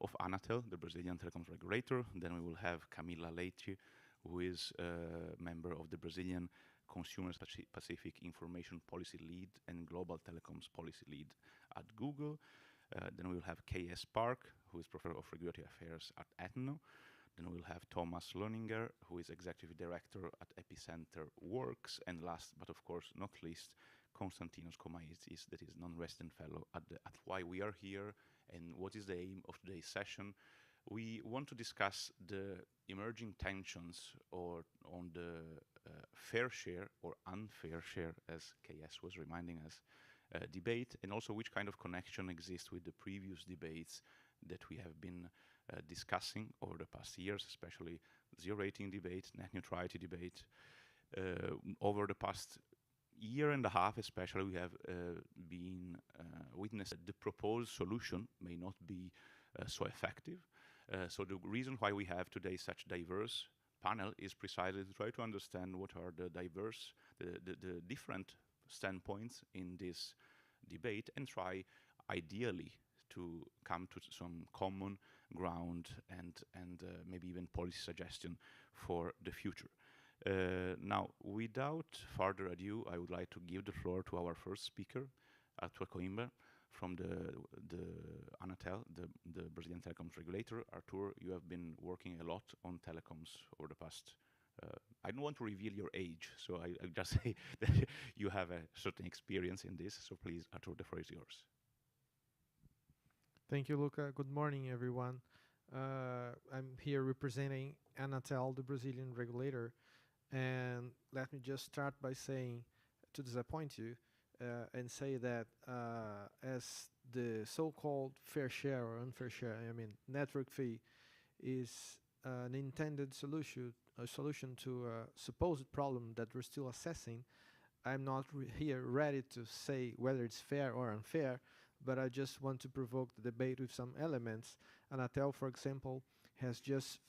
of Anatel, the Brazilian telecoms regulator. Then we will have Camila Leite, who is a member of the Brazilian Consumer Pacific Information Policy Lead and Global Telecoms Policy Lead at Google. Then we will have K.S. Park, who is Professor of Regulatory Affairs at Aetna. Then we'll have Thomas Löninger, who is Executive Director at Epicenter Works. And last, but of course not least, Konstantinos Komaitis, that is non-resident fellow at why we are here and what is the aim of today's session. We want to discuss the emerging tensions on the fair share or unfair share, as KS was reminding us, debate, and also which kind of connection exists with the previous debates that we have been discussing over the past years, especially zero rating debate, net neutrality debate. Over the past year and a half, especially, we have been witness the proposed solution may not be so effective. So the reason why we have today such diverse panel is precisely to try to understand what are the different standpoints in this debate and try ideally to come to some common ground and maybe even policy suggestion for the future. Now, without further ado, I would like to give the floor to our first speaker, Artur Coimbra, from the Anatel, the Brazilian telecoms regulator. Artur, you have been working a lot on telecoms over the past. I don't want to reveal your age, so I'll just say that you have a certain experience in this. So please, Artur, the floor is yours. Thank you, Luca. Good morning, everyone. I'm here representing Anatel, the Brazilian regulator. And let me just start by saying, to disappoint you, and say that as the so-called fair share or unfair share, I mean, network fee is an intended solution to a supposed problem that we're still assessing. I'm not here ready to say whether it's fair or unfair, but I just want to provoke the debate with some elements. Anatel, for example, has just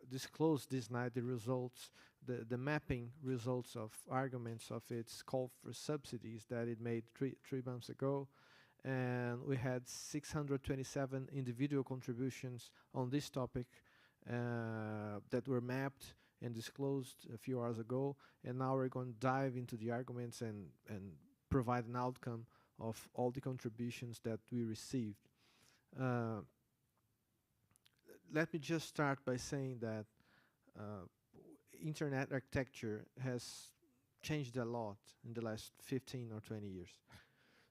disclosed this night the results, the mapping results of arguments of its call for subsidies that it made three months ago. And we had 627 individual contributions on this topic that were mapped and disclosed a few hours ago. And now we're going to dive into the arguments and provide an outcome of all the contributions that we received. Let me just start by saying that internet architecture has changed a lot in the last 15 or 20 years.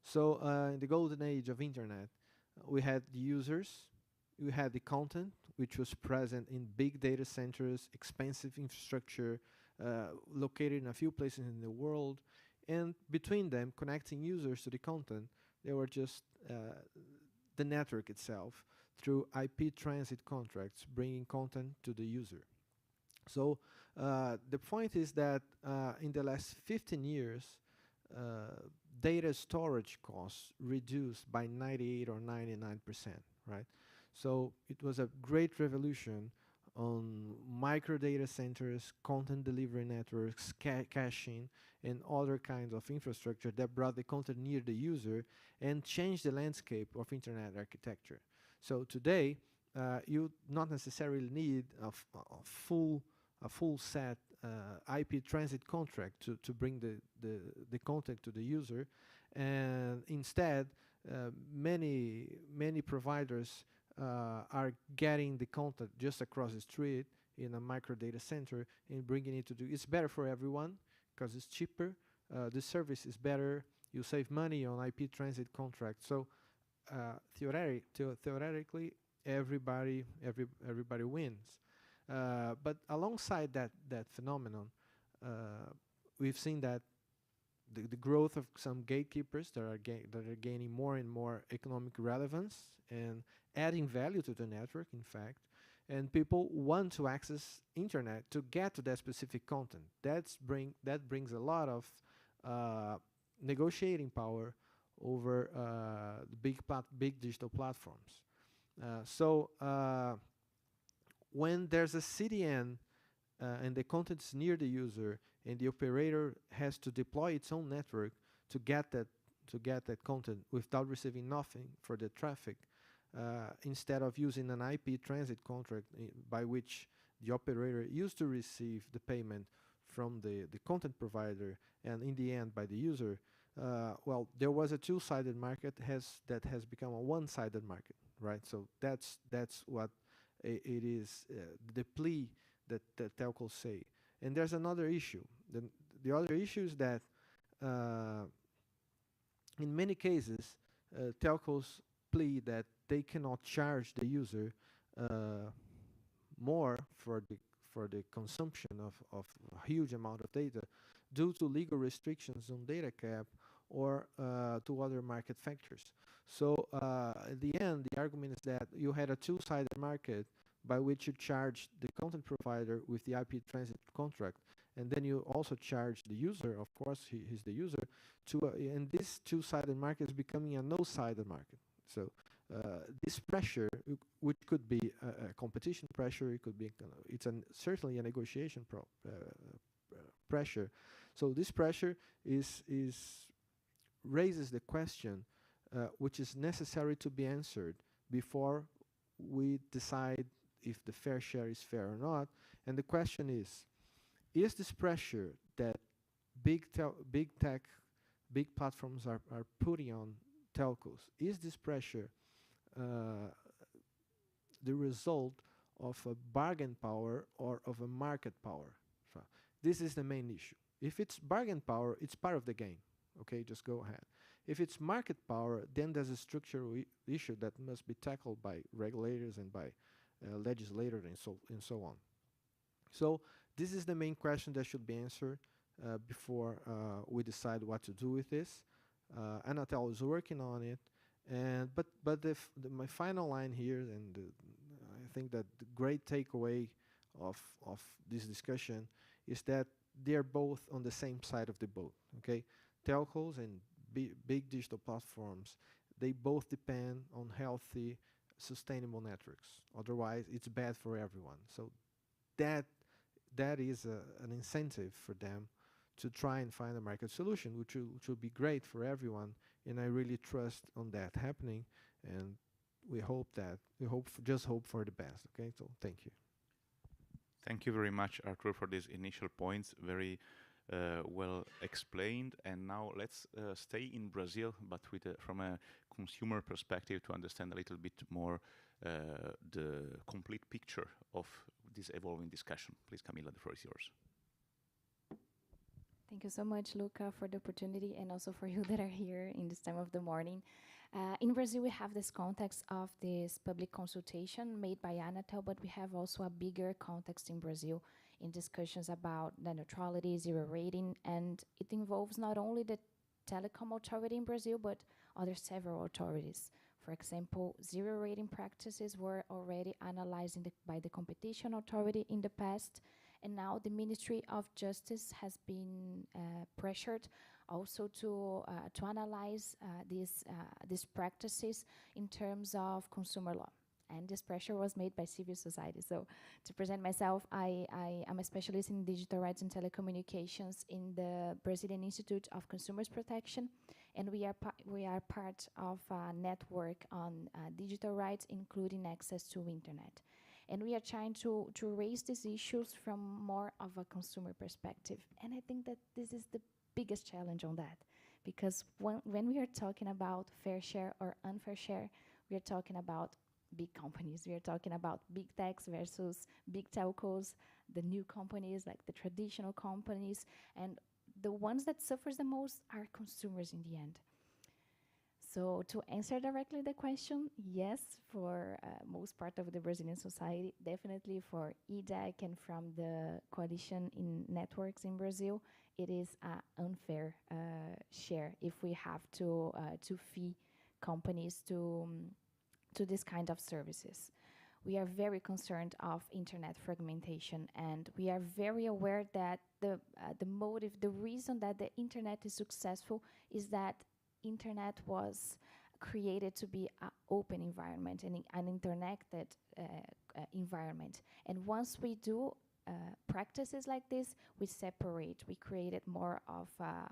So in the golden age of internet, we had the users, we had the content, which was present in big data centers, expensive infrastructure, located in a few places in the world, and between them, connecting users to the content, they were just the network itself through IP transit contracts, bringing content to the user. So the point is that in the last 15 years, data storage costs reduced by 98 or 99%, right? So it was a great revolution on micro data centers, content delivery networks, caching, and other kinds of infrastructure that brought the content near the user and changed the landscape of internet architecture. So today, you not necessarily need a full set IP transit contract to bring the content to the user, and instead, many providers are getting the content just across the street in a micro data center and bringing it to do. It's better for everyone because it's cheaper. The service is better. You save money on IP transit contracts. So theoretically, everybody wins. But alongside that phenomenon, we've seen that the growth of some gatekeepers that are gaining more and more economic relevance and adding value to the network, in fact, and people want to access internet to get to that specific content. That brings a lot of negotiating power over the big digital platforms. So when there's a CDN and the content is near the user, and the operator has to deploy its own network to get that content without receiving nothing for the traffic, instead of using an IP transit contract by which the operator used to receive the payment from the content provider and in the end by the user, well, there was a two-sided market that has become a one-sided market, right? So that's what it is, the plea that telcos say. And there's another issue. The other issue is that in many cases, telcos plead that they cannot charge the user more for the consumption of a huge amount of data due to legal restrictions on data cap or to other market factors. So at the end, the argument is that you had a two-sided market by which you charge the content provider with the IP transit contract, and then you also charge the user, of course, he's the user, and this two-sided market is becoming a no-sided market. So this pressure, which could be a competition pressure, it could be, certainly a negotiation pressure. So this pressure raises the question which is necessary to be answered before we decide if the fair share is fair or not. And the question is this pressure that big platforms are putting on telcos, is this pressure the result of a bargain power or of a market power? So this is the main issue. If it's bargain power, it's part of the game. Okay, just go ahead. If it's market power, then there's a structural issue that must be tackled by regulators and by legislators and so on. So this is the main question that should be answered before we decide what to do with this. Anatel is working on it, and but my final line here, and I think that the great takeaway of this discussion is that they're both on the same side of the boat. Okay, telcos and big digital platforms, they both depend on healthy, sustainable networks. Otherwise, it's bad for everyone. So that is an incentive for them to try and find a market solution, which will be great for everyone. And I really trust on that happening. And just hope for the best. Okay, so thank you. Thank you very much, Arthur, for these initial points. Very well explained. And now let's stay in Brazil, but from a consumer perspective, to understand a little bit more the complete picture of this evolving discussion. Please, Camila, the floor is yours. Thank you so much, Luca, for the opportunity, and also for you that are here in this time of the morning. In Brazil, we have this context of this public consultation made by Anatel, but we have also a bigger context in Brazil in discussions about net neutrality, zero rating, and it involves not only the telecom authority in Brazil, but other several authorities. For example, zero rating practices were already analyzed by the competition authority in the past, and now the Ministry of Justice has been pressured also to analyze these practices in terms of consumer law. And this pressure was made by civil society. So to present myself, I am a specialist in digital rights and telecommunications in the Brazilian Institute of Consumers Protection. And we are part of a network on digital rights, including access to internet. And we are trying to raise these issues from more of a consumer perspective. And I think that this is the biggest challenge on that. Because when we are talking about fair share or unfair share, we are talking about big companies. We are talking about big techs versus big telcos, the new companies, like the traditional companies. And the ones that suffers the most are consumers in the end. So to answer directly the question, yes, for most part of the Brazilian society, definitely for EDEC and from the coalition in networks in Brazil, it is an unfair share if we have to fee companies to this kind of services. We are very concerned of internet fragmentation, and we are very aware that the motive, the reason that the internet is successful is that internet was created to be an open environment and an interconnected environment. And once we do practices like this, we separate. We created more of a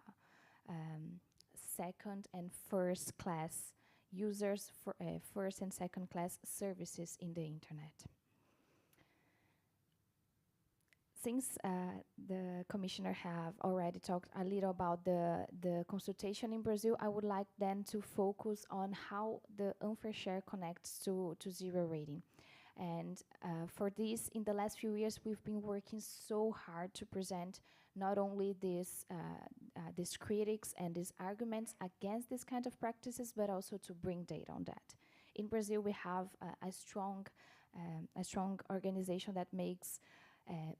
second and first class users for first and second class services in the internet. Since the commissioner have already talked a little about the consultation in Brazil, I would like then to focus on how the unfair share connects to zero rating. And for this, in the last few years, we've been working so hard to present not only these critics and these arguments against this kind of practices, but also to bring data on that. In Brazil, we have a strong organization that makes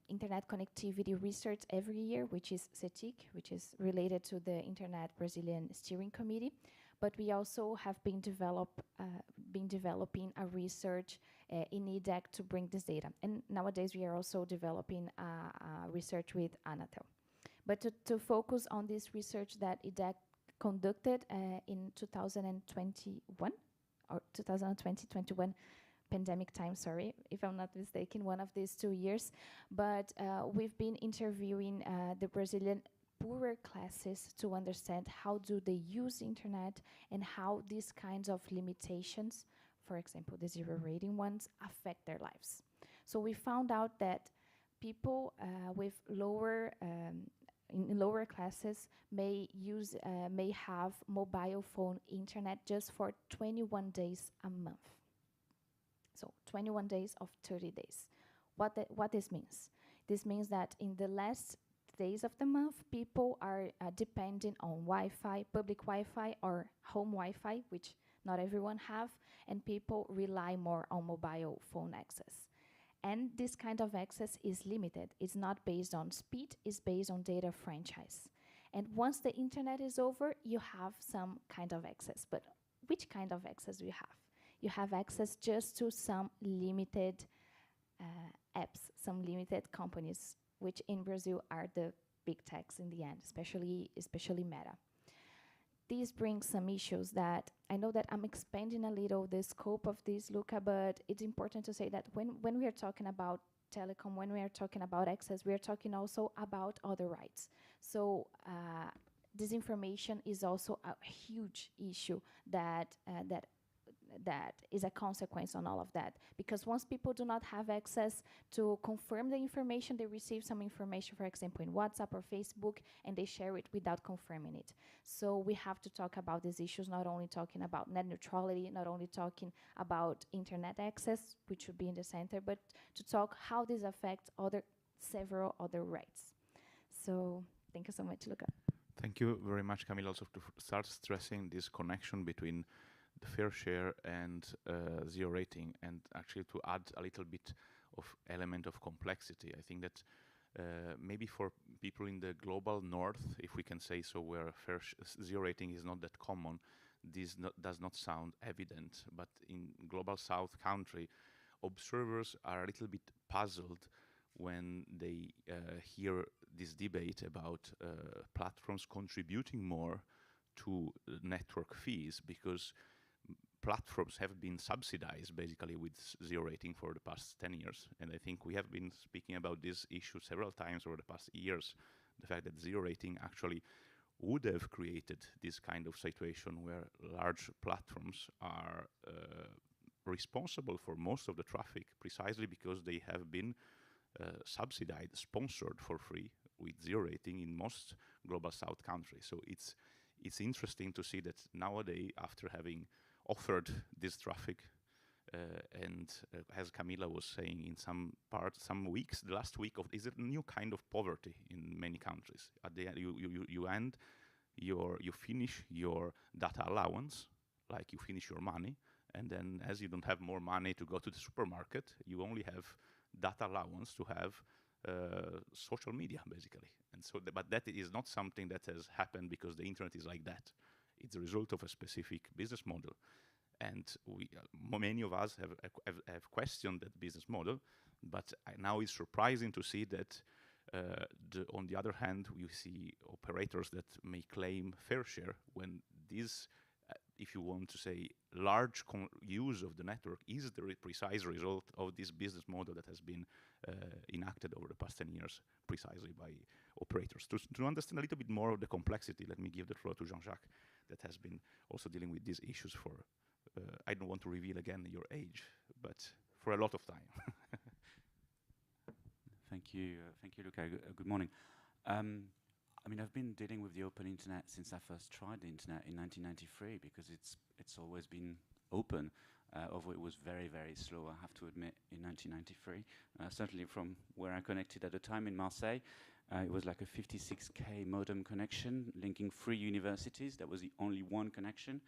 internet connectivity research every year, which is CETIC, which is related to the Internet Brazilian Steering Committee. But we also have been developing a research in IDEC to bring this data. And nowadays we are also developing research with Anatel. But to focus on this research that IDEC conducted in 2021, or 2020-21, pandemic time, sorry, if I'm not mistaken, one of these 2 years. But we've been interviewing the Brazilian poorer classes to understand how do they use internet and how these kinds of limitations, for example, the zero rating ones, affect their lives. So we found out that people with lower in lower classes may have mobile phone internet just for 21 days a month. So 21 days of 30 days. What this means? This means that in the last days of the month, people are depending on Wi-Fi, public Wi-Fi or home Wi-Fi, which not everyone have, and people rely more on mobile phone access. And this kind of access is limited. It's not based on speed, it's based on data franchise. And once the internet is over, you have some kind of access. But which kind of access do you have? You have access just to some limited apps, some limited companies, which in Brazil are the big techs in the end, especially Meta. This brings some issues that I know that I'm expanding a little the scope of this, Luca, but it's important to say that when we are talking about telecom, when we are talking about access, we are talking also about other rights. So disinformation is also a huge issue that is a consequence on all of that. Because once people do not have access to confirm the information, they receive some information, for example, in WhatsApp or Facebook, and they share it without confirming it. So we have to talk about these issues, not only talking about net neutrality, not only talking about internet access, which should be in the center, but to talk how this affects several other rights. So thank you so much, Luca. Thank you very much, Camille, also to start stressing this connection between the fair share and zero rating, and actually to add a little bit of element of complexity. I think that maybe for people in the global north, if we can say so, where zero rating is not that common, this does not sound evident. But in global south country, observers are a little bit puzzled when they hear this debate about platforms contributing more to network fees, because platforms have been subsidized basically with zero rating for the past 10 years. And I think we have been speaking about this issue several times over the past years, the fact that zero rating actually would have created this kind of situation where large platforms are responsible for most of the traffic precisely because they have been subsidized, sponsored for free with zero rating in most global south countries. So it's interesting to see that nowadays, after having offered this traffic, and as Camila was saying, in some weeks, the last week is a new kind of poverty in many countries. At the end, you finish your data allowance, like you finish your money, and then as you don't have more money to go to the supermarket, you only have data allowance to have social media, basically. And so, but that is not something that has happened because the internet is like that. It's a result of a specific business model. And many of us have questioned that business model, but now it's surprising to see that on the other hand, we see operators that may claim fair share when this if you want to say, large use of the network is the precise result of this business model that has been enacted over the past 10 years precisely by operators. To understand a little bit more of the complexity, let me give the floor to Jean-Jacques, that has been also dealing with these issues for, I don't want to reveal again your age, but for a lot of time. Thank you, Luca. Good morning. I mean, I've been dealing with the open internet since I first tried the internet in 1993, because it's always been open, although it was very, very slow, I have to admit, in 1993. Certainly from where I connected at the time in Marseille, it was like a 56K modem connection linking 3 universities. That was the only one connection.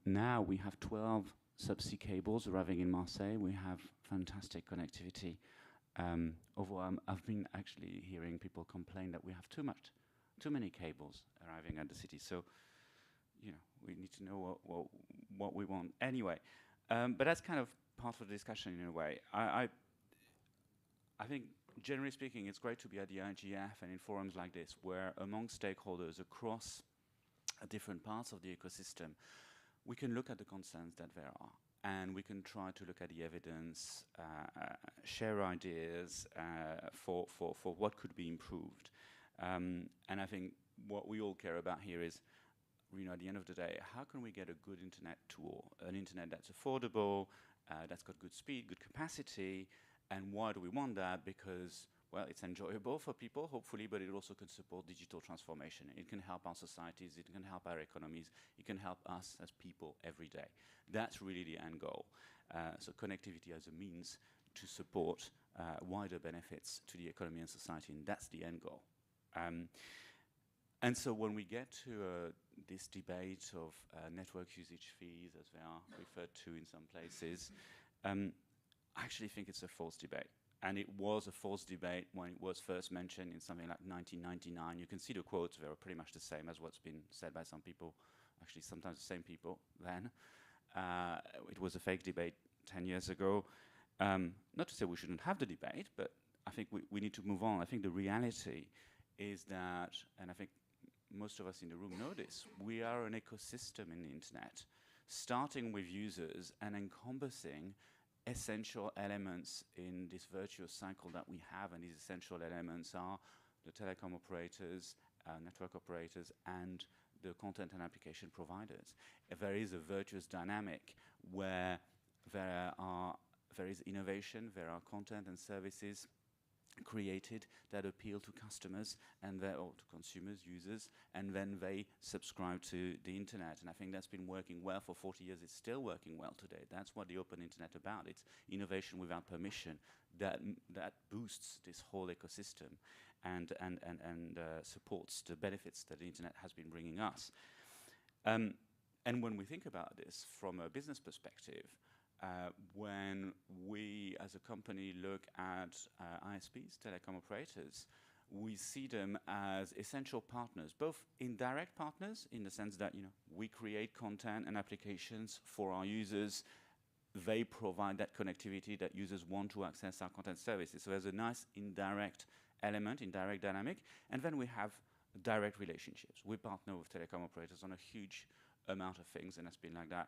Now we have 12 subsea cables arriving in Marseille. We have fantastic connectivity. Although I've been actually hearing people complain that we have too many cables arriving at the city. So, you know, we need to know what we want anyway. But that's kind of part of the discussion in a way. I think, generally speaking, it's great to be at the IGF and in forums like this, where among stakeholders across different parts of the ecosystem, we can look at the concerns that there are. And we can try to look at the evidence, share ideas for what could be improved. And I think what we all care about here is, you know, at the end of the day, how can we get a good internet tool, an internet that's affordable, that's got good speed, good capacity, and why do we want that? Because, well, it's enjoyable for people, hopefully, but it also can support digital transformation. It can help our societies, it can help our economies, it can help us as people every day. That's really the end goal. So connectivity as a means to support wider benefits to the economy and society, and that's the end goal. And so when we get to this debate of network usage fees, as they are referred to in some places, I actually think it's a false debate. And it was a false debate when it was first mentioned in something like 1999. You can see the quotes, they were pretty much the same as what's been said by some people, actually sometimes the same people then. It was a fake debate 10 years ago. Not to say we shouldn't have the debate, but I think we need to move on. I think the reality is that, and I think most of us in the room know this, we are an ecosystem in the internet, starting with users and encompassing essential elements in this virtuous cycle that we have, and these essential elements are the telecom operators, network operators, and the content and application providers. There is a virtuous dynamic where there is innovation, there are content and services created that appeal to customers and or to consumers, users, and then they subscribe to the internet. And I think that's been working well for 40 years. It's still working well today. That's what the open internet about. It's innovation without permission that boosts this whole ecosystem and supports the benefits that the internet has been bringing us. And when we think about this from a business perspective, when we as a company look at ISPs, telecom operators, we see them as essential partners, both indirect partners in the sense that, you know, we create content and applications for our users. They provide that connectivity that users want to access our content services. So there's a nice indirect element, indirect dynamic. And then we have direct relationships. We partner with telecom operators on a huge amount of things, and it's been like that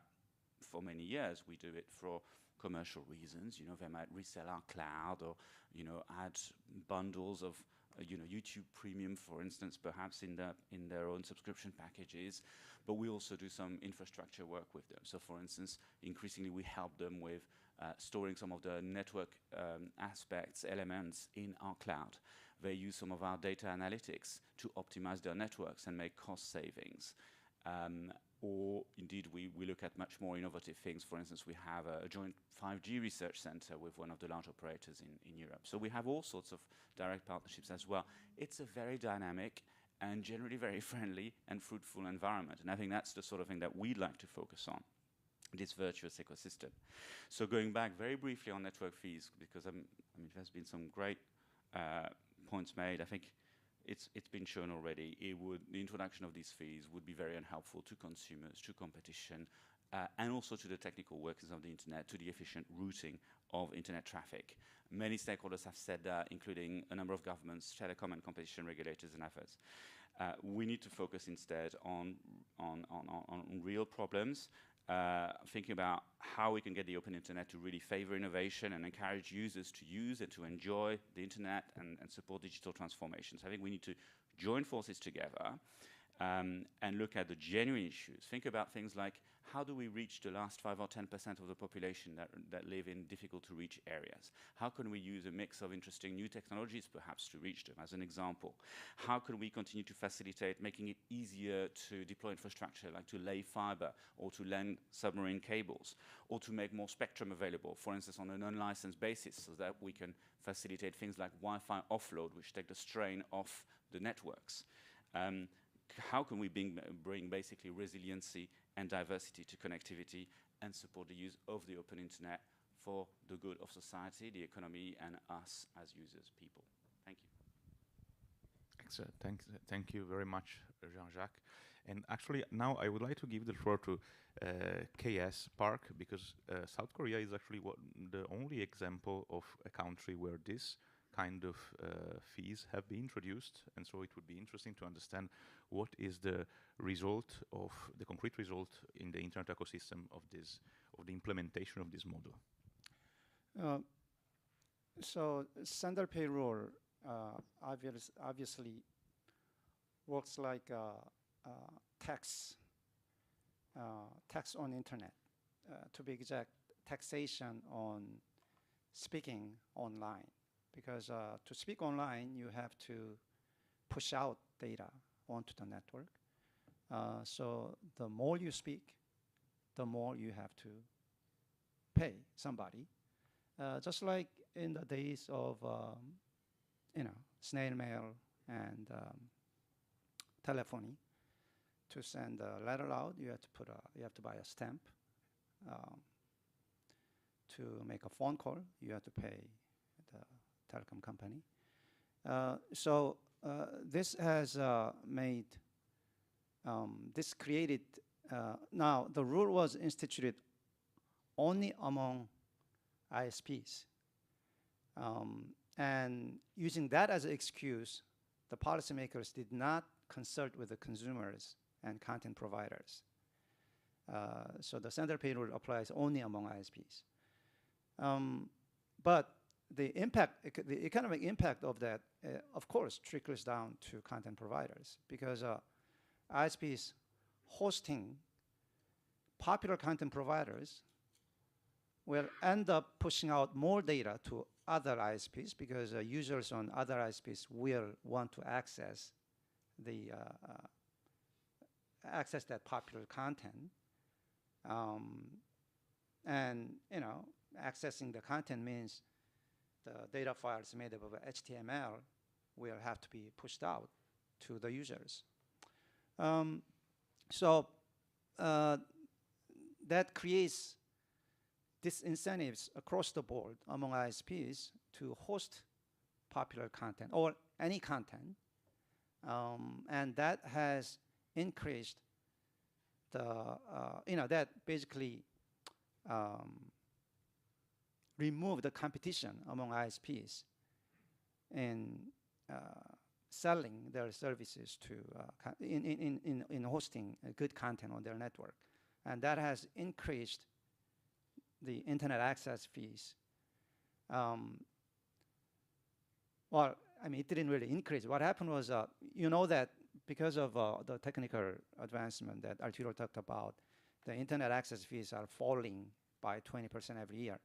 for many years. We do it for commercial reasons. You know, they might resell our cloud or, you know, add bundles of, you know, YouTube Premium, for instance, perhaps in their own subscription packages. But we also do some infrastructure work with them. So, for instance, increasingly we help them with storing some of the network aspects, elements in our cloud. They use some of our data analytics to optimize their networks and make cost savings. Or indeed, we look at much more innovative things. For instance, we have a joint 5G research center with one of the large operators in Europe. So we have all sorts of direct partnerships as well. It's a very dynamic and generally very friendly and fruitful environment. And I think that's the sort of thing that we'd like to focus on, this virtuous ecosystem. So going back very briefly on network fees, because I mean, there's been some great points made. I think it's been shown already. The introduction of these fees would be very unhelpful to consumers, to competition, and also to the technical workings of the internet, to the efficient routing of internet traffic. Many stakeholders have said that, including a number of governments, telecom and competition regulators and others. We need to focus instead on real problems, thinking about how we can get the open internet to really favor innovation and encourage users to use and to enjoy the internet and support digital transformations. I think we need to join forces together and look at the genuine issues. Think about things like, how do we reach the last 5 or 10% of the population that live in difficult to reach areas? How can we use a mix of interesting new technologies perhaps to reach them, as an example? How can we continue to facilitate making it easier to deploy infrastructure, like to lay fiber or to land submarine cables, or to make more spectrum available, for instance, on an unlicensed basis, so that we can facilitate things like Wi-Fi offload, which take the strain off the networks? How can we bring basically resiliency and diversity to connectivity and support the use of the open internet for the good of society, the economy, and us as users, people? Thank you. Excellent. Thank you very much, Jean-Jacques. And actually, now I would like to give the floor to KS Park, because South Korea is actually the only example of a country where this kind of fees have been introduced, and so it would be interesting to understand what is the result of the concrete result in the internet ecosystem of the implementation of this model. So standard payroll obviously works like tax on internet. To be exact, taxation on speaking online. Because to speak online, you have to push out data onto the network. So the more you speak, the more you have to pay somebody. Just like in the days of snail mail and telephony. To send a letter out, you have to buy a stamp. To make a phone call, you have to pay the telecom company. So this has created, now the rule was instituted only among ISPs. And using that as an excuse, the policymakers did not consult with the consumers and content providers. So the standard pay rule applies only among ISPs. But the economic impact of that, of course, trickles down to content providers, because ISPs hosting popular content providers will end up pushing out more data to other ISPs, because users on other ISPs will want to access that popular content. And accessing the content means the data files made up of HTML will have to be pushed out to the users. So that creates disincentives across the board among ISPs to host popular content or any content, and that has increased that basically remove the competition among ISPs in selling their services to in hosting good content on their network, and that has increased the internet access fees. Well, I mean, it didn't really increase. What happened was, that because of the technical advancement that Arturo talked about, the internet access fees are falling by 20% every year.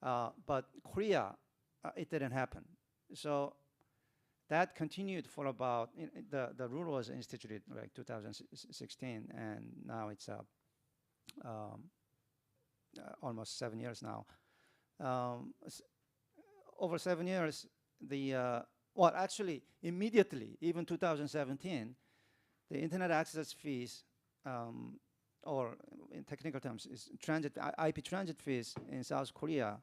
But Korea, it didn't happen. So that continued for about, the rule was instituted like 2016, and now it's almost 7 years now. Over 7 years, actually, immediately, even 2017, the internet access fees, or in technical terms, is IP transit fees in South Korea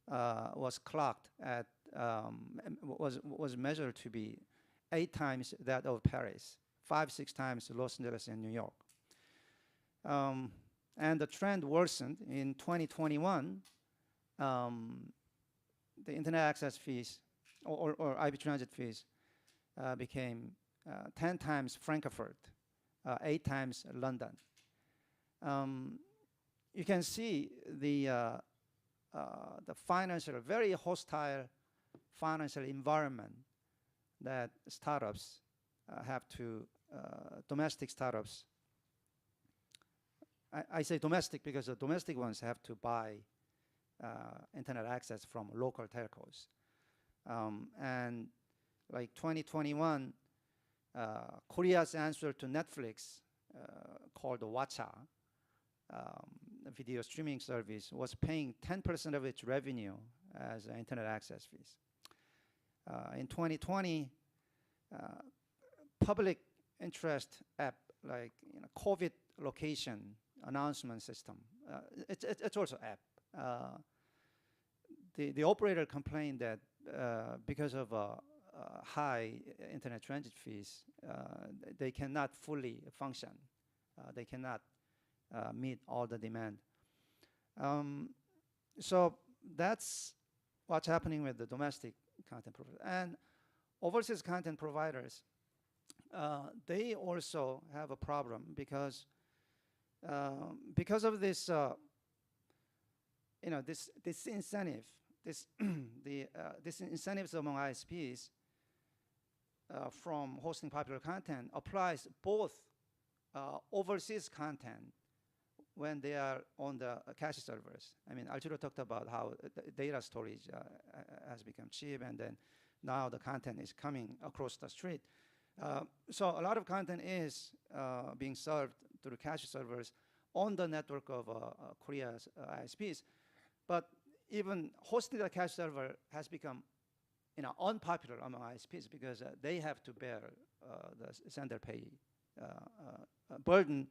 was clocked at, was measured to be 8 times that of Paris, 5-6 times Los Angeles and New York. And the trend worsened in 2021. the internet access fees or IP transit fees became 10 times Frankfurt, 8 times London. You can see the financial, very hostile financial environment that startups have to, domestic startups. I say domestic because the domestic ones have to buy internet access from local telcos. And like 2021, Korea's answer to Netflix, called Watcha, a video streaming service, was paying 10% of its revenue as internet access fees. In 2020, public interest app like COVID location announcement system, it's also app. The operator complained that because of high internet transit fees, they cannot fully function. They cannot meet all the demand. So that's what's happening with the domestic content providers. And overseas content providers, they also have a problem because of this, this incentive, this incentives among ISPs from hosting popular content applies both overseas content when they are on the cache servers. I mean, Arturo talked about how data storage has become cheap, and then now the content is coming across the street. So a lot of content is being served through cache servers on the network of Korea's ISPs. But even hosting a cache server has become unpopular among ISPs because they have to bear the sender pay burden.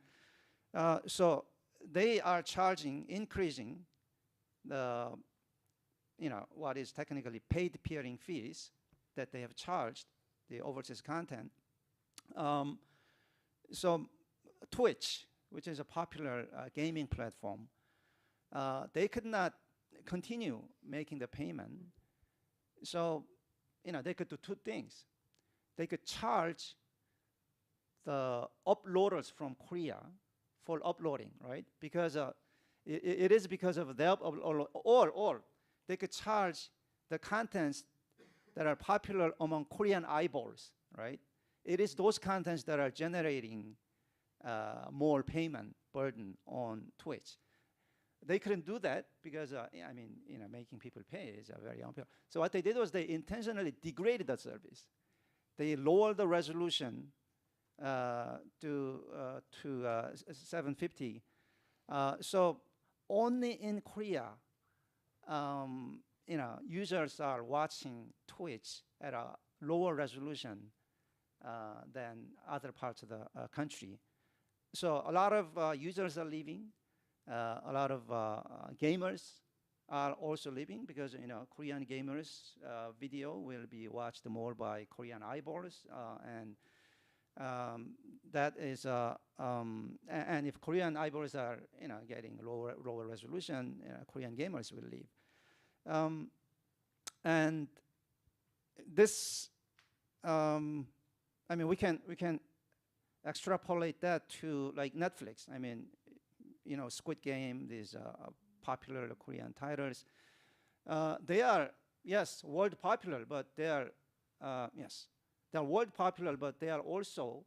So they are increasing the, what is technically paid peering fees that they have charged the overseas content. So Twitch, which is a popular gaming platform, they could not continue making the payment. So, they could do two things. They could charge the uploaders from Korea for uploading, right? Because it is because of their or they could charge the contents that are popular among Korean eyeballs, right? It is those contents that are generating more payment burden on Twitch. They couldn't do that because, making people pay is very unfair. So what they did was they intentionally degraded the service. They lowered the resolution to 750. So only in Korea, users are watching Twitch at a lower resolution than other parts of the country. So a lot of users are leaving. A lot of gamers are also leaving because Korean gamers video will be watched more by Korean eyeballs, and that is and if Korean eyeballs are getting lower resolution, Korean gamers will leave, and this we can extrapolate that to like Netflix. I mean, Squid Game, these popular Korean titles, they are, yes, world popular, but they are, they're world popular, but they are also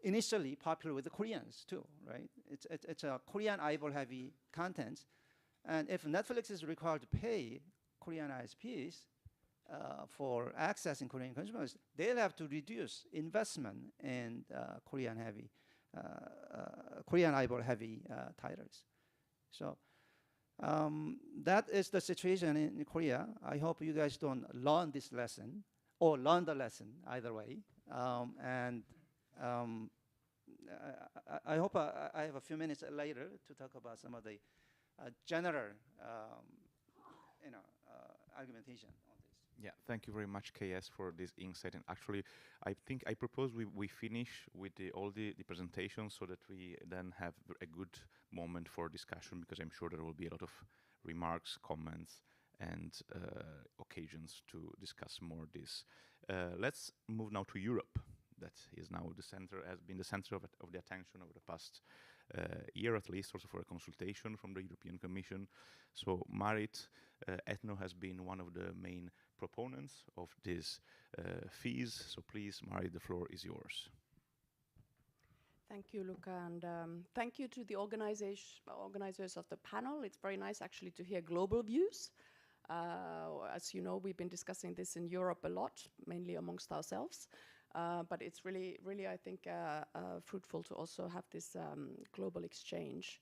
initially popular with the Koreans too, right? It's a Korean eyeball-heavy content, and if Netflix is required to pay Korean ISPs for accessing Korean consumers, they'll have to reduce investment in Korean eyeball-heavy titles. So that is the situation in Korea. I hope you guys don't learn this lesson or learn the lesson either way. And I hope I have a few minutes later to talk about some of the general, argumentation on this. Yeah, thank you very much, KS, for this insight. And actually, I think I propose we finish with all the presentations so that we then have a good moment for discussion, because I'm sure there will be a lot of remarks, comments, and occasions to discuss more this. Let's move now to Europe. That is now the center, has been the center of the attention over the past year at least, also for a consultation from the European Commission. So Marit, Ethno has been one of the main proponents of these fees. So please, Marit, the floor is yours. Thank you, Luca, and thank you to the organizers of the panel. It's very nice actually to hear global views. As you know, we've been discussing this in Europe a lot, mainly amongst ourselves. But it's really, I think, fruitful to also have this global exchange.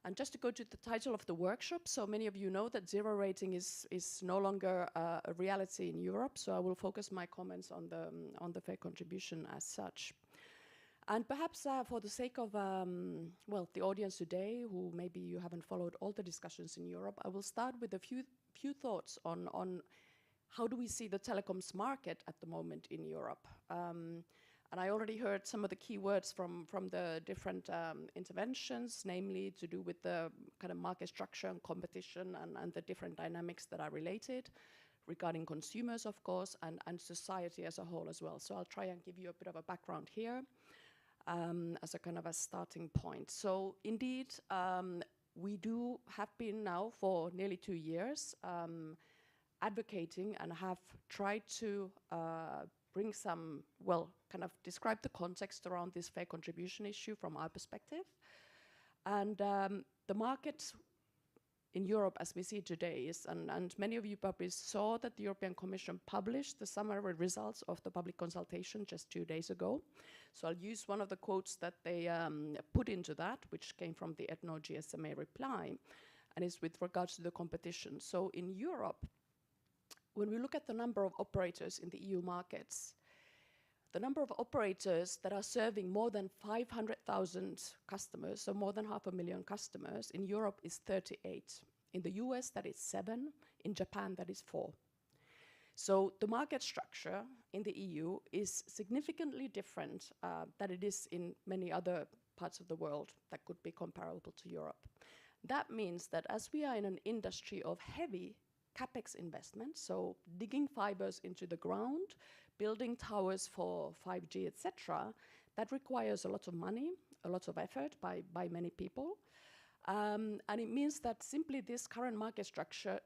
And just to go to the title of the workshop, so many of you know that zero rating is no longer a reality in Europe. So I will focus my comments on the fair contribution as such. And perhaps for the sake of, well, the audience today, who maybe you haven't followed all the discussions in Europe, I will start with a few thoughts on how do we see the telecoms market at the moment in Europe. And I already heard some of the key words from the different interventions, namely to do with the kind of market structure and competition and the different dynamics that are related regarding consumers, of course, and society as a whole as well. So I'll try and give you a bit of a background here. As a kind of a starting point. So indeed, we have been now for nearly 2 years advocating and have tried to bring some, well, kind of describe the context around this fair contribution issue from our perspective. And the market in Europe, as we see today, is, and many of you probably saw that the European Commission published the summary results of the public consultation just 2 days ago. So I'll use one of the quotes that they put into that, which came from the Ethno GSMA reply, and is with regards to the competition. So in Europe, when we look at the number of operators in the EU markets, the number of operators that are serving more than 500,000 customers, so more than 500,000 customers, in Europe is 38. In the US, that is 7. In Japan, that is 4. So the market structure in the EU is significantly different than it is in many other parts of the world that could be comparable to Europe. That means that as we are in an industry of heavy CapEx investment, so digging fibers into the ground, building towers for 5G, etc., that requires a lot of money, a lot of effort by many people. And it means that simply this current market structure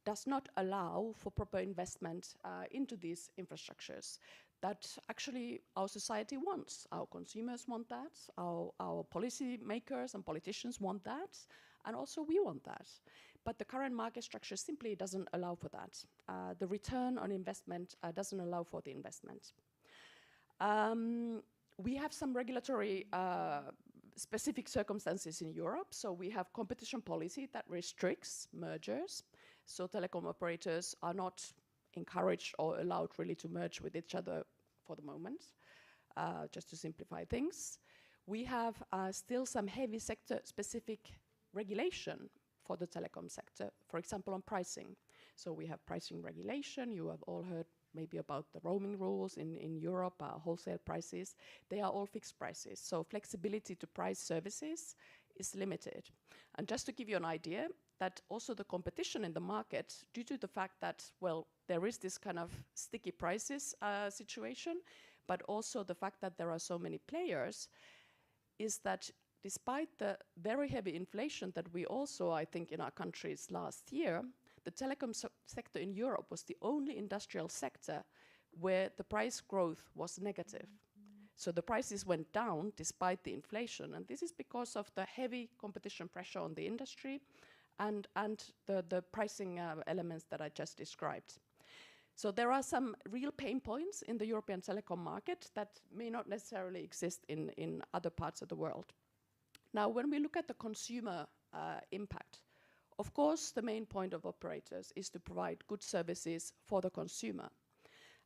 does not allow for proper investment into these infrastructures that actually our society wants. Our consumers want that, our policy makers and politicians want that, and also we want that. But the current market structure simply doesn't allow for that. The return on investment doesn't allow for the investment. We have some regulatory specific circumstances in Europe. So we have competition policy that restricts mergers. So telecom operators are not encouraged or allowed really to merge with each other for the moment, just to simplify things. We have still some heavy sector-specific regulation for the telecom sector, for example, on pricing. So we have pricing regulation. You have all heard maybe about the roaming rules in Europe, wholesale prices. They are all fixed prices. So flexibility to price services is limited. And just to give you an idea, that also the competition in the market, due to the fact that, well, there is this kind of sticky prices situation, but also the fact that there are so many players, is that despite the very heavy inflation that we also, I think, in our countries last year, the telecom sector in Europe was the only industrial sector where the price growth was negative. So the prices went down despite the inflation, and this is because of the heavy competition pressure on the industry and the pricing elements that I just described. So there are some real pain points in the European telecom market that may not necessarily exist in other parts of the world. Now, when we look at the consumer impact, of course, the main point of operators is to provide good services for the consumer.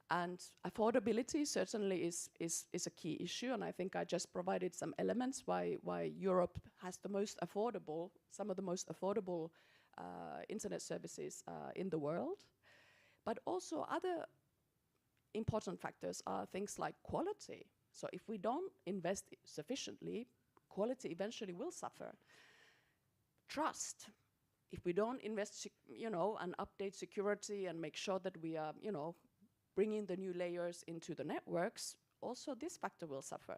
And affordability certainly is a key issue, and I think I just provided some elements why Europe has the most affordable, some of the most affordable internet services in the world. But also other important factors are things like quality. So if we don't invest sufficiently, quality eventually will suffer. Trust if we don't invest, and update security and make sure that we are, bringing the new layers into the networks, also this factor will suffer.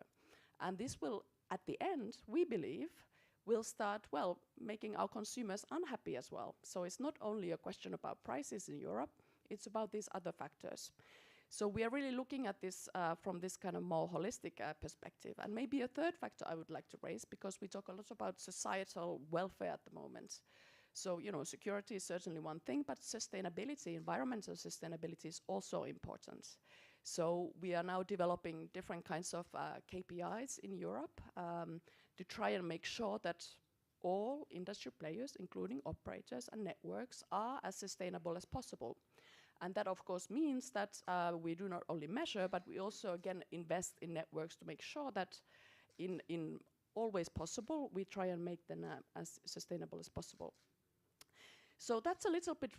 And this will, at the end, we believe, will start, well, making our consumers unhappy as well. So it's not only a question about prices in Europe, it's about these other factors. So we are really looking at this from this kind of more holistic perspective. And maybe a third factor I would like to raise, because we talk a lot about societal welfare at the moment. So, security is certainly one thing, but sustainability, environmental sustainability is also important. So we are now developing different kinds of KPIs in Europe to try and make sure that all industry players, including operators and networks, are as sustainable as possible. And that, of course, means that we do not only measure, but we also, again, invest in networks to make sure that in always possible, we try and make them as sustainable as possible. So that's a little bit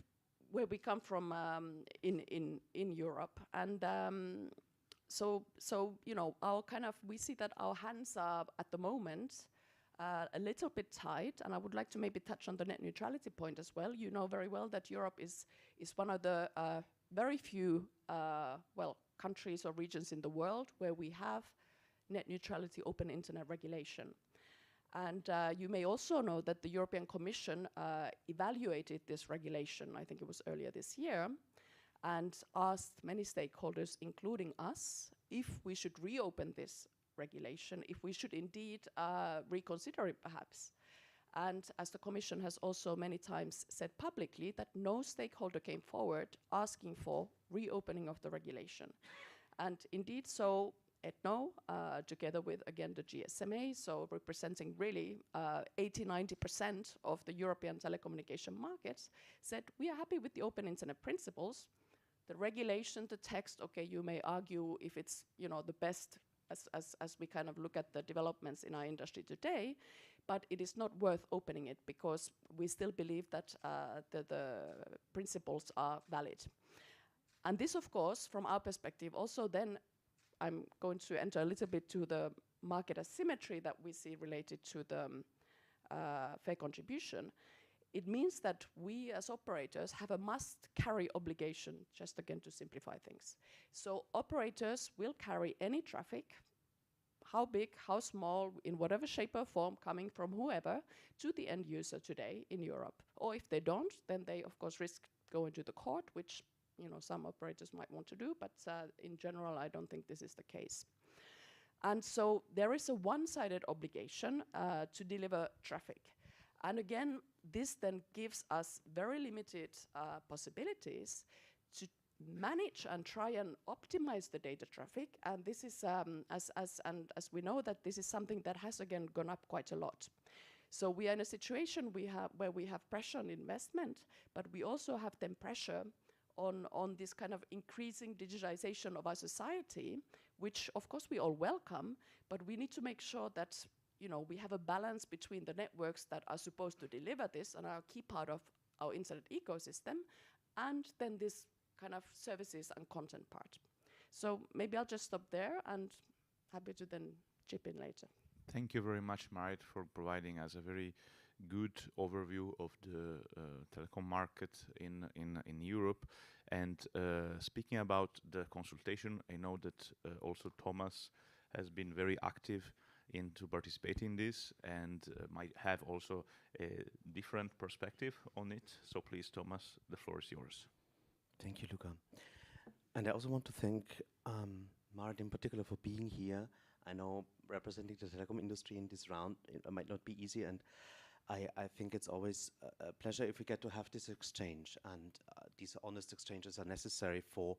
where we come from in Europe. And so our we see that our hands are, at the moment, a little bit tight, and I would like to maybe touch on the net neutrality point as well. You know very well that Europe is one of the very few, countries or regions in the world where we have net neutrality open internet regulation. And you may also know that the European Commission evaluated this regulation, I think it was earlier this year, and asked many stakeholders, including us, if we should reopen this regulation, if we should indeed reconsider it perhaps. And as the Commission has also many times said publicly, that no stakeholder came forward asking for reopening of the regulation. And indeed, so ETNO, together with, again, the GSMA, so representing really 80–90% of the European telecommunication markets, said we are happy with the open internet principles. The regulation, the text, okay, you may argue if it's the best as we kind of look at the developments in our industry today, but it is not worth opening it because we still believe that the principles are valid. And this, of course, from our perspective, also then I'm going to enter a little bit to the market asymmetry that we see related to the fair contribution. It means that we as operators have a must-carry obligation, just again to simplify things. So operators will carry any traffic, how big, how small, in whatever shape or form, coming from whoever, to the end user today in Europe. Or if they don't, then they of course risk going to the court, which some operators might want to do, but in general I don't think this is the case. And so there is a one-sided obligation to deliver traffic. And again, this then gives us very limited possibilities to manage and try and optimize the data traffic. And this is, as we know, that this is something that has again gone up quite a lot. So we are in a situation where we have pressure on investment, but we also have then pressure on this kind of increasing digitization of our society, which of course we all welcome, but we need to make sure that we have a balance between the networks that are supposed to deliver this and are a key part of our internet ecosystem, and then this kind of services and content part. So maybe I'll just stop there and happy to then chip in later. Thank you very much, Marit, for providing us a very good overview of the telecom market in Europe. And speaking about the consultation, I know that also Thomas has been very active to participate in this and might have also a different perspective on it. So please, Thomas, the floor is yours. Thank you, Luca. And I also want to thank Marit in particular for being here. I know representing the telecom industry in this round it might not be easy, and I think it's always a pleasure if we get to have this exchange, and these honest exchanges are necessary for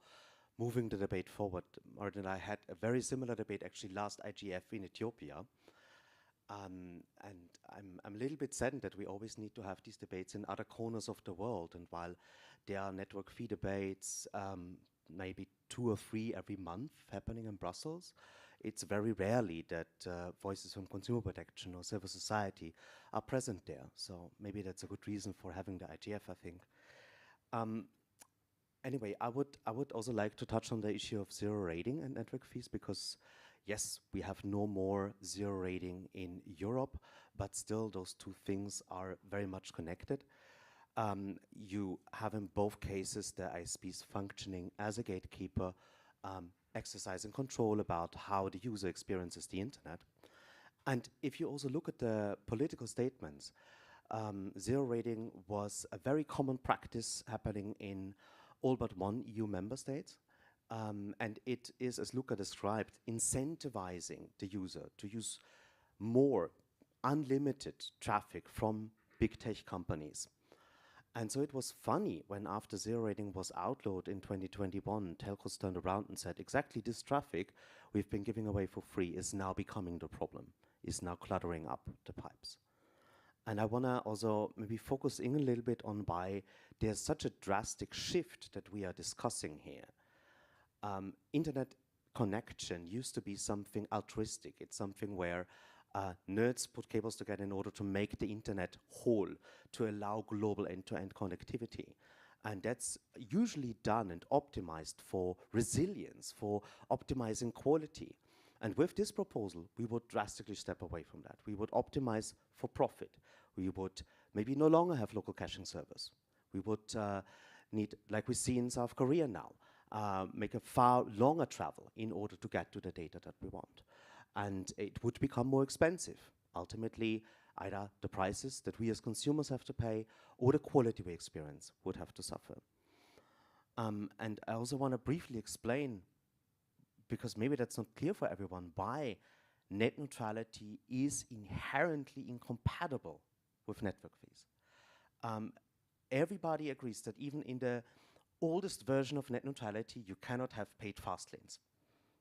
moving the debate forward. Marit and I had a very similar debate actually last IGF in Ethiopia, and I'm a little bit saddened that we always need to have these debates in other corners of the world, and while there are network fee debates, maybe 2 or 3 every month happening in Brussels, it's very rarely that voices from consumer protection or civil society are present there. So maybe that's a good reason for having the IGF, I think. Anyway, I would also like to touch on the issue of zero rating and network fees, because yes, we have no more zero rating in Europe, but still those two things are very much connected. you have in both cases the ISPs functioning as a gatekeeper, exercising control about how the user experiences the internet. And if you also look at the political statements, zero rating was a very common practice happening in all but one EU member state. And it is, as Luca described, incentivizing the user to use more unlimited traffic from big tech companies. And so it was funny when after zero rating was outlawed in 2021, telcos turned around and said, exactly this traffic we've been giving away for free is now becoming the problem, is now cluttering up the pipes. And I want to also maybe focus in a little bit on why there's such a drastic shift that we are discussing here. Internet connection used to be something altruistic. It's something where nerds put cables together in order to make the internet whole, to allow global end-to-end connectivity. And that's usually done and optimized for resilience, for optimizing quality. And with this proposal, we would drastically step away from that. We would optimize for profit. We would maybe no longer have local caching servers. We would need, like we see in South Korea now, make a far longer travel in order to get to the data that we want. And it would become more expensive. Ultimately, either the prices that we as consumers have to pay or the quality we experience would have to suffer. And I also want to briefly explain, because maybe that's not clear for everyone, why net neutrality is inherently incompatible with network fees. Everybody agrees that even in the oldest version of net neutrality, you cannot have paid fast lanes.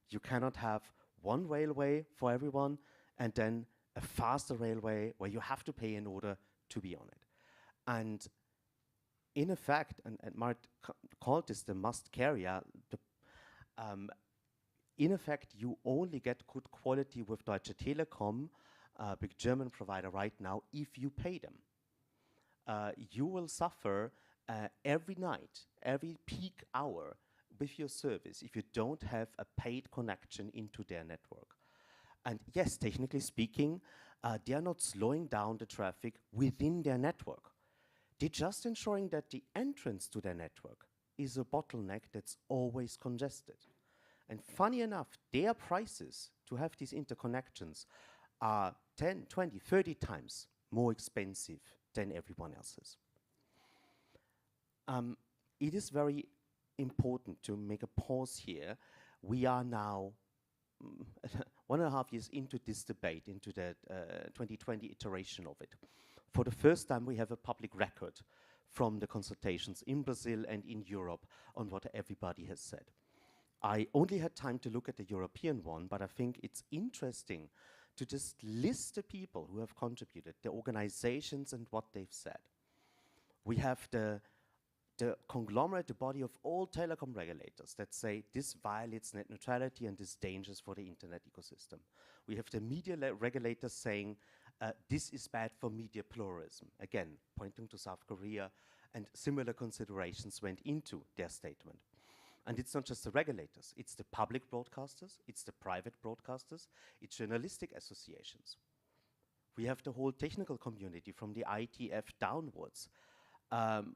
You cannot have one railway for everyone and then a faster railway where you have to pay in order to be on it. And in effect, and Mart called this the must carrier, in effect, you only get good quality with Deutsche Telekom, a big German provider right now, if you pay them. You will suffer every night, every peak hour with your service if you don't have a paid connection into their network. And yes, technically speaking, they are not slowing down the traffic within their network. They're just ensuring that the entrance to their network is a bottleneck that's always congested. And funny enough, their prices to have these interconnections are 10, 20, 30 times more expensive than everyone else's. It is very important to make a pause here. We are now 1.5 years into this debate, into the 2020 iteration of it. For the first time, we have a public record from the consultations in Brazil and in Europe on what everybody has said. I only had time to look at the European one, but I think it's interesting to just list the people who have contributed, the organizations and what they've said. We have the conglomerate, the body of all telecom regulators that say this violates net neutrality and is dangerous for the internet ecosystem. We have the media regulators saying this is bad for media pluralism, again, pointing to South Korea, and similar considerations went into their statement. And it's not just the regulators, it's the public broadcasters, it's the private broadcasters, it's journalistic associations. We have the whole technical community from the IGF downwards.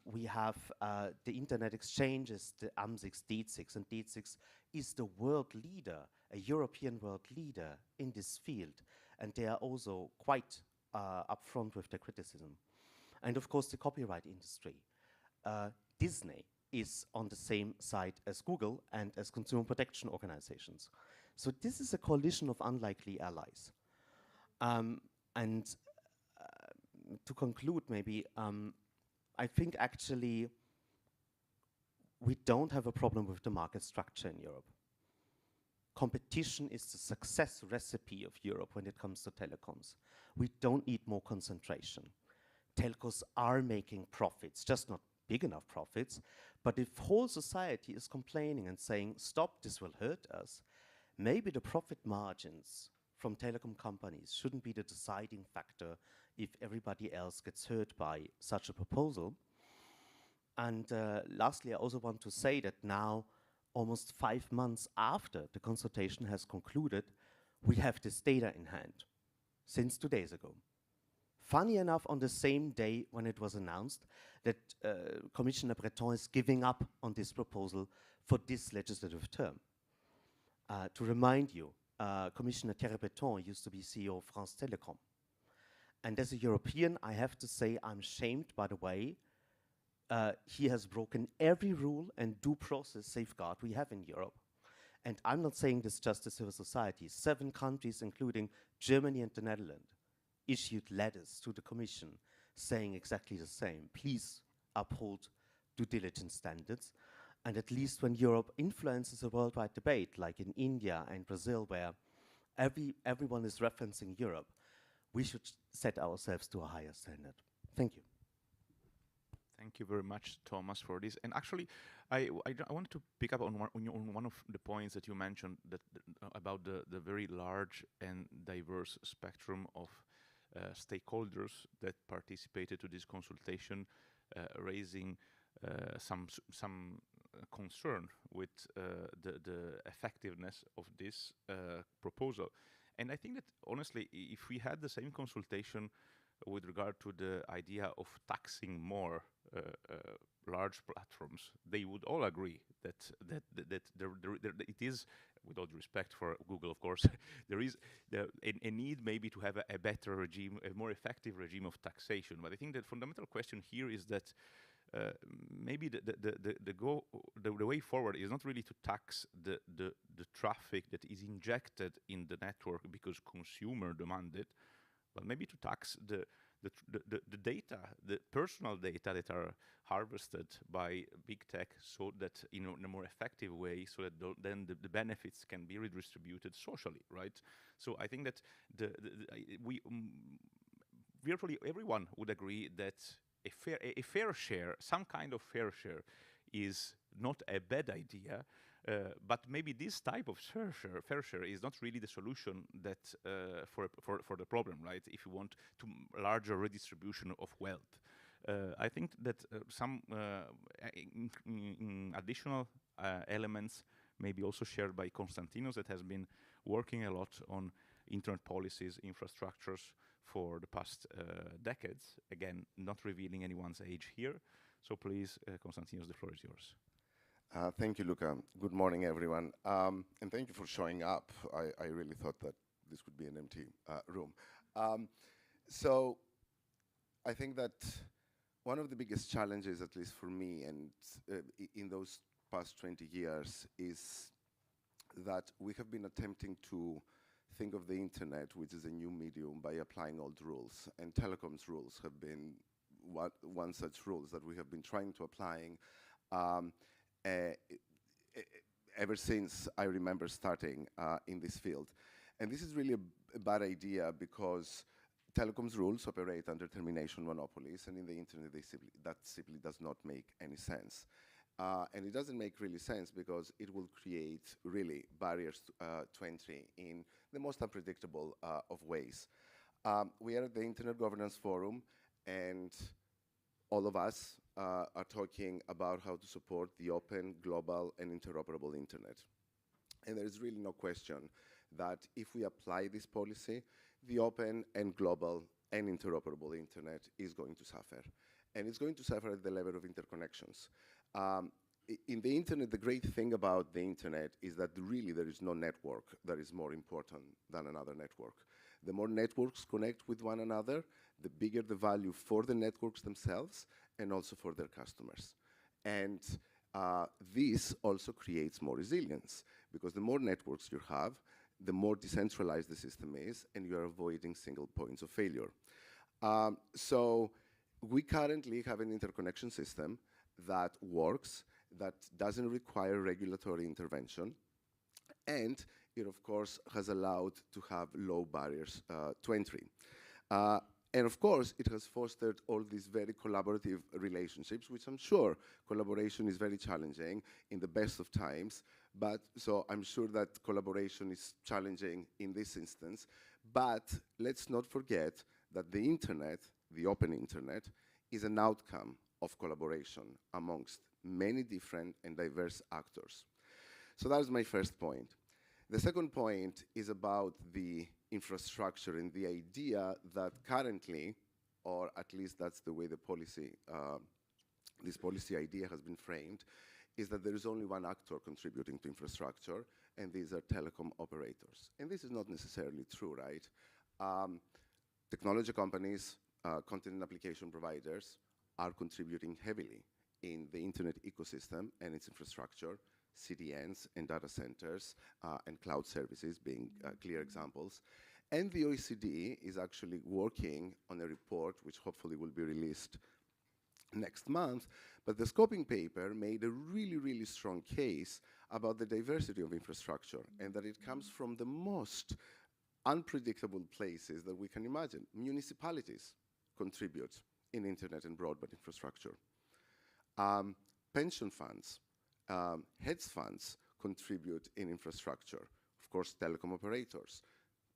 We have the internet exchanges, the AMSIX, DEET6, and DEET6 is the world leader, a European world leader in this field. And they are also quite upfront with their criticism. And of course, the copyright industry. Disney is on the same side as Google and as consumer protection organizations. So this is a coalition of unlikely allies. To conclude, maybe, I think actually we don't have a problem with the market structure in Europe. Competition is the success recipe of Europe when it comes to telecoms. We don't need more concentration. Telcos are making profits, just not big enough profits, but if whole society is complaining and saying, stop, this will hurt us, maybe the profit margins from telecom companies shouldn't be the deciding factor if everybody else gets hurt by such a proposal. And lastly, I also want to say that now, almost 5 months after the consultation has concluded, we have this data in hand since 2 days ago. funny enough, on the same day when it was announced that Commissioner Breton is giving up on this proposal for this legislative term. To remind you, Commissioner Thierry Breton used to be CEO of France Telecom. And as a European, I have to say I'm shamed by the way he has broken every rule and due process safeguard we have in Europe. And I'm not saying this just to civil society. 7 countries, including Germany and the Netherlands, issued letters to the Commission saying exactly the same. Please uphold due diligence standards. And at least when Europe influences a worldwide debate, like in India and Brazil, where everyone is referencing Europe, we should set ourselves to a higher standard. Thank you. Thank you very much, Thomas, for this. And actually, I wanted to pick up on one of the points that you mentioned that about the very large and diverse spectrum of stakeholders that participated to this consultation, raising some concern with the effectiveness of this proposal. And I think that honestly, if we had the same consultation with regard to the idea of taxing more large platforms, they would all agree that it is, with all due respect for Google, of course, there is a need maybe to have a better regime, a more effective regime of taxation. But I think the fundamental question here is that maybe the way forward is not really to tax the traffic that is injected in the network because consumer demand it, but maybe to tax the data, the personal data that are harvested by big tech, so that in a more effective way, so that then the benefits can be redistributed socially, right? So I think that virtually everyone would agree that a fair share, some kind of fair share, is not a bad idea. But maybe this type of fair share is not really the solution that for the problem, right? If you want to larger redistribution of wealth, I think that some additional elements may be also shared by Konstantinos, that has been working a lot on internet policies, infrastructures for the past decades. Again, not revealing anyone's age here. So please, Konstantinos, the floor is yours. Thank you, Luca. Good morning, everyone. And thank you for showing up. I really thought that this would be an empty room. So I think that one of the biggest challenges, at least for me, and in those past 20 years, is that we have been attempting to think of the internet, which is a new medium, by applying old rules. And telecoms rules have been one such rules that we have been trying to applying ever since I remember starting in this field. And this is really a bad idea, because telecoms rules operate under termination monopolies, and in the internet that simply does not make any sense. And it doesn't make really sense because it will create really barriers to entry in the most unpredictable of ways. We are at the Internet Governance Forum, and all of us are talking about how to support the open, global, and interoperable internet. And there is really no question that if we apply this policy, the open and global and interoperable internet is going to suffer. And it's going to suffer at the level of interconnections. In the internet, the great thing about the internet is that really there is no network that is more important than another network. The more networks connect with one another, the bigger the value for the networks themselves and also for their customers. And this also creates more resilience, because the more networks you have, the more decentralized the system is, and you are avoiding single points of failure. So we currently have an interconnection system that works, that doesn't require regulatory intervention, and it, of course, has allowed to have low barriers to entry. And of course, it has fostered all these very collaborative relationships, which I'm sure collaboration is very challenging in the best of times. But so I'm sure that collaboration is challenging in this instance. But let's not forget that the internet, the open internet, is an outcome of collaboration amongst many different and diverse actors. So that is my first point. The second point is about the infrastructure and the idea that currently or at least that's the way the policy, this policy idea has been framed, is that there is only one actor contributing to infrastructure, and these are telecom operators. And this is not necessarily true, right? Technology companies, content and application providers are contributing heavily in the internet ecosystem and its infrastructure, CDNs and data centers and cloud services being clear examples. And the OECD is actually working on a report which hopefully will be released next month, but the scoping paper made a really, really strong case about the diversity of infrastructure and that it comes from the most unpredictable places that we can imagine. Municipalities contribute in internet and broadband infrastructure. Pension funds, hedge funds contribute in infrastructure. Of course, telecom operators,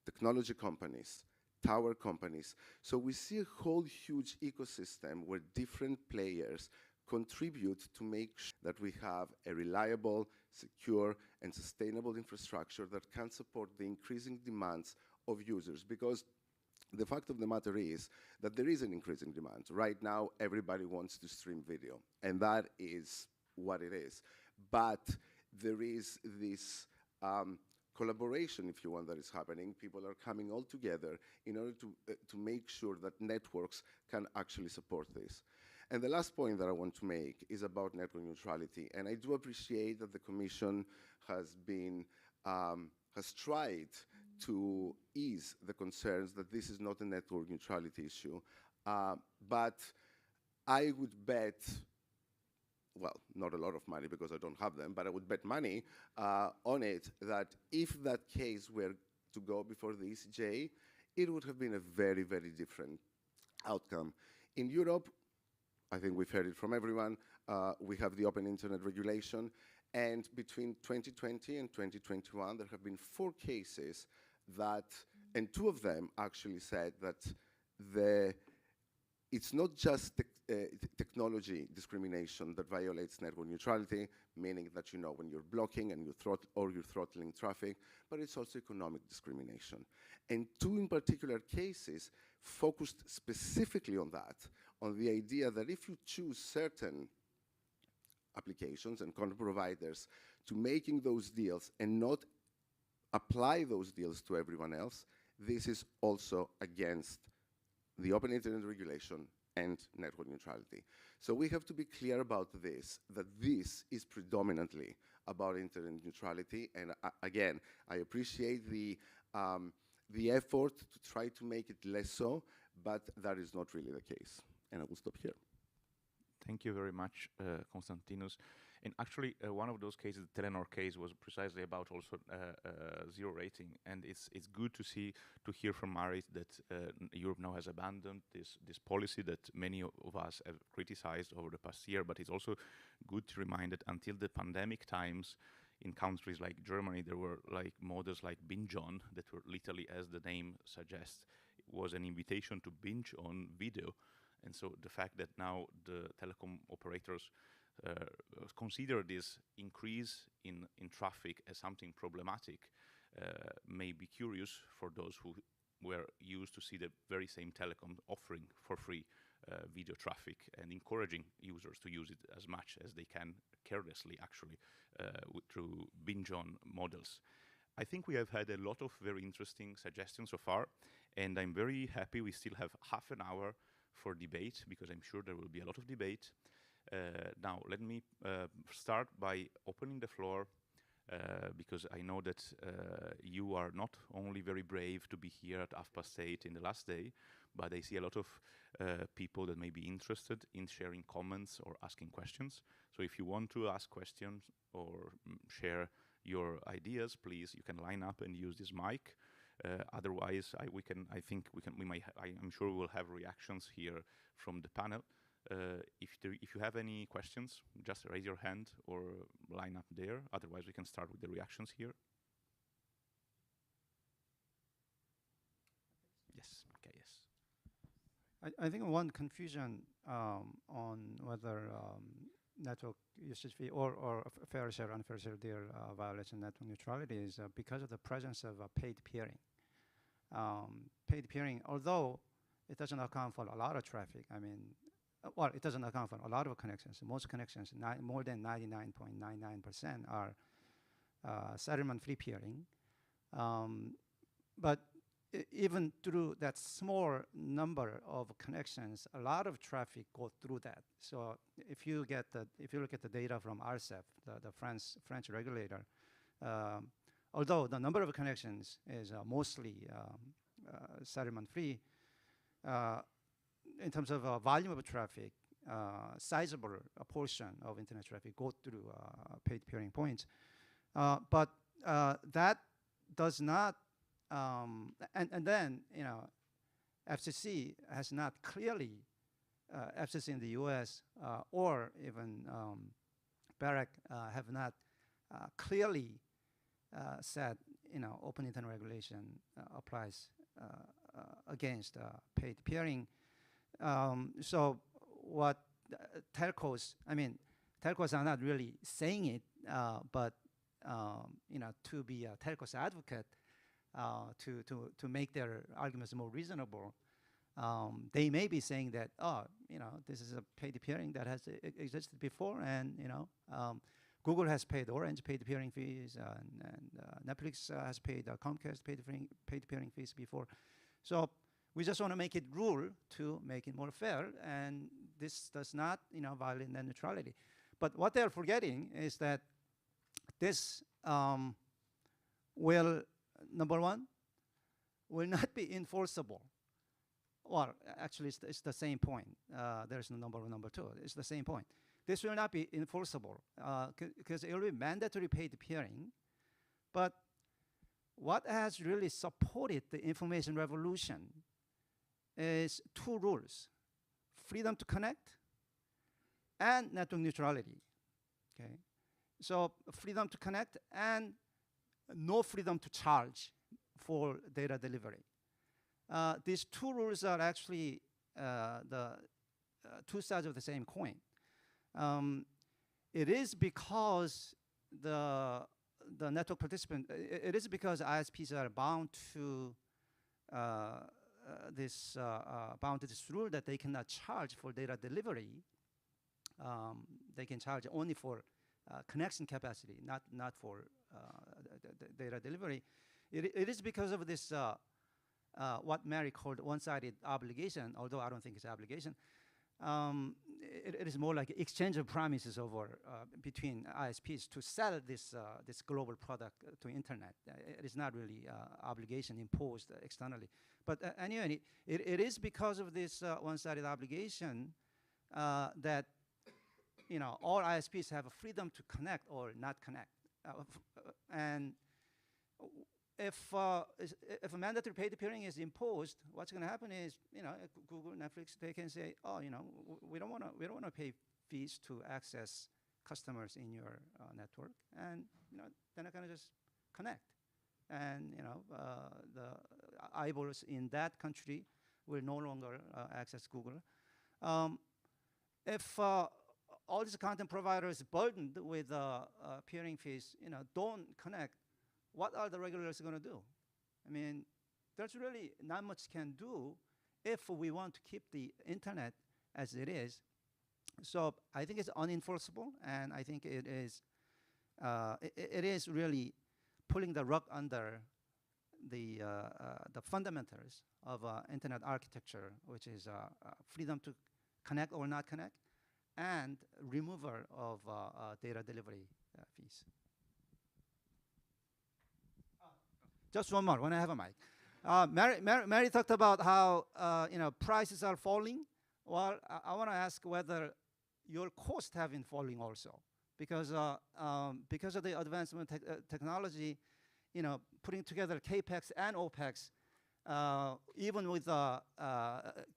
technology companies, tower companies. So we see a whole huge ecosystem where different players contribute to make sure that we have a reliable, secure, and sustainable infrastructure that can support the increasing demands of users. Because the fact of the matter is that there is an increasing demand. Right now, everybody wants to stream video, and that is what it is. But there is this collaboration, if you want, that is happening. People are coming all together in order to make sure that networks can actually support this. And the last point that I want to make is about network neutrality. And I do appreciate that the Commission has been, has tried to ease the concerns that this is not a network neutrality issue. But I would bet, well, not a lot of money because I don't have them, but I would bet money on it that if that case were to go before the ECJ, it would have been a very, very different outcome. In Europe, I think we've heard it from everyone, we have the Open Internet Regulation, and between 2020 and 2021, there have been 4 cases that, and 2 of them actually said that it's not just technology discrimination that violates network neutrality, meaning that, you know, when you're blocking and you're throttling traffic, but it's also economic discrimination. And 2 in particular cases focused specifically on that, on the idea that if you choose certain applications and content providers to making those deals and not apply those deals to everyone else, this is also against the Open Internet Regulation and network neutrality. So we have to be clear about this, that this is predominantly about internet neutrality. And again, I appreciate the effort to try to make it less so, but that is not really the case. And I will stop here. Thank you very much, Konstantinos. And actually, one of those cases, the Telenor case, was precisely about also zero rating. And it's good to hear from Marit that Europe now has abandoned this policy that many of us have criticized over the past year. But it's also good to remind that until the pandemic times, in countries like Germany, there were like models like binge on that were literally, as the name suggests, it was an invitation to binge on video. And so the fact that now the telecom operators consider this increase in traffic as something problematic may be curious for those who were used to see the very same telecom offering for free video traffic and encouraging users to use it as much as they can carelessly, actually, through binge-on models. I think we have had a lot of very interesting suggestions so far, and I'm very happy we still have half an hour for debate, because I'm sure there will be a lot of debate. Now, let me start by opening the floor, because I know that you are not only very brave to be here at 8:30 in the last day, but I see a lot of people that may be interested in sharing comments or asking questions. So if you want to ask questions or share your ideas, please, you can line up and use this mic. Otherwise, I'm sure we'll have reactions here from the panel. If you have any questions, just raise your hand or line up there. Otherwise, we can start with the reactions here. Yes. Okay. Yes. I think one confusion on whether network usage fee or fair share, unfair share deal violates network neutrality is because of the presence of paid peering. Paid peering, although it doesn't account for a lot of traffic. I mean, well, it doesn't account for a lot of connections. Most connections, more than 99.99% are settlement-free peering. But even through that small number of connections, a lot of traffic goes through that. So if you look at the data from ARCEP, the French regulator, although the number of connections is mostly settlement-free, in terms of volume of traffic, sizable portion of internet traffic go through paid peering points. But that does not, and then, FCC has not clearly, FCC in the US or even BEREC have not clearly said, open internet regulation applies against paid peering. So what telcos are not really saying it, but to be a telcos advocate, to make their arguments more reasonable, they may be saying that, this is a paid peering that has existed before, and Google has paid Orange paid peering fees, and Netflix has paid Comcast paid peering fees before. So we just want to make it rule to make it more fair, and this does not, violate net neutrality. But what they're forgetting is that this will, number one, will not be enforceable. Well, actually, it's the same point. There's no number two. It's the same point. This will not be enforceable because it will be mandatory paid peering. But what has really supported the information revolution is two rules: freedom to connect and network neutrality. Okay, so freedom to connect and no freedom to charge for data delivery. These two rules are actually the two sides of the same coin. It is because the network participant, it is because ISPs are bound to this rule that they cannot charge for data delivery. They can charge only for connection capacity, not for the data delivery. It is because of this what Mary called one-sided obligation, although I don't think it's obligation. It is more like exchange of promises over between ISPs to sell this global product to internet. It is not really obligation imposed externally. But anyway, it is because of this one-sided obligation that all ISPs have a freedom to connect or not connect. And if a mandatory paid peering is imposed, what's going to happen is, Google, Netflix, they can say, we don't want to pay fees to access customers in your network, and they're not going to just connect. And the eyeballs in that country will no longer access Google. If all these content providers burdened with peering fees, don't connect, what are the regulators going to do? I mean, there's really not much can do if we want to keep the internet as it is. So I think it's unenforceable, and I think it is really pulling the rug under the fundamentals of internet architecture, which is freedom to connect or not connect, and removal of data delivery fees. Just one more when I have a mic. Mary talked about how prices are falling. Well, I want to ask whether your costs have been falling also, because of the advancement technology, putting together CAPEX and OPEX, even with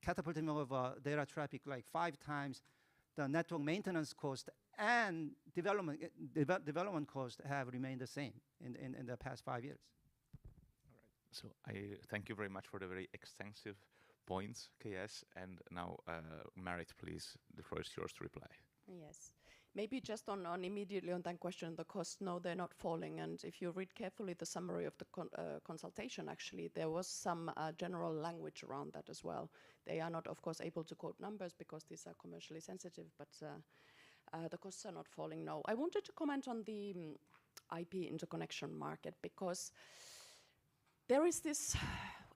catapulting of data traffic like 5 times, the network maintenance cost and development cost have remained the same in the past 5 years. So I thank you very much for the very extensive points, KS. And now, Merit, please, the floor is yours to reply. Yes. Maybe just on immediately on that question, the costs, no, they're not falling. And if you read carefully the summary of the consultation, actually, there was some general language around that as well. They are not, of course, able to quote numbers because these are commercially sensitive, but the costs are not falling, no. I wanted to comment on the IP interconnection market because there is this,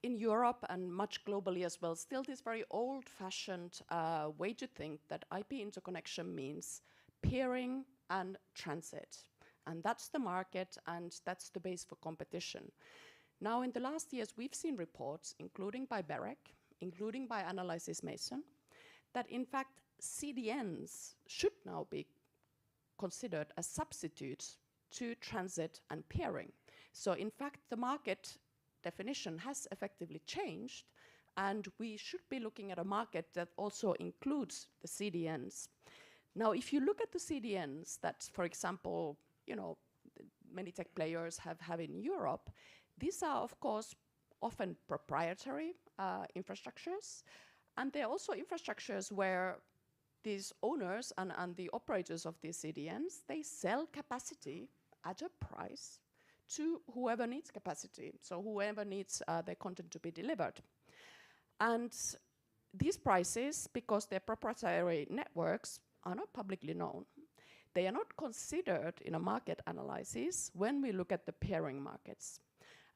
in Europe and much globally as well, still this very old-fashioned way to think that IP interconnection means peering and transit. And that's the market, and that's the base for competition. Now, in the last years, we've seen reports, including by BEREC, including by Analysis Mason, that in fact, CDNs should now be considered as substitutes to transit and peering. So in fact, the market definition has effectively changed, and we should be looking at a market that also includes the CDNs. Now, if you look at the CDNs that, for example, many tech players have in Europe, these are, of course, often proprietary infrastructures, and they're also infrastructures where these owners and the operators of these CDNs, they sell capacity at a price to whoever needs capacity, so whoever needs their content to be delivered. And these prices, because they're proprietary networks, are not publicly known. They are not considered in a market analysis when we look at the peering markets.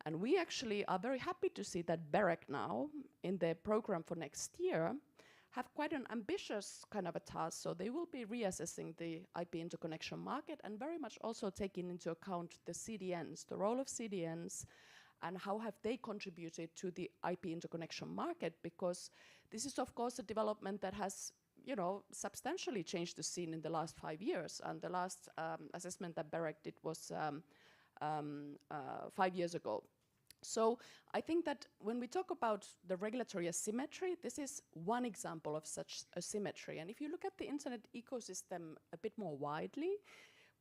And we actually are very happy to see that BEREC now, in their program for next year, have quite an ambitious kind of a task. So they will be reassessing the IP interconnection market and very much also taking into account the CDNs, the role of CDNs, and how have they contributed to the IP interconnection market, because this is, of course, a development that has substantially changed the scene in the last 5 years. And the last assessment that BEREC did was 5 years ago. So I think that when we talk about the regulatory asymmetry, this is one example of such asymmetry. And if you look at the internet ecosystem a bit more widely,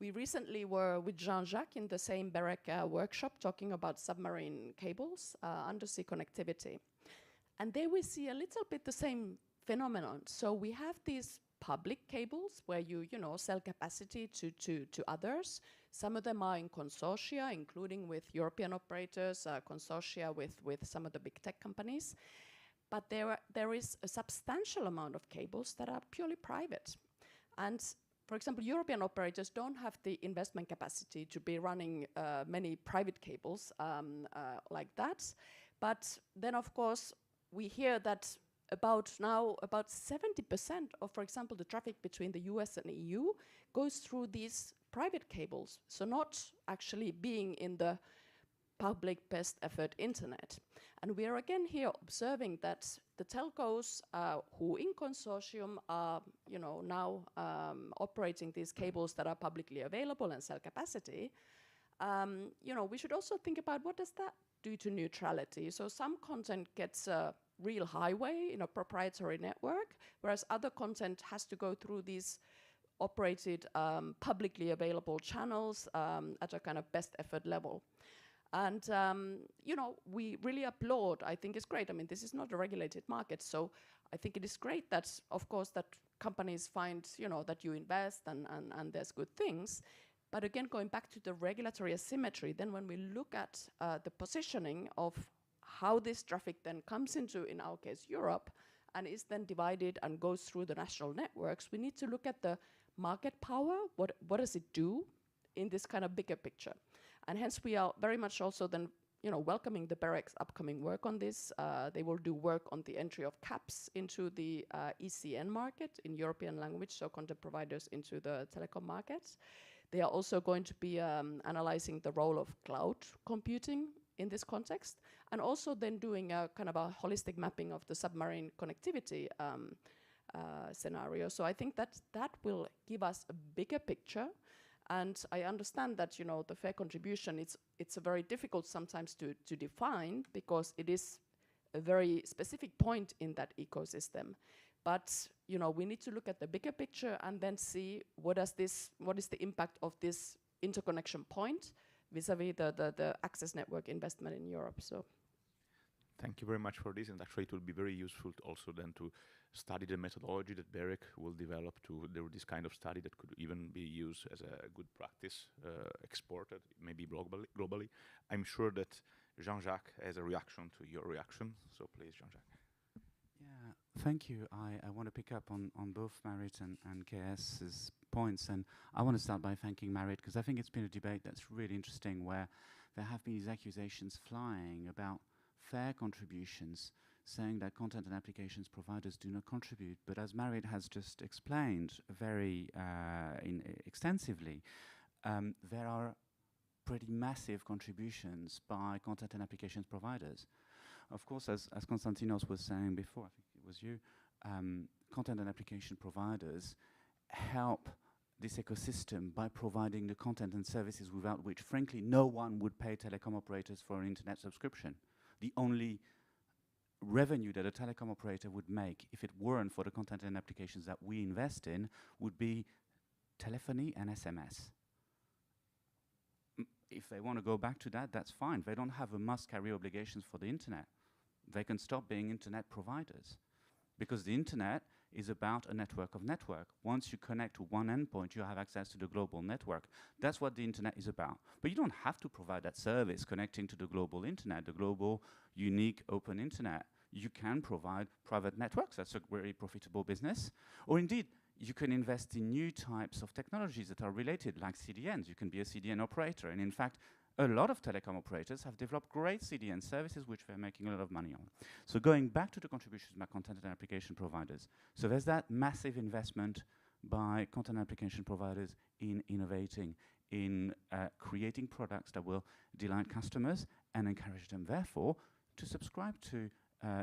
we recently were with Jean-Jacques in the same BEREC workshop talking about submarine cables, undersea connectivity. And there we see a little bit the same phenomenon. So we have these public cables where you sell capacity to others. Some of them are in consortia, including with European operators, consortia with some of the big tech companies. But there is a substantial amount of cables that are purely private. And for example, European operators don't have the investment capacity to be running many private cables like that. But then, of course, we hear that about 70% of, for example, the traffic between the US and EU goes through these private cables, so not actually being in the public best effort internet. And we are again here observing that the telcos who in consortium are now operating these cables that are publicly available and sell capacity, we should also think about what does that do to neutrality. So some content gets a real highway in a proprietary network, whereas other content has to go through these operated publicly available channels at a kind of best effort level. And, we really applaud. I think it's great. I mean, this is not a regulated market, so I think it is great that, of course, that companies find, that you invest and there's good things. But again, going back to the regulatory asymmetry, then when we look at the positioning of how this traffic then comes into, in our case, Europe, and is then divided and goes through the national networks, we need to look at the market power. What does it do in this kind of bigger picture? And hence we are very much also then, welcoming the BEREC's upcoming work on this. They will do work on the entry of caps into the ECN market in European language, so content providers into the telecom markets. They are also going to be analyzing the role of cloud computing in this context, and also then doing a kind of a holistic mapping of the submarine connectivity scenario. So I think that will give us a bigger picture. And I understand that, the fair contribution, it's a very difficult sometimes to define, because it is a very specific point in that ecosystem. But, we need to look at the bigger picture and then see what is the impact of this interconnection point vis-a-vis the access network investment in Europe. So, Thank you very much for this, and actually it will be very useful also then to study the methodology that BEREC will develop to do this kind of study that could even be used as a good practice, exported, maybe globally. I'm sure that Jean-Jacques has a reaction to your reaction, so please, Jean-Jacques. Yeah, thank you. I want to pick up on both Marit and KS's points, and I want to start by thanking Marit, because I think it's been a debate that's really interesting, where there have been these accusations flying about fair contributions, saying that content and applications providers do not contribute. But as Marit has just explained very extensively, there are pretty massive contributions by content and applications providers. Of course, as Konstantinos was saying before, I think it was you, content and application providers help this ecosystem by providing the content and services without which, frankly, no one would pay telecom operators for an internet subscription. The only revenue that a telecom operator would make, if it weren't for the content and applications that we invest in, would be telephony and SMS. If they want to go back to that, that's fine. They don't have a must-carry obligations for the internet. They can stop being internet providers, because the internet is about a network of network. Once you connect to one endpoint, you have access to the global network. That's what the internet is about. But you don't have to provide that service connecting to the global internet, the global, unique, open internet. You can provide private networks. That's a very profitable business. Or indeed, you can invest in new types of technologies that are related, like CDNs. You can be a CDN operator. And in fact, a lot of telecom operators have developed great CDN services which they're making a lot of money on. So going back to the contributions by content and application providers. So there's that massive investment by content and application providers in innovating, in creating products that will delight customers and encourage them, therefore, to subscribe to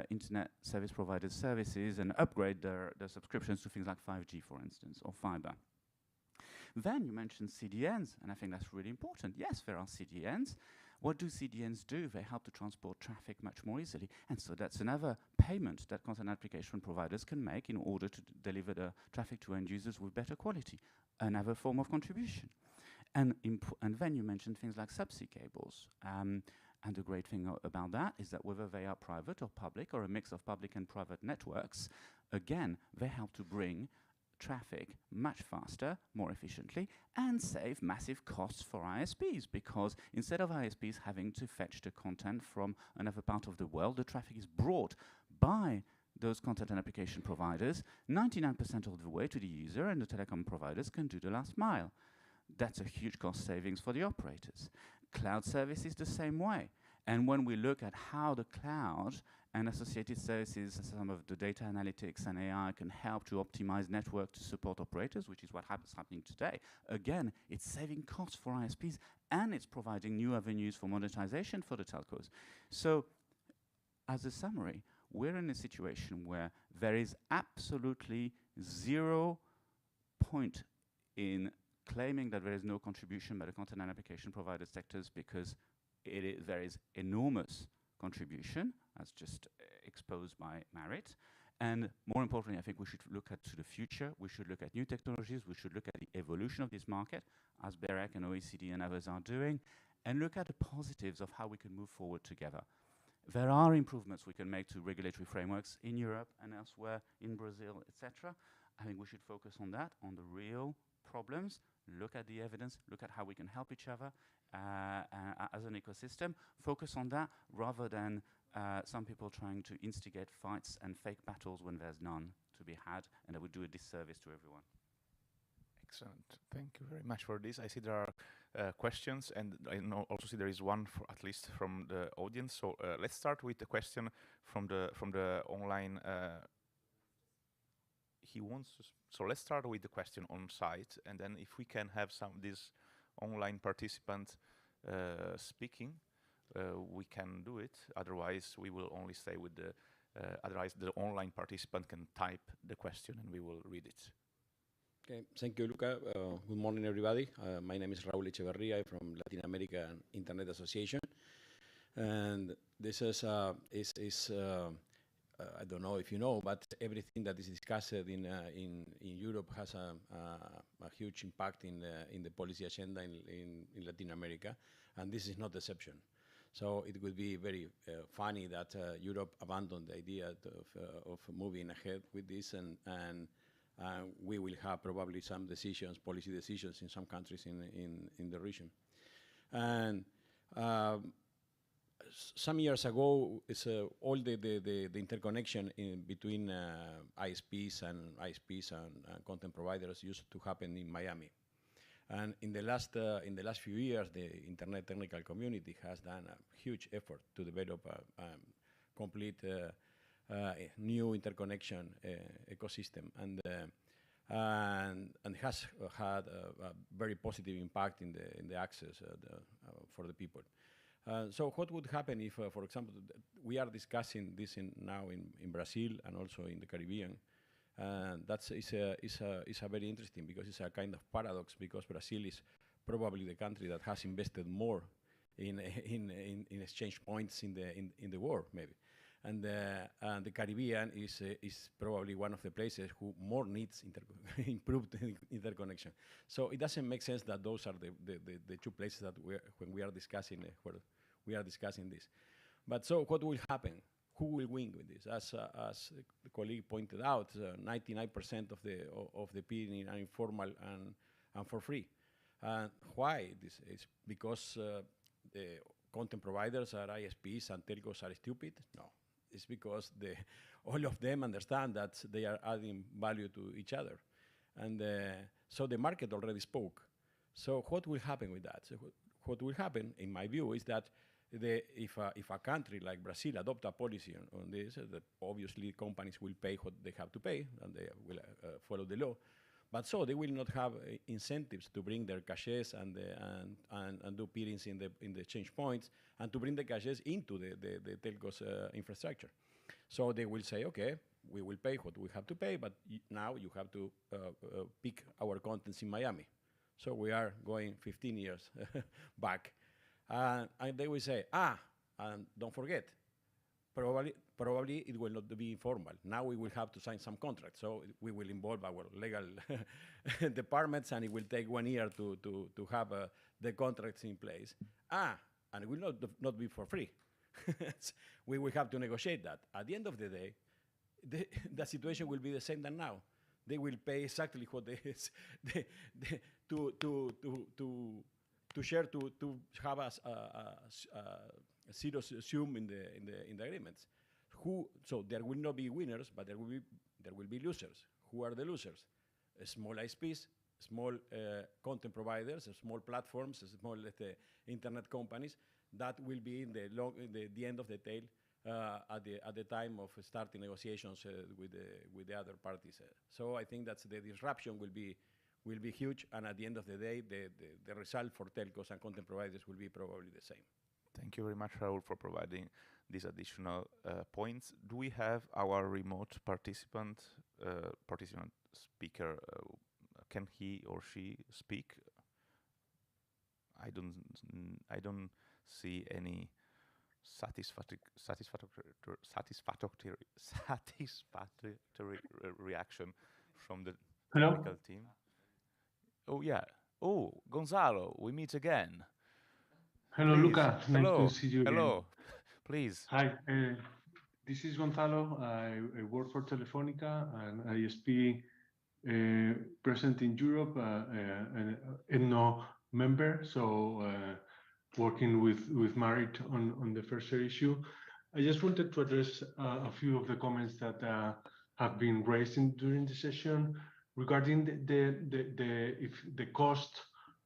internet service providers' services and upgrade their subscriptions to things like 5G, for instance, or fiber. Then you mentioned CDNs, and I think that's really important. Yes, there are CDNs. What do CDNs do? They help to transport traffic much more easily. And so that's another payment that content application providers can make in order to deliver the traffic to end users with better quality. Another form of contribution. And then you mentioned things like subsea cables. And the great thing about that is that whether they are private or public, or a mix of public and private networks, again, they help to bring traffic much faster, more efficiently, and save massive costs for ISPs, because instead of ISPs having to fetch the content from another part of the world, the traffic is brought by those content and application providers 99% of the way to the user, and the telecom providers can do the last mile. That's a huge cost savings for the operators. Cloud service is the same way. And when we look at how the cloud and associated services, some of the data analytics and AI can help to optimize network to support operators, which is what is happening today. Again, it's saving costs for ISPs, and it's providing new avenues for monetization for the telcos. So, as a summary, we're in a situation where there is absolutely 0 point in claiming that there is no contribution by the content and application provider sectors, because there is enormous contribution, as just exposed by Marit. And more importantly, I think we should look to the future. We should look at new technologies. We should look at the evolution of this market, as BEREC and OECD and others are doing, and look at the positives of how we can move forward together. There are improvements we can make to regulatory frameworks in Europe and elsewhere, in Brazil, etc. I think we should focus on that, on the real problems, look at the evidence, look at how we can help each other as an ecosystem, focus on that rather than some people trying to instigate fights and fake battles when there's none to be had, and that would do a disservice to everyone. Excellent. Thank you very much for this. I see there are questions, and I also see there is one, at least from the audience. So let's start with the question from the online. He wants to. So let's start with the question on site, and then if we can have this online participant speaking, we can do it. Otherwise, we will only stay with the. Otherwise, the online participant can type the question, and we will read it. Okay, thank you, Luca. Good morning, everybody. My name is Raúl Echeverría. I'm from Latin American Internet Association, and this is I don't know if you know, but everything that is discussed in Europe has a huge impact in the policy agenda in Latin America, and this is not the exception. So it would be very funny that Europe abandoned the idea of moving ahead with this, and we will have probably some decisions, policy decisions in some countries in the region. And some years ago, it's all the interconnection between ISPs and content providers used to happen in Miami. And in the last few years, the internet technical community has done a huge effort to develop a complete new interconnection ecosystem, and has had a very positive impact in the access for the people. So what would happen if, for example, we are discussing this now in Brazil and also in the Caribbean. That's is a very interesting, because it's a kind of paradox, because Brazil is probably the country that has invested more in exchange points in the world, maybe, and the Caribbean is probably one of the places who more needs improved interconnection. So it doesn't make sense that those are the two places that when we are discussing where we are discussing this. But so what will happen? Who will win with this? As the colleague pointed out, 99% of the bidding are informal and for free. Why? This is because the content providers are ISPs and telcos are stupid? No, it's because all of them understand that they are adding value to each other, and so the market already spoke. So what will happen with that? So what will happen, in my view, is that if a country like Brazil adopt a policy on this, that obviously companies will pay what they have to pay, and they will follow the law. But so they will not have incentives to bring their caches and do peerings in the change points, and to bring the caches into the telcos infrastructure. So they will say, okay, we will pay what we have to pay, but now you have to pick our contents in Miami. So we are going 15 years back. And they will say, and don't forget, probably it will not be informal. Now we will have to sign some contracts. So we will involve our legal departments, and it will take 1 year to have the contracts in place. And it will not be for free. We will have to negotiate that. At the end of the day, the situation will be the same than now. They will pay exactly what to share, to have a zero sum in the agreements. So there will not be winners, but there will be losers. Who are the losers? Small ISPs, small content providers, small platforms, small internet companies that will be in the end of the tail at the time of starting negotiations with the other parties. So I think that the disruption will be huge, and at the end of the day, the result for telcos and content providers will be probably the same. Thank you very much, Raul, for providing these additional points. Do we have our remote participant speaker? Can he or she speak? I don't see any satisfactory reaction from the technical team. Oh yeah. Oh, Gonzalo, we meet again. Hello, Please. Luca. Nice to see you again. Hello. Please. Hi, this is Gonzalo. I work for Telefonica, and ISP present in Europe, an ENNO member, so working with Marit on the first issue. I just wanted to address a few of the comments that have been raised during the session regarding if the cost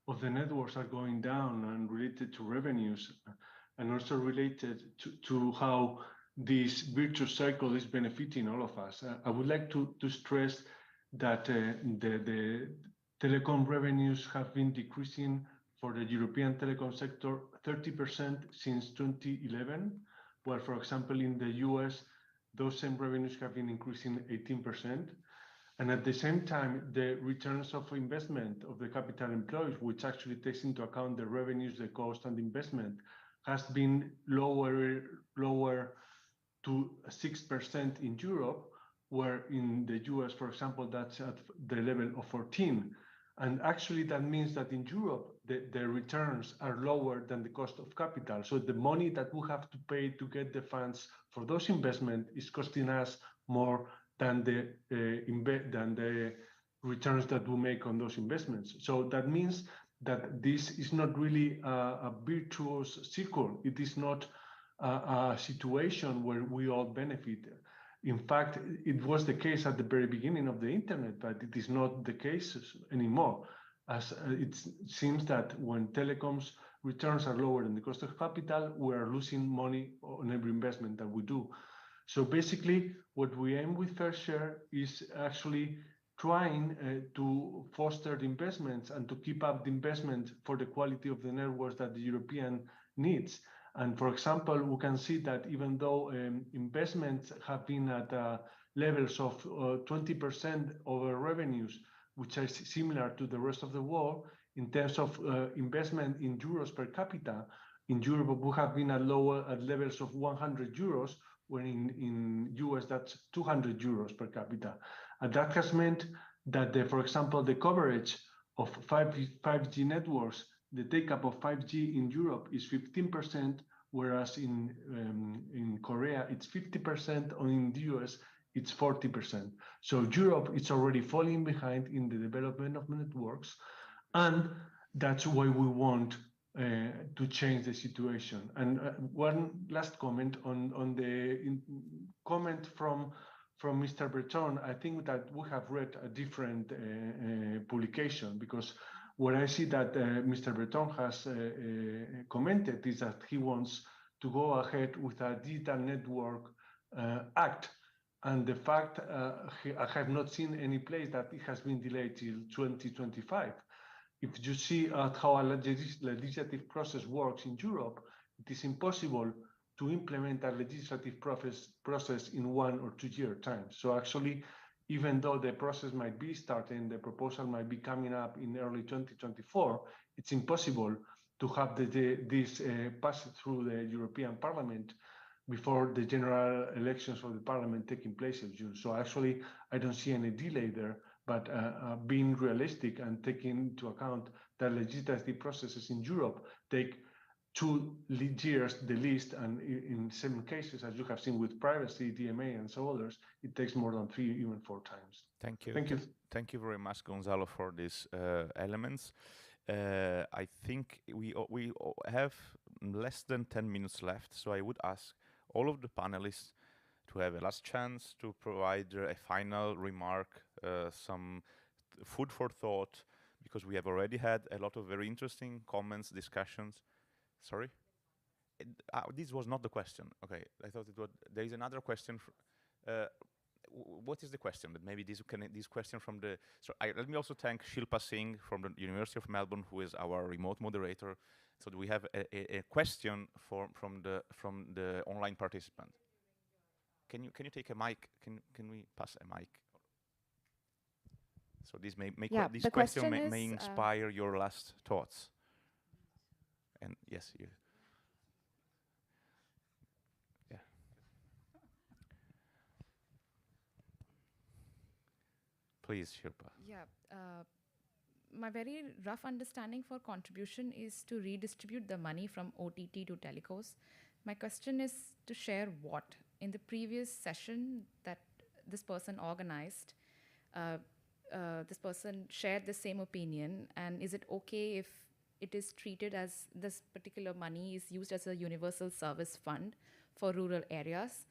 of the networks are going down and related to revenues, and also related to how this virtuous cycle is benefiting all of us. I would like to stress that the telecom revenues have been decreasing for the European telecom sector 30% since 2011, while, for example, in the US, those same revenues have been increasing 18%. And at the same time, the returns of investment of the capital employed, which actually takes into account the revenues, the cost, and investment, has been lower to 6% in Europe, where in the US, for example, that's at the level of 14. And actually, that means that in Europe, the returns are lower than the cost of capital. So the money that we have to pay to get the funds for those investments is costing us more than the returns that we make on those investments. So that means that this is not really a virtuous circle. It is not a situation where we all benefit. In fact, it was the case at the very beginning of the internet, but it is not the case anymore. As it seems that when telecoms returns are lower than the cost of capital, we are losing money on every investment that we do. So basically, what we aim with Fair Share is actually trying to foster the investments and to keep up the investment for the quality of the networks that the European needs. And for example, we can see that even though investments have been at levels of 20% over revenues, which are similar to the rest of the world, in terms of investment in euros per capita, in Europe we have been at levels of 100 euros, when in US that's 200 euros per capita. And that has meant that, for example, the coverage of 5G networks, the take-up of 5G in Europe is 15%, whereas in Korea it's 50%, or in the US it's 40%. So Europe is already falling behind in the development of networks, and that's why we want to change the situation. And one last comment on the comment from Mr. Breton. I think that we have read a different publication, because what I see that Mr. Breton has commented is that he wants to go ahead with a digital network act. And the fact, I have not seen any place that it has been delayed till 2025. If you see how a legislative process works in Europe, it is impossible to implement a legislative process in 1 or 2 year time. So actually, even though the process might be starting, the proposal might be coming up in early 2024, it's impossible to have this pass through the European Parliament before the general elections of the Parliament taking place in June. So actually, I don't see any delay there, but being realistic and taking into account that legislative processes in Europe take 2 years the least, and in some cases, as you have seen with privacy, DMA, and so others, it takes more than 3, even 4 times. Thank you. Thank you. Thank you very much, Gonzalo, for these elements. I think we have less than 10 minutes left, so I would ask all of the panelists to have a last chance to provide a final remark, some food for thought, because we have already had a lot of very interesting comments, discussions. Sorry? This was not the question. Okay, I thought it was. There is another question. What is the question? But maybe this question from the. So let me also thank Shilpa Singh from the University of Melbourne, who is our remote moderator. So we have a question from the online participant. Can you take a mic? Can we pass a mic? So this this question may inspire your last thoughts. And yes, you. Yeah. Please, Shilpa. Yeah. My very rough understanding for contribution is to redistribute the money from OTT to telecos. My question is to share what? In the previous session that this person organized, this person shared the same opinion, and is it okay if it is treated as this particular money is used as a universal service fund for rural areas?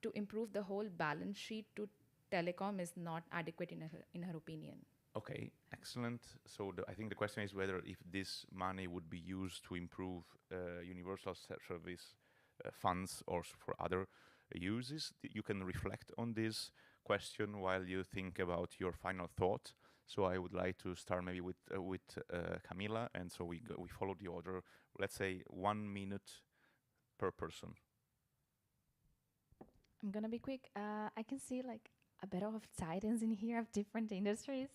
To improve the whole balance sheet to telecom is not adequate in her opinion. Okay, excellent. So I think the question is whether if this money would be used to improve universal service funds or for other uses. You can reflect on this question while you think about your final thought. So I would like to start maybe with Camila, and so we follow the order. Let's say 1 minute per person. I'm gonna be quick. I can see like a bit of guidance in here of different industries,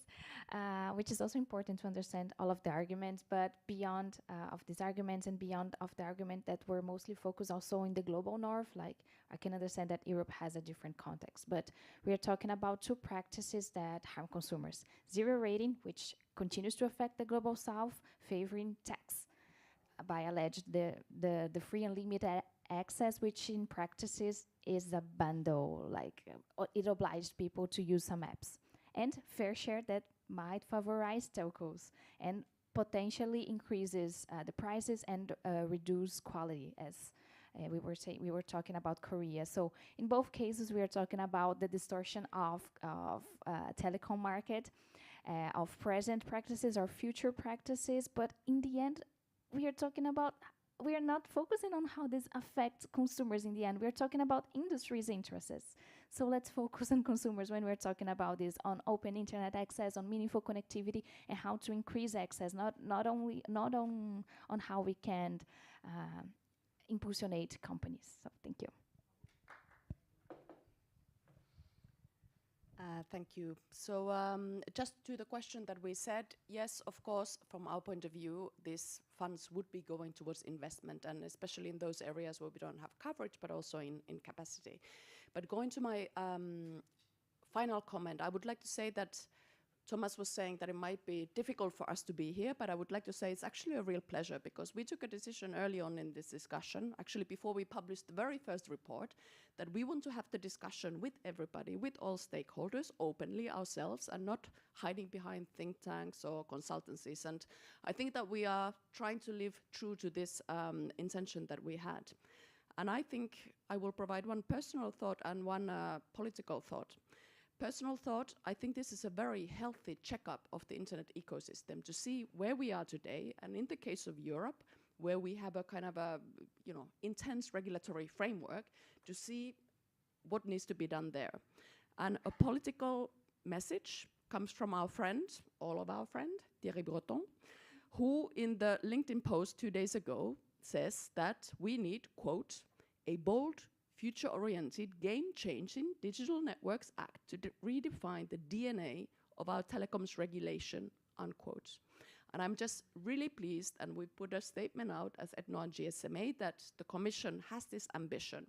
which is also important to understand all of the arguments. But beyond of these arguments and beyond of the argument that we're mostly focused also in the global north, like I can understand that Europe has a different context, but we are talking about two practices that harm consumers. Zero rating, which continues to affect the global south, favoring tax by alleged the free and limited access, which in practices is a bundle, like it obliged people to use some apps. And fair share that might favorize telcos and potentially increases the prices and reduce quality, as we were talking about Korea. So in both cases, we are talking about the distortion of telecom market, of present practices or future practices. But in the end, we are talking about, we are not focusing on how this affects consumers in the end. We're talking about industry's interests. So let's focus on consumers when we're talking about this, on open internet access, on meaningful connectivity, and how to increase access, not on how we can impulsionate companies. So thank you. Thank you. So just to the question that we said, yes, of course, from our point of view, these funds would be going towards investment, and especially in those areas where we don't have coverage, but also in capacity. But going to my final comment, I would like to say that Thomas was saying that it might be difficult for us to be here, but I would like to say it's actually a real pleasure, because we took a decision early on in this discussion, actually before we published the very first report, that we want to have the discussion with everybody, with all stakeholders, openly ourselves, and not hiding behind think tanks or consultancies. And I think that we are trying to live true to this intention that we had. And I think I will provide one personal thought and one political thought. Personal thought, I think this is a very healthy checkup of the internet ecosystem to see where we are today, and in the case of Europe, where we have a kind of a intense regulatory framework, to see what needs to be done there. And a political message comes from our friend, all of our friend, Thierry Breton, who in the LinkedIn post 2 days ago says that we need, quote, a bold, future-oriented, game-changing Digital Networks Act to redefine the DNA of our telecoms regulation, unquote. And I'm just really pleased, and we put a statement out as ETNO and GSMA, that the Commission has this ambition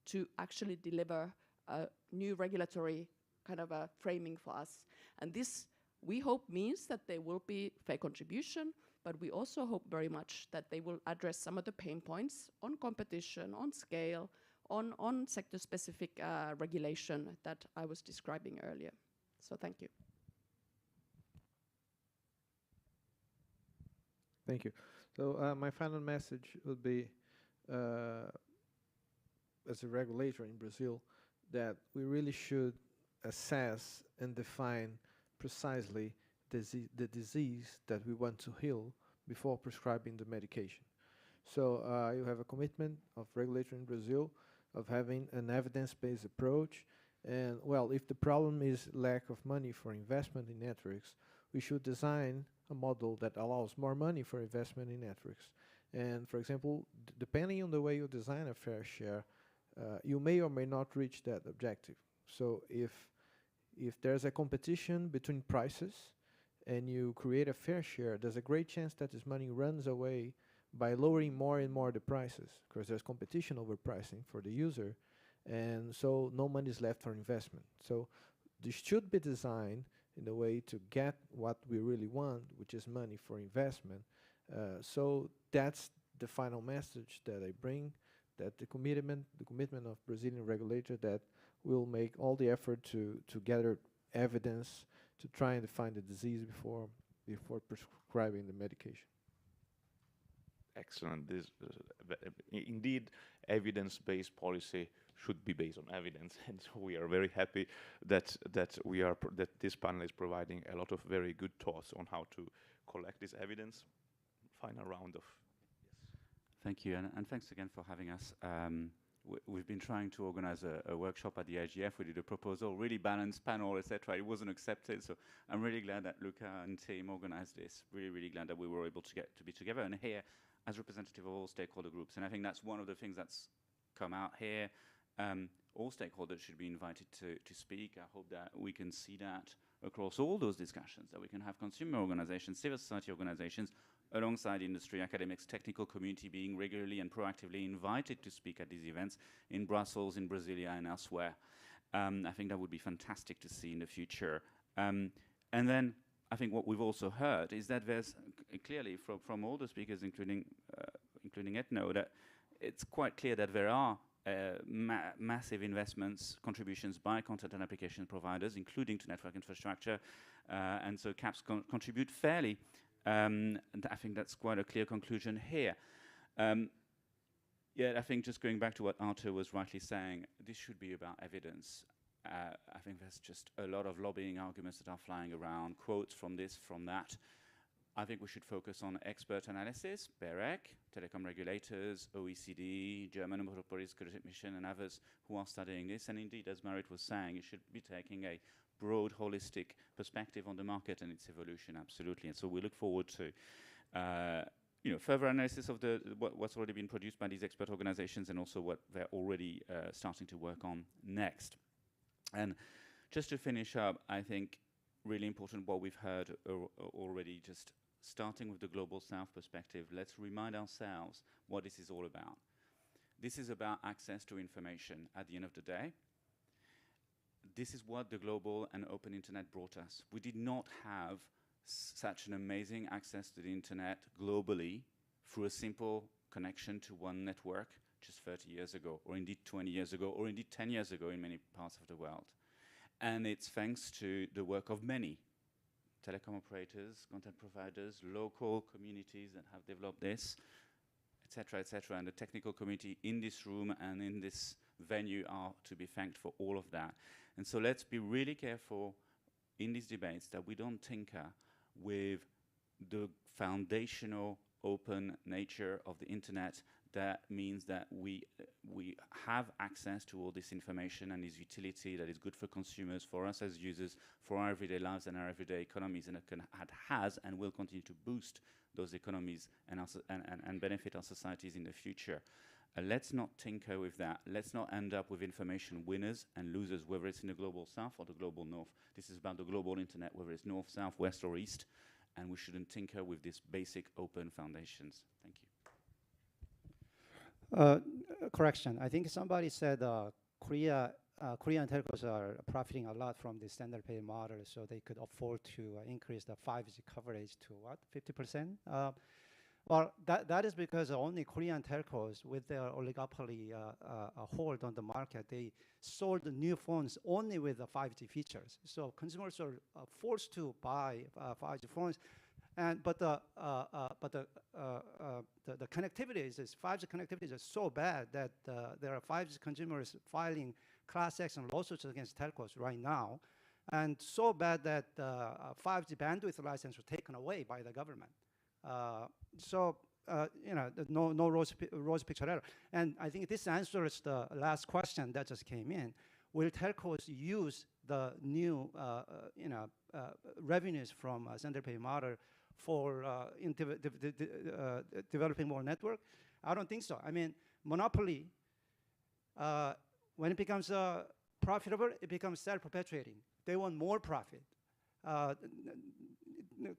to actually deliver a new regulatory kind of a framing for us. And this, we hope, means that there will be fair contribution, but we also hope very much that they will address some of the pain points on competition, on scale, on sector-specific regulation that I was describing earlier. So thank you. Thank you. So my final message would be, as a regulator in Brazil, that we really should assess and define precisely the disease that we want to heal before prescribing the medication. So you have a commitment of regulator in Brazil of having an evidence-based approach. And well, if the problem is lack of money for investment in networks, we should design a model that allows more money for investment in networks. And for example, depending on the way you design a fair share, you may or may not reach that objective. So if there's a competition between prices and you create a fair share, there's a great chance that this money runs away by lowering more and more the prices, because there's competition over pricing for the user, and so no money is left for investment. So this should be designed in a way to get what we really want, which is money for investment. So that's the final message that I bring, that the commitment of Brazilian regulator, that will make all the effort to gather evidence to try and define the disease before prescribing the medication. Excellent. This, indeed, evidence-based policy should be based on evidence, and so we are very happy that that this panel is providing a lot of very good thoughts on how to collect this evidence. Final round of yes. Thank you, and thanks again for having us. We've been trying to organize a workshop at the IGF. We did a proposal, really balanced panel, etc. It wasn't accepted, so I'm really glad that Luca and team organized this. Really, really glad that we were able to get to be together and here as representative of all stakeholder groups. And I think that's one of the things that's come out here. all stakeholders should be invited to speak. I hope that we can see that across all those discussions, that we can have consumer organizations, civil society organizations, alongside industry, academics, technical community being regularly and proactively invited to speak at these events in Brussels, in Brasilia, and elsewhere. I think that would be fantastic to see in the future. And then I think what we've also heard is that there's clearly from all the speakers, including Ethno, that it's quite clear that there are massive investments, contributions by content and application providers, including to network infrastructure, and so CAPS contribute fairly. And I think that's quite a clear conclusion here. Yeah, I think just going back to what Arthur was rightly saying, this should be about evidence. I think there's just a lot of lobbying arguments that are flying around, quotes from this, from that. I think we should focus on expert analysis, BEREC, telecom regulators, OECD, German Monopoly Commission, and others who are studying this. And indeed, as Marit was saying, you should be taking a broad, holistic perspective on the market and its evolution, absolutely. And so we look forward to further analysis of what's already been produced by these expert organizations, and also what they're already starting to work on next. And just to finish up, I think really important what we've heard already, just starting with the Global South perspective, let's remind ourselves what this is all about. This is about access to information at the end of the day. This is what the global and open internet brought us. We did not have such an amazing access to the internet globally through a simple connection to one network just 30 years ago, or indeed 20 years ago, or indeed 10 years ago in many parts of the world. And it's thanks to the work of many telecom operators, content providers, local communities that have developed this, et cetera, and the technical community in this room and in this venue are to be thanked for all of that. And so let's be really careful in these debates that we don't tinker with the foundational open nature of the internet. That means that we have access to all this information and this utility that is good for consumers, for us as users, for our everyday lives and our everyday economies, and it has and will continue to boost those economies and benefit our societies in the future. Let's not tinker with that. Let's not end up with information winners and losers, whether it's in the global south or the global north. This is about the global internet, whether it's north, south, west, or east, and we shouldn't tinker with these basic open foundations. Thank you. Correction. I think somebody said Korean telcos are profiting a lot from the standard pay model, so they could afford to increase the 5G coverage to what, 50%? Well, that is because only Korean telcos, with their oligopoly hold on the market, they sold the new phones only with the 5G features. So consumers are forced to buy 5G phones. But the connectivity is 5G connectivity is so bad that there are 5G consumers filing class action lawsuits against telcos right now, and so bad that 5G bandwidth license was taken away by the government. No rose picture error. And I think this answers the last question that just came in. Will telcos use the new revenues from standard pay model for developing more network? I don't think so. I mean, monopoly, when it becomes profitable, it becomes self-perpetuating. They want more profit.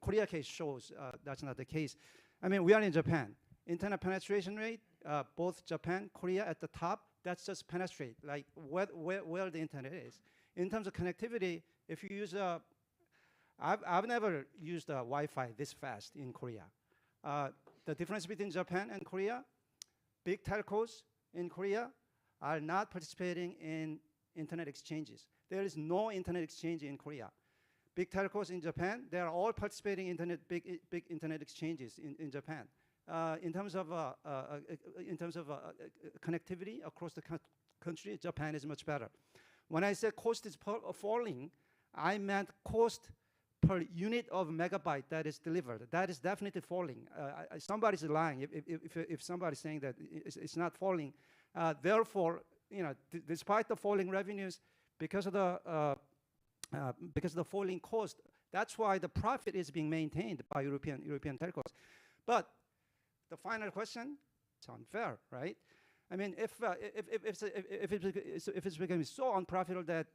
Korea case shows that's not the case. I mean, we are in Japan. Internet penetration rate, both Japan, Korea at the top, that's just penetrate, like where the internet is. In terms of connectivity, if you use I've never used Wi-Fi this fast in Korea. The difference between Japan and Korea, big telcos in Korea are not participating in internet exchanges. There is no internet exchange in Korea. Big telcos in Japan, they are all participating in big internet exchanges in Japan. In terms of connectivity across the country, Japan is much better. When I said cost is falling, I meant cost per unit of megabyte that is delivered. That is definitely falling. Somebody's lying if somebody's saying that it's not falling. Therefore, despite the falling revenues, because of the falling cost, that's why the profit is being maintained by European telcos. But the final question, it's unfair, right? I mean, if it's becoming so unprofitable that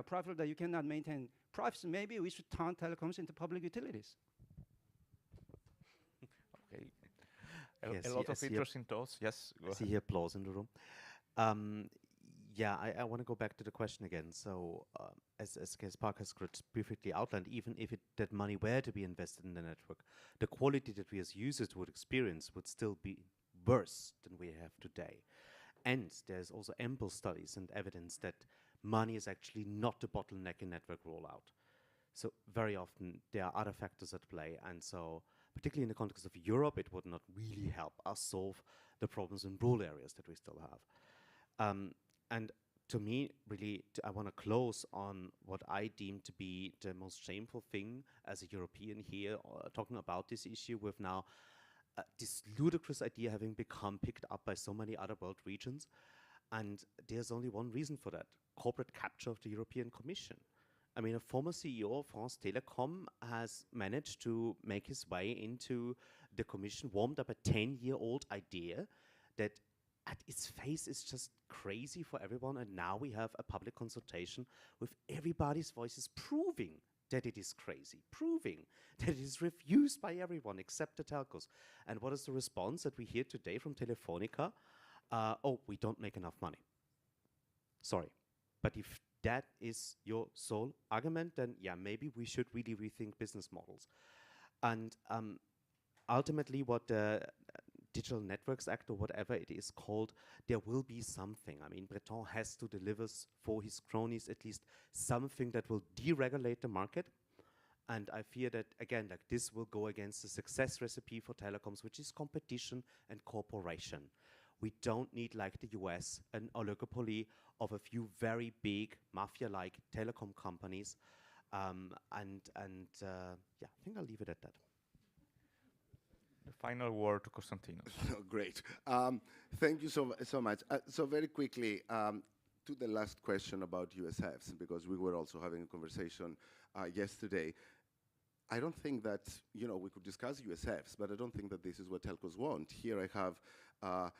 profitable that you cannot maintain profits, maybe we should turn telecoms into public utilities. Okay. Yes, A lot I of see interesting thoughts. Yes, go I see ahead. here applause in the room. Yeah, I want to go back to the question again. So, as Park has perfectly outlined, even if that money were to be invested in the network, the quality that we as users would experience would still be worse than we have today. And there's also ample studies and evidence that money is actually not the bottleneck in network rollout. So very often there are other factors at play, and so particularly in the context of Europe, it would not really help us solve the problems in rural areas that we still have. And to me, really, I want to close on what I deem to be the most shameful thing as a European here, talking about this issue with now this ludicrous idea having become picked up by so many other world regions. And there's only one reason for that: corporate capture of the European Commission. I mean, a former CEO of France Telecom has managed to make his way into the Commission, warmed up a 10-year-old idea that at its face is just crazy for everyone. And now we have a public consultation with everybody's voices proving that it is crazy, proving that it is refused by everyone except the telcos. And what is the response that we hear today from Telefonica? Oh, we don't make enough money. Sorry. But if that is your sole argument, then yeah, maybe we should really rethink business models. And ultimately, what the Digital Networks Act or whatever it is called, there will be something. I mean, Breton has to deliver for his cronies at least something that will deregulate the market. And I fear that, again, like this will go against the success recipe for telecoms, which is competition and cooperation. We don't need, like the US, an oligopoly of a few very big mafia-like telecom companies. Yeah, I think I'll leave it at that. The final word to Konstantinos. Great. Thank you so much. So very quickly, to the last question about USFs, because we were also having a conversation yesterday. I don't think that, we could discuss USFs, but I don't think that this is what telcos want. Here I have,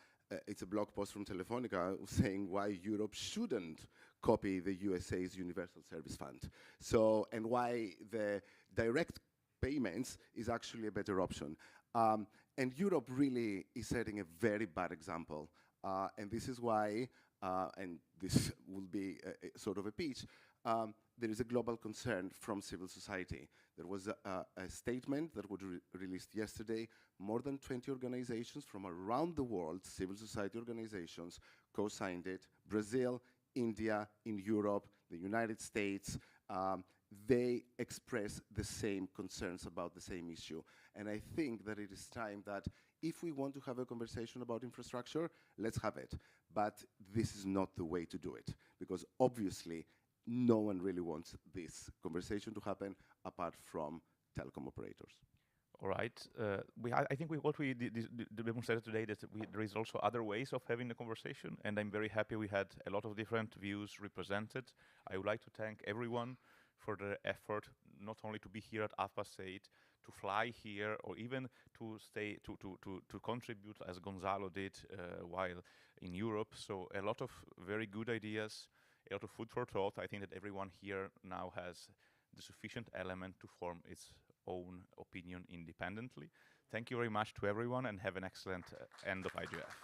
it's a blog post from Telefonica saying why Europe shouldn't copy the USA's Universal Service Fund. So, and why the direct payments is actually a better option. And Europe really is setting a very bad example. And this is why, and this will be a sort of a pitch, there is a global concern from civil society. There was a statement that was released yesterday. More than 20 organizations from around the world, civil society organizations, co-signed it. Brazil, India, in Europe, the United States, they express the same concerns about the same issue. And I think that it is time that if we want to have a conversation about infrastructure, let's have it. But this is not the way to do it, because obviously no one really wants this conversation to happen apart from telecom operators. All right. I think what we demonstrated today that there is also other ways of having the conversation, and I'm very happy we had a lot of different views represented. I would like to thank everyone for the effort, not only to be here at 8:30, to fly here, or even to stay to contribute as Gonzalo did while in Europe. So a lot of very good ideas, a lot of food for thought. I think that everyone here now has the sufficient element to form its own opinion independently. Thank you very much to everyone, and have an excellent end of IGF.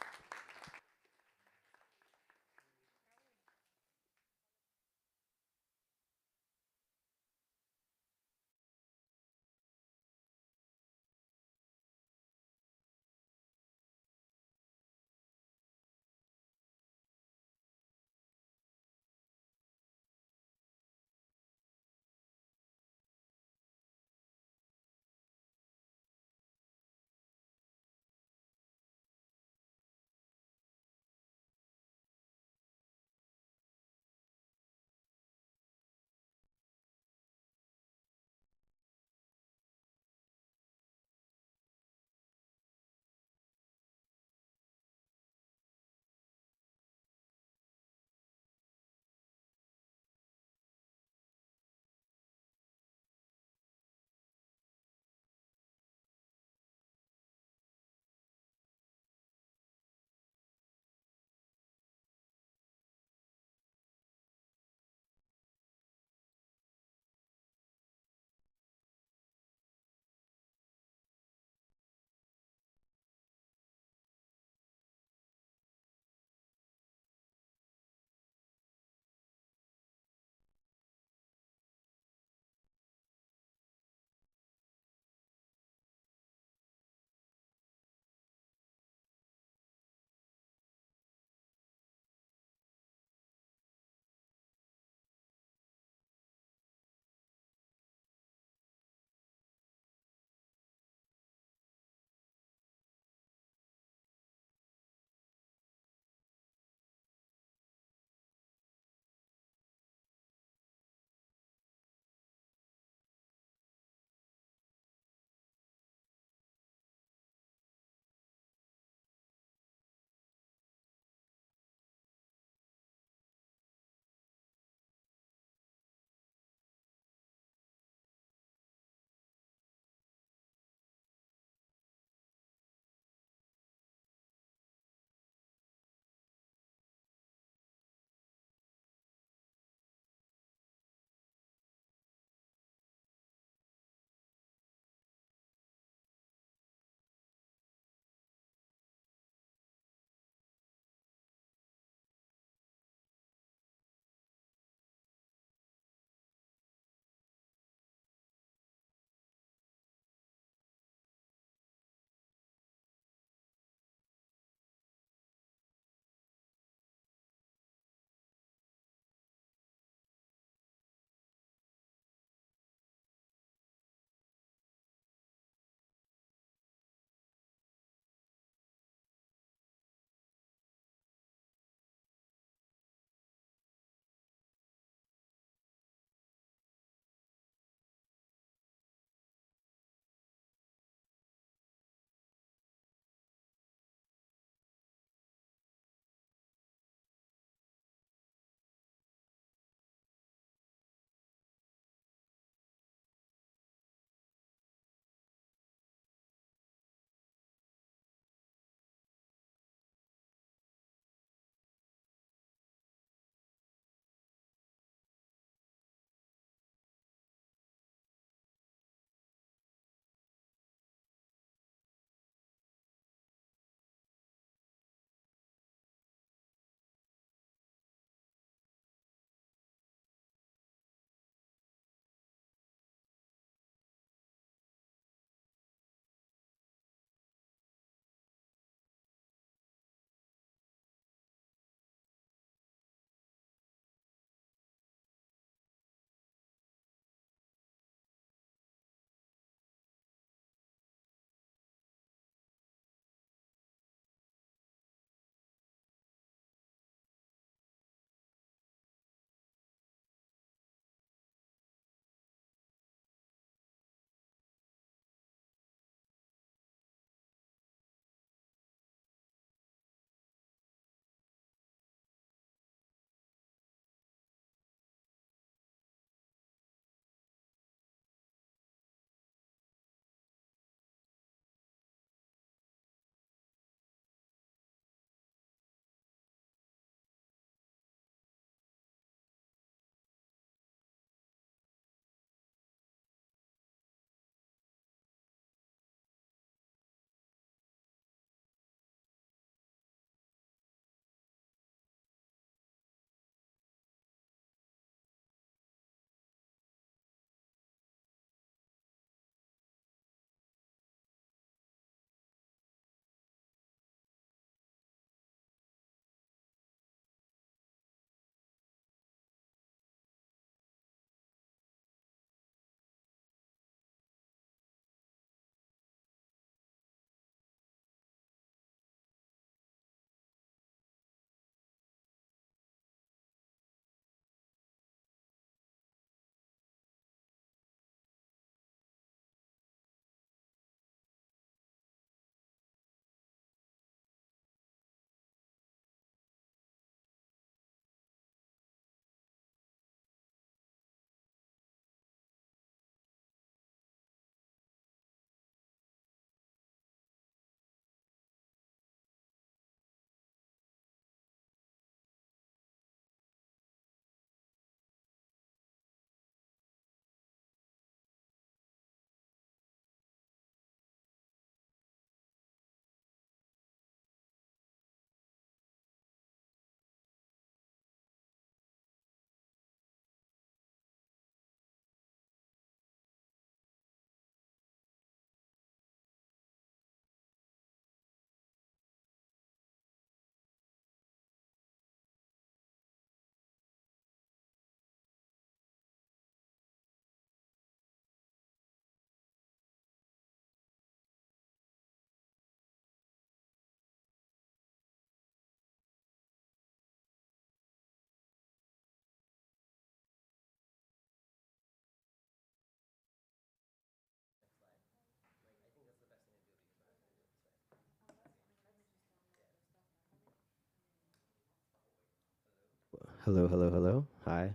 Hello, hello, hello. Hi.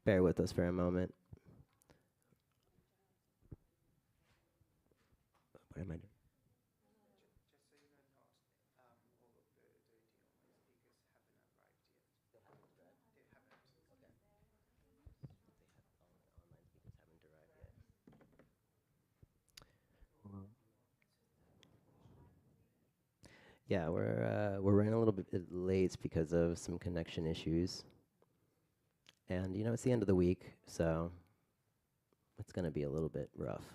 Bear with us for a moment. What am I doing? Yeah, we're running a little bit late because of some connection issues, and you know it's the end of the week, so it's gonna be a little bit rough.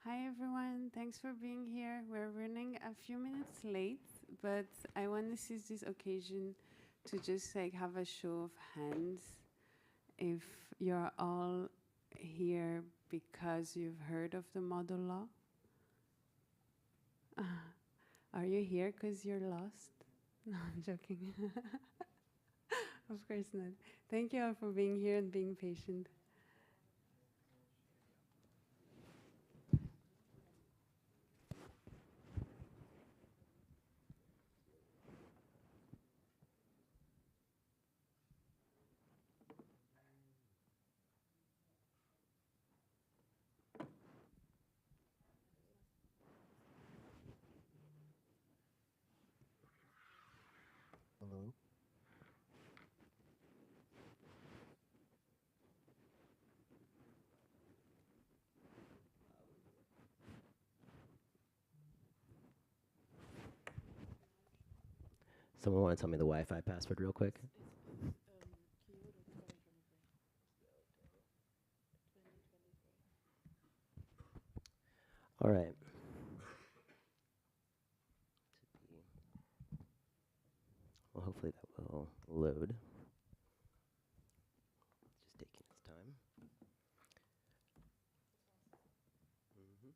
Hi everyone, thanks for being here. We're running a few minutes late, but I want to seize this occasion to just like have a show of hands. If you're all here because you've heard of the model law? Are you here because you're lost? No, I'm joking. Of course not. Thank you all for being here and being patient. Hello. Someone want to tell me the Wi-Fi password real quick? All right. Well, hopefully that will load. It's just taking its time. Mhm.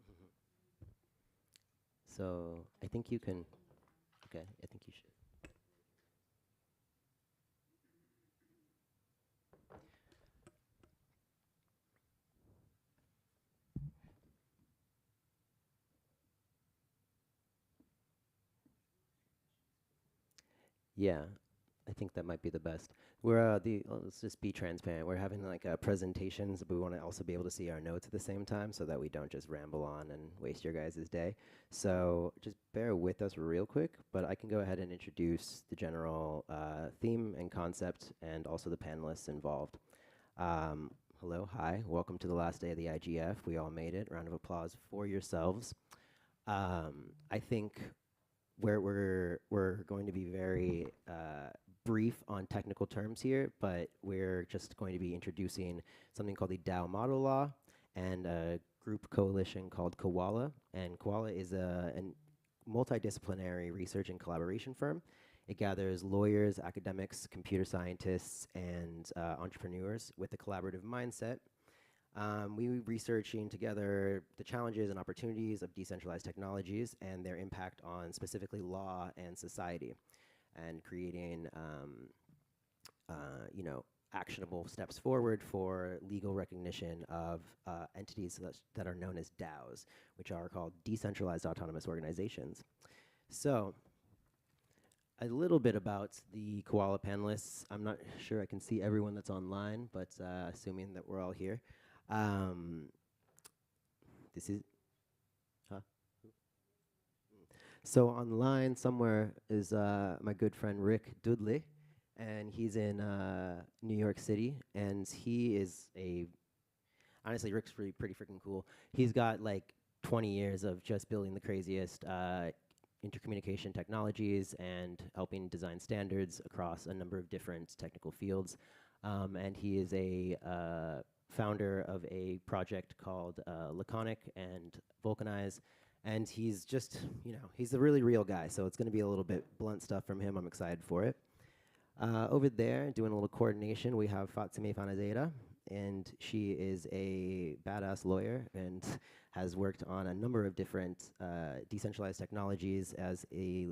No stress. So I think you can. Okay, I think you should. Yeah, I think that might be the best. Let's just be transparent. We're having like presentations, but we want to also be able to see our notes at the same time so that we don't just ramble on and waste your guys' day. So just bear with us real quick, but I can go ahead and introduce the general theme and concept and also the panelists involved. Hello, hi, welcome to the last day of the IGF. We all made it. Round of applause for yourselves. I think we're going to be very brief on technical terms here, but we're just going to be introducing something called the DAO model law and a group coalition called Koala. And Koala is a multidisciplinary research and collaboration firm. It gathers lawyers, academics, computer scientists, and entrepreneurs with a collaborative mindset. We were researching together the challenges and opportunities of decentralized technologies and their impact on specifically law and society. and creating, you know, actionable steps forward for legal recognition of entities that are known as DAOs, which are called Decentralized Autonomous Organizations. So, a little bit about the Koala panelists. I'm not sure I can see everyone that's online, but assuming that we're all here. This is, So online somewhere is my good friend Rick Dudley, and he's in New York City, and he is honestly, Rick's pretty freaking cool. He's got like 20 years of just building the craziest intercommunication technologies and helping design standards across a number of different technical fields. And he is a founder of a project called Laconic and Vulcanize. And he's just, you know, he's a really real guy. So it's going to be a little bit blunt stuff from him. I'm excited for it. Over there, doing a little coordination, we have Fatima Fanazeda. And she is a badass lawyer and has worked on a number of different decentralized technologies as a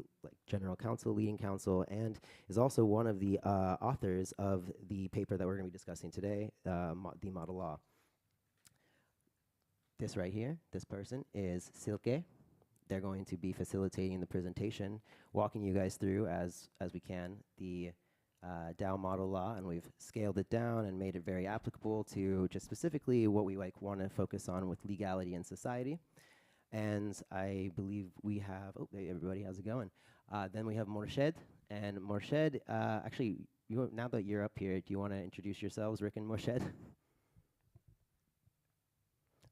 general counsel, leading counsel, and is also one of the authors of the paper that we're going to be discussing today, the model law. This right here, this person is Silke. They're going to be facilitating the presentation, walking you guys through as we can the DAO model law, and we've scaled it down and made it very applicable to just specifically what we want to focus on with legality in society. And I believe we have, oh, hey everybody, how's it going? Then we have Morshed, and Morshed, actually, now that you're up here, do you want to introduce yourselves, Rick and Morshed?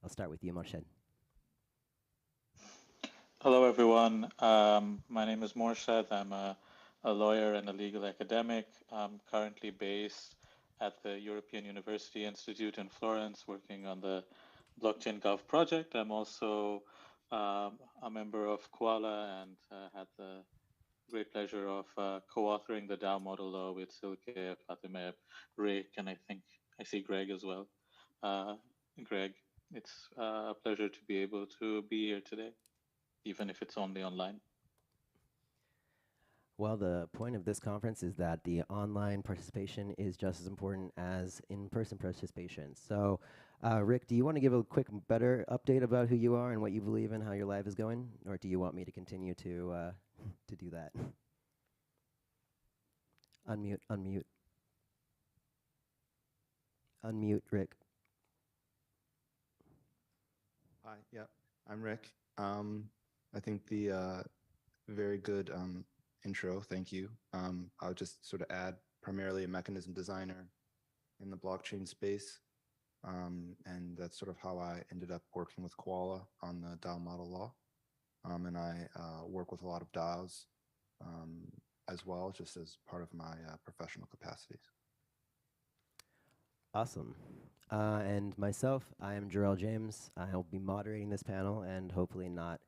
I'll start with you, Morshed. Hello, everyone. My name is Morshed. I'm a lawyer and a legal academic. I'm currently based at the European University Institute in Florence, working on the Blockchain Gov project. I'm also a member of Koala and had the great pleasure of co-authoring the DAO model law with Silke, Fatima, Rick, and I think I see Greg as well. Greg, it's a pleasure to be able to be here today, even if it's only online. Well, the point of this conference is that the online participation is just as important as in-person participation. So, Rick, do you want to give a quick, better update about who you are and what you believe in, how your life is going? Or do you want me to continue to do that? Unmute, unmute. Unmute, Rick. Hi, yeah, I'm Rick. I think the very good intro, thank you. I'll just sort of add primarily a mechanism designer in the blockchain space. And that's sort of how I ended up working with Koala on the DAO model law. And I work with a lot of DAOs as well, just as part of my professional capacities. Awesome. And myself, I am Jarrell James. I'll be moderating this panel and hopefully not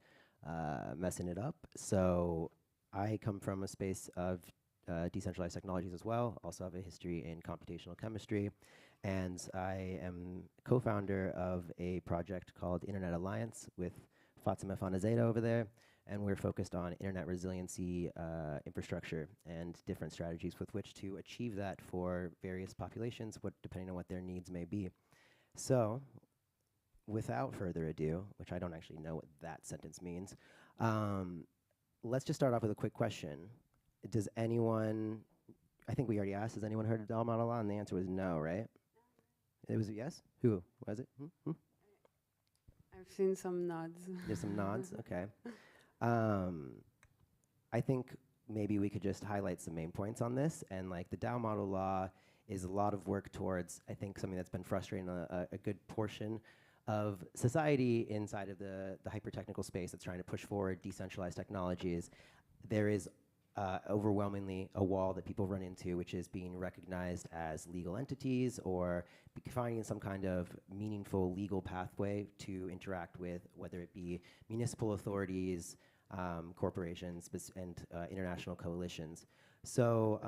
messing it up. So I come from a space of decentralized technologies as well, also have a history in computational chemistry, and I am co-founder of a project called Internet Alliance with Fatima Fanazeda over there, and we're focused on internet resiliency infrastructure and different strategies with which to achieve that for various populations, depending on what their needs may be. So, without further ado, which I don't actually know what that sentence means, let's just start off with a quick question. Does anyone, I think we already asked, has anyone heard of DAO model law? And the answer was no, right? It was a yes? Who was it? I've seen some nods. There's some nods, okay. I think maybe we could just highlight some main points on this. And like the DAO model law is a lot of work towards, I think, something that's been frustrating a good portion of society inside of the hyper-technical space that's trying to push forward decentralized technologies. There is overwhelmingly a wall that people run into, which is being recognized as legal entities or finding some kind of meaningful legal pathway to interact with, whether it be municipal authorities, corporations, and international coalitions. So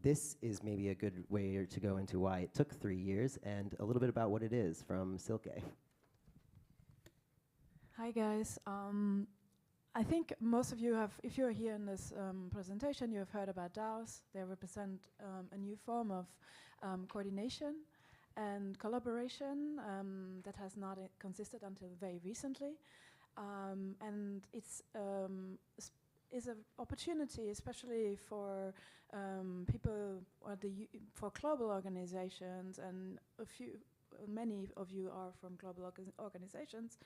this is maybe a good way to go into why it took 3 years and a little bit about what it is from Silke. Hi guys. I think most of you have, if you're here in this presentation, you have heard about DAOs. They represent a new form of coordination and collaboration that has not consisted until very recently. And it's is an opportunity, especially for people, or for global organizations, and many of you are from global organizations,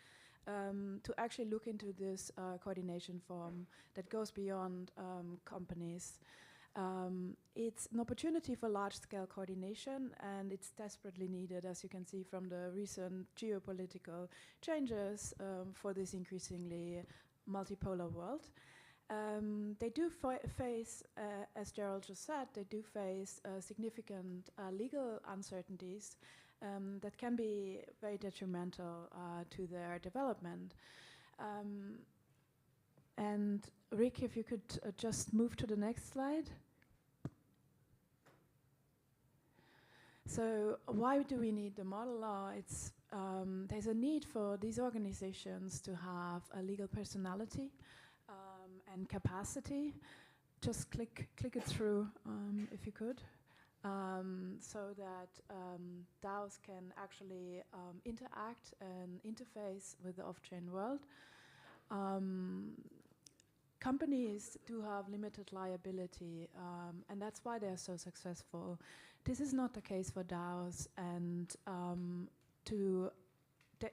to actually look into this coordination form that goes beyond companies. It's an opportunity for large-scale coordination, and it's desperately needed, as you can see from the recent geopolitical changes for this increasingly multipolar world. They do face, as Gerald just said, they do face significant legal uncertainties that can be very detrimental to their development. And Rick, if you could just move to the next slide. So why do we need the model law? It's there's a need for these organizations to have a legal personality and capacity. Just click it through if you could. So that DAOs can actually interact and interface with the off-chain world. Companies do have limited liability, and that's why they're so successful. This is not the case for DAOs, and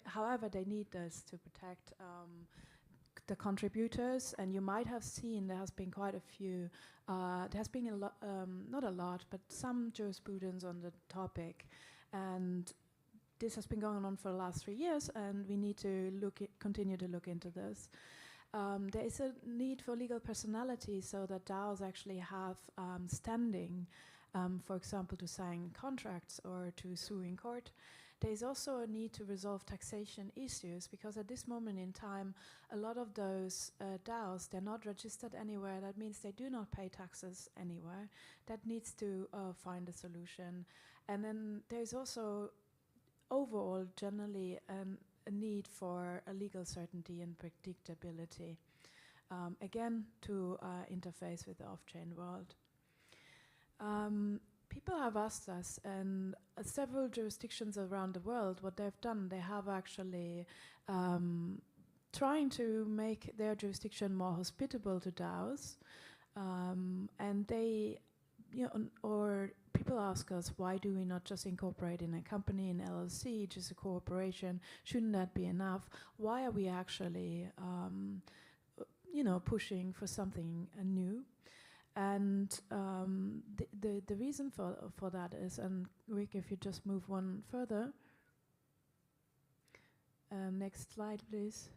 however, they need this to protect the contributors. And you might have seen there has been quite a few, there has been not a lot, but some jurisprudence on the topic. And this has been going on for the last 3 years, and we need to continue to look into this. There is a need for legal personality so that DAOs actually have standing, for example, to sign contracts or to sue in court. There is also a need to resolve taxation issues, because at this moment in time, a lot of those DAOs, they're not registered anywhere. That means they do not pay taxes anywhere. That needs to find a solution. And then there's also overall generally a need for a legal certainty and predictability, again, to interface with the off-chain world. People have asked us, and several jurisdictions around the world, what they've done, they have actually trying to make their jurisdiction more hospitable to DAOs, and they, or people ask us, why do we not just incorporate in a company, in LLC, just a corporation? Shouldn't that be enough? Why are we actually, pushing for something new? And the reason for that is, and Rick, if you just move one further. Next slide, please.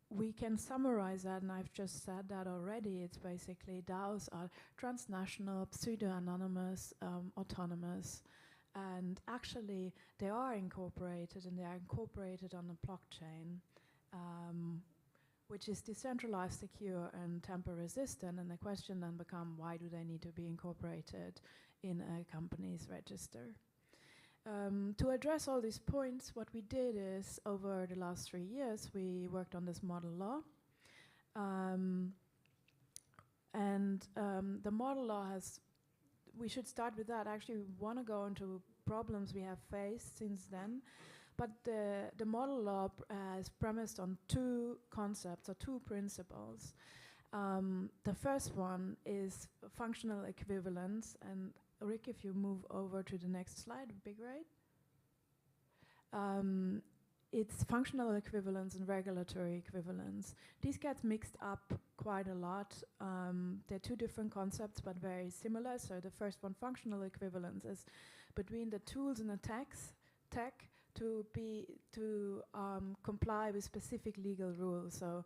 We can summarize that, and I've just said that already. It's basically DAOs are transnational, pseudo-anonymous, autonomous, and actually they are incorporated, and they are incorporated on a blockchain, which is decentralized, secure, and tamper-resistant. And the question then becomes, why do they need to be incorporated in a company's register? To address all these points, what we did is, over the last 3 years, we worked on this model law. The model law has, we should start with that. Actually, we want to go into problems we have faced since then. But the model law is premised on 2 concepts, or 2 principles. The first one is functional equivalence, and Rick, if you move over to the next slide, would be great. It's functional equivalence and regulatory equivalence. These get mixed up quite a lot. They're 2 different concepts, but very similar. So the first one, functional equivalence, is between the tools and the tech to comply with specific legal rules. So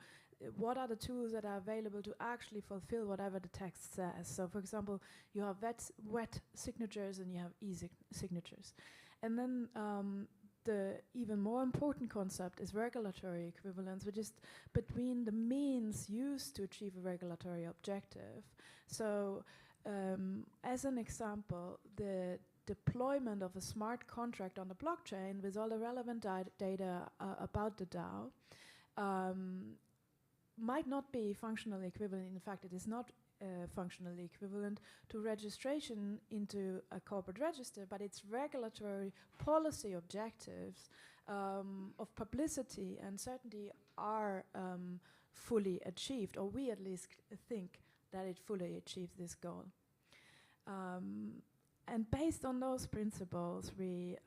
what are the tools that are available to actually fulfill whatever the text says? So for example, you have wet signatures and you have e-signatures. And then the even more important concept is regulatory equivalence, which is between the means used to achieve a regulatory objective. So as an example, the deployment of a smart contract on the blockchain with all the relevant data about the DAO might not be functionally equivalent. In fact, it is not functionally equivalent to registration into a corporate register, but its regulatory policy objectives of publicity and certainty are fully achieved, or we at least think that it fully achieves this goal. And based on those principles, we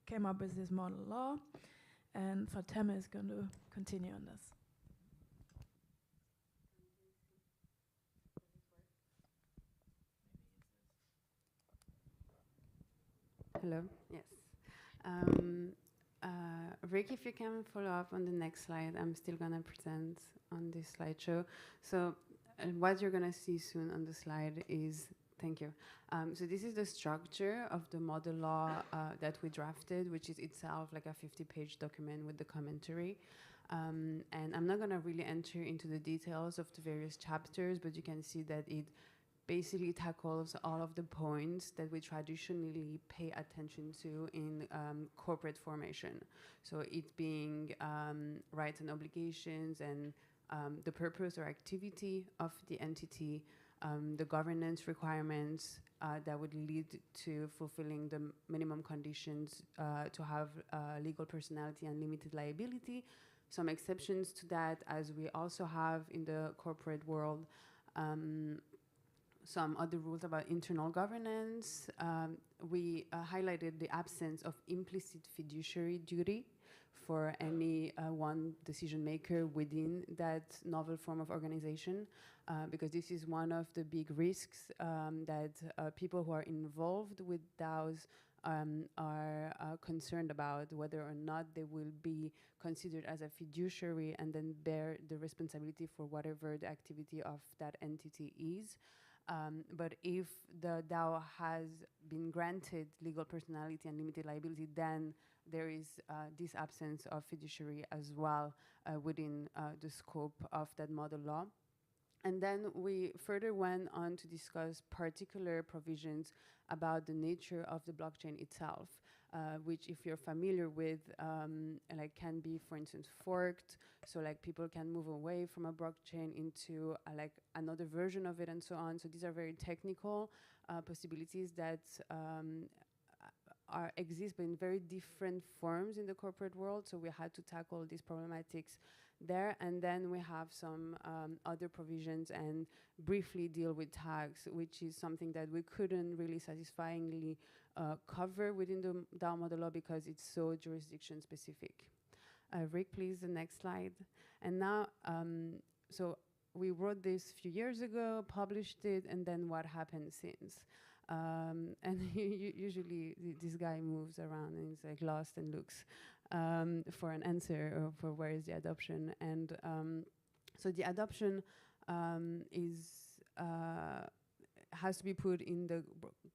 came up with this model law, and Fatema is going to continue on this. Hello, yes. Rick, if you can follow up on the next slide, I'm still going to present on this slideshow. So what you're going to see soon on the slide is, thank you. So this is the structure of the model law that we drafted, which is itself like a 50-page document with the commentary. And I'm not going to really enter into the details of the various chapters, but you can see that it basically tackles all of the points that we traditionally pay attention to in corporate formation. So it being rights and obligations and the purpose or activity of the entity, the governance requirements that would lead to fulfilling the minimum conditions to have legal personality and limited liability. Some exceptions to that, as we also have in the corporate world, some other rules about internal governance. We highlighted the absence of implicit fiduciary duty for any one decision maker within that novel form of organization, because this is one of the big risks that people who are involved with DAOs are concerned about, whether or not they will be considered as a fiduciary and then bear the responsibility for whatever the activity of that entity is. But if the DAO has been granted legal personality and limited liability, then there is this absence of fiduciary as well within the scope of that model law. And then we further went on to discuss particular provisions about the nature of the blockchain itself, which, if you're familiar with, like can be, for instance, forked. So like people can move away from a blockchain into like another version of it and so on. So these are very technical possibilities that exist, but in very different forms in the corporate world. So we had to tackle these problematics there. And then we have some other provisions and briefly deal with tags, which is something that we couldn't really satisfyingly cover within the DAO model law because it's so jurisdiction specific. Rick, please, the next slide. And now, so we wrote this a few years ago, published it, and then what happened since? And usually this guy moves around and he's like lost and looks for an answer or for where is the adoption. And so the adoption has to be put in the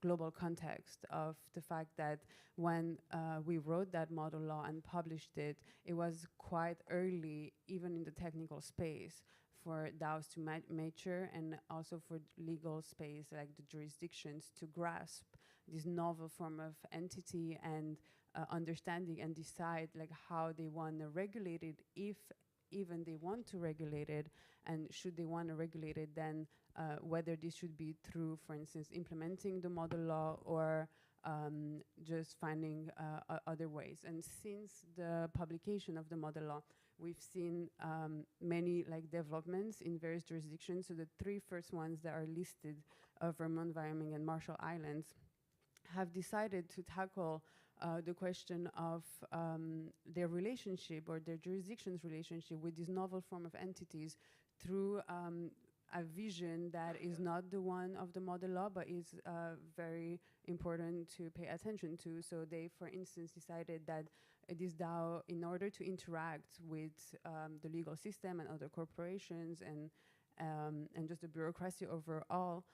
global context of the fact that when we wrote that model law and published it, it was quite early, even in the technical space, for DAOs to mature and also for legal space, like the jurisdictions, to grasp this novel form of entity and understanding and decide like how they want to regulate it, if even they want to regulate it, and should they want to regulate it, then whether this should be through, for instance, implementing the model law or just finding other ways. And since the publication of the model law, we've seen many like developments in various jurisdictions. So the three first ones that are listed, Vermont, Wyoming, and Marshall Islands, have decided to tackle the question of their relationship or their jurisdiction's relationship with this novel form of entities through a vision that is not the one of the model law, but is very important to pay attention to. So they, for instance, decided that this DAO, in order to interact with the legal system and other corporations and just the bureaucracy overall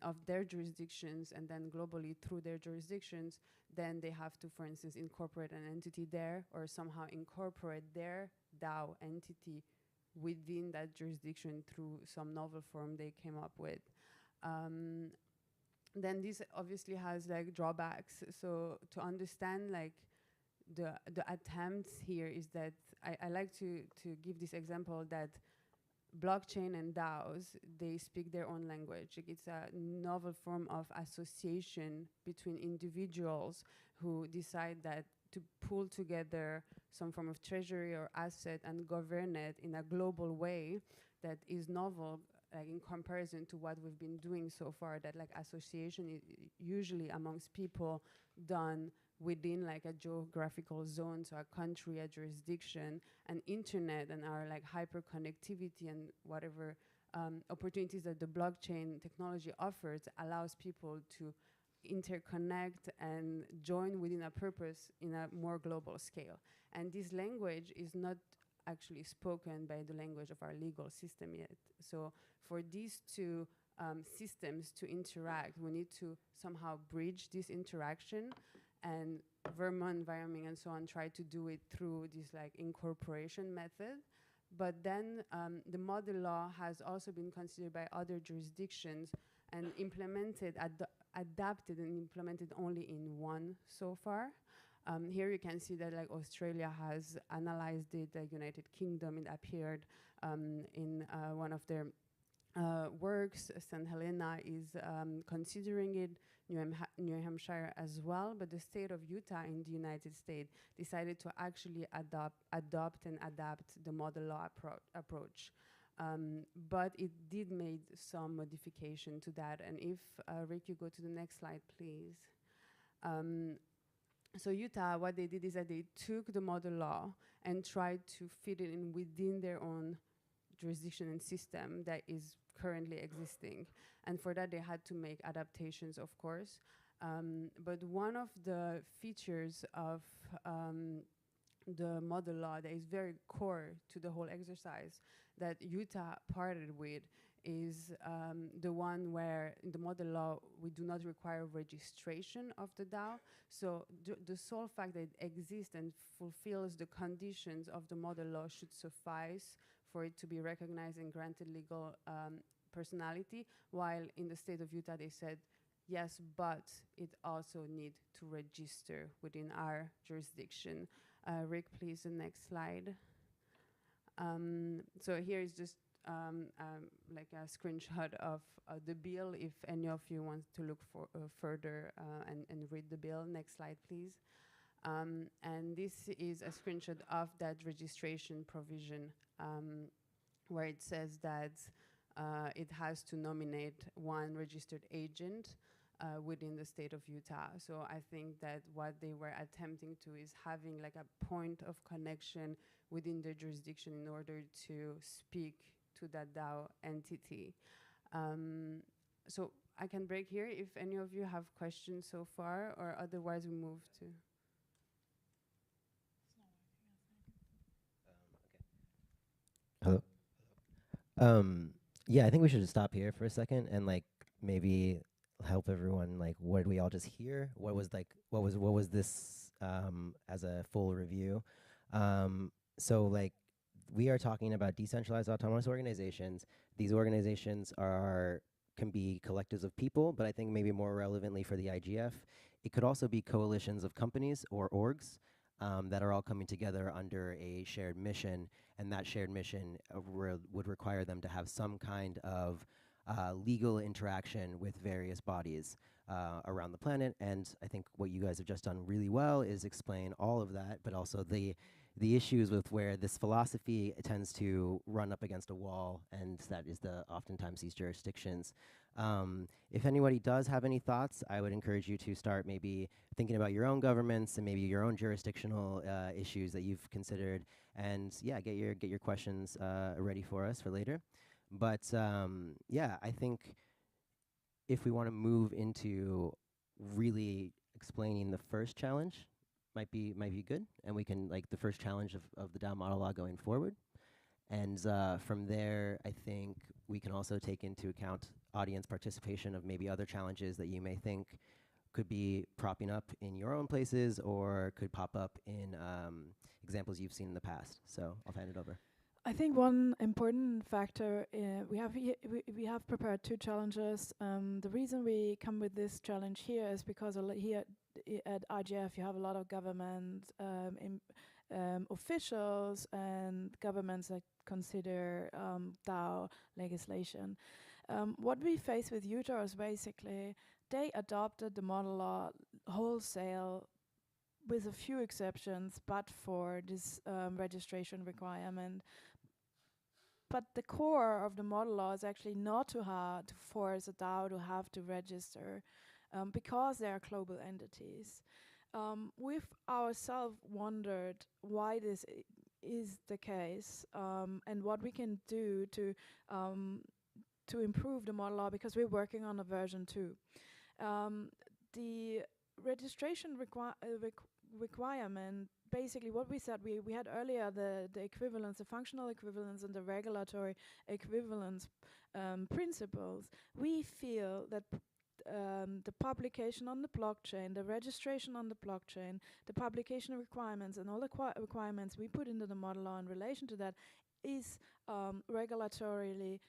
of their jurisdictions, and then globally through their jurisdictions, then they have to, for instance, incorporate an entity there or somehow incorporate their DAO entity within that jurisdiction through some novel form they came up with. Then this obviously has like drawbacks. So to understand like the attempts here is that I like to give this example that blockchain and DAOs, they speak their own language. Like, it's a novel form of association between individuals who decide that to pull together some form of treasury or asset and govern it in a global way that is novel, like in comparison to what we've been doing so far, that like association usually amongst people done within like a geographical zone, so a country, a jurisdiction, an internet, and our like hyper connectivity and whatever opportunities that the blockchain technology offers allows people to interconnect and join within a purpose in a more global scale. And this language is not actually spoken by the language of our legal system yet. So for these two systems to interact, we need to somehow bridge this interaction, and Vermont, Wyoming, and so on try to do it through this like incorporation method. But then the model law has also been considered by other jurisdictions and implemented, adapted and implemented only in one so far. Here you can see that like Australia has analyzed it, the United Kingdom, it appeared in one of their works. St. Helena is considering it, New Hampshire as well, but the state of Utah in the United States decided to actually adopt and adapt the model law approach. But it did make some modification to that. And if, Rick, you go to the next slide, please. So Utah, what they did is that they took the model law and tried to fit it in within their own jurisdiction and system that is currently existing. And for that, they had to make adaptations, of course. But one of the features of the model law that is very core to the whole exercise that Utah partnered with is the one where in the model law we do not require registration of the DAO. So the sole fact that it exists and fulfills the conditions of the model law should suffice for it to be recognized and granted legal personality, while in the state of Utah they said, yes, but it also need to register within our jurisdiction. Rick, please, the next slide. So here is just like a screenshot of the bill, if any of you want to look for further and read the bill. Next slide, please. And this is a screenshot of that registration provision where it says that it has to nominate one registered agent within the state of Utah. So I think that what they were attempting to is having like a point of connection within the jurisdiction in order to speak to that DAO entity. So I can break here if any of you have questions so far, or otherwise we move to. Hello. Yeah, I think we should just stop here for a second and like maybe help everyone. Like, what did we all just hear? What was this as a full review? So like, we are talking about decentralized autonomous organizations. These organizations can be collectives of people, but I think maybe more relevantly for the IGF, it could also be coalitions of companies or orgs that are all coming together under a shared mission, and that shared mission would require them to have some kind of legal interaction with various bodies around the planet. And I think what you guys have just done really well is explain all of that, but also the issues with where this philosophy tends to run up against a wall, and that is oftentimes these jurisdictions. If anybody does have any thoughts, I would encourage you to start maybe thinking about your own governments and maybe your own jurisdictional issues that you've considered, and yeah, get your questions ready for us for later. But yeah, I think if we want to move into really explaining the first challenge, might be good, and we can like the first challenge of the DAO model law going forward. And from there, I think we can also take into account audience participation of maybe other challenges that you may think could be propping up in your own places or could pop up in examples you've seen in the past. So I'll hand it over. I think one important factor, we have prepared two challenges. The reason we come with this challenge here is because here at IGF you have a lot of government officials and governments that consider DAO legislation. What we face with Utah is basically they adopted the model law wholesale with a few exceptions, but for this registration requirement. But the core of the model law is actually not to force a DAO to have to register because they are global entities. We've ourselves wondered why this is the case and what we can do to improve the model law, because we're working on a version 2. The registration requirement, basically what we said, we had earlier the equivalence, the functional equivalence and the regulatory equivalence principles. We feel that the publication on the blockchain, the registration on the blockchain, the publication requirements and all the requirements we put into the model law in relation to that is regulatorily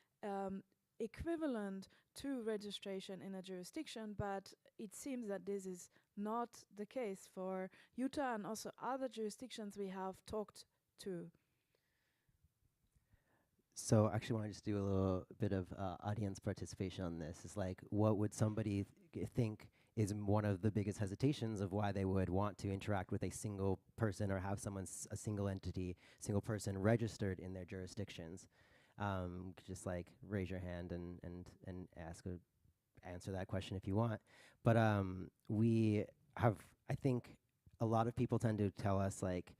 equivalent to registration in a jurisdiction, but it seems that this is not the case for Utah and also other jurisdictions we have talked to. So I actually want to just do a little bit of audience participation on this. It's like, what would somebody think is one of the biggest hesitations of why they would want to interact with a single person or have a single entity, single person registered in their jurisdictions? Just like raise your hand and answer that question if you want. But we have, I think a lot of people tend to tell us like,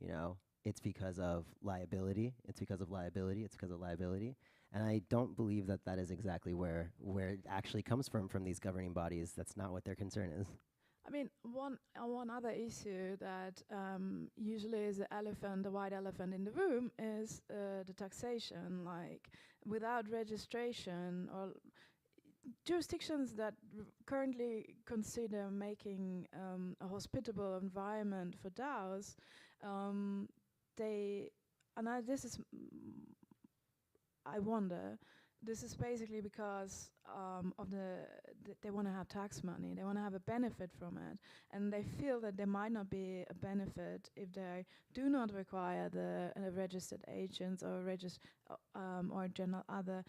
you know, it's because of liability, it's because of liability, it's because of liability. And I don't believe that that is exactly where it actually comes from these governing bodies. That's not what their concern is. I mean, one other issue that usually is the white elephant in the room is the taxation. Like, without registration, or jurisdictions that currently consider making a hospitable environment for DAOs, I wonder, this is basically because of they want to have tax money, they want to have a benefit from it, and they feel that there might not be a benefit if they do not require the registered agents or or general other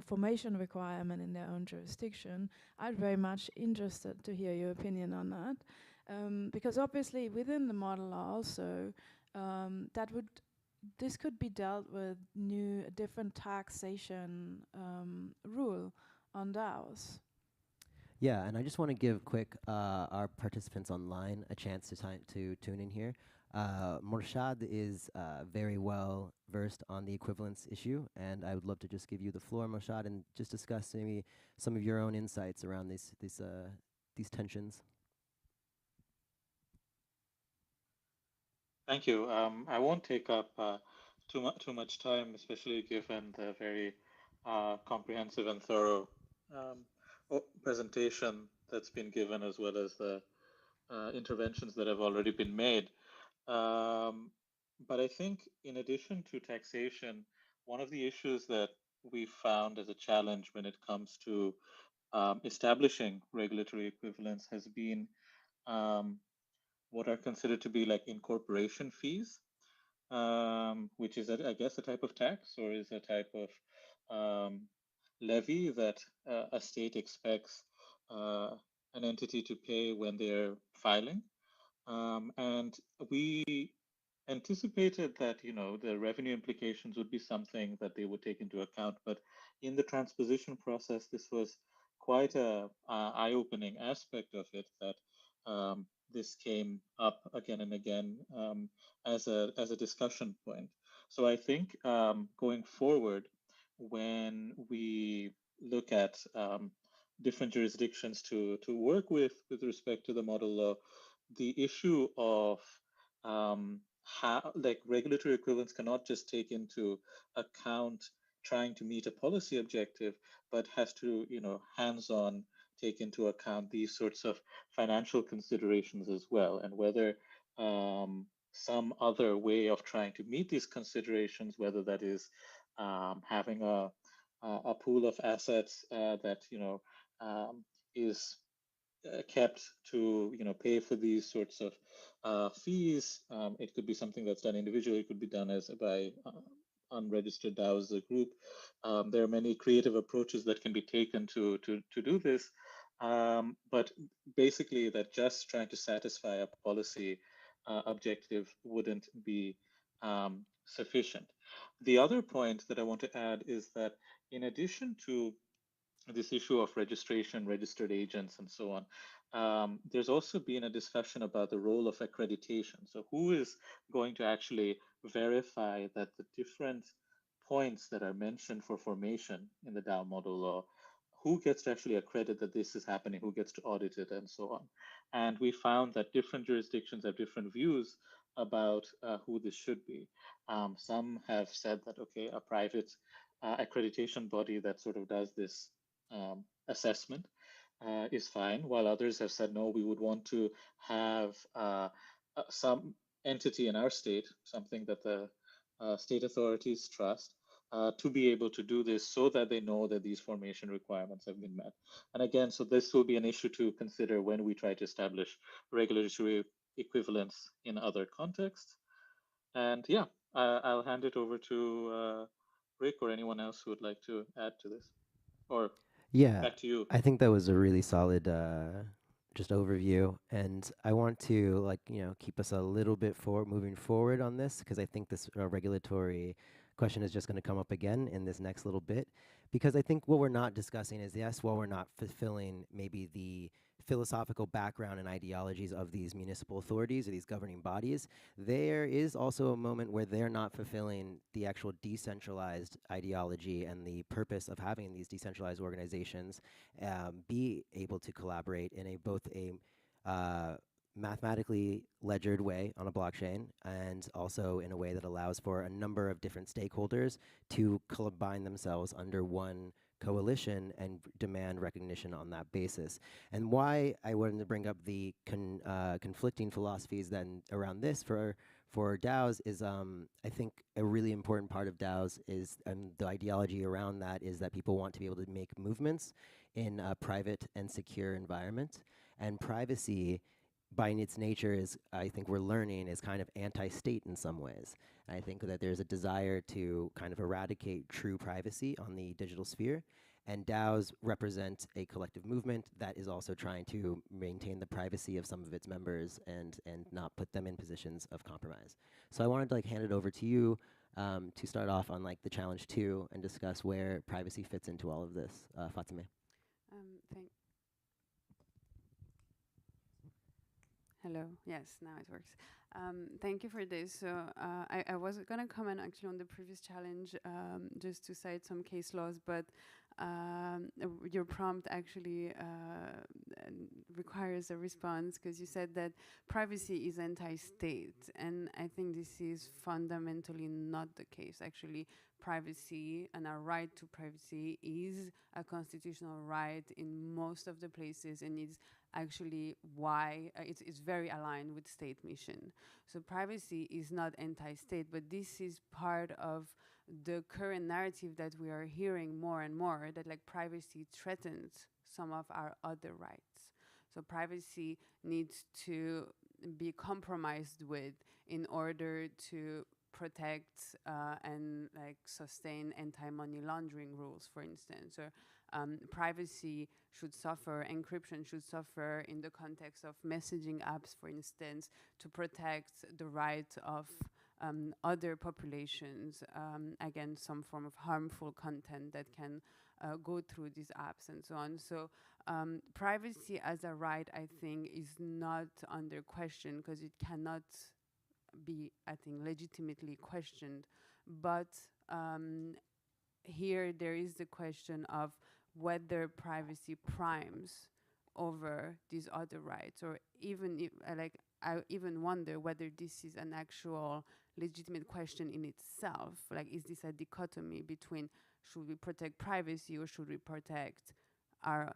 formation requirement in their own jurisdiction. I'm very much interested to hear your opinion on that, because obviously within the model law also this could be dealt with different taxation rule on DAOs. Yeah, and I just want to give quick our participants online a chance to tune in here. Morshad is very well versed on the equivalence issue, and I would love to just give you the floor, Morshad, and just discuss maybe some of your own insights around these tensions. Thank you. I won't take up too much time, especially given the very comprehensive and thorough presentation that's been given, as well as the interventions that have already been made. But I think, in addition to taxation, one of the issues that we found as a challenge when it comes to establishing regulatory equivalence has been what are considered to be like incorporation fees, which is, I guess, a type of tax, or is a type of levy that a state expects an entity to pay when they're filing. And we anticipated that, you know, the revenue implications would be something that they would take into account. But in the transposition process, this was quite a eye-opening aspect of it, that this came up again and again as a discussion point. So I think going forward, when we look at different jurisdictions to work with respect to the model law, the issue of how, like, regulatory equivalence cannot just take into account trying to meet a policy objective, but has to, you know, hands-on take into account these sorts of financial considerations as well, and whether some other way of trying to meet these considerations, whether that is having a pool of assets that, you know, is kept to pay for these sorts of fees. It could be something that's done individually. It could be done as by unregistered DAOs as a group. There are many creative approaches that can be taken to do this. But basically, that just trying to satisfy a policy objective wouldn't be sufficient. The other point that I want to add is that in addition to this issue of registration, registered agents, and so on, there's also been a discussion about the role of accreditation. So who is going to actually verify that the different points that are mentioned for formation in the DAO model law, who gets to actually accredit that this is happening, who gets to audit it, and so on. And we found that different jurisdictions have different views about who this should be. Some have said that, okay, a private accreditation body that sort of does this assessment is fine, while others have said, no, we would want to have some entity in our state, something that the state authorities trust, to be able to do this so that they know that these formation requirements have been met. And again, so this will be an issue to consider when we try to establish regulatory equivalence in other contexts. And yeah, I'll hand it over to Rick or anyone else who would like to add to this. Or Yeah, back to you. I think that was a really solid just overview, and I want to keep us a little bit moving forward on this, because I think this regulatory question is just going to come up again in this next little bit, because I think what we're not discussing is, yes, while we're not fulfilling maybe the philosophical background and ideologies of these municipal authorities or these governing bodies, there is also a moment where they're not fulfilling the actual decentralized ideology and the purpose of having these decentralized organizations be able to collaborate in both a mathematically ledgered way on a blockchain, and also in a way that allows for a number of different stakeholders to combine themselves under one coalition and demand recognition on that basis. And why I wanted to bring up the conflicting philosophies then around this for DAOs is I think a really important part of DAOs is, and the ideology around that is, that people want to be able to make movements in a private and secure environment. And privacy, by its nature, is, I think we're learning, is kind of anti-state in some ways. I think that there's a desire to kind of eradicate true privacy on the digital sphere, and DAOs represent a collective movement that is also trying to maintain the privacy of some of its members and not put them in positions of compromise. So I wanted to hand it over to you to start off on the challenge 2 and discuss where privacy fits into all of this. Fatime. Hello. Yes, now it works. Thank you for this. So I was going to comment actually on the previous challenge, just to cite some case laws, but your prompt actually requires a response, because you said that privacy is anti-state, and I think this is fundamentally not the case. Actually, privacy and our right to privacy is a constitutional right in most of the places, and it's actually why it's very aligned with state mission. So privacy is not anti-state, but this is part of the current narrative that we are hearing more and more, that privacy threatens some of our other rights. So privacy needs to be compromised with in order to protect and sustain anti-money laundering rules, for instance. Or privacy should suffer, encryption should suffer in the context of messaging apps, for instance, to protect the right of other populations against some form of harmful content that can go through these apps and so on. So privacy as a right, I think, is not under question, because it cannot be, I think, legitimately questioned. But here there is the question of whether privacy primes over these other rights, or even if, I even wonder whether this is an actual legitimate question in itself. Is this a dichotomy between should we protect privacy or should we protect our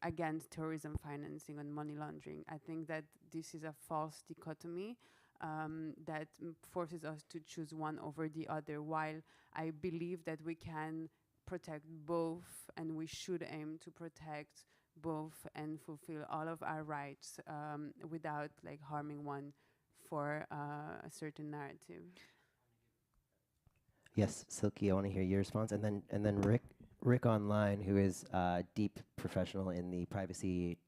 against terrorism financing and money laundering? I think that this is a false dichotomy that forces us to choose one over the other, while I believe that we can protect both, and we should aim to protect both and fulfill all of our rights without like harming one for a certain narrative. Yes, Silky, I want to hear your response, and then Rick online, who is deep professional in the privacy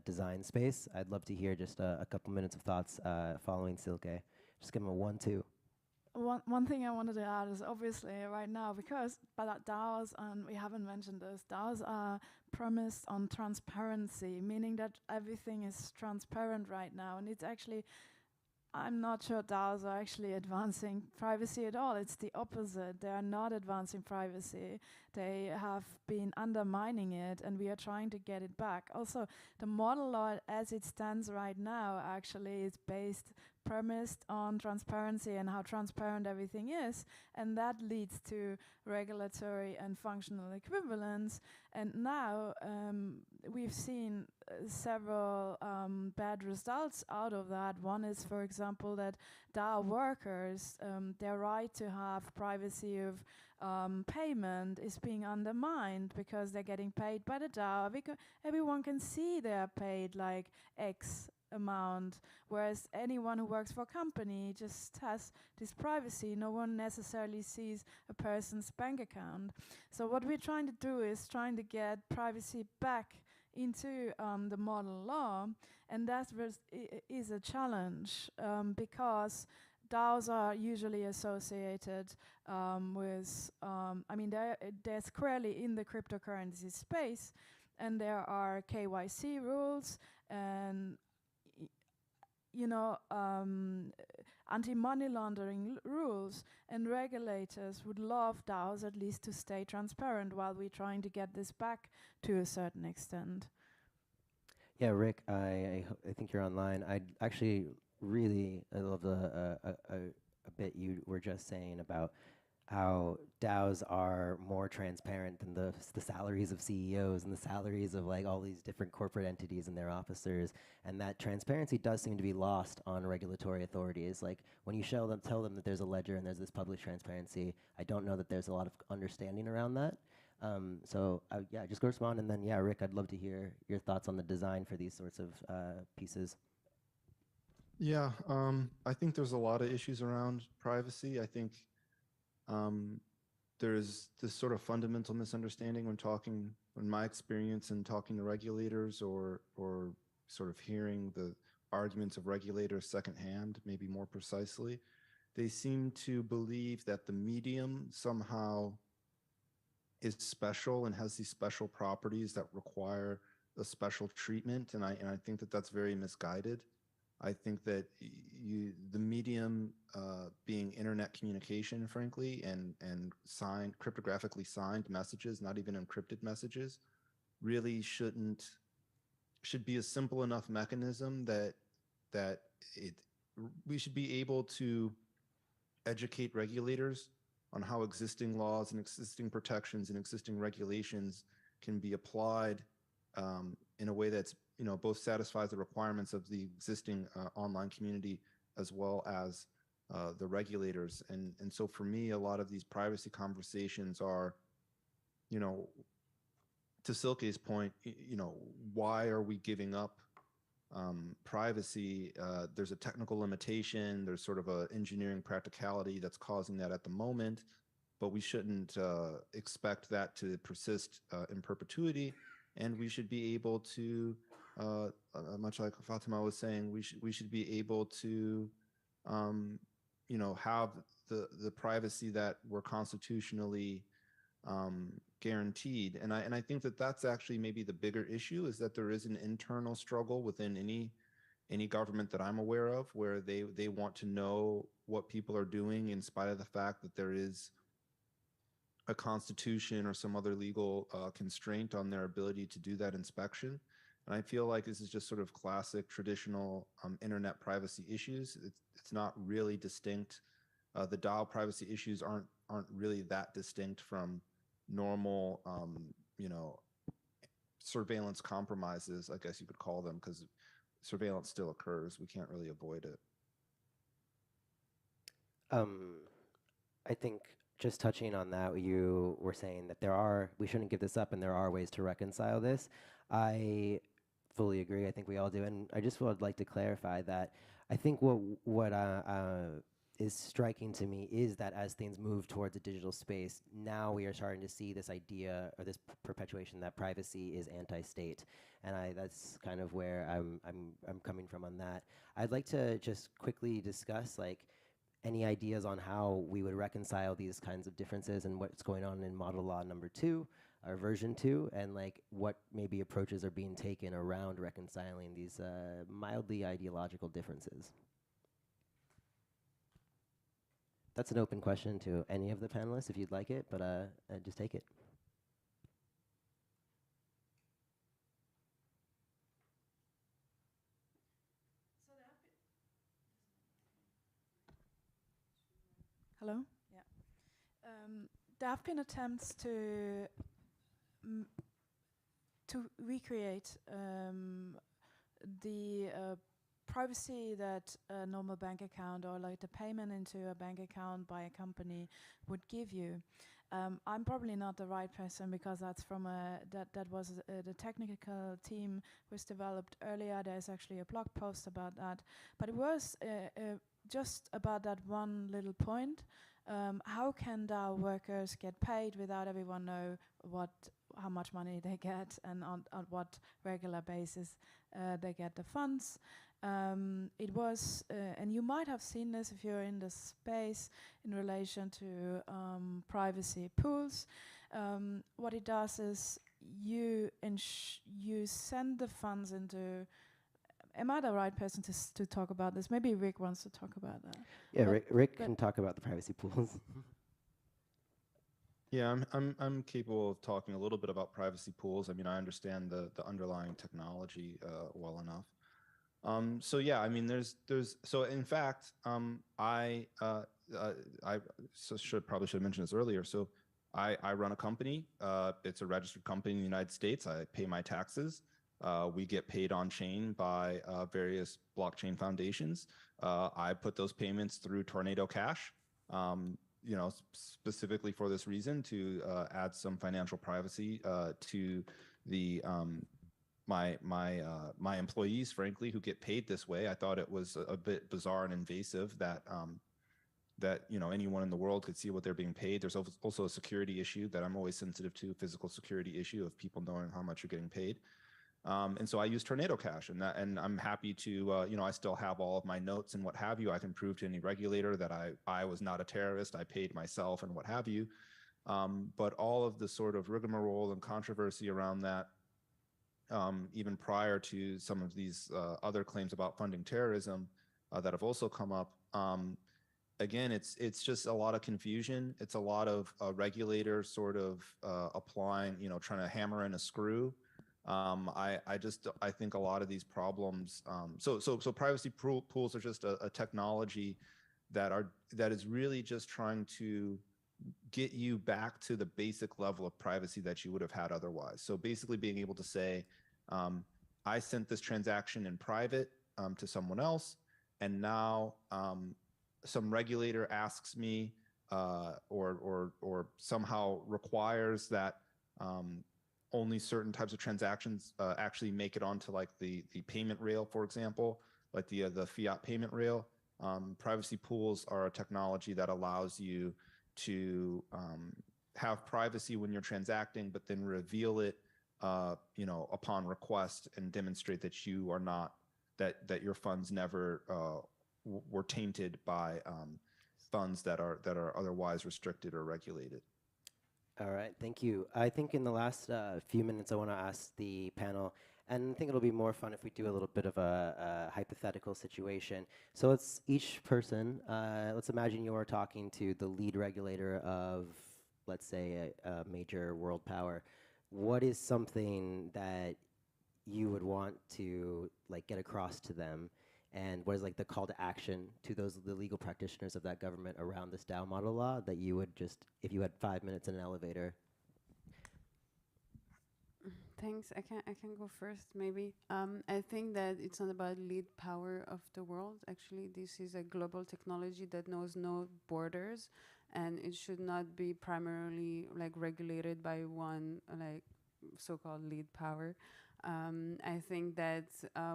design space. I'd love to hear just a couple minutes of thoughts following Silke. Just give him a 1-2. One thing I wanted to add is obviously right now, because DAOs, and we haven't mentioned this, DAOs are premised on transparency, meaning that everything is transparent right now, and it's actually, I'm not sure DAOs are actually advancing privacy at all. It's the opposite. They are not advancing privacy. They have been undermining it, and we are trying to get it back. Also, the model law as it stands right now actually is premised on transparency and how transparent everything is, and that leads to regulatory and functional equivalence. And now we've seen several bad results out of that. One is, for example, that DAO workers, their right to have privacy of payment is being undermined because they're getting paid by the DAO. Everyone can see they're paid like X amount, whereas anyone who works for a company just has this privacy. No one necessarily sees a person's bank account. So what we're trying to do is trying to get privacy back into the model law, and that is a challenge because DAOs are usually associated with, I mean, they're squarely in the cryptocurrency space, and there are KYC rules and anti-money laundering rules, and regulators would love DAOs at least to stay transparent while we're trying to get this back to a certain extent. Yeah, Rick, I think you're online. I actually really love a bit you were just saying about how DAOs are more transparent than the salaries of CEOs and the salaries of like all these different corporate entities and their officers, and that transparency does seem to be lost on regulatory authorities. Like when you tell them that there's a ledger and there's this public transparency, I don't know that there's a lot of understanding around that. So yeah, just go respond, and then yeah, Rick, I'd love to hear your thoughts on the design for these sorts of pieces. Yeah, I think there's a lot of issues around privacy. I think there's this sort of fundamental misunderstanding in my experience in talking to regulators or sort of hearing the arguments of regulators secondhand, maybe more precisely. They seem to believe that the medium somehow is special and has these special properties that require a special treatment, and I think that that's very misguided. I think that the medium being internet communication, frankly, and cryptographically signed messages, not even encrypted messages, really should be a simple enough mechanism that we should be able to educate regulators on how existing laws and existing protections and existing regulations can be applied in a way that's both satisfies the requirements of the existing online community as well as the regulators. And so for me, a lot of these privacy conversations are, to Silke's point, why are we giving up privacy? There's a technical limitation. There's sort of a engineering practicality that's causing that at the moment, but we shouldn't expect that to persist in perpetuity. And we should be able to, much like Fatima was saying, we should be able to, have the privacy that we're constitutionally guaranteed. And I think that that's actually maybe the bigger issue, is that there is an internal struggle within any government that I'm aware of, where they want to know what people are doing in spite of the fact that there is a constitution or some other legal constraint on their ability to do that inspection. And I feel like this is just sort of classic traditional internet privacy issues. It's not really distinct. The DAO privacy issues aren't really that distinct from normal, surveillance compromises, I guess you could call them, because surveillance still occurs. We can't really avoid it. I think just touching on that, you were saying that we shouldn't give this up, and there are ways to reconcile this. I fully agree. I think we all do, and I just would like to clarify that I think what is striking to me is that as things move towards a digital space, now we are starting to see this idea or this perpetuation that privacy is anti-state, and that's kind of where I'm coming from on that. I'd like to just quickly discuss any ideas on how we would reconcile these kinds of differences and what's going on in model law number 2 or version 2, and what maybe approaches are being taken around reconciling these mildly ideological differences. That's an open question to any of the panelists if you'd like it, but just take it. Hello? Yeah. There have been attempts to recreate the privacy that a normal bank account or the payment into a bank account by a company would give you. I'm probably not the right person because that's from that was the technical team was developed earlier. There's actually a blog post about that, but it was just about that one little point. How can DAO workers get paid without everyone know how much money they get and on what regular basis they get the funds? It was, and you might have seen this if you're in the space in relation to privacy pools. What it does is you send the funds into. Am I the right person to talk about this? Maybe Rick wants to talk about that. Yeah, Rick can talk about the privacy pools. Yeah, I'm capable of talking a little bit about privacy pools. I mean, I understand the underlying technology well enough. So yeah, I mean, so in fact, I probably should have mentioned this earlier. So I run a company. It's a registered company in the United States. I pay my taxes. We get paid on chain by various blockchain foundations. I put those payments through Tornado Cash, specifically for this reason, to add some financial privacy to the my employees, frankly, who get paid this way. I thought it was a bit bizarre and invasive that anyone in the world could see what they're being paid. There's also a security issue that I'm always sensitive to, physical security issue of people knowing how much you're getting paid. And so I use Tornado Cash, and I'm happy to, I still have all of my notes and what have you. I can prove to any regulator that I was not a terrorist. I paid myself and what have you. But all of the sort of rigmarole and controversy around that, even prior to some of these other claims about funding terrorism that have also come up, again, it's just a lot of confusion. It's a lot of regulators sort of applying, trying to hammer in a screw. I think a lot of these problems. So privacy pools are just a technology that is really just trying to get you back to the basic level of privacy that you would have had otherwise. So basically being able to say, I sent this transaction in private to someone else, and now some regulator asks me or somehow requires that only certain types of transactions actually make it onto like the payment rail, for example, like the fiat payment rail. Privacy pools are a technology that allows you to have privacy when you're transacting, but then reveal it, upon request, and demonstrate that you are not, that your funds never were tainted by funds that are otherwise restricted or regulated. All right, thank you. I think in the last few minutes, I want to ask the panel, and I think it'll be more fun if we do a little bit of a hypothetical situation. So let's each person, let's imagine you're talking to the lead regulator of, let's say, a major world power. What is something that you would want to get across to them? And what is the call to action to the legal practitioners of that government around this DAO model law that you would just, if you had 5 minutes in an elevator? Thanks. I can go first, maybe. I think that it's not about lead power of the world. Actually, this is a global technology that knows no borders, and it should not be primarily like regulated by one like so-called lead power. I think that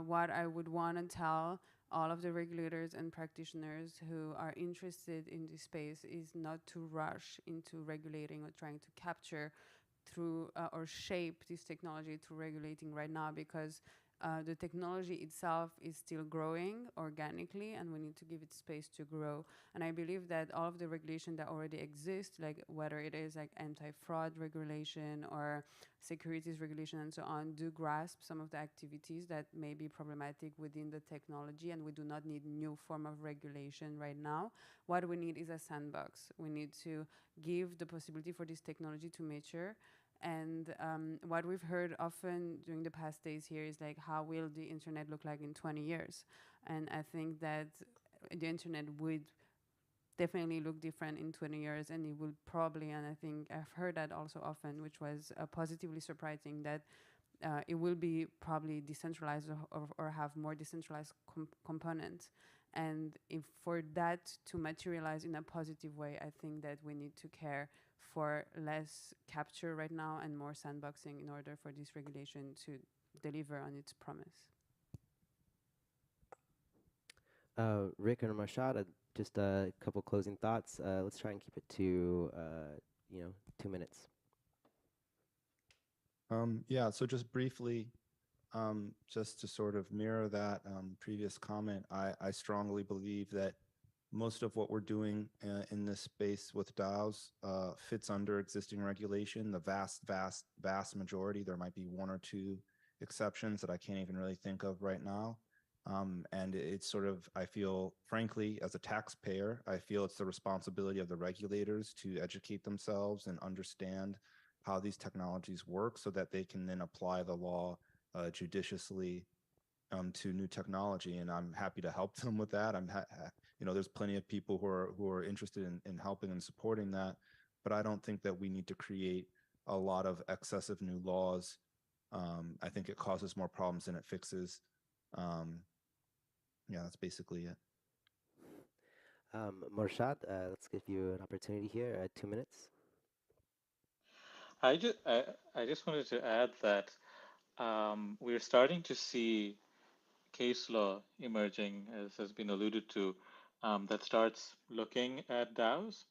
what I would want to tell all of the regulators and practitioners who are interested in this space is not to rush into regulating or trying to capture through or shape this technology through regulating right now, because the technology itself is still growing organically and we need to give it space to grow. And I believe that all of the regulation that already exists, like whether it is like anti-fraud regulation or securities regulation and so on, do grasp some of the activities that may be problematic within the technology, and we do not need new form of regulation right now. What we need is a sandbox. We need to give the possibility for this technology to mature. And what we've heard often during the past days here is like, how will the internet look like in 20 years? And I think that the internet would definitely look different in 20 years, and it will probably, and I think I've heard that also often, which was positively surprising, that it will be probably decentralized or have more decentralized components. And if for that to materialize in a positive way, I think that we need to care for less capture right now and more sandboxing in order for this regulation to deliver on its promise. Rick and Marshad, just a couple closing thoughts. Let's try and keep it to 2 minutes. Yeah, so just briefly, just to sort of mirror that previous comment, I strongly believe that most of what we're doing in this space with DAOs fits under existing regulation. The vast majority, there might be one or two exceptions that I can't even really think of right now. And it's sort of, I feel, frankly, as a taxpayer, I feel it's the responsibility of the regulators to educate themselves and understand how these technologies work so that they can then apply the law judiciously to new technology. And I'm happy to help them with that. There's plenty of people who are interested in helping and supporting that, but I don't think that we need to create a lot of excessive new laws. I think it causes more problems than it fixes. Yeah, that's basically it. Morshad, let's give you an opportunity here at 2 minutes. I just wanted to add that we're starting to see case law emerging, as has been alluded to, that starts looking at DAOs.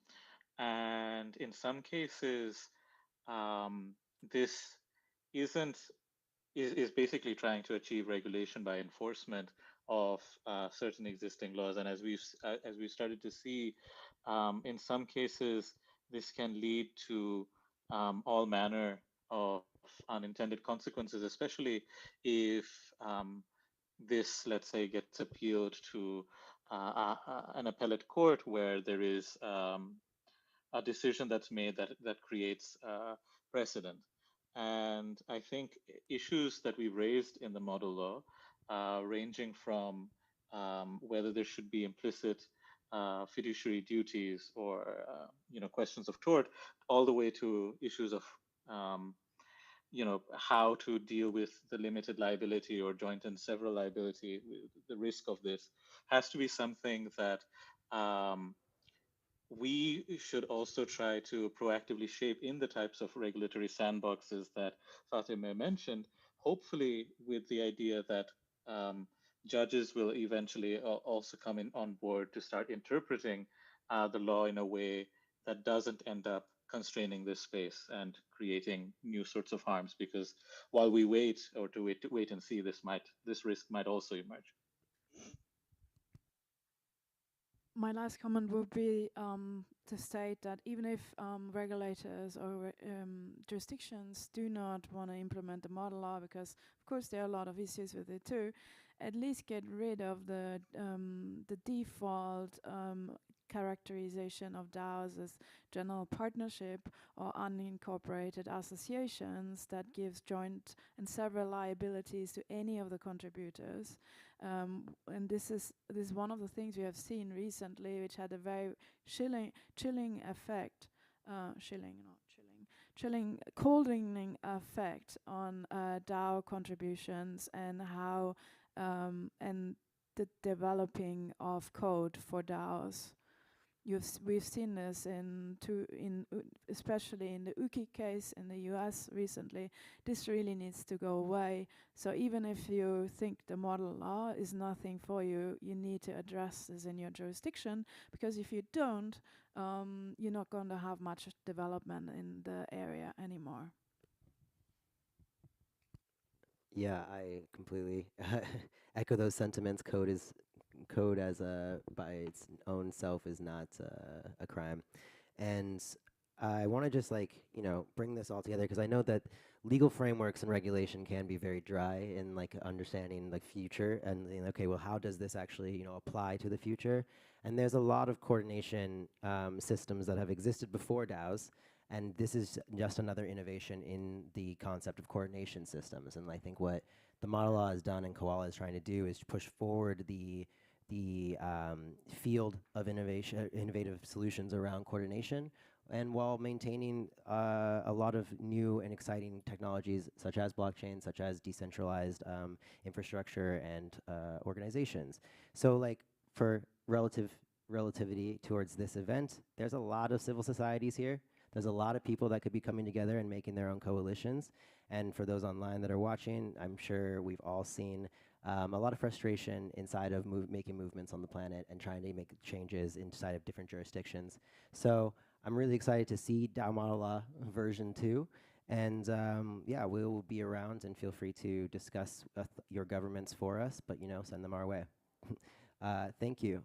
And in some cases, this is basically trying to achieve regulation by enforcement of certain existing laws. And as we've started to see, in some cases, this can lead to all manner of unintended consequences, especially if this, let's say, gets appealed to an appellate court where there is a decision that's made that creates precedent. And I think issues that we raised in the model law, ranging from whether there should be implicit fiduciary duties or questions of tort, all the way to issues of how to deal with the limited liability or joint and several liability, the risk of this, has to be something that we should also try to proactively shape in the types of regulatory sandboxes that Fatima mentioned, hopefully with the idea that judges will eventually also come in on board to start interpreting the law in a way that doesn't end up constraining this space and creating new sorts of harms. Because while we wait, or to wait and see, this risk might also emerge. My last comment would be to state that even if regulators or jurisdictions do not want to implement the model law, because of course there are a lot of issues with it too, at least get rid of the default characterization of DAOs as general partnership or unincorporated associations that gives joint and several liabilities to any of the contributors. And this is one of the things we have seen recently, which had a very chilling effect, cooling effect on DAO contributions and how and the developing of code for DAOs. we've seen this especially in the UKI case in the US recently. This really needs to go away. So even if you think the model law is nothing for you, you need to address this in your jurisdiction, because if you don't, you're not going to have much development in the area anymore. Yeah, I completely echo those sentiments. Code as by its own self is not a crime, and I want to just bring this all together, because I know that legal frameworks and regulation can be very dry in understanding future and okay, well, how does this actually apply to the future? And there's a lot of coordination systems that have existed before DAOs. And this is just another innovation in the concept of coordination systems. And I think what the model law has done and Koala is trying to do is to push forward the field of innovative solutions around coordination, and while maintaining a lot of new and exciting technologies such as blockchain, such as decentralized infrastructure and organizations. So for relativity towards this event, there's a lot of civil societies here. There's a lot of people that could be coming together and making their own coalitions. And for those online that are watching, I'm sure we've all seen a lot of frustration inside of making movements on the planet and trying to make changes inside of different jurisdictions. So I'm really excited to see DAO Model Law version 2. And yeah, we'll be around, and feel free to discuss your governments for us, but send them our way. Thank you.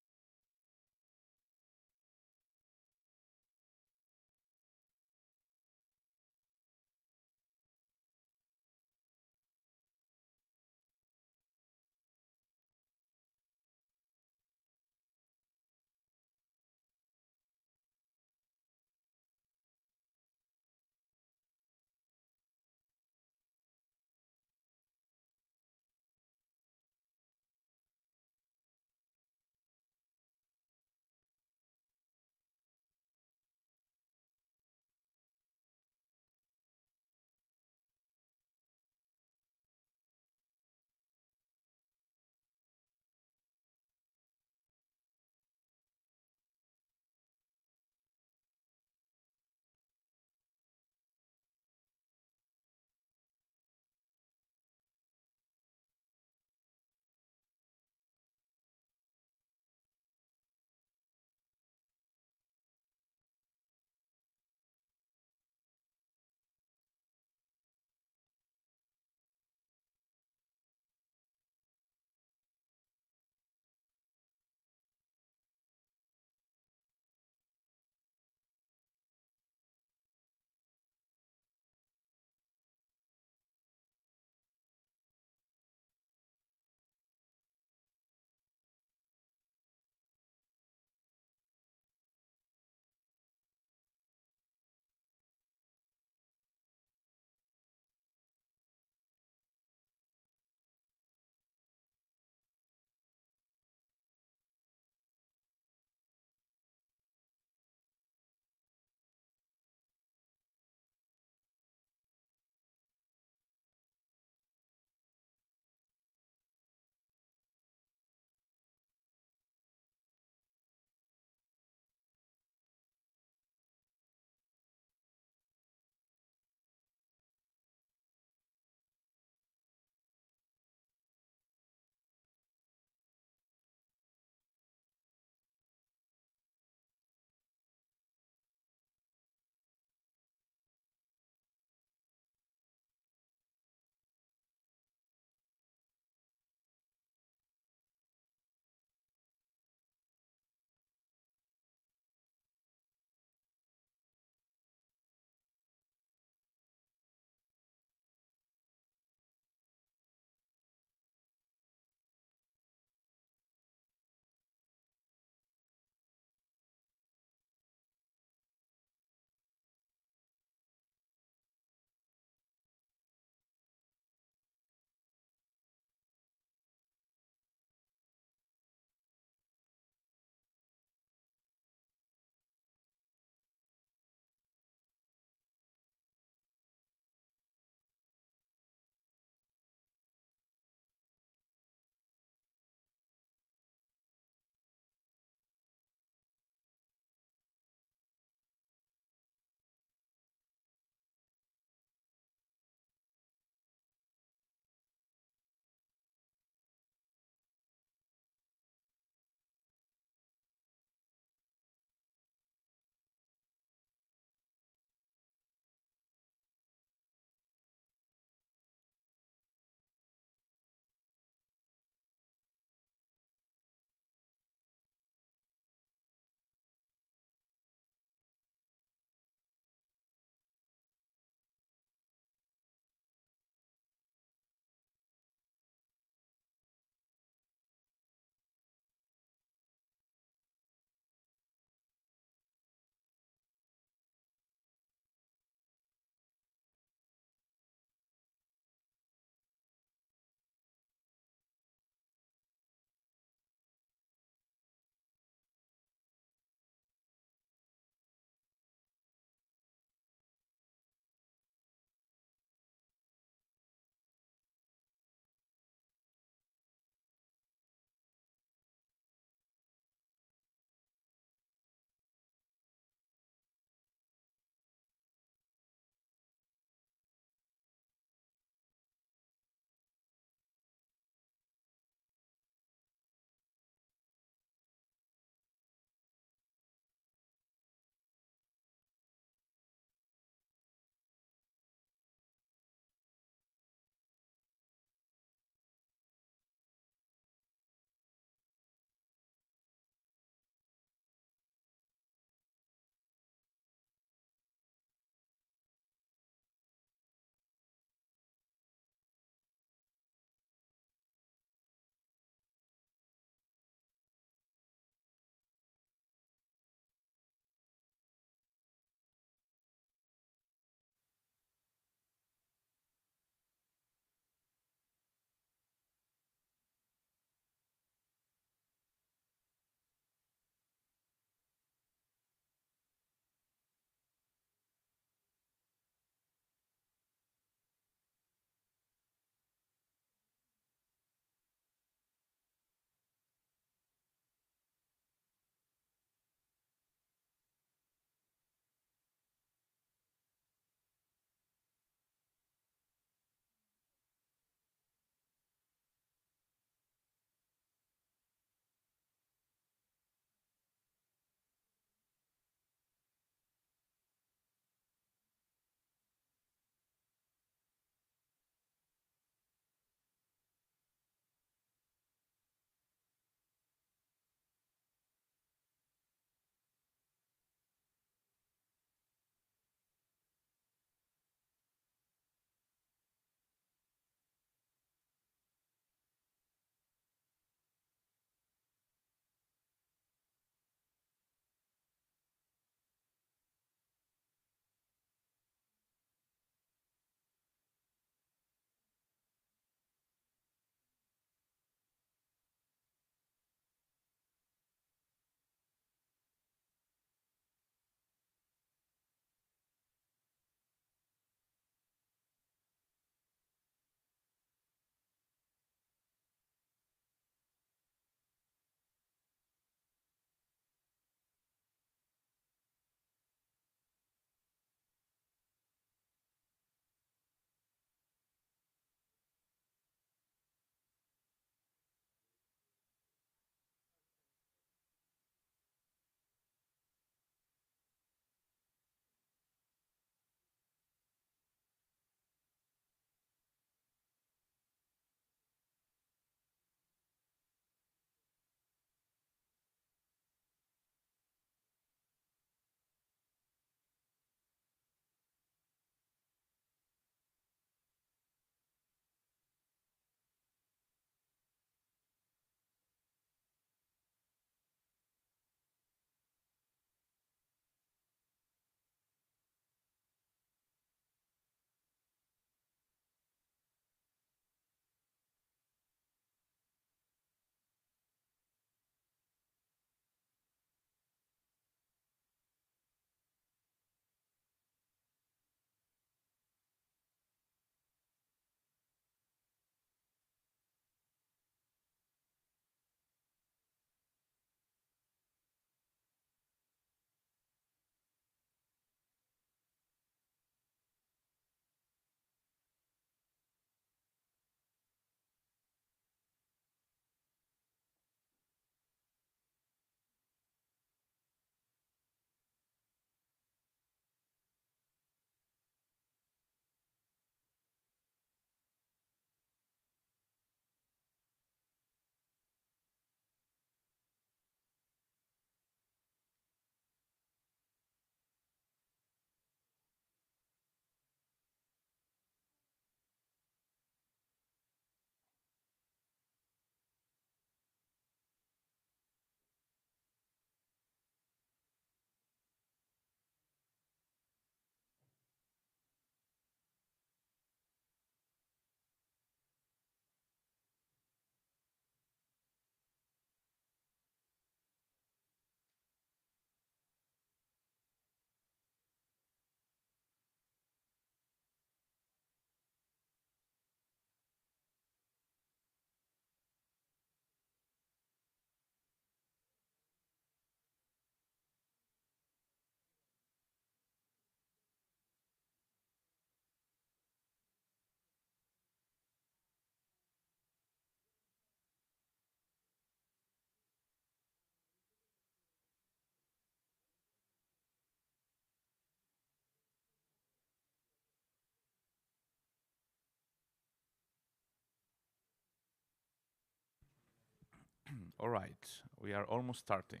All right, we are almost starting.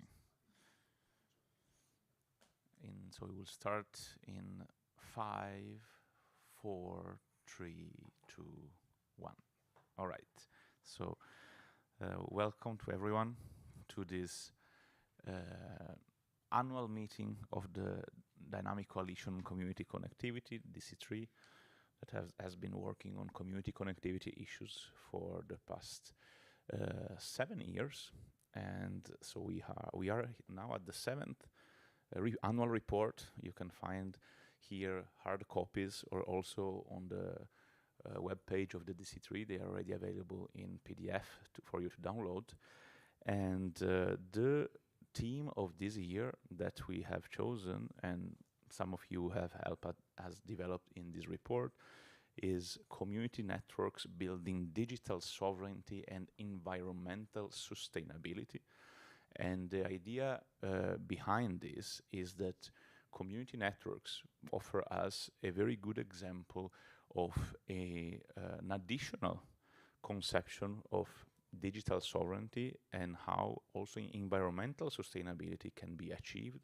So we will start in 5, 4, 3, 2, 1. All right. So welcome to everyone to this annual meeting of the Dynamic Coalition Community Connectivity, DC3, that has been working on community connectivity issues for the past 7 years. And so we are now at the 7th annual report. You can find here hard copies or also on the web page of the DC3. They are already available in PDF for you to download. And the theme of this year that we have chosen, and some of you have helped has developed in this report, is community networks building digital sovereignty and environmental sustainability. And the idea behind this is that community networks offer us a very good example of an additional conception of digital sovereignty and how also environmental sustainability can be achieved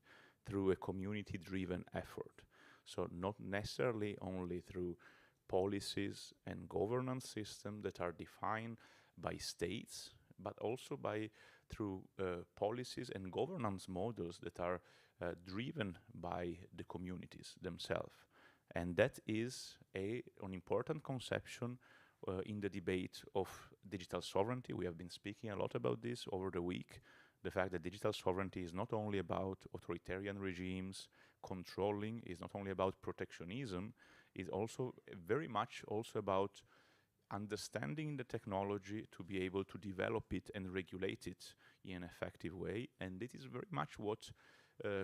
through a community-driven effort. So not necessarily only through policies and governance systems that are defined by states, but also through policies and governance models that are driven by the communities themselves. And that is an important conception in the debate of digital sovereignty. We have been speaking a lot about this over the week. The fact that digital sovereignty is not only about authoritarian regimes controlling, is not only about protectionism, is also very much also about understanding the technology to be able to develop it and regulate it in an effective way. And this is very much what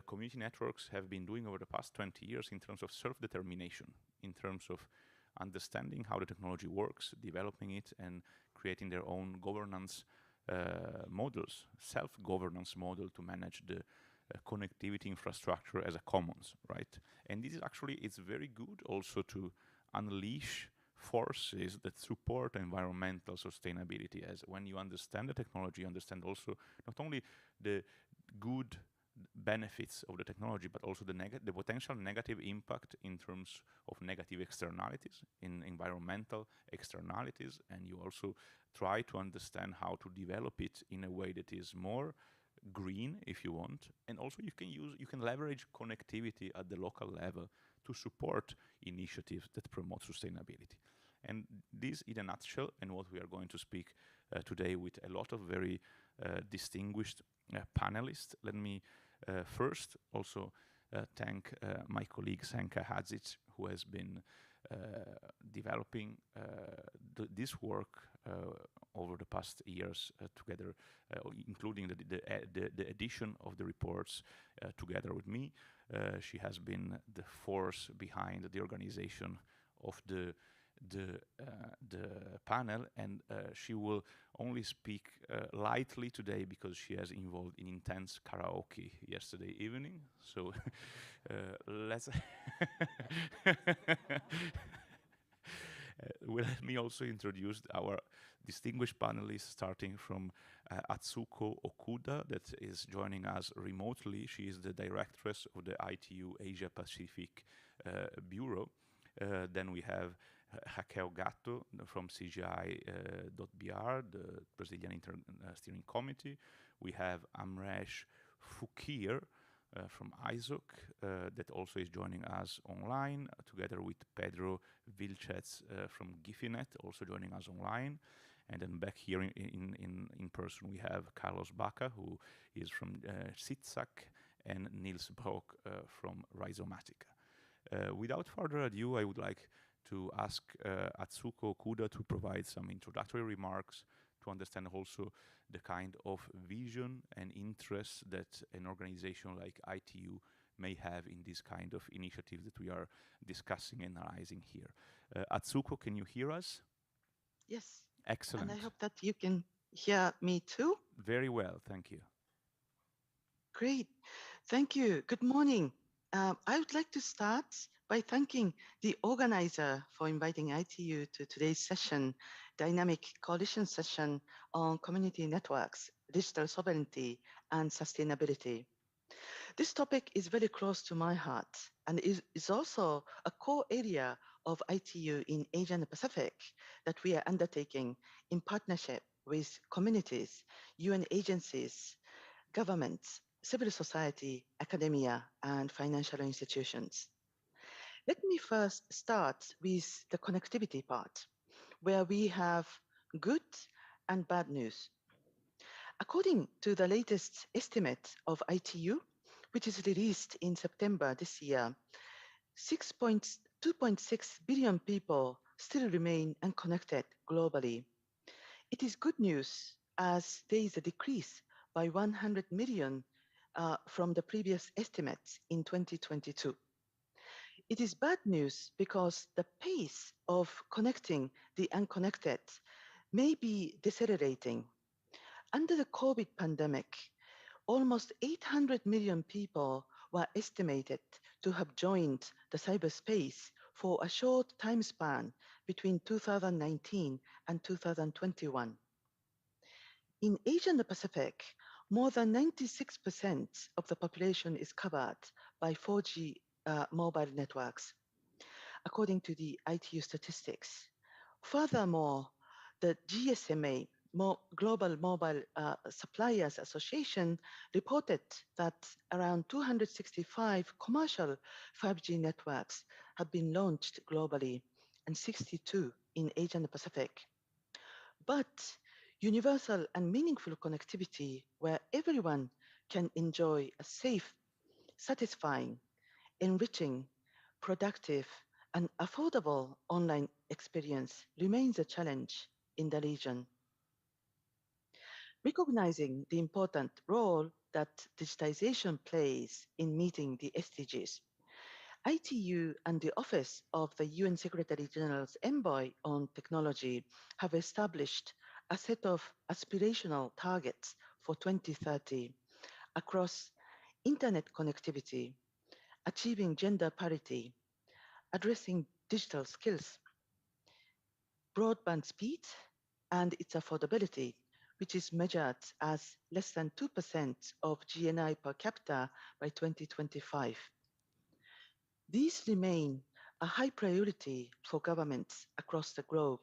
community networks have been doing over the past 20 years in terms of self-determination, in terms of understanding how the technology works, developing it, and creating their own governance models, self-governance model to manage the connectivity infrastructure as a commons, right? And this is actually, it's very good also to unleash forces that support environmental sustainability, as when you understand the technology, you understand also not only the good benefits of the technology, but also the potential negative impact in terms of negative externalities, in environmental externalities, and you also try to understand how to develop it in a way that is more green, if you want, and also you can leverage connectivity at the local level to support initiatives that promote sustainability. And this in a nutshell, and what we are going to speak today with a lot of very distinguished panelists. Let me first also thank my colleague Senka Hadzic, who has been developing this work over the past years together, including the edition of the reports together with me. She has been the force behind the organization of the panel, and she will only speak lightly today because she has involved in intense karaoke yesterday evening. So let's let me also introduce our distinguished panelists, starting from Atsuko Okuda, that is joining us remotely. She is the directress of the ITU Asia Pacific Bureau. Then we have Raquel Gatto from CGI.br, the Brazilian Steering Committee. We have Amresh Fukir from ISOC that also is joining us online, together with Pedro Vilchez from Gifinet, also joining us online. And then back here in person, we have Carlos Baca, who is from CITSAC, and Niels Brock from Rhizomatica. Without further ado, I would like to ask Atsuko Okuda to provide some introductory remarks to understand also the kind of vision and interest that an organization like ITU may have in this kind of initiative that we are discussing and analyzing here. Atsuko, can you hear us? Yes. Excellent. And I hope that you can hear me too. Very well, thank you. Great. Thank you. Good morning. I would like to start by thanking the organizer for inviting ITU to today's session. dynamic coalition session on community networks, digital sovereignty, and sustainability. This topic is very close to my heart and is also a core area of ITU in Asia and the Pacific that we are undertaking in partnership with communities, UN agencies, governments, civil society, academia, and financial institutions. Let me first start with the connectivity part, where we have good and bad news. According to the latest estimate of ITU, which is released in September this year, 2.6 billion people still remain unconnected globally. It is good news as there is a decrease by 100 million from the previous estimates in 2022. It is bad news because the pace of connecting the unconnected may be decelerating. Under the COVID pandemic, almost 800 million people were estimated to have joined the cyberspace for a short time span between 2019 and 2021. In Asia and the Pacific, more than 96% of the population is covered by 4G mobile networks, according to the ITU statistics. Furthermore, the GSMA, Global Mobile Suppliers Association, reported that around 265 commercial 5G networks have been launched globally and 62 in Asia and the Pacific. But universal and meaningful connectivity where everyone can enjoy a safe, satisfying, enriching, productive, and affordable online experience remains a challenge in the region. Recognizing the important role that digitization plays in meeting the SDGs, ITU and the Office of the UN Secretary General's Envoy on Technology have established a set of aspirational targets for 2030 across internet connectivity, achieving gender parity, addressing digital skills, broadband speed, and its affordability, which is measured as less than 2% of GNI per capita by 2025. These remain a high priority for governments across the globe,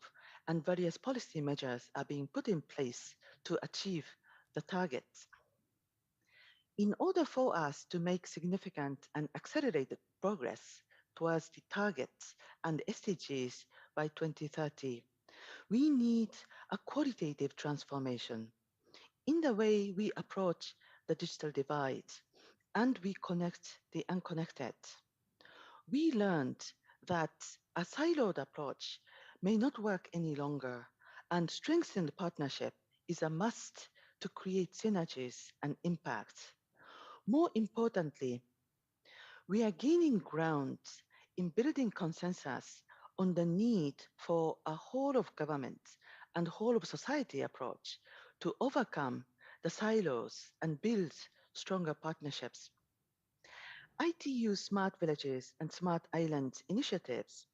and various policy measures are being put in place to achieve the targets. In order for us to make significant and accelerated progress towards the targets and SDGs by 2030, we need a qualitative transformation in the way we approach the digital divide and we connect the unconnected. We learned that a siloed approach may not work any longer, and strengthened partnership is a must to create synergies and impact. More importantly, we are gaining ground in building consensus on the need for a whole of government and whole of society approach to overcome the silos and build stronger partnerships. ITU Smart Villages and Smart Islands initiatives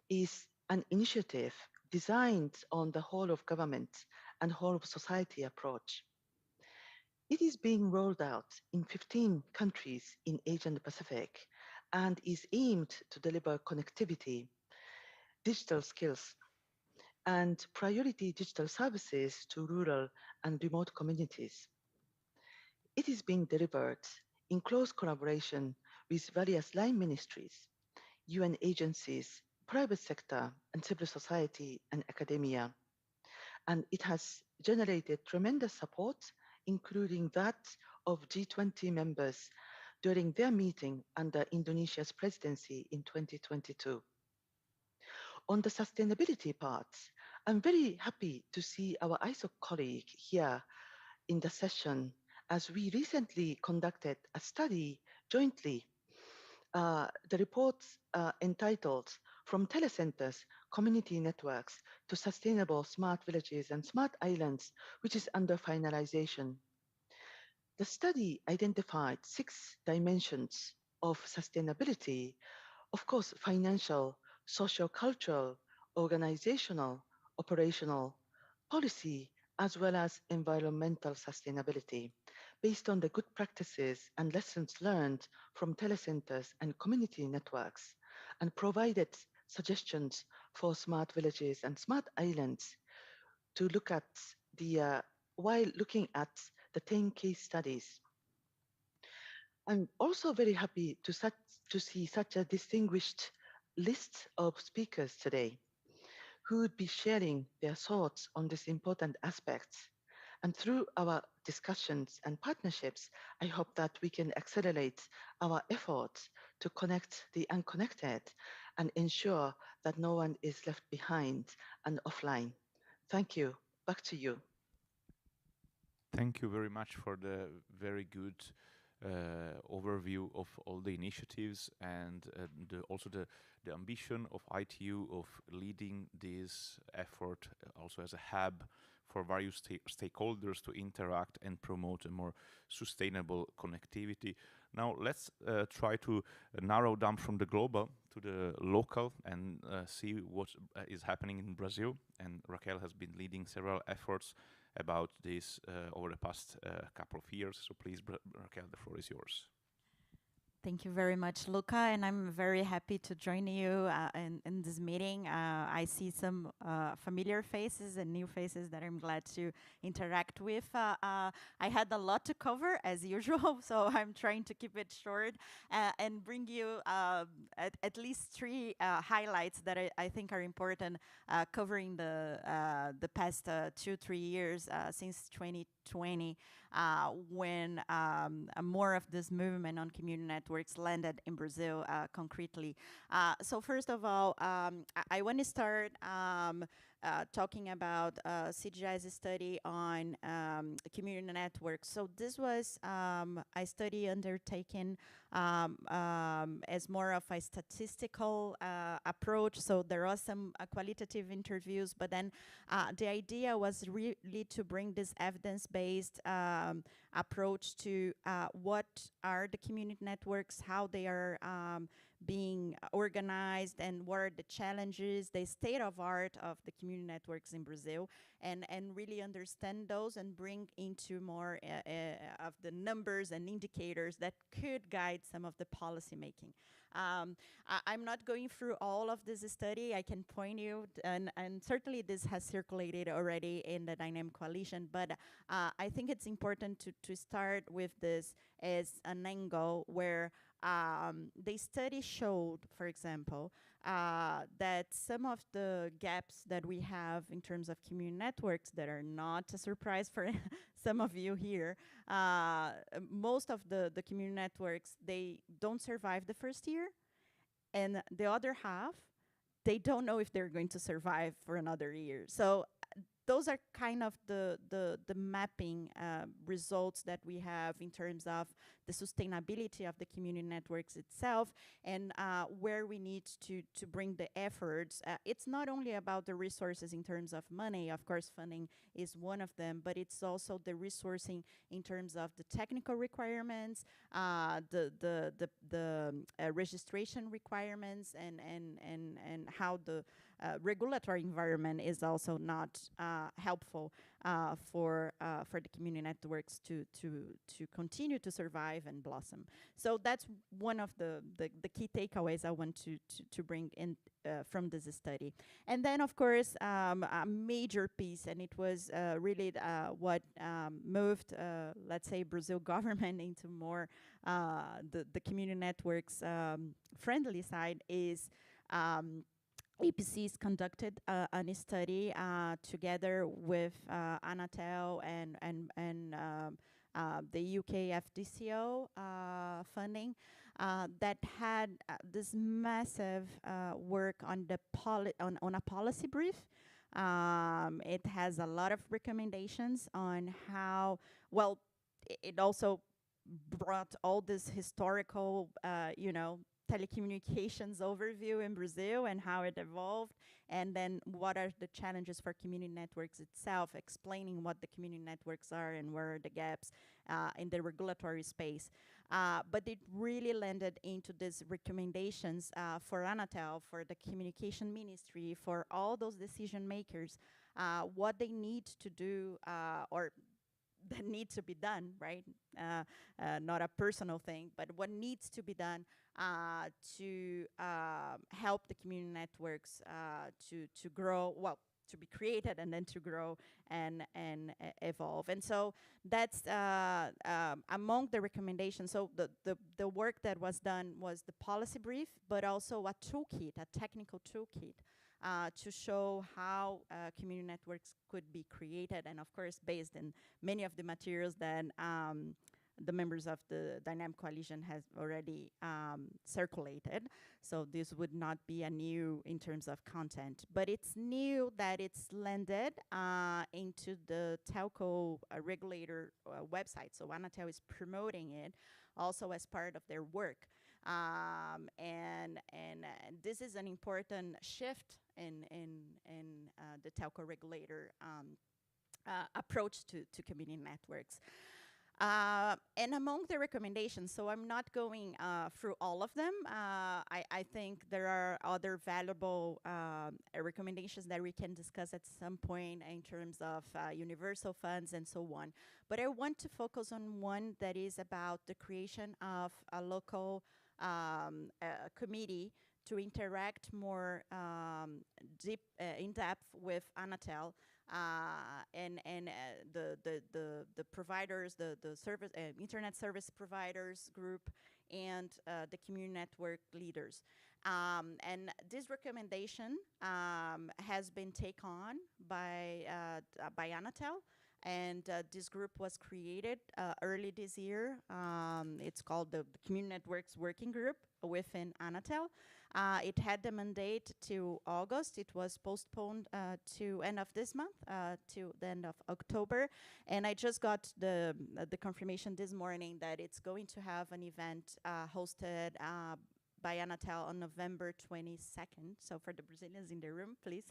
is an initiative designed on the whole of government and whole of society approach. It is being rolled out in 15 countries in Asia and the Pacific and is aimed to deliver connectivity, digital skills, and priority digital services to rural and remote communities. It is being delivered in close collaboration with various line ministries, UN agencies, private sector, and civil society and academia. And it has generated tremendous support, including that of G20 members during their meeting under Indonesia's presidency in 2022. On the sustainability part, I'm very happy to see our ISO colleague here in the session as we recently conducted a study jointly. The report entitled From Telecenters, Community Networks to Sustainable Smart Villages and Smart Islands, which is under finalization. The study identified 6 dimensions of sustainability, of course, financial, socio-cultural, organizational, operational, policy, as well as environmental sustainability based on the good practices and lessons learned from telecenters and community networks, and provided suggestions for smart villages and smart islands to look at while looking at the 10 case studies. I'm also very happy to see such a distinguished list of speakers today who would be sharing their thoughts on these important aspects. And through our discussions and partnerships, I hope that we can accelerate our efforts to connect the unconnected and ensure that no one is left behind and offline. Thank you. Back to you. Thank you very much for the very good overview of all the initiatives and also the ambition of ITU of leading this effort also as a hub for various stakeholders to interact and promote a more sustainable connectivity. Now let's try to narrow down from the global to the local and see what is happening in Brazil. And Raquel has been leading several efforts about this over the past couple of years. So please, Raquel, the floor is yours. Thank you very much, Luca, and I'm very happy to join you in this meeting. I see some familiar faces and new faces that I'm glad to interact with. I had a lot to cover, as usual, so I'm trying to keep it short and bring you at least three highlights that I think are important covering the past 2-3 years since 2020. When more of this movement on community networks landed in Brazil concretely. So first of all, I want to start talking about CGI's study on community networks. So this was a study undertaken as more of a statistical approach. So there are some qualitative interviews, but then the idea was really to bring this evidence-based approach to what are the community networks, how they are being organized, and what are the challenges, the state of art of the community networks in Brazil, and really understand those and bring into more of the numbers and indicators that could guide some of the policy making. I'm not going through all of this study. I can point you, and certainly this has circulated already in the Dynamic Coalition, but I think it's important to start with this as an angle where the study showed, for example, that some of the gaps that we have in terms of community networks that are not a surprise for some of you here, most of the community networks, they don't survive the first year, and the other half, they don't know if they're going to survive for another year. So those are kind of the mapping results that we have in terms of the sustainability of the community networks itself, and where we need to bring the efforts. It's not only about the resources in terms of money, of course funding is one of them, but it's also the resourcing in terms of the technical requirements, the registration requirements, and how the regulatory environment is also not helpful for the community networks to continue to survive and blossom. So that's one of the key takeaways I want to bring in from this study. And then, of course, a major piece, and it was really what moved, let's say, Brazil government into more the community networks friendly side is APCs conducted a study together with Anatel and the UK FDCO funding that had this massive work on the on a policy brief. It has a lot of recommendations on how, well, it also brought all this historical, telecommunications overview in Brazil and how it evolved, and then what are the challenges for community networks itself, explaining what the community networks are and where are the gaps in the regulatory space. But it really landed into these recommendations for Anatel, for the communication ministry, for all those decision makers, what they need to do or that need to be done, right? Not a personal thing, but what needs to be done to help the community networks to grow, well, to be created and then to grow and evolve. And so that's among the recommendations. So the work that was done was the policy brief, but also a toolkit, a technical toolkit to show how community networks could be created, and of course based in many of the materials that the members of the Dynamic Coalition has already circulated. So this would not be a new in terms of content, but it's new that it's landed into the telco regulator website. So Anatel is promoting it also as part of their work. And this is an important shift in the telco regulator approach to community networks. And among the recommendations, so I'm not going through all of them. I think there are other valuable recommendations that we can discuss at some point in terms of universal funds and so on. But I want to focus on one that is about the creation of a local committee to interact more in depth with Anatel and the providers, the service internet service providers group, and the community network leaders. And this recommendation has been taken on by Anatel. And this group was created early this year. It's called the Community Networks Working Group within Anatel. It had the mandate to August. It was postponed to end of this month, to the end of October. And I just got the confirmation this morning that it's going to have an event hosted by Anatel on November 22nd. So for the Brazilians in the room, please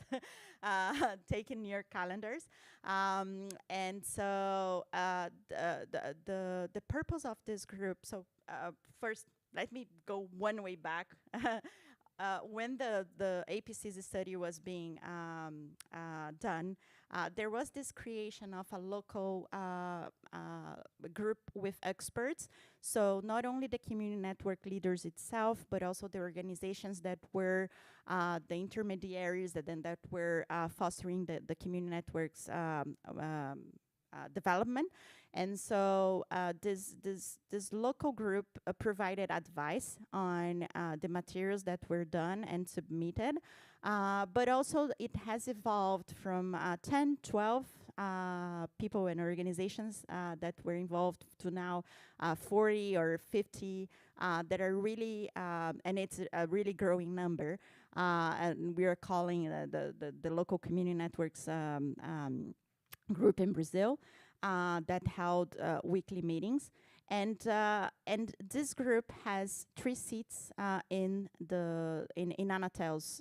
take in your calendars. And so the purpose of this group, so first, let me go one way back. When the APC's study was being done, there was this creation of a local group with experts. So not only the community network leaders itself, but also the organizations that were the intermediaries that were fostering the community networks development. And so this local group provided advice on the materials that were done and submitted, but also it has evolved from 10, 12 people and organizations that were involved to now 40 or 50 that are really, and it's a really growing number, and we are calling the local community networks group in Brazil that held weekly meetings, and this group has 3 seats in Anatel's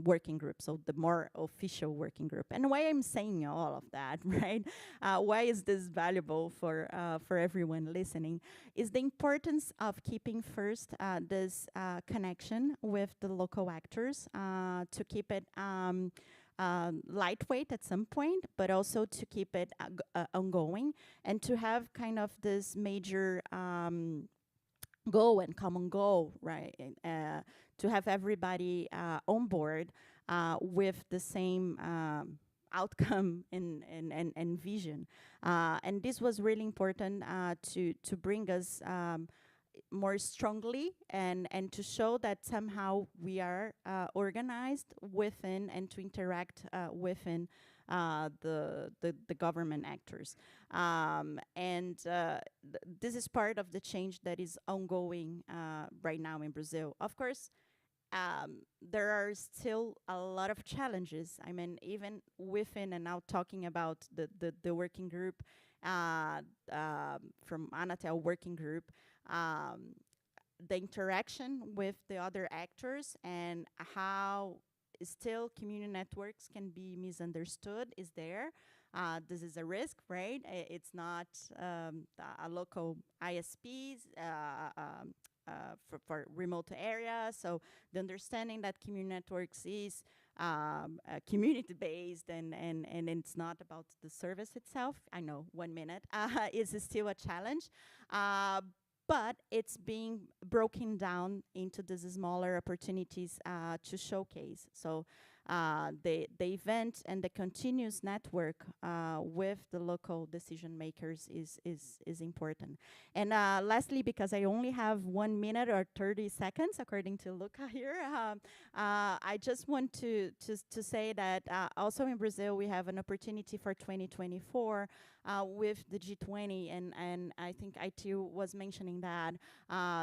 working group, so the more official working group. And why I'm saying all of that, right? Why is this valuable for everyone listening? Is the importance of keeping first this connection with the local actors to keep it lightweight at some point, but also to keep it ongoing, and to have kind of this major goal and common goal, right? To have everybody on board with the same outcome and vision. And this was really important to bring us more strongly and to show that somehow we are organized within and to interact within the government actors. This is part of the change that is ongoing right now in Brazil. Of course, there are still a lot of challenges. I mean, even within, and now talking about the working group from Anatel working group, the interaction with the other actors and how still community networks can be misunderstood is there. This is a risk, right? It's not a local ISPs for remote areas. So the understanding that community networks is community-based and it's not about the service itself. I know, 1 minute, is still a challenge. But it's being broken down into these smaller opportunities to showcase. So the event and the continuous network with the local decision makers is important. And lastly, because I only have 1 minute or 30 seconds, according to Luca here, I just want to say that also in Brazil we have an opportunity for 2024 with the G20, and I think ITU was mentioning that.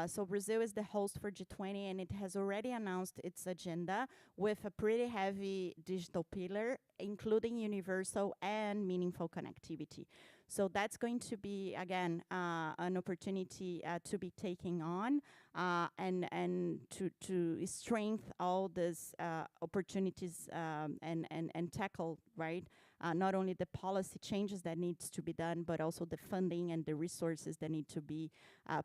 So Brazil is the host for G20, and it has already announced its agenda with a pretty heavy digital pillar, including universal and meaningful connectivity. So that's going to be, again, an opportunity to be taking on and to strengthen all these opportunities and tackle, right? Not only the policy changes that needs to be done, but also the funding and the resources that need to be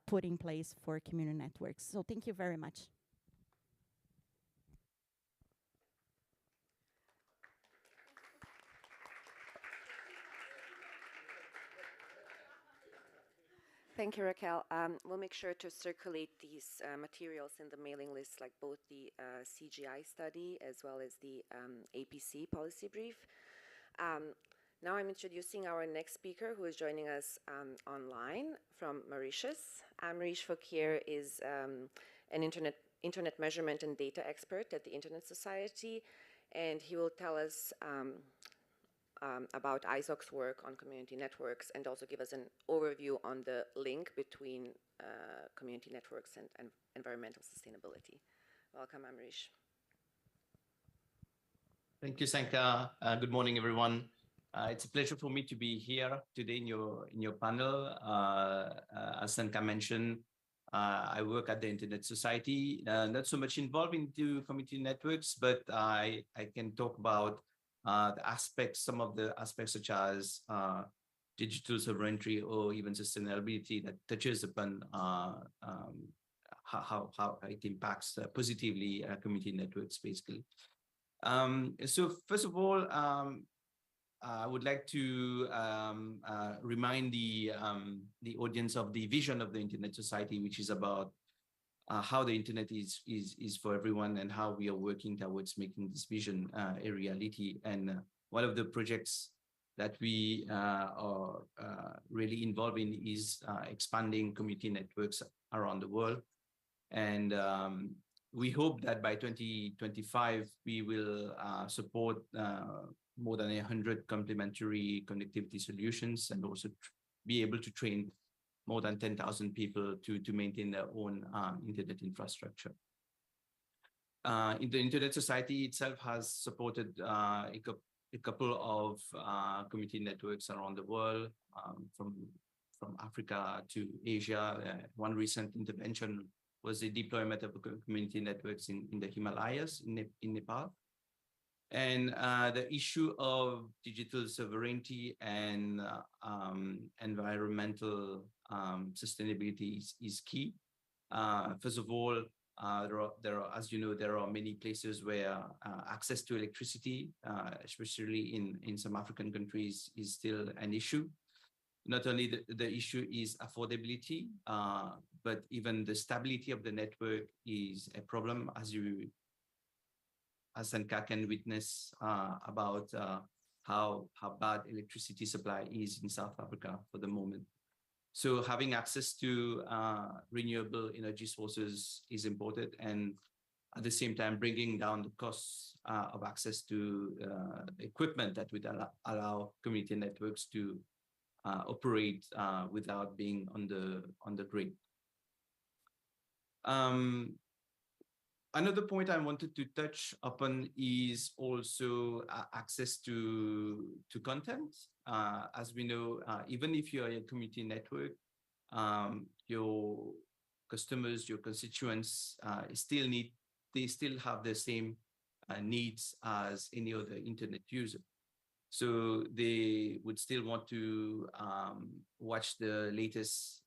put in place for community networks. So thank you very much. Thank you, Raquel. We'll make sure to circulate these materials in the mailing list, like both the CGI study as well as the APC policy brief. Now I'm introducing our next speaker, who is joining us online from Mauritius. Amrish Fakir is an internet measurement and data expert at the Internet Society, and he will tell us about ISOC's work on community networks and also give us an overview on the link between community networks and environmental sustainability. Welcome, Amrish. Thank you, Sanka. Good morning, everyone. It's a pleasure for me to be here today in your panel. As Sanka mentioned, I work at the Internet Society, not so much involved into community networks, but I can talk about the aspects, some of the aspects such as digital sovereignty or even sustainability that touches upon how it impacts positively community networks, basically. So first of all, I would like to remind the audience of the vision of the Internet Society, which is about how the internet is for everyone and how we are working towards making this vision a reality. And one of the projects that we are really involved in is expanding community networks around the world. And we hope that by 2025, we will support more than 100 complementary connectivity solutions and also be able to train more than 10,000 people to maintain their own internet infrastructure. The Internet Society itself has supported a couple of community networks around the world, from Africa to Asia. One recent intervention was the deployment of community networks in the Himalayas in Nepal. And the issue of digital sovereignty and environmental sustainability is key. First of all, there are, as you know, there are many places where access to electricity, especially in some African countries, is still an issue. Not only the issue is affordability, but even the stability of the network is a problem, as Sanka can witness about how bad electricity supply is in South Africa for the moment. So having access to renewable energy sources is important, and at the same time bringing down the costs of access to equipment that would allow community networks to operate without being on the grid. Another point I wanted to touch upon is also access to content. As we know, even if you're a community network, customers, your constituents they still have the same needs as any other internet user. So they would still want to watch the latest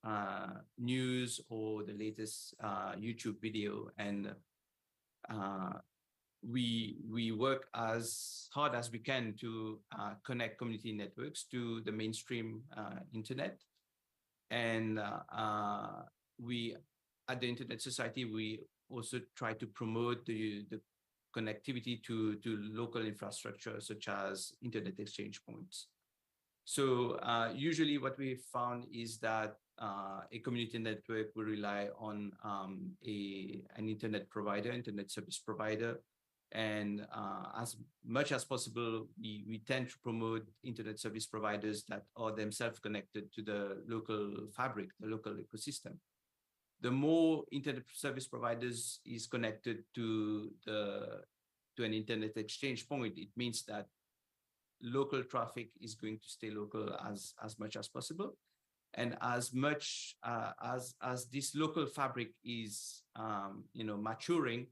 news or the latest YouTube video, and we work as hard as we can to connect community networks to the mainstream internet. And we, at the Internet Society, we also try to promote the connectivity to local infrastructure, such as internet exchange points. So usually what we found is that a community network will rely on an internet provider, internet service provider. And as much as possible, we tend to promote internet service providers that are themselves connected to the local fabric, the local ecosystem. The more internet service providers is connected to an internet exchange point, it means that local traffic is going to stay local as much as possible. And as much as this local fabric is maturing,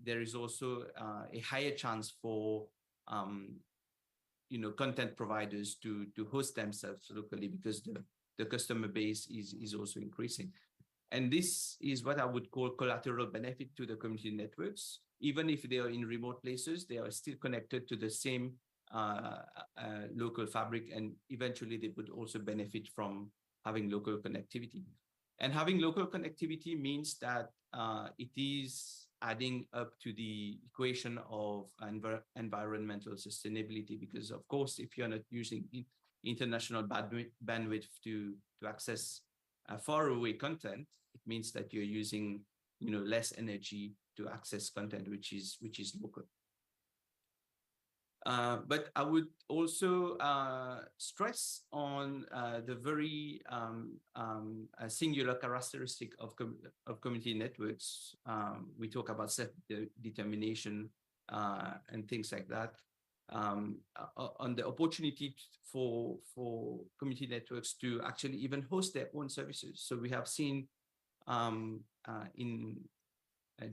there is also a higher chance for content providers to host themselves locally, because the customer base is also increasing. And this is what I would call collateral benefit to the community networks. Even if they are in remote places, they are still connected to the same local fabric, and eventually they would also benefit from having local connectivity. And having local connectivity means that it is adding up to the equation of environmental sustainability, because of course, if you're not using international bandwidth to access faraway content, it means that you're using less energy to access content which is local. But I would also stress on the very singular characteristic of community networks. We talk about self-determination and things like that. On the opportunity for community networks to actually even host their own services. So we have seen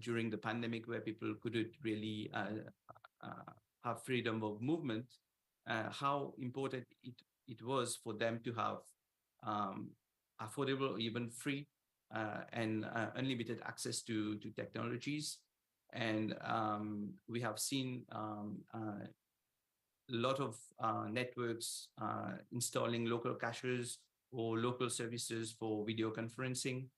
during the pandemic, where people couldn't really have freedom of movement, how important it was for them to have affordable or even free and unlimited access to technologies. And we have seen a lot of networks installing local caches or local services for video conferencing.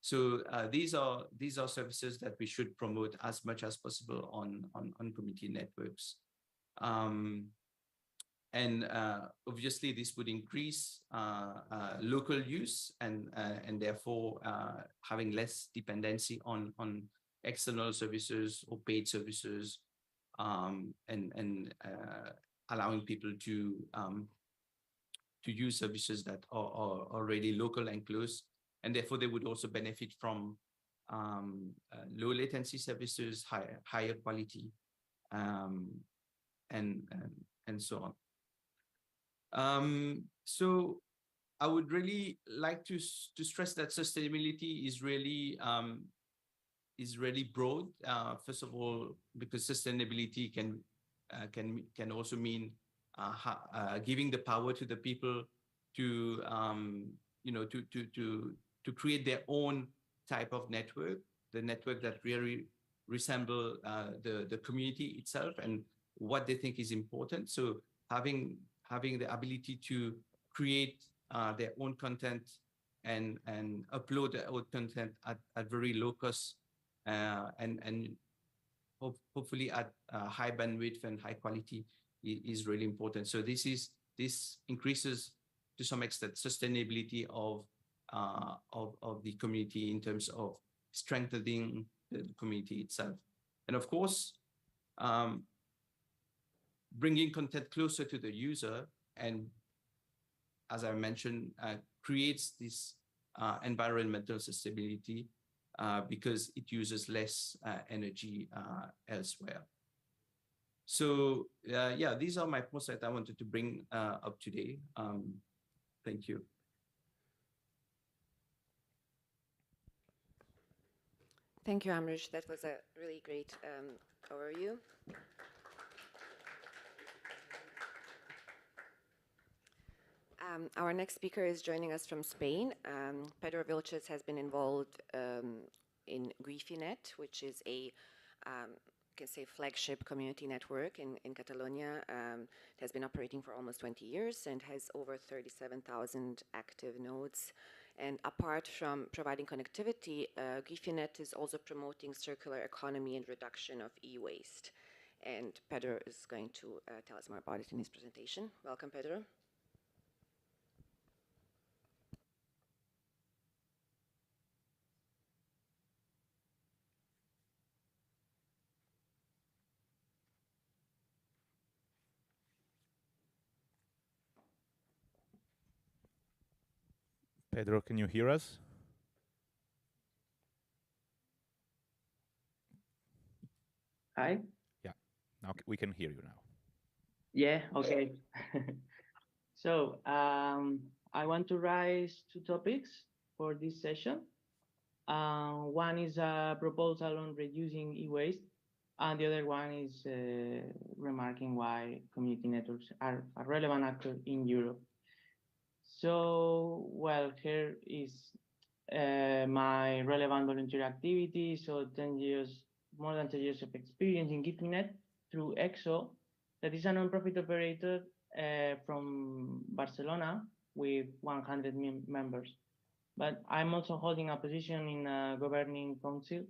So these are services that we should promote as much as possible on community networks. And obviously this would increase local use and therefore having less dependency on external services or paid services, and allowing people to use services that are already local and close, and therefore they would also benefit from low latency services, higher quality, and so on. So I would really like to stress that sustainability is really broad. First of all, because sustainability can also mean giving the power to the people to to create their own type of network, the network that really resemble the community itself and what they think is important. So having the ability to create their own content and upload their own content at very low cost, and hopefully at high bandwidth and high quality is really important. So this increases to some extent sustainability of the community in terms of strengthening the community itself. And of course, bringing content closer to the user, and as I mentioned, creates this environmental sustainability because it uses less energy elsewhere. So yeah, these are my points that I wanted to bring up today. Thank you. Thank you, Amrish. That was a really great overview. Our next speaker is joining us from Spain. Pedro Vilches has been involved in Grifinet, which is a can say flagship community network in Catalonia. It has been operating for almost 20 years and has over 37,000 active nodes. And apart from providing connectivity, Grifinet is also promoting circular economy and reduction of e-waste. And Pedro is going to tell us more about it in his presentation. Welcome, Pedro. Pedro, can you hear us? Hi. Yeah, now we can hear you now. Yeah, okay. So I want to raise two topics for this session. One is a proposal on reducing e-waste, and the other one is remarking why community networks are a relevant actor in Europe. So, well, here is my relevant volunteer activity. So 10 years, more than 10 years of experience in GiftNet through EXO, that is a non-profit operator from Barcelona with 100 members. But I'm also holding a position in a governing council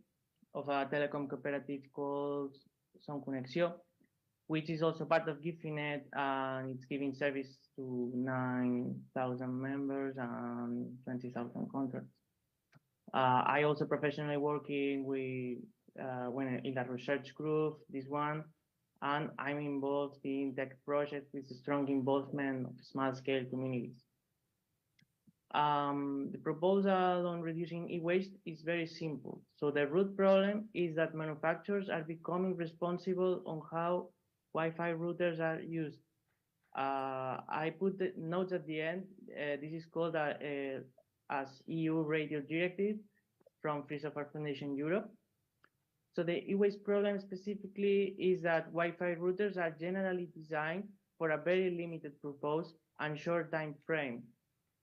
of a telecom cooperative called Son Connexió, which is also part of GiftNet, and it's giving service to 9,000 members and 20,000 contracts. I also professionally working with when in a research group, this one, and I'm involved in tech projects with strong involvement of small-scale communities. The proposal on reducing e-waste is very simple. So the root problem is that manufacturers are becoming responsible on how Wi-Fi routers are used. I put the notes at the end. This is called as EU Radio Directive from Free Software Foundation Europe. So the e-waste problem specifically is that Wi-Fi routers are generally designed for a very limited purpose and short time frame.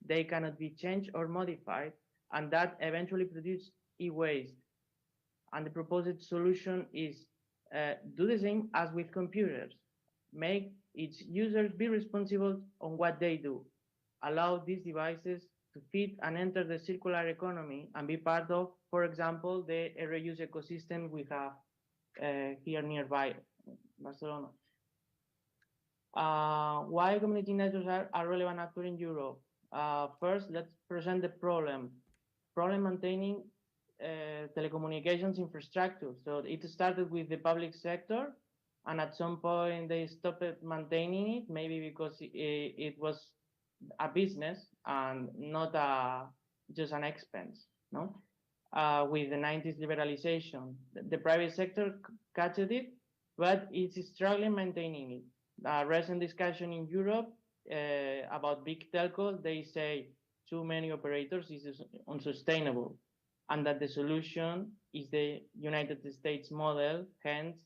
They cannot be changed or modified, and that eventually produces e-waste. And the proposed solution is do the same as with computers. Make its users be responsible on what they do. Allow these devices to fit and enter the circular economy and be part of, for example, the reuse ecosystem we have here nearby, Barcelona. Why community networks are relevant actor in Europe? First, let's present the problem. Problem maintaining telecommunications infrastructure. So it started with the public sector, and at some point they stopped maintaining it, maybe because it was a business and not just an expense. No, with the 90s liberalization, the private sector catched it, but it's struggling maintaining it. Recent discussion in Europe about big telcos, they say too many operators is unsustainable, and that the solution is the United States model, hence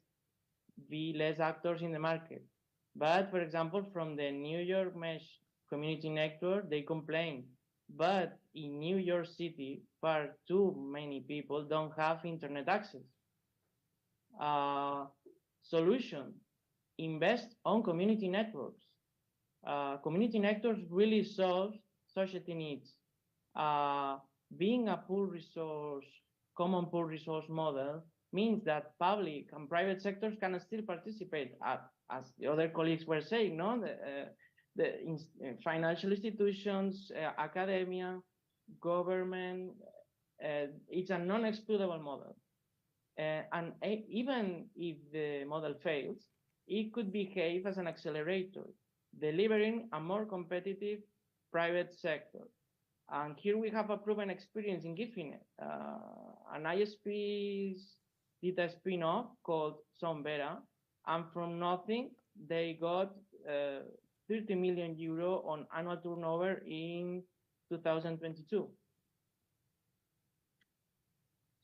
be less actors in the market. But for example, from the New York Mesh community network, they complain, but in New York City, far too many people don't have internet access. Solution, invest on community networks. Community networks really solve society needs. Being a pool resource, common pool resource model means that public and private sectors can still participate, as the other colleagues were saying, no? Financial institutions, academia, government, it's a non-excludable model. And even if the model fails, it could behave as an accelerator, delivering a more competitive private sector. And here we have a proven experience in GiftNet. An ISP did a spin-off called Sonvera, and from nothing, they got 30 million euro on annual turnover in 2022.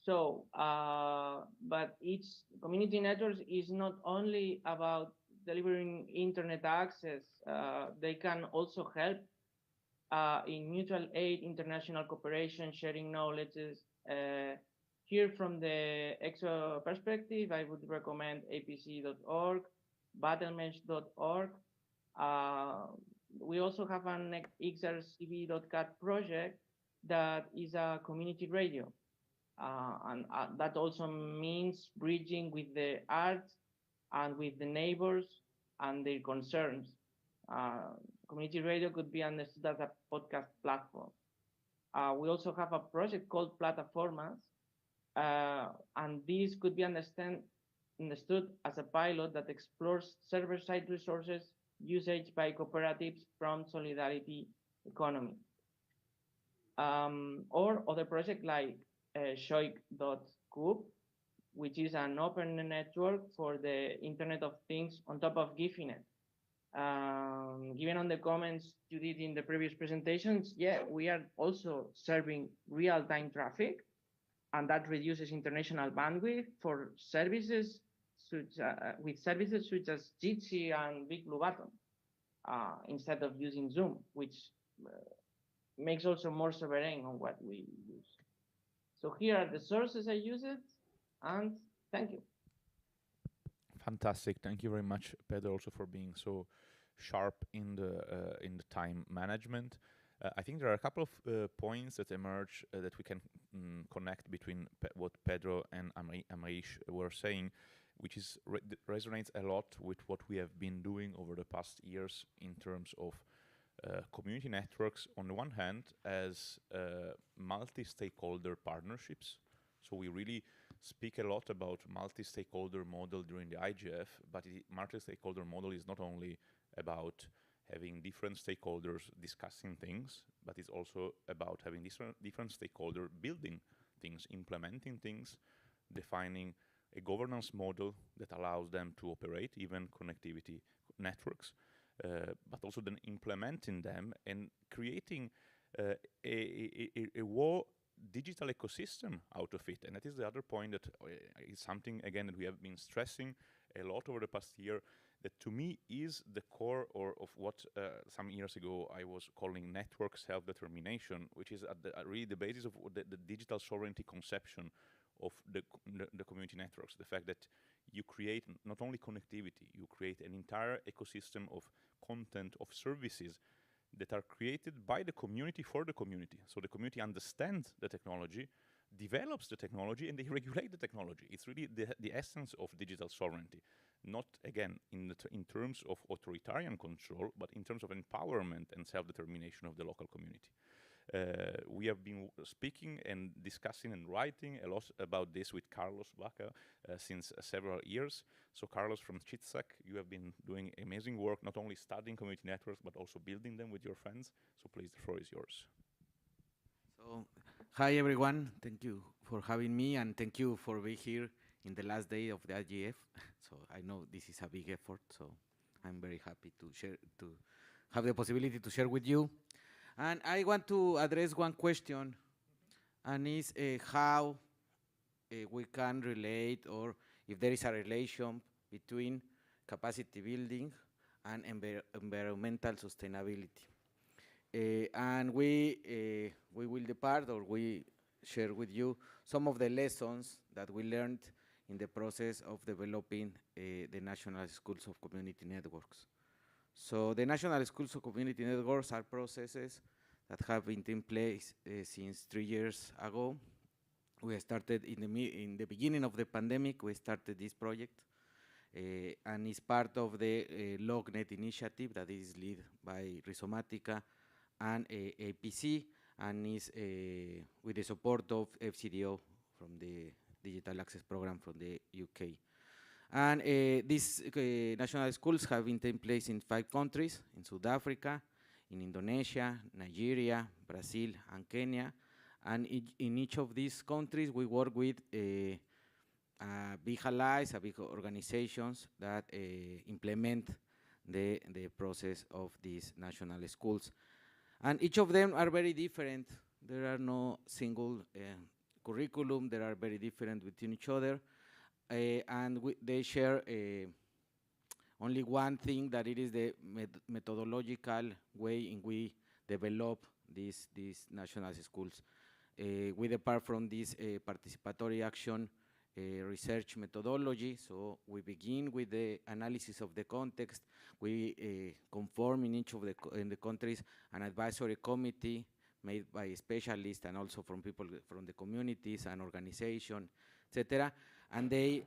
So, but each community network is not only about delivering internet access. They can also help in mutual aid, international cooperation, sharing knowledge. Here from the EXO perspective, I would recommend apc.org, battlemesh.org. We also have an xrcb.cat project that is a community radio. And that also means bridging with the arts and with the neighbors and their concerns. Community radio could be understood as a podcast platform. We also have a project called Plataformas, and this could be understood as a pilot that explores server-side resources usage by cooperatives from solidarity economy. Or other project like Shoik.coop, which is an open network for the Internet of Things on top of Gifinet. Given on the comments you did in the previous presentations, yeah, we are also serving real-time traffic, and that reduces international bandwidth for services with services such as Jitsi and Big Blue Button, instead of using Zoom, which makes also more sovereign on what we use. So here are the sources I use it, and thank you. Fantastic. Thank you very much, Pedro, also for being so sharp in the time management. I think there are a couple of points that emerge that we can connect between what Pedro and Amrish were saying, which is resonates a lot with what we have been doing over the past years in terms of community networks on the one hand as multi-stakeholder partnerships. So we really speak a lot about multi-stakeholder model during the IGF, but the multi-stakeholder model is not only about having different stakeholders discussing things, but it's also about having different stakeholders building things, implementing things, defining a governance model that allows them to operate even connectivity networks, but also then implementing them and creating a whole digital ecosystem out of it. And that is the other point that is something, again, that we have been stressing a lot over the past year, that to me is the core of what some years ago I was calling network self-determination, which is at really the basis of the digital sovereignty conception of the community networks. The fact that you create not only connectivity, you create an entire ecosystem of content, of services that are created by the community for the community. So the community understands the technology, develops the technology, and they regulate the technology. It's really the essence of digital sovereignty. Not, again, in terms of authoritarian control, but in terms of empowerment and self-determination of the local community. We have been speaking and discussing and writing a lot about this with Carlos Baca since several years. So Carlos from Chitsak, you have been doing amazing work, not only studying community networks, but also building them with your friends. So please, the floor is yours. So, hi everyone, thank you for having me, and thank you for being here in the last day of the IGF. So I know this is a big effort, so I'm very happy to have the possibility to share with you. And I want to address one question, and is how we can relate, or if there is a relation between capacity building and environmental sustainability. And we will depart, or we share with you some of the lessons that we learned in the process of developing the National Schools of Community Networks. So the National Schools of Community Networks are processes that have been in place since 3 years ago. We started in the beginning of the pandemic, we started this project, and it's part of the LogNet initiative that is led by Rhizomatica and APC, and is with the support of FCDO from the Digital Access Program from the UK. And these national schools have been taking place in 5 countries, in South Africa, in Indonesia, Nigeria, Brazil, and Kenya. And in each of these countries, we work with big allies, big organizations that implement the process of these national schools. And each of them are very different. There are no single curriculum, they are very different between each other, and they share only one thing, that it is the methodological way in we develop these national schools. We depart from this participatory action research methodology. So we begin with the analysis of the context. We conform in each of the countries an advisory committee made by specialists and also from people from the communities and organization, etc. And they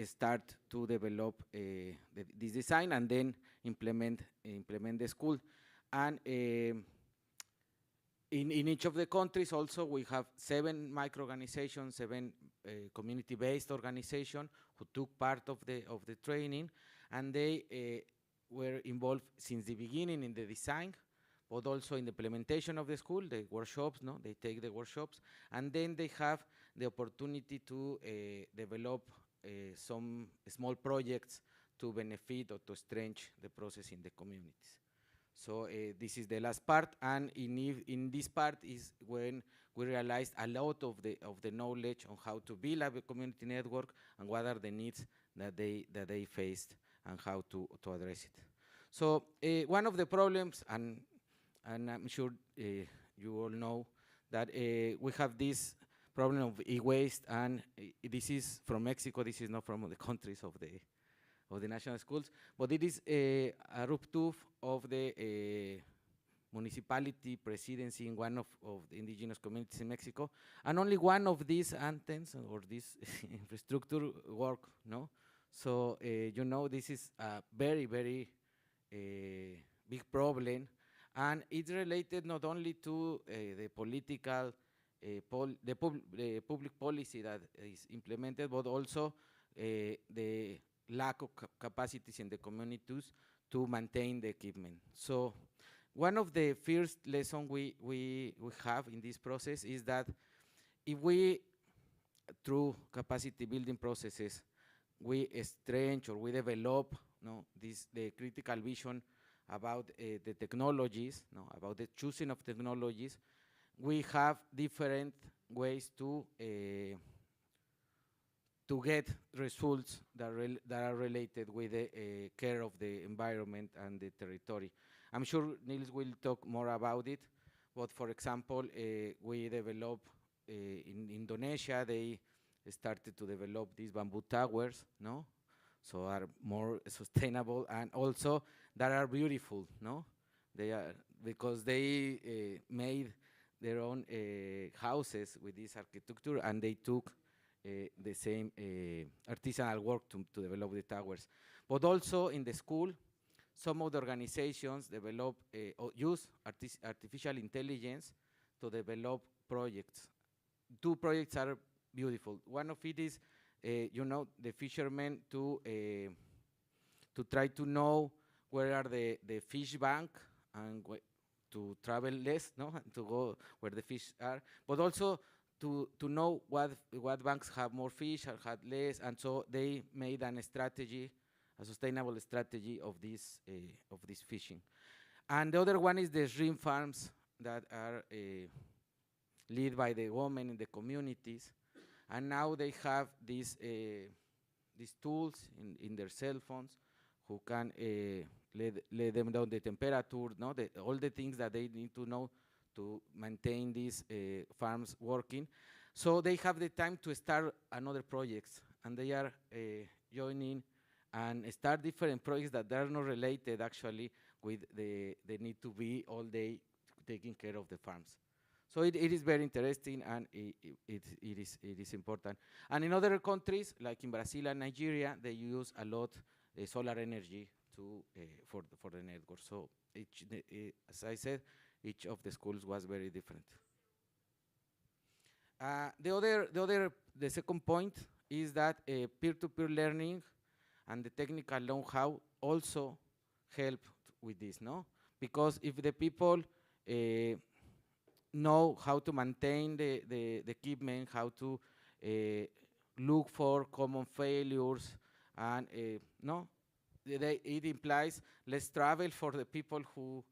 start to develop this design and then implement the school. And in each of the countries also we have 7 micro-organizations, 7 community-based organizations who took part of the training, and they were involved since the beginning in the design, but also in the implementation of the school, the workshops, they take the workshops, and then they have the opportunity to develop some small projects to benefit or to strengthen the process in the communities. So this is the last part, and in this part is when we realized a lot of the knowledge on how to build a community network and what are the needs that they faced and how to address it. So one of the problems, and I'm sure you all know that we have this problem of e-waste, and this is from Mexico. This is not from the countries of the national schools, but it is a rupture of the municipality presidency in one of the indigenous communities in Mexico, and only one of these antennas or this infrastructure work, no? So, this is a very, very big problem, and it's related not only to the political, the public policy that is implemented, but also the lack of capacities in the communities to maintain the equipment. So one of the first lessons we have in this process is that if we, through capacity building processes, we strengthen or we develop the critical vision about the technologies, about the choosing of technologies, we have different ways to get results that are related with the care of the environment and the territory. I'm sure Niels will talk more about it, but for example, we develop in Indonesia, they started to develop these bamboo towers, so are more sustainable and also that are beautiful, They are, because they made their own houses with this architecture, and they took the same artisanal work to develop the towers. But also in the school, some of the organizations develop or use artificial intelligence to develop projects. 2 projects are beautiful. One of it is, the fishermen to try to know where are the fish bank and to travel less, to go where the fish are, but also to know what banks have more fish or have less, and so they made a sustainable strategy of this fishing. And the other one is the shrimp farms that are led by the women in the communities, and now they have these tools in their cell phones who can let them know the temperature, all the things that they need to know to maintain these farms working. So they have the time to start another projects, and they are joining and start different projects that are not related actually with the need to be all day taking care of the farms. So it is very interesting, and it is important. And in other countries, like in Brazil and Nigeria, they use a lot solar energy for the network. So as I said, each of the schools was very different. The second point is that peer-to-peer learning and the technical know-how also help with this, because if the people know how to maintain the equipment, how to look for common failures, and it implies less travel for the people who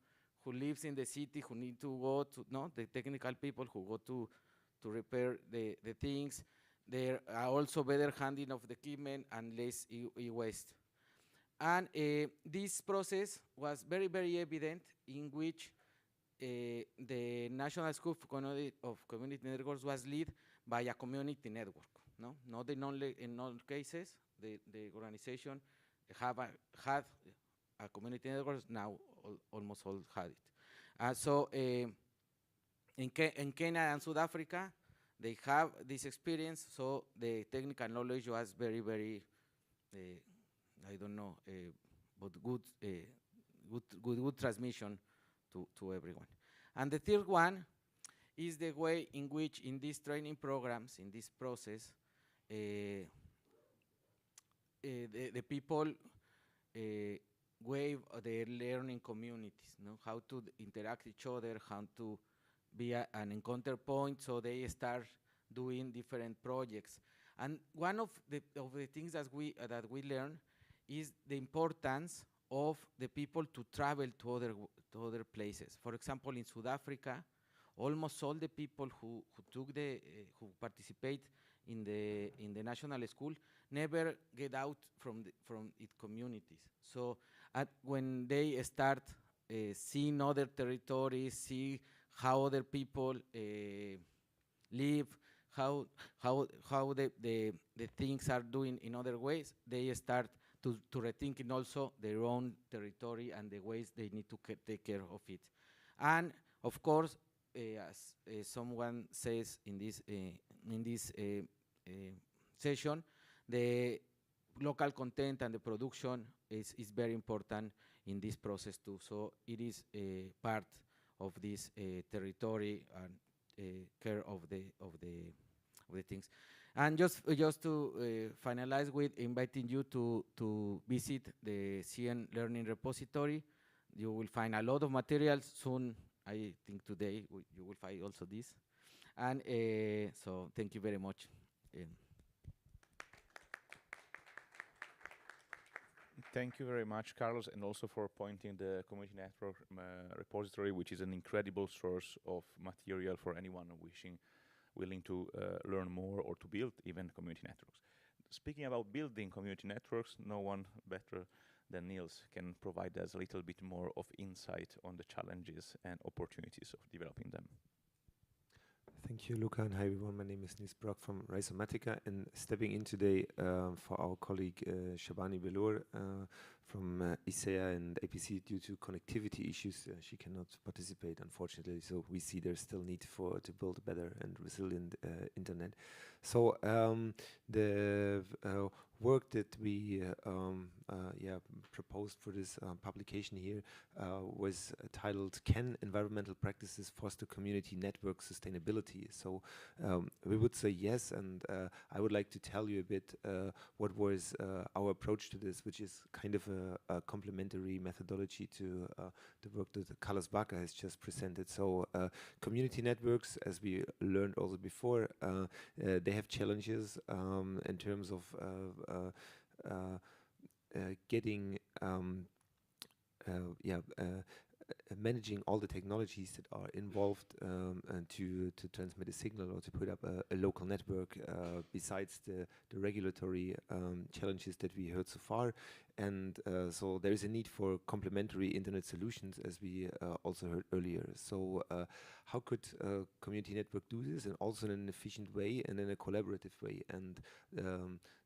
lives in the city, who need to go to, the technical people who go to to repair the things. There are also better handling of the equipment and less e-waste. And this process was very, very evident, in which the National School of Community Networks was led by a community network. No, not in all cases, the organization had a community network. Now almost all had it. So in Kenya and South Africa, they have this experience. So the technical knowledge was very, very, I don't know, but good transmission to everyone. And the third one is the way in which, in these training programs, in this process, the people wave their learning communities, how to interact with each other, how to be an encounter point, so they start doing different projects. And one of the things that we learn is the importance of the people to travel to other places. For example, in South Africa, almost all the people who who participate in the national school never get out from its communities. So when they start seeing other territories, see how other people live, how the things are doing in other ways, they start to rethinking also their own territory and the ways they need to take care of it. And of course, as someone says in this session, the local content and the production is very important in this process too. So it is a part of this territory and care of the things. And just to finalize with inviting you to visit the CN Learning Repository. You will find a lot of materials soon. I think today you will find also this. And so thank you very much. Thank you very much, Carlos, and also for pointing the community network repository, which is an incredible source of material for anyone willing to learn more or to build even community networks. Speaking about building community networks, no one better than Niels can provide us a little bit more of insight on the challenges and opportunities of developing them. Thank you, Luca, and hi everyone. My name is Niels Brock from Rhizomatica, and stepping in today for our colleague Shabani Belur from ISEA and APC. Due to connectivity issues, she cannot participate, unfortunately. So we see there's still need to build a better and resilient internet. So the work that we proposed for this publication here was titled "Can Environmental Practices Foster Community Network Sustainability?" So we would say yes, and I would like to tell you a bit what was our approach to this, which is kind of a complementary methodology to the work that Carlos Baca has just presented. So community networks, as we learned also before, they have challenges in terms of getting managing all the technologies that are involved and to transmit a signal or to put up a local network, besides the regulatory challenges that we heard so far. And so there is a need for complementary internet solutions, as we also heard earlier. So how could a community network do this, and also in an efficient way and in a collaborative way? And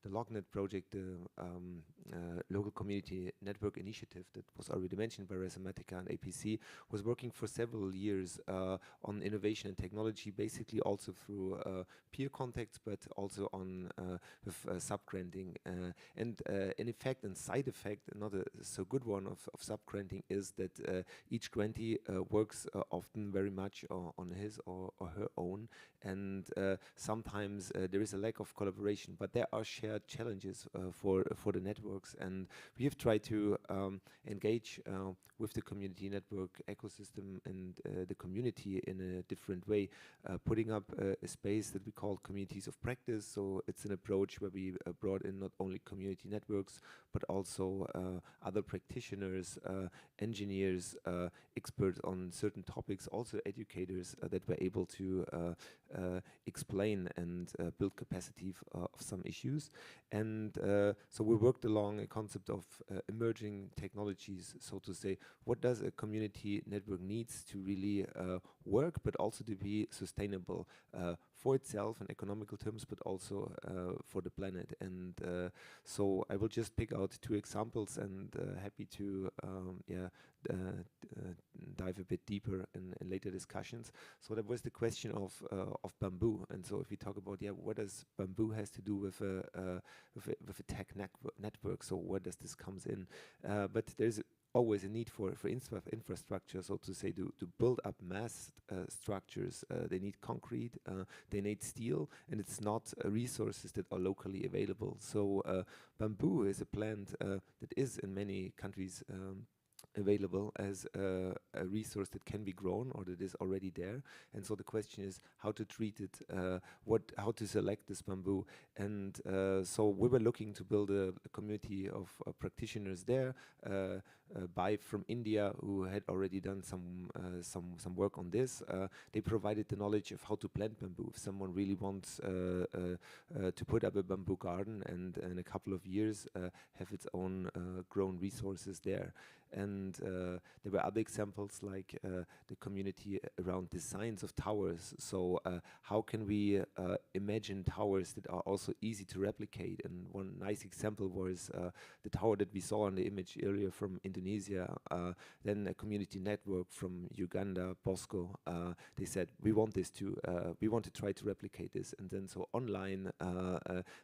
the LogNet project, the local community network initiative that was already mentioned by Rhizomatica and APC, was working for several years on innovation and technology, basically also through peer contacts, but also on with subgranting. And in effect and side effect, not a so good one of subgranting, is that each grantee works often very much on his or her own, and sometimes there is a lack of collaboration, but there are shared challenges for the networks, and we have tried to engage with the community network network ecosystem and the community in a different way, putting up a space that we call communities of practice. So it's an approach where we brought in not only community networks, but also other practitioners, engineers, experts on certain topics, also educators that were able to explain and build capacity of some issues. And so we worked along a concept of emerging technologies, so to say. What does a community network needs to really work, but also to be sustainable for itself in economical terms, but also for the planet? And so I will just pick out two examples, and happy to dive a bit deeper in later discussions. So that was the question of bamboo. And so if we talk about what does bamboo has to do with a tech network, so where does this comes in? But there's always a need for infrastructure, so to say, to build up mass structures. They need concrete, they need steel, and it's not resources that are locally available. So bamboo is a plant that is in many countries available as a resource that can be grown or that is already there. And so the question is how to treat it, how to select this bamboo. And so we were looking to build a community of practitioners there, by from India, who had already done some work on this. They provided the knowledge of how to plant bamboo. If someone really wants to put up a bamboo garden and in a couple of years have its own grown resources there. And there were other examples like the community around designs of towers. So how can we imagine towers that are also easy to replicate? And one nice example was the tower that we saw on the image earlier from Indonesia. Then a community network from Uganda, Bosco, they said, we want this too. We want to try to replicate this. And then so online,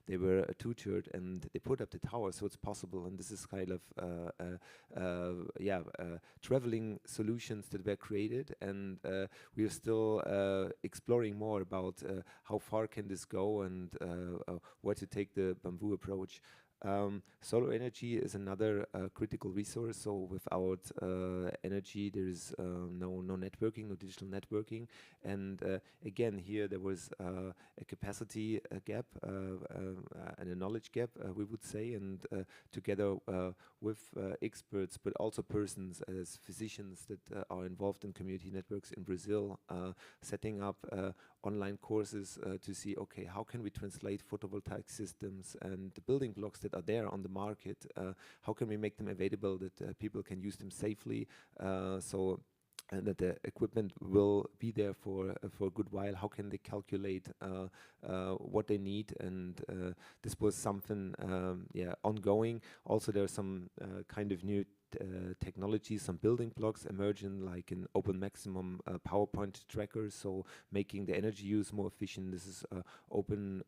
they were tutored and they put up the tower, so it's possible. And this is kind of traveling solutions that were created, and we are still exploring more about how far can this go and where to take the bamboo approach. Solar energy is another critical resource. So without energy, there is no networking, no digital networking. And again, here there was a capacity gap and a knowledge gap, we would say. And together with experts, but also persons as physicians that are involved in community networks in Brazil, setting up online courses to see, okay, how can we translate photovoltaic systems and the building blocks that are there on the market, how can we make them available that people can use them safely, and that the equipment will be there for a good while. How can they calculate what they need? And this was something ongoing. Also, there are some kind of new technologies, some building blocks emerging, like an open maximum power point tracker, so making the energy use more efficient. This is open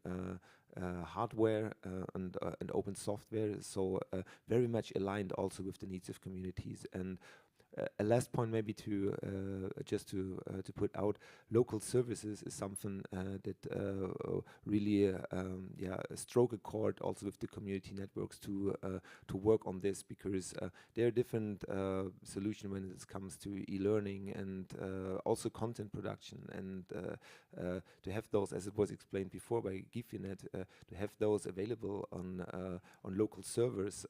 hardware and open software, so very much aligned also with the needs of communities. And a last point, maybe to just to put out, local services is something that really stroke a chord also with the community networks to work on this, because there are different solutions when it comes to e-learning and also content production, and to have those, as it was explained before by Gifinet, to have those available on local servers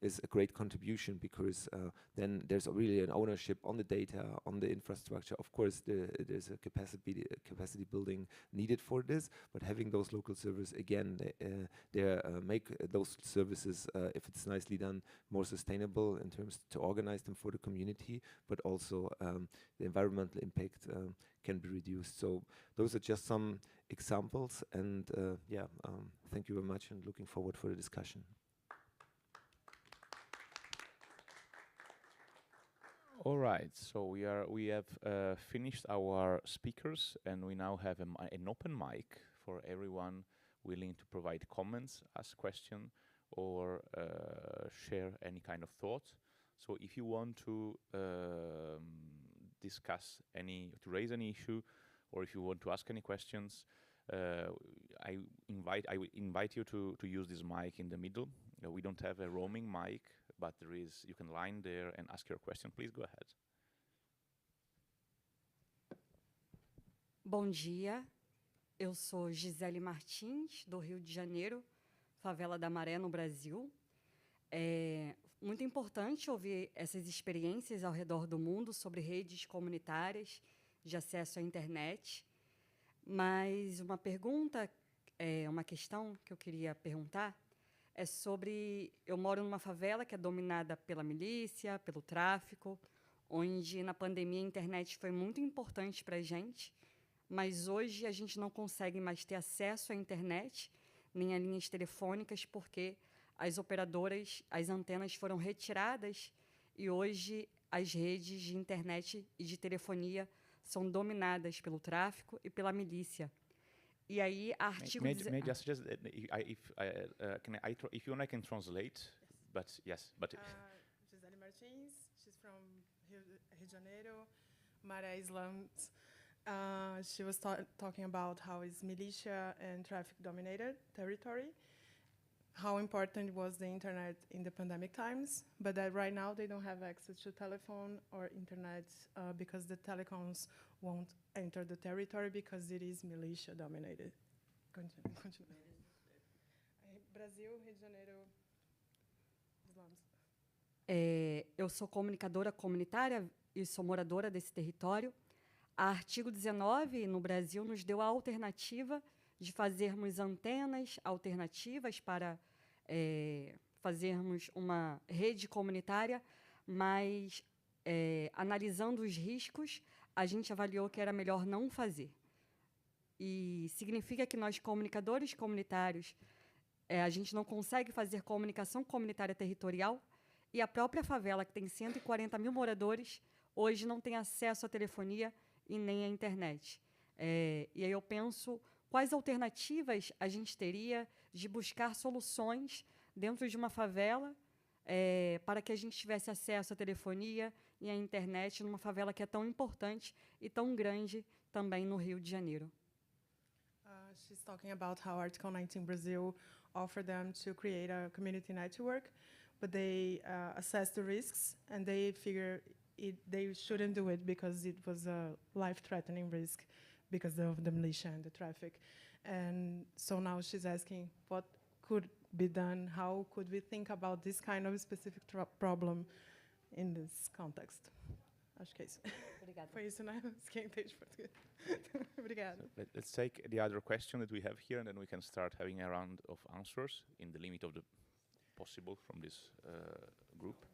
is a great contribution, because then there's really an ownership on the data, on the infrastructure. Of course, there's a capacity building needed for this, but having those local servers, again, they make those services, if it's nicely done, more sustainable in terms to organize them for the community, but also the environmental impact can be reduced. So those are just some examples, and thank you very much, and looking forward for the discussion. All right, so we have finished our speakers, and we now have an open mic for everyone willing to provide comments, ask questions, or share any kind of thought. So if you want to discuss to raise any issue, or if you want to ask any questions, I will invite you to use this mic in the middle. We don't have a roaming mic, but you can line there and ask your question. Please go ahead. Bom dia, eu sou Gisele Martins, do Rio de Janeiro, favela da Maré, no Brasil. É muito importante ouvir essas experiências ao redor do mundo sobre redes comunitárias de acesso à internet. Mas uma pergunta, uma questão que eu queria perguntar é sobre... Eu moro numa favela que é dominada pela milícia, pelo tráfico, onde na pandemia a internet foi muito importante para a gente, mas hoje a gente não consegue mais ter acesso à internet, nem a linhas telefônicas, porque as operadoras, as antenas foram retiradas e hoje as redes de internet e de telefonia são dominadas pelo tráfico e pela milícia. E aí, artigo... May I just suggest that if you want, I can translate, but yes, but... Gisele Martins, she's from Rio de Janeiro, Maré slums. She was talking about how is militia and traffic dominated territory, how important was the internet in the pandemic times, but that right now they don't have access to telephone or internet because the telecoms won't enter the territory because it is militia dominated. Continue. Brasil, Rio de Janeiro, slums. Eu sou comunicadora comunitária e sou moradora desse território. A artigo 19, no Brasil, nos deu a alternativa de fazermos antenas alternativas para fazermos uma rede comunitária, mas analisando os riscos, a gente avaliou que era melhor não fazer. E significa que nós, comunicadores comunitários, a gente não consegue fazer comunicação comunitária territorial e a própria favela, que tem 140 mil moradores, hoje não tem acesso à telefonia e nem à internet. E aí eu penso quais alternativas a gente teria de buscar soluções dentro de uma favela para que a gente tivesse acesso à telefonia e à internet numa favela que é tão importante e tão grande também no Rio de Janeiro. She's talking about how Article 19 Brazil offered them to create a community network, but they assess the risks and they figure they shouldn't do it because it was a life-threatening risk because of the militia and the traffic. And so now she's asking what could be done, how could we think about this kind of specific problem in this context? Acho que é isso. Obrigada. Foi isso, né? Quem entende português. Obrigada. So let's take the other question that we have here, and then we can start having a round of answers in the limit of the possible from this group.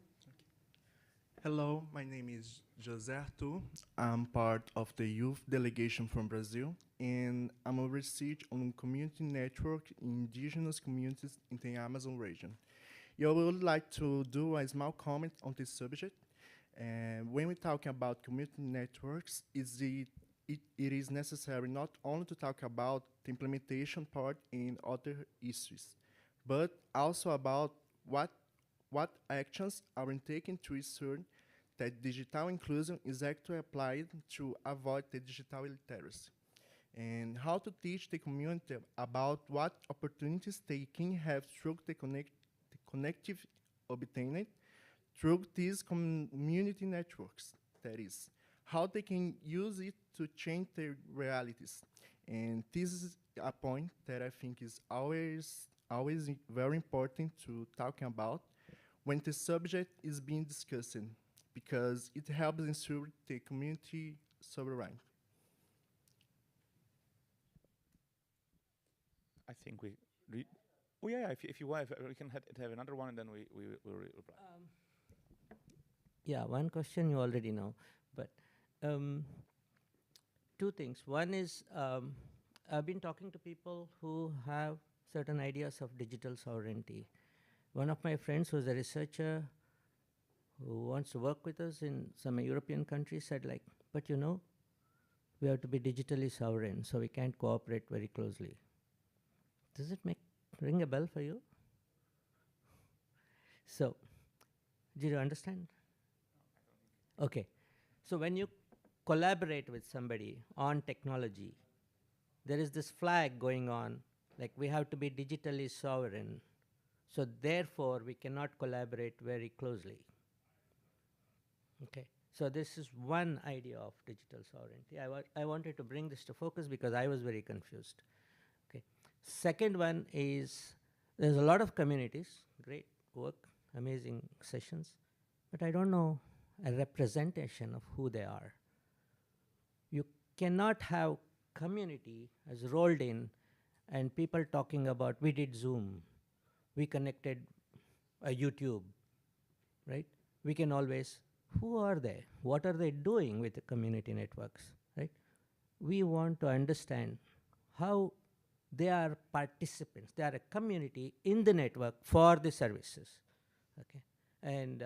Hello, my name is José Arthur. I'm part of the youth delegation from Brazil, and I'm a research on community network in indigenous communities in the Amazon region. I would like to do a small comment on this subject. When we're talking about community networks, it is necessary not only to talk about the implementation part and other issues, but also about what actions are taken to ensure that digital inclusion is actually applied to avoid the digital illiteracy, and how to teach the community about what opportunities they can have through the connective obtained through these community networks. That is, how they can use it to change their realities. And this is a point that I think is always very important to talk about when the subject is being discussed, because it helps ensure the community sovereignty. I think oh yeah, if you want, we can have another one, and then we will reply. Yeah, one question you already know, but two things. One is I've been talking to people who have certain ideas of digital sovereignty. One of my friends who's a researcher who wants to work with us in some European countries said, like, but you know, we have to be digitally sovereign, so we can't cooperate very closely. Does it ring a bell for you? So, did you understand? Okay, so when you collaborate with somebody on technology, there is this flag going on, like we have to be digitally sovereign, so therefore we cannot collaborate very closely. Okay, So this is one idea of digital sovereignty. I wanted to bring this to focus because I was very confused. Okay. Second one is there's a lot of communities, great work, amazing sessions, but I don't know a representation of who they are. You cannot have community as rolled in and people talking about we did Zoom, we connected a YouTube, right? We can always, who are they? What are they doing with the community networks, right? We want to understand how they are participants, they are a community in the network for the services, okay? And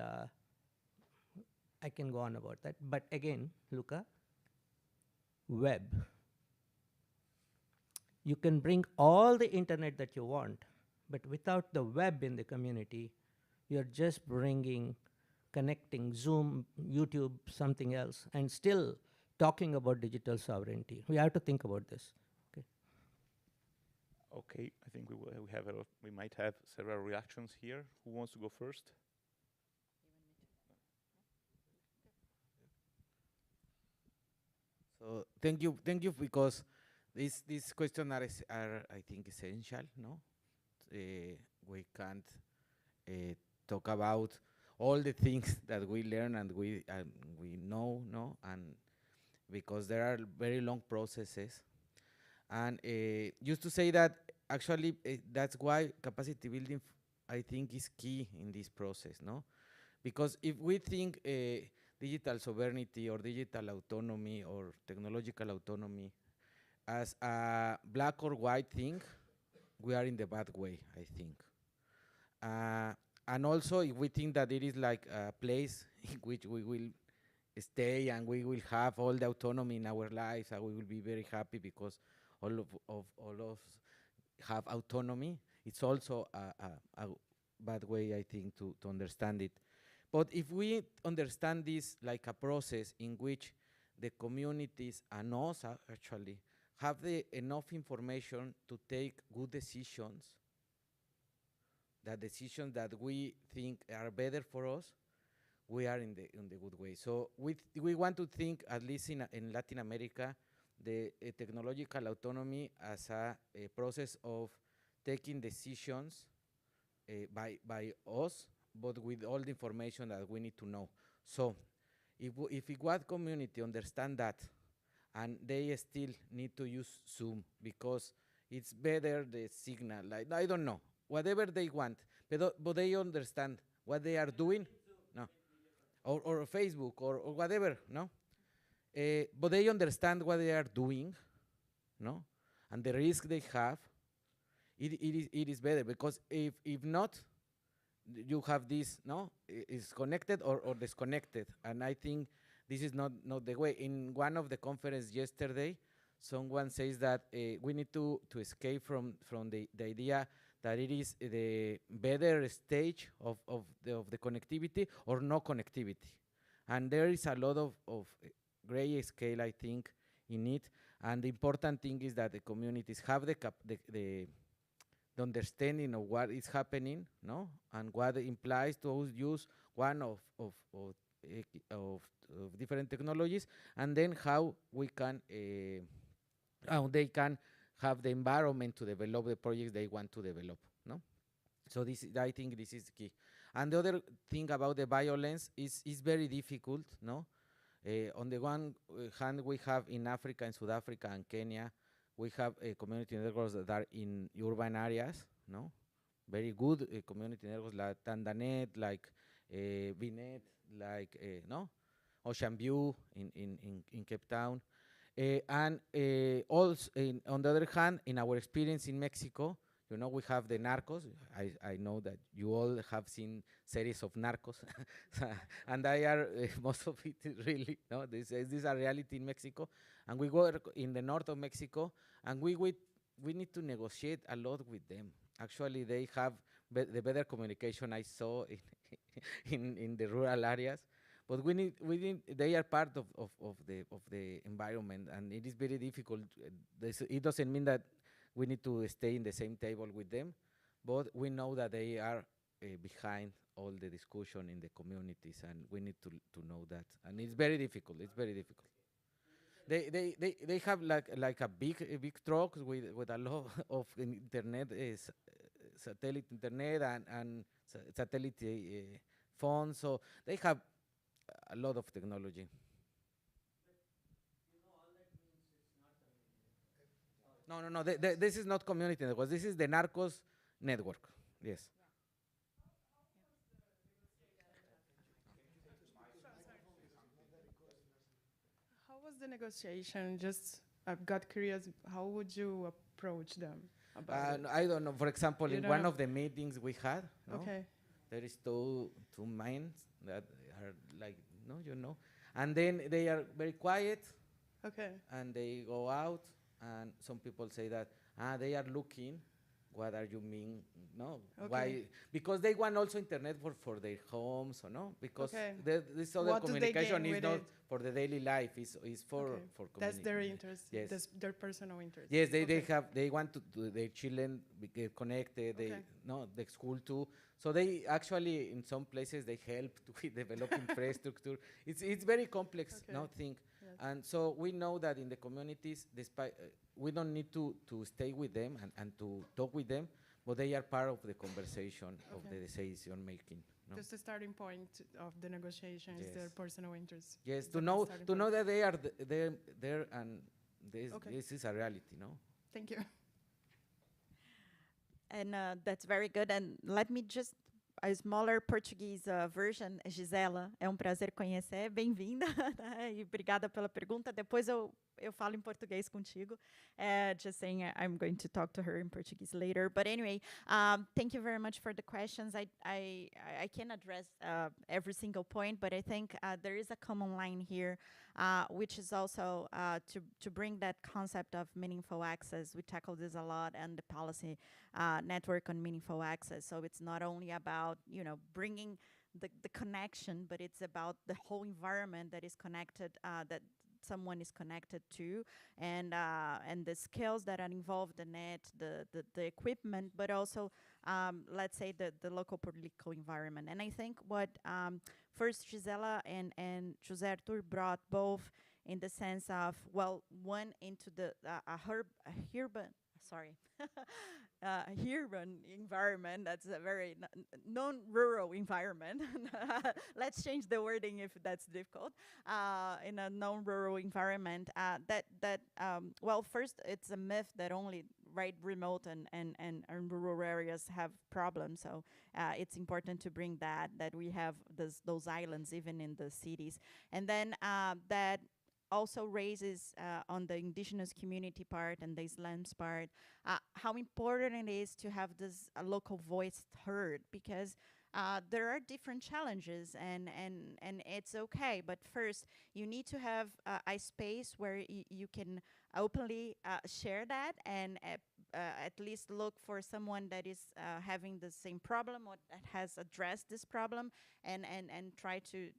I can go on about that, but again, Luca, web. You can bring all the internet that you want, but without the web in the community, you're just bringing, connecting Zoom, YouTube, something else, and still talking about digital sovereignty. We have to think about this. Okay. Okay, I think we might have several reactions here. Who wants to go first? So thank you, because these questions are I think essential. No, we can't talk about all the things that we learn and we know, no, and because there are very long processes, and used to say that actually that's why capacity building I think is key in this process, no, because if we think digital sovereignty or digital autonomy or technological autonomy as a black or white thing, we are in the bad way, I think. And also, if we think that it is like a place in which we will stay and we will have all the autonomy in our lives and we will be very happy because all of us have autonomy, it's also a bad way, I think, to understand it. But if we understand this like a process in which the communities and us actually have enough information to take good decisions, the decisions that we think are better for us, we are in the good way. So we want to think, at least in Latin America, the technological autonomy as a process of taking decisions by us, but with all the information that we need to know. So if one community understand that, and they still need to use Zoom because it's better the signal, like I don't know, whatever they want, but they understand what they are doing, no, or Facebook or whatever, no, but they understand what they are doing, no, and the risk they have. It is better, because if not, you have this, no, is connected or disconnected, and I think this is not the way. In one of the conference yesterday, someone says that we need to escape from the idea that it is the better stage of the connectivity or no connectivity, and there is a lot of gray scale, I think, in it. And the important thing is that the communities have the understanding of what is happening, no, and what it implies to use one of different technologies, and then how we can how they can have the environment to develop the projects they want to develop, no. So I think this is key. And the other thing about the violence is very difficult, no. On the one hand, we have in Africa, in South Africa and Kenya, we have community networks that are in urban areas, no? Very good community networks like Tandanet, like VNet, like no, Ocean View in Cape Town, and also on the other hand, in our experience in Mexico, you know, we have the Narcos. I know that you all have seen series of Narcos, and I are most of it is really, no, this is a reality in Mexico, and we work in the north of Mexico, and we need to negotiate a lot with them. Actually, they have the better communication I saw in the rural areas, but we need they are part of the environment, and it is very difficult. It doesn't mean that we need to stay in the same table with them, but we know that they are behind all the discussion in the communities, and we need to know that. And it's very difficult. It's very difficult. They have like a big truck with a lot of internet, satellite internet and satellite phones. So they have a lot of technology. No. This is not community network. This is the Narcos network. Yes. How was the negotiation? Just I've got curious. How would you approach them about it? I don't know. For example, You in don't one know? of the meetings we had, no, Okay. there is two minds that are like, no, and then they are very quiet. Okay. And they go out, and some people say that they are looking. What are you mean? No, Okay. why? Because they want also internet for their homes, or no? Because Okay. this other What do they communication gain is with not it? for the daily life. Is for Okay. for That's their community. interest. Yes. That's their personal interest. Yes, they Okay. they want to their children get connected. They Okay. no the school too. So they actually in some places they help to develop infrastructure. It's very complex thing. Yes. And so we know that in the communities, despite we don't need to stay with them and to talk with them, but they are part of the conversation of the decision making. No? Just the starting point of the negotiation is their personal interest. Yes, Is to that the know starting to know point? that they are there and Okay. this is a reality, no? Thank you. And that's very good. And let me just a smaller Portuguese version, Gisela. É um prazer conhecer. Bem-vinda e obrigada pela pergunta. Depois eu falo em português contigo. Just saying, I'm going to talk to her in Portuguese later. But anyway, thank you very much for the questions. I can't address every single point, but I think there is a common line here, which is also to bring that concept of meaningful access. We tackle this a lot and the policy network on meaningful access. So it's not only about, bringing the connection, but it's about the whole environment that is connected, that someone is connected to, and the skills that are involved in it, the equipment, but also let's say the local political environment. And I think what first Gisela and José Artur brought both in the sense of, well, one into the urban environment. That's a very non-rural environment. Let's change the wording if that's difficult. In a non-rural environment, well, first, it's a myth that only remote and rural areas have problems. So it's important to bring that we have those islands even in the cities. And then that also raises on the indigenous community part and the Islam's part, how important it is to have this local voice heard, because there are different challenges and it's okay. But first, you need to have a space where you can openly share that and at least look for someone that is having the same problem or that has addressed this problem and try to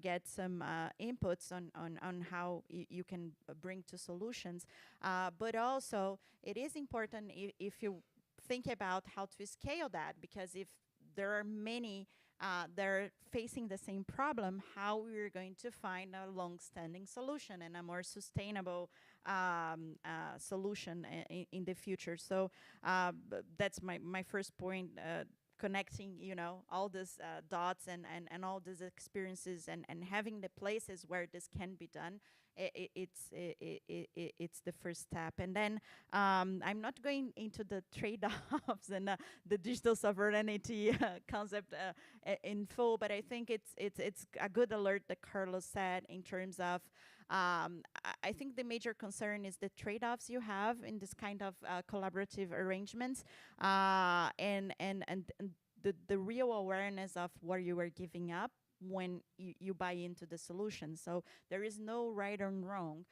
get some inputs on how you can bring to solutions. But also, it is important if you think about how to scale that, because if there are many that are facing the same problem, how we're going to find a long-standing solution and a more sustainable solution in the future. So that's my first point, connecting, all these dots and all these experiences and having the places where this can be done. It's the first step. And then I'm not going into the trade-offs and the digital sovereignty concept in full, but I think it's a good alert that Carlos said in terms of I think the major concern is the trade-offs you have in this kind of collaborative arrangements, and the real awareness of what you are giving up when you buy into the solution. So there is no right or wrong.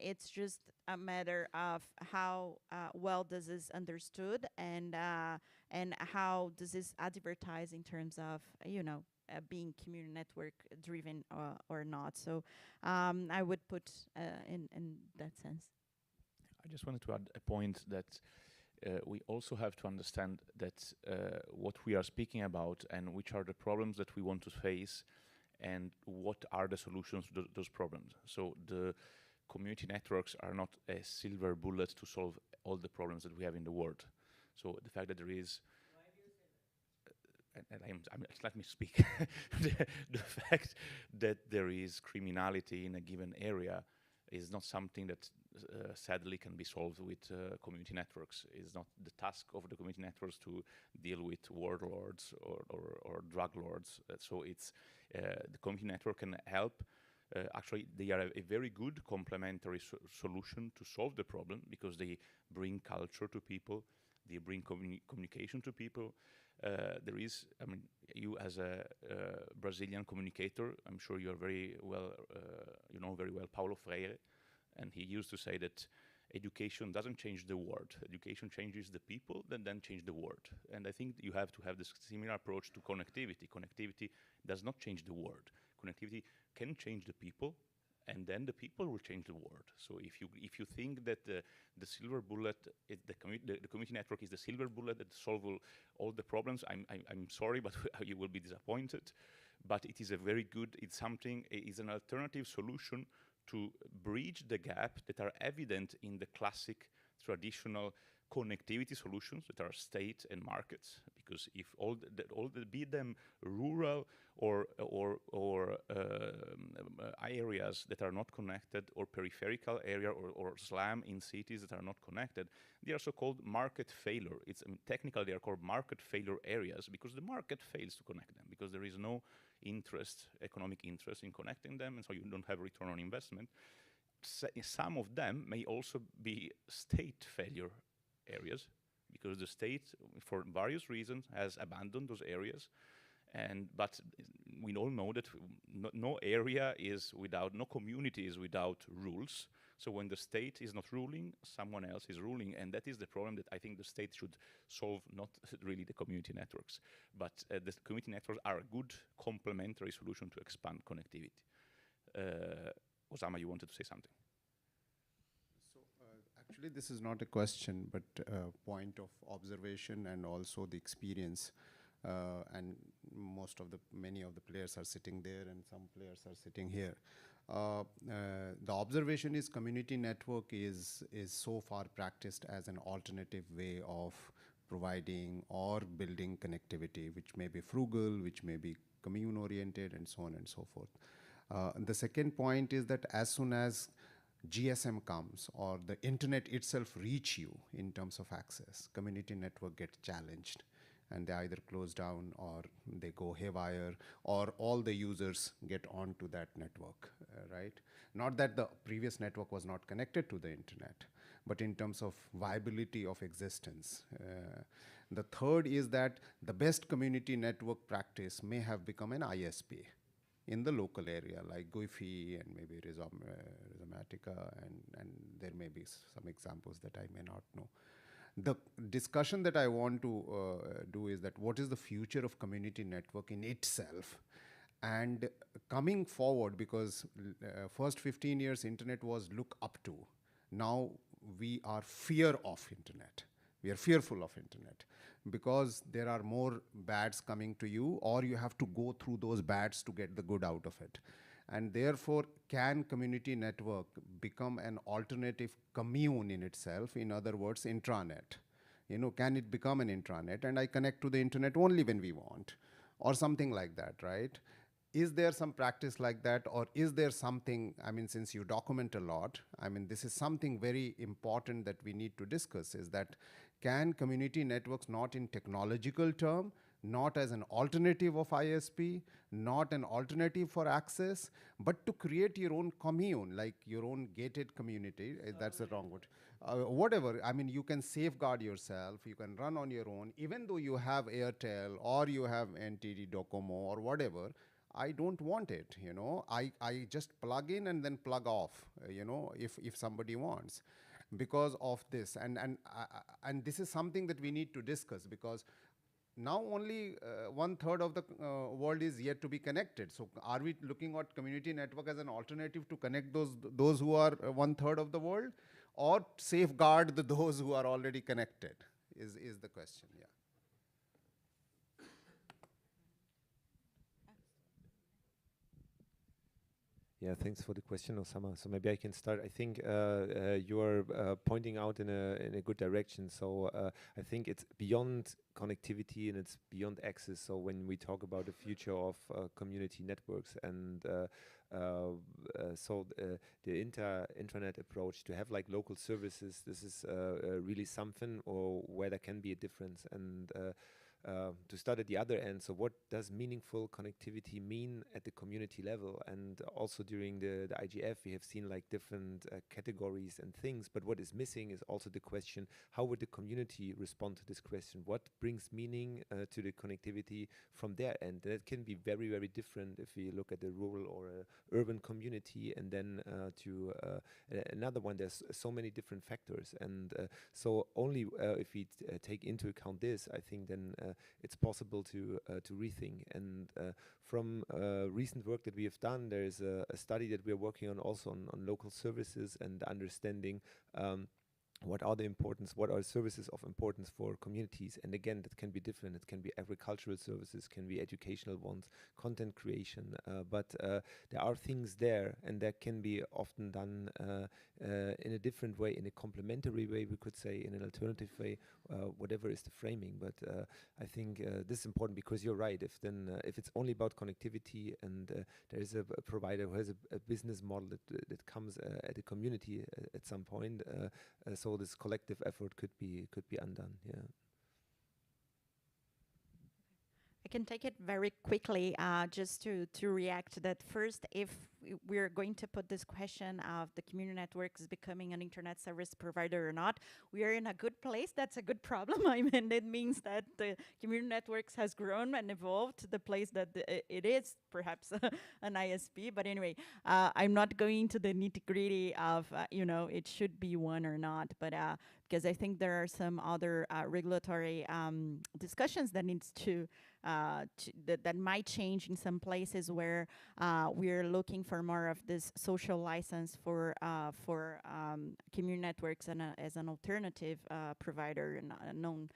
It's just a matter of how well this is understood and how this is advertised in terms of, being community network driven or not. So I would put in that sense. I just wanted to add a point that we also have to understand that what we are speaking about and which are the problems that we want to face and what are the solutions to those problems. So the community networks are not a silver bullet to solve all the problems that we have in the world. So the fact that there is let me speak. The fact that there is criminality in a given area is not something that sadly can be solved with community networks. It's not the task of the community networks to deal with warlords or drug lords. So it's the community network can help. Actually, they are a very good complementary solution to solve the problem because they bring culture to people, they bring communication to people. There is, I mean, you as a Brazilian communicator, I'm sure you are very well, you know very well Paulo Freire, and he used to say that education doesn't change the world. Education changes the people, then change the world. And I think you have to have this similar approach to connectivity. Connectivity does not change the world. Connectivity can change the people, and then the people will change the world. So if you think that the silver bullet, the community network is the silver bullet that solves all the problems, I'm sorry, but you will be disappointed. But it is a very good, it's an alternative solution to bridge the gap that are evident in the classic traditional connectivity solutions that are state and markets, because if be them rural or areas that are not connected, or peripheral area or slum in cities that are not connected, they are so-called market failure. Technically they are called market failure areas because the market fails to connect them, because there is no economic interest in connecting them, and so you don't have return on investment. Some of them may also be state failure areas, because the state, for various reasons, has abandoned those areas. But we all know that no community is without rules. So when the state is not ruling, someone else is ruling, and that is the problem that I think the state should solve, not really the community networks. But the community networks are a good complementary solution to expand connectivity. Osama, you wanted to say something? Actually, this is not a question, but a point of observation and also the experience. And many of the players are sitting there, and some players are sitting here. The observation is community network is so far practiced as an alternative way of providing or building connectivity, which may be frugal, which may be commune-oriented, and so on and so forth. The second point is that as soon as GSM comes or the internet itself reach you in terms of access, community network gets challenged, and they either close down or they go haywire, or all the users get onto that network, right? Not that the previous network was not connected to the internet, but in terms of viability of existence. The third is that the best community network practice may have become an ISP in the local area, like GUIFI and maybe Rhizomatica, and there may be some examples that I may not know. The discussion that I want to do is that what is the future of community network in itself? And coming forward, because first 15 years internet was look up to, now we are fear of internet. We are fearful of internet because there are more bads coming to you, or you have to go through those bads to get the good out of it. And therefore, can community network become an alternative commune in itself? In other words, intranet. Can it become an intranet? And I connect to the internet only when we want, or something like that, right? Is there some practice like that, or is there something, since you document a lot, this is something very important that we need to discuss, is that can community networks, not in technological term, not as an alternative of ISP, not an alternative for access, but to create your own commune, like your own gated community, that's the wrong word. Whatever, you can safeguard yourself, you can run on your own, even though you have Airtel or you have NTT Docomo or whatever. I don't want it, I just plug in and then plug off, if somebody wants, because of this. And this is something that we need to discuss, because now only 1/3 of the world is yet to be connected. So are we looking at community network as an alternative to connect those who are 1/3 of the world, or safeguard those who are already connected? is the question, yeah. Yeah, thanks for the question, Osama. So maybe I can start. I think you're pointing out in a good direction. So I think it's beyond connectivity and it's beyond access. So when we talk about the future of community networks and the intranet approach to have like local services, this is really something, or where there can be a difference. And to start at the other end, so what does meaningful connectivity mean at the community level? And also during the IGF, we have seen like different categories and things, but what is missing is also the question, how would the community respond to this question? What brings meaning to the connectivity from their end? And it can be very, very different if we look at the rural or urban community, and then to another one. There's so many different factors, and so only if we take into account this, I think then it's possible to rethink. And from recent work that we have done, there is a study that we are working on also on local services and understanding what are services of importance for communities. And again, that can be different. It can be agricultural services, can be educational ones, content creation, but there are things there, and that can be often done in a different way, in a complementary way, we could say, in an alternative way, whatever is the framing. But I think this is important, because you're right. If it's only about connectivity, and there is a provider who has a business model that comes at a community at some point, so this collective effort could be undone. Yeah. I can take it very quickly, just to react to that. First, if we're going to put this question of the community networks becoming an internet service provider or not, we are in a good place. That's a good problem. I mean, it means that the community networks has grown and evolved to the place that it is perhaps an ISP. But anyway, I'm not going to the nitty-gritty of, it should be one or not. But because I think there are some other regulatory discussions that needs that might change in some places where we're looking for more of this social license for community networks and as an alternative provider and known.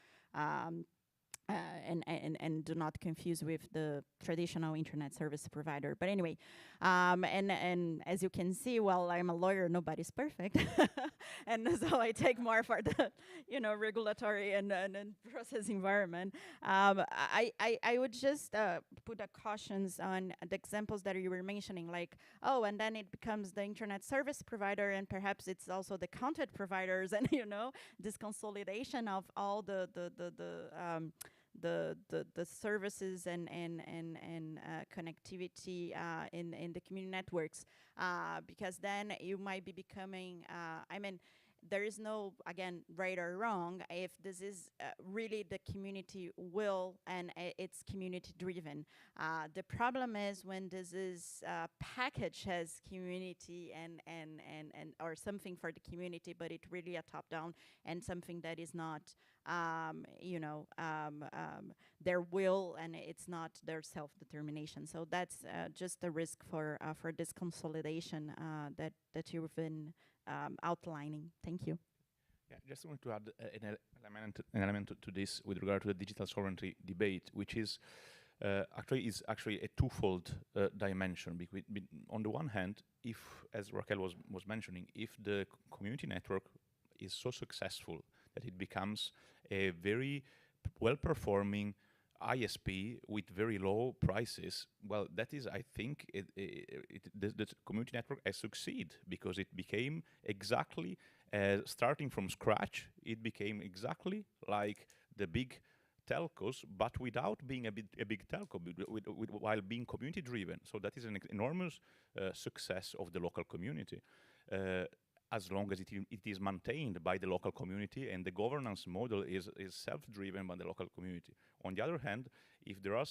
And do not confuse with the traditional internet service provider. But anyway, and as you can see, well, I'm a lawyer, nobody's perfect. And so I take more for the, regulatory and process environment. I would just put a cautions on the examples that you were mentioning, like, and then it becomes the internet service provider, and perhaps it's also the content providers, and, this consolidation of all the services and connectivity in the community networks, because then you might be becoming, there is no, again, right or wrong if this is really the community will and it's community driven. The problem is when this is packaged as community and or something for the community, but it really a top down and something that is not their will, and it's not their self-determination. So that's just the risk for this consolidation that you've been outlining. Thank you. Yeah, just want to add an element to this with regard to the digital sovereignty debate, which is actually a twofold dimension. On the one hand, if, as Raquel was mentioning, if the community network is so successful that it becomes a very well-performing ISP with very low prices, well, that is, I think, the community network has succeeded, because it became exactly, starting from scratch, it became exactly like the big telcos, but without being a big telco, while being community-driven. So that is an enormous success of the local community. As long as it is maintained by the local community and the governance model is self-driven by the local community. On the other hand, if there are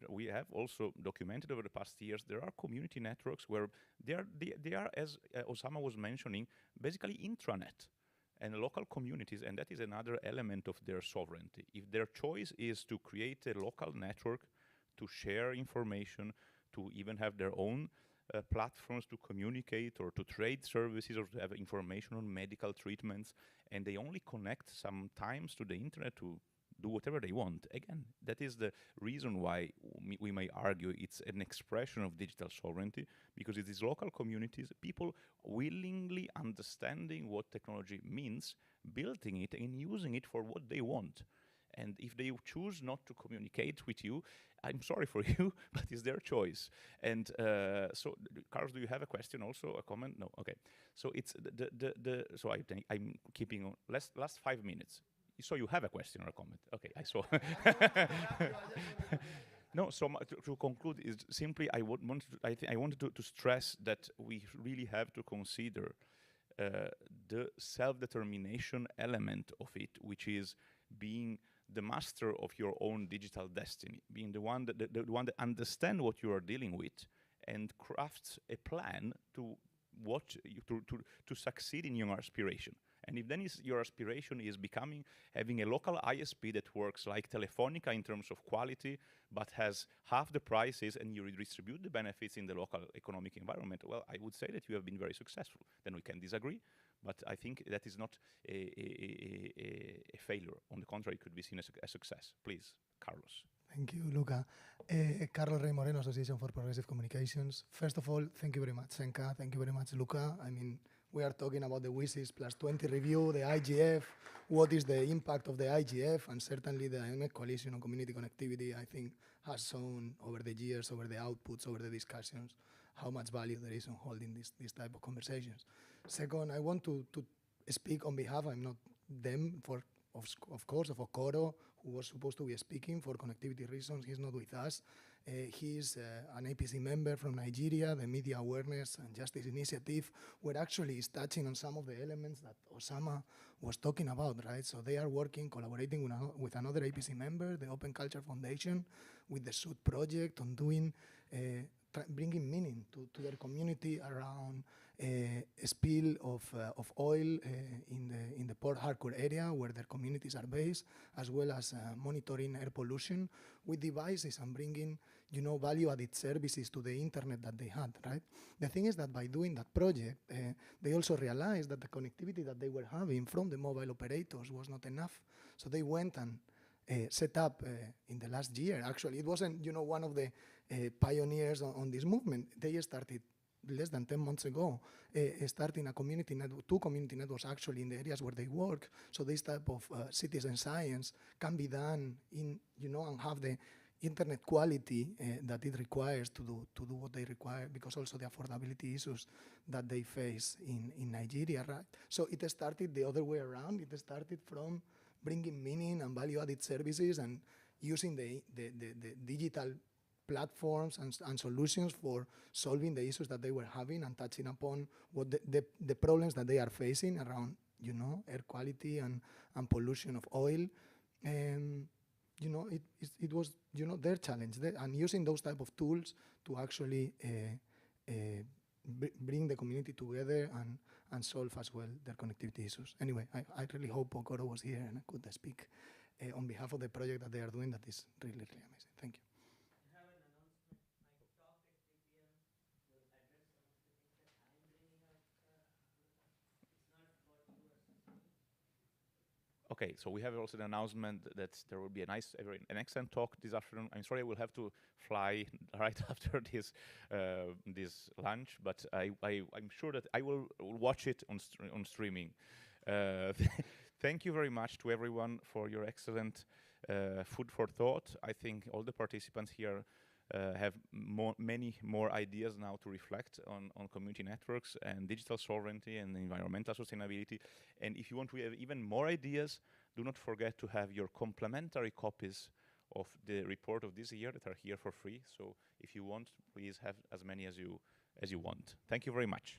we have also documented over the past years, there are community networks where they are, as Osama was mentioning, basically intranet and local communities, and that is another element of their sovereignty. If their choice is to create a local network, to share information, to even have their own platforms to communicate or to trade services or to have information on medical treatments, and they only connect sometimes to the internet to do whatever they want. Again, that is the reason why we may argue it's an expression of digital sovereignty, because it is local communities, people willingly understanding what technology means, building it and using it for what they want. And if they choose not to communicate with you, I'm sorry for you, but it's their choice. And so, Carlos, do you have a question also, a comment? No, okay. So it's so I think I'm keeping on last 5 minutes. So you have a question or a comment? Okay, I saw. No, so to conclude is simply I wanted to stress that we really have to consider the self-determination element of it, which is being the master of your own digital destiny, being the one that understands what you are dealing with and crafts a plan to to succeed in your aspiration. And if then your aspiration is having a local ISP that works like Telefonica in terms of quality, but has half the prices, and you redistribute the benefits in the local economic environment, well, I would say that you have been very successful. Then we can disagree, but I think that is not a failure. On the contrary, it could be seen as a success. Please, Carlos. Thank you, Luca. Carlos Rey Moreno, Association for Progressive Communications. First of all, thank you very much, Senka. Thank you very much, Luca. I mean, we are talking about the WSIS plus 20 review, the IGF, what is the impact of the IGF, and certainly the IMEC Coalition on Community Connectivity, I think, has shown over the years, over the outputs, over the discussions, how much value there is on holding this type of conversations. Second, I want to speak on behalf, I'm not them, of course, of Okoro, who was supposed to be speaking for connectivity reasons. He's not with us. He's an APC member from Nigeria. The Media Awareness and Justice Initiative, where actually is touching on some of the elements that Osama was talking about, right? So they are working, collaborating with another APC member, the Open Culture Foundation, with the SUD project on doing, bringing meaning to their community around a spill of oil in the Port Harcourt area where their communities are based, as well as monitoring air pollution with devices and bringing, value-added services to the internet that they had, right? The thing is that by doing that project, they also realized that the connectivity that they were having from the mobile operators was not enough. So they went and set up in the last year. Actually, it wasn't, one of the pioneers on this movement. They started less than 10 months ago, starting two community networks actually in the areas where they work. So this type of citizen science can be done in, and have the internet quality that it requires to do what they require, because also the affordability issues that they face in Nigeria, right? So it started the other way around. It started from bringing meaning and value-added services and using the digital platforms and solutions for solving the issues that they were having and touching upon what the problems that they are facing around, air quality and pollution of oil. It was, their challenge. And using those type of tools to actually bring the community together and solve as well their connectivity issues. Anyway, I really hope Okoro was here and I could speak on behalf of the project that they are doing. That is really, really amazing. Thank you. Okay, so we have also an announcement that there will be an excellent talk this afternoon. I'm sorry I will have to fly right after this lunch, but I'm sure that I will watch it on streaming. Thank you very much to everyone for your excellent food for thought. I think all the participants here have many more ideas now to reflect on community networks and digital sovereignty and environmental sustainability. And if you want to have even more ideas, do not forget to have your complimentary copies of the report of this year that are here for free. So if you want, please have as many as you want. Thank you very much.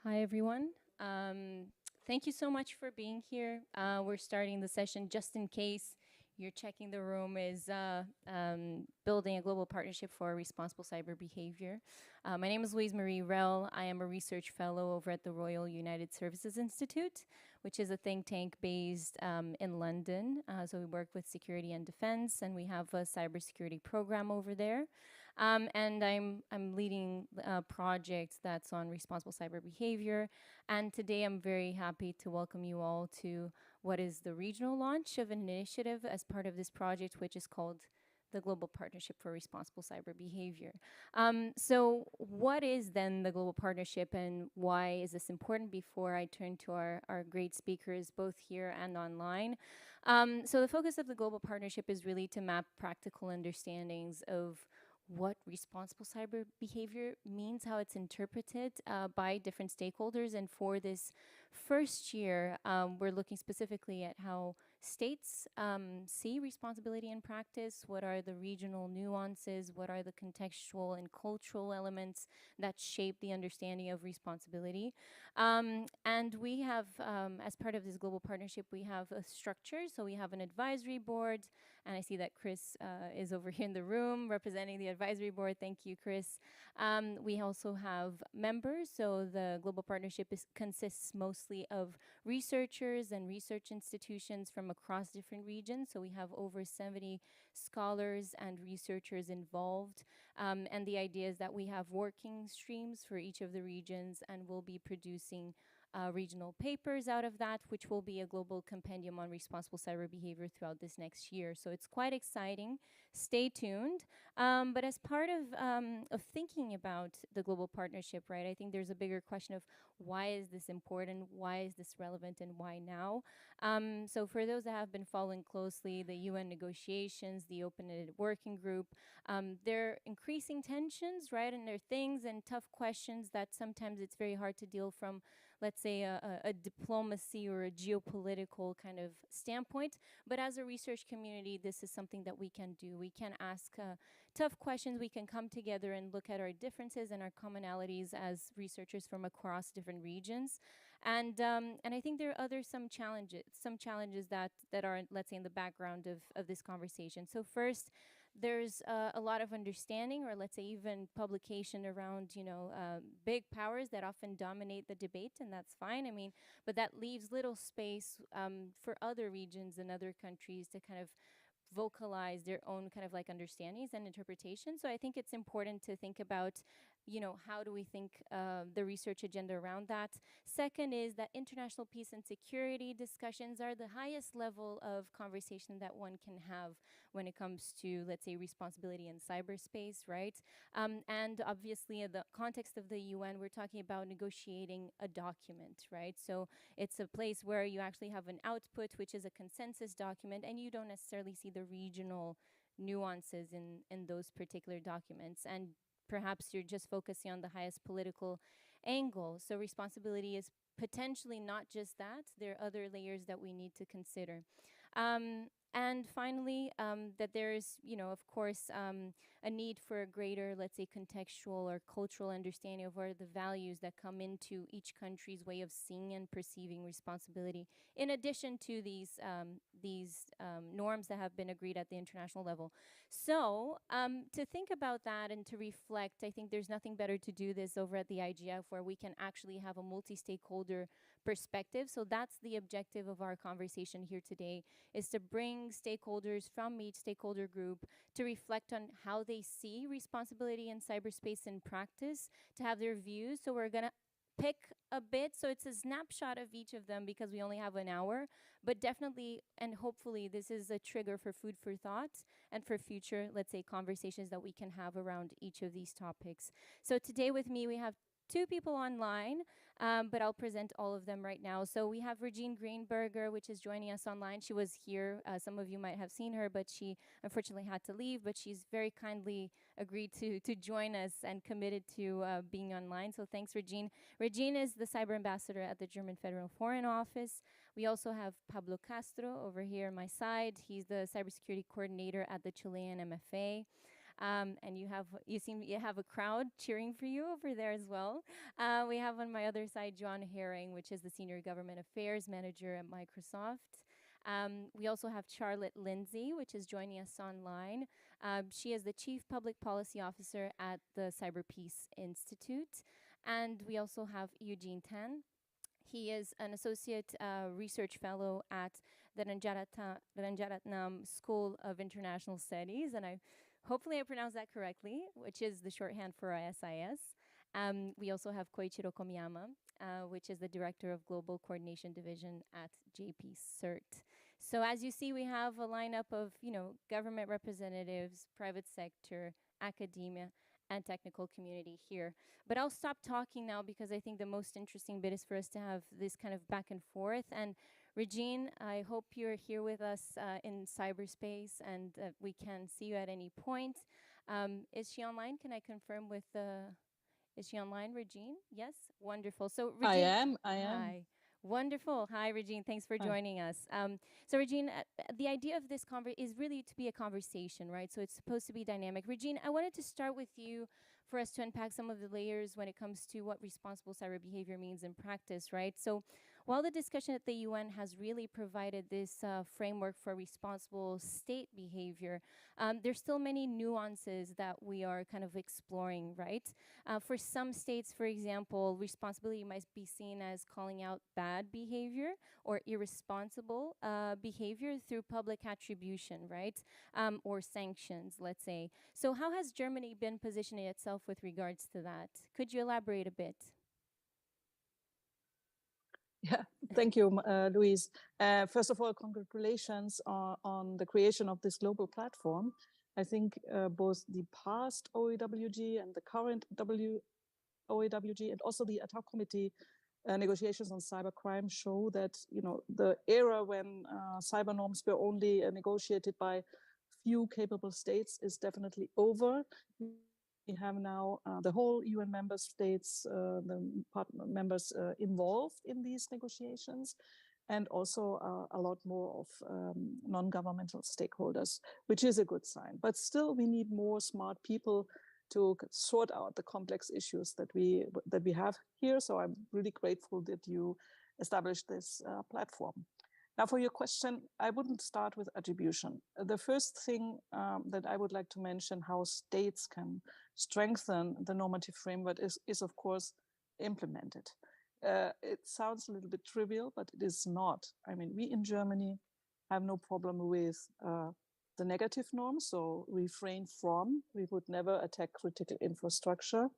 Hi, everyone. Thank you so much for being here. We're starting the session just in case you're checking the room is building a global partnership for responsible cyber behavior. My name is Louise Marie Rell. I am a research fellow over at the Royal United Services Institute, which is a think tank based in London. So we work with security and defense, and we have a cybersecurity program over there. And I'm leading a project that's on responsible cyber behavior. And today I'm very happy to welcome you all to what is the regional launch of an initiative as part of this project, which is called the Global Partnership for Responsible Cyber Behavior. So what is then the Global Partnership, and why is this important before I turn to our great speakers both here and online? So the focus of the Global Partnership is really to map practical understandings of what responsible cyber behavior means, how it's interpreted by different stakeholders. And for this first year, we're looking specifically at how states see responsibility in practice, what are the regional nuances, what are the contextual and cultural elements that shape the understanding of responsibility. And we have, as part of this global partnership, we have a structure. So we have an advisory board, and I see that Chris is over here in the room representing the advisory board. Thank you, Chris. We also have members. So the global partnership consists mostly of researchers and research institutions from across different regions. So we have over 70 scholars and researchers involved. And the idea is that we have working streams for each of the regions, and we'll be producing regional papers out of that, which will be a global compendium on responsible cyber behavior throughout this next year. So it's quite exciting. Stay tuned. But as part of thinking about the global partnership, right, I think there's a bigger question of why is this important, why is this relevant, and why now? So for those that have been following closely the UN negotiations, the open-ended working group, there are increasing tensions, right, and there are things and tough questions that sometimes it's very hard to deal from, let's say, a diplomacy or a geopolitical kind of standpoint. But as a research community, this is something that we can do. We can ask tough questions. We can come together and look at our differences and our commonalities as researchers from across different regions. And I think there are some challenges that are, let's say, in the background of this conversation. So first, there's a lot of understanding, or let's say even publication around, big powers that often dominate the debate, and that's fine. I mean, but that leaves little space for other regions and other countries to kind of vocalize their own kind of like understandings and interpretations. So I think it's important to think about, how do we think the research agenda around that? Second is that international peace and security discussions are the highest level of conversation that one can have when it comes to, let's say, responsibility in cyberspace, right? And obviously, in the context of the UN, we're talking about negotiating a document, right? So it's a place where you actually have an output, which is a consensus document, and you don't necessarily see the regional nuances in those particular documents. And perhaps you're just focusing on the highest political angle. So responsibility is potentially not just that. There are other layers that we need to consider. And finally, that there's, of course, a need for a greater, let's say, contextual or cultural understanding of what are the values that come into each country's way of seeing and perceiving responsibility, in addition to these norms that have been agreed at the international level. So to think about that and to reflect, I think there's nothing better to do this over at the IGF, where we can actually have a multi-stakeholder perspective. So that's the objective of our conversation here today, is to bring stakeholders from each stakeholder group to reflect on how they see responsibility in cyberspace in practice, to have their views. So we're going to pick a bit. So it's a snapshot of each of them because we only have an hour, but definitely and hopefully this is a trigger for food for thought and for future, let's say, conversations that we can have around each of these topics. So today with me, we have two people online, but I'll present all of them right now. So we have Regine Greenberger, which is joining us online. She was here. Some of you might have seen her, but she unfortunately had to leave, but she's very kindly agreed to join us and committed to being online. So thanks, Regine. Regine is the cyber ambassador at the German Federal Foreign Office. We also have Pablo Castro over here on my side. He's the cybersecurity coordinator at the Chilean MFA. And you have a crowd cheering for you over there as well. We have on my other side John Herring, which is the Senior Government Affairs Manager at Microsoft. We also have Charlotte Lindsay, which is joining us online. She is the Chief Public Policy Officer at the Cyber Peace Institute. And we also have Eugene Tan. He is an Associate Research Fellow at the Ranjaratnam School of International Studies, and hopefully I pronounced that correctly, which is the shorthand for ISIS. We also have Koichiro Komiyama, which is the Director of Global Coordination Division at JP CERT. So as you see, we have a lineup of, government representatives, private sector, academia, and technical community here. But I'll stop talking now because I think the most interesting bit is for us to have this kind of back and forth. And Regine, I hope you're here with us in cyberspace and we can see you at any point. Is she online? Can I confirm with is she online, Regine? Yes? Wonderful. So Regine. I am. Hi. Wonderful. Hi, Regine. Thanks for joining us. So, Regine, the idea of this is really to be a conversation, right? So it's supposed to be dynamic. Regine, I wanted to start with you for us to unpack some of the layers when it comes to what responsible cyber behavior means in practice, right? So while the discussion at the UN has really provided this framework for responsible state behavior, there's still many nuances that we are kind of exploring, right? For some states, for example, responsibility might be seen as calling out bad behavior or irresponsible behavior through public attribution, right? Or sanctions, let's say. So how has Germany been positioning itself with regards to that? Could you elaborate a bit? Yeah, thank you, Louise. First of all, congratulations on the creation of this global platform. I think both the past OEWG and the current OEWG and also the ad hoc committee negotiations on cybercrime show that the era when cyber norms were only negotiated by few capable states is definitely over. We have now the whole UN member states, the partner members involved in these negotiations, and also a lot more of non-governmental stakeholders, which is a good sign. But still, we need more smart people to sort out the complex issues that we have here. So I'm really grateful that you established this platform. Now, for your question, I wouldn't start with attribution. The first thing that I would like to mention how states can strengthen the normative framework is of course, implemented. It sounds a little bit trivial, but it is not. I mean, we in Germany have no problem with the negative norms, so refrain from, we would never attack critical infrastructure.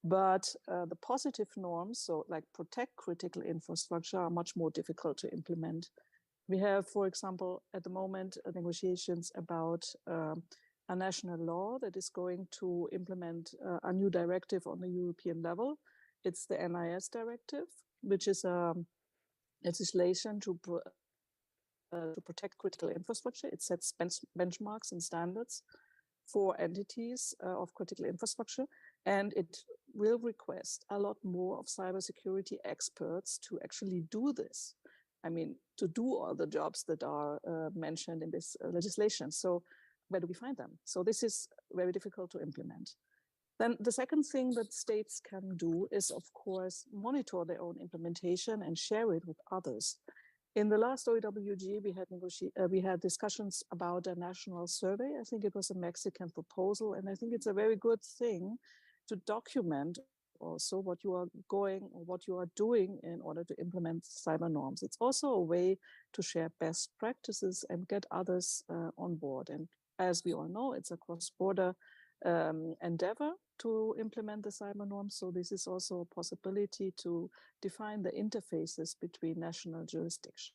But the positive norms, so like protect critical infrastructure, are much more difficult to implement. We have, for example, at the moment, negotiations about a national law that is going to implement a new directive on the European level. It's the NIS directive, which is legislation to protect critical infrastructure. It sets benchmarks and standards for entities of critical infrastructure, and it will request a lot more of cybersecurity experts to actually do this. I mean, to do all the jobs that are mentioned in this legislation. So where do we find them? So this is very difficult to implement. Then the second thing that states can do is, of course, monitor their own implementation and share it with others. In the last OEWG, we had discussions about a national survey. I think it was a Mexican proposal, and I think it's a very good thing to document also what you are doing in order to implement cyber norms. It's also a way to share best practices and get others on board. And as we all know, it's a cross-border endeavor to implement the cyber norms. So this is also a possibility to define the interfaces between national jurisdictions.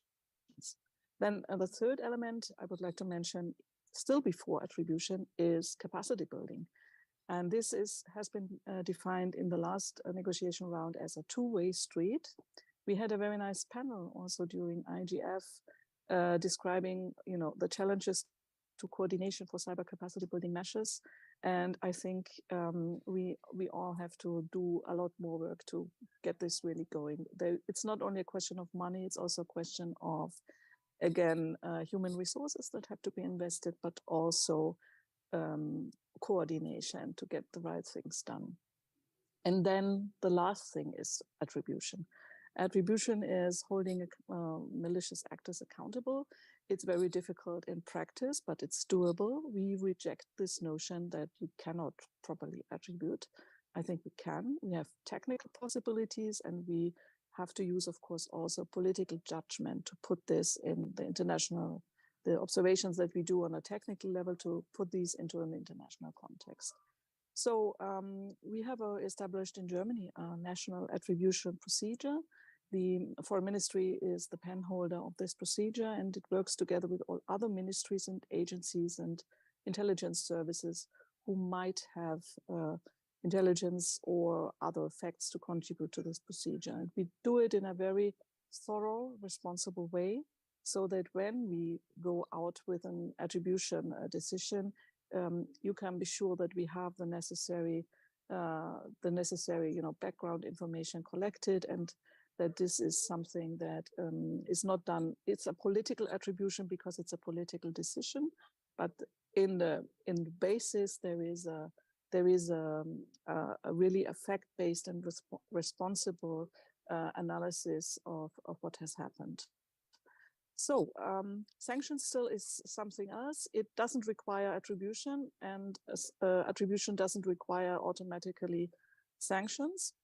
Then the third element I would like to mention, still before attribution, is capacity building. And this has been defined in the last negotiation round as a two-way street. We had a very nice panel also during IGF describing, the challenges to coordination for cyber capacity building measures. And I think we all have to do a lot more work to get this really going. It's not only a question of money, it's also a question of, again, human resources that have to be invested, but also coordination to get the right things done. And then the last thing is attribution. Attribution is holding malicious actors accountable. It's very difficult in practice, but it's doable. We reject this notion that you cannot properly attribute. I think we can. We have technical possibilities, and we have to use, of course, also political judgment to put this in the observations that we do on a technical level, to put these into an international context. So we have established in Germany a national attribution procedure. The Foreign Ministry is the pen holder of this procedure, and it works together with all other ministries and agencies and intelligence services who might have intelligence or other facts to contribute to this procedure. And we do it in a very thorough, responsible way, so that when we go out with an attribution decision, you can be sure that we have the necessary background information collected, and that this is something that is not done. It's a political attribution because it's a political decision, but in the basis there is a really a fact-based and responsible analysis of what has happened. So sanctions still is something else. It doesn't require attribution, and attribution doesn't require automatically sanctions.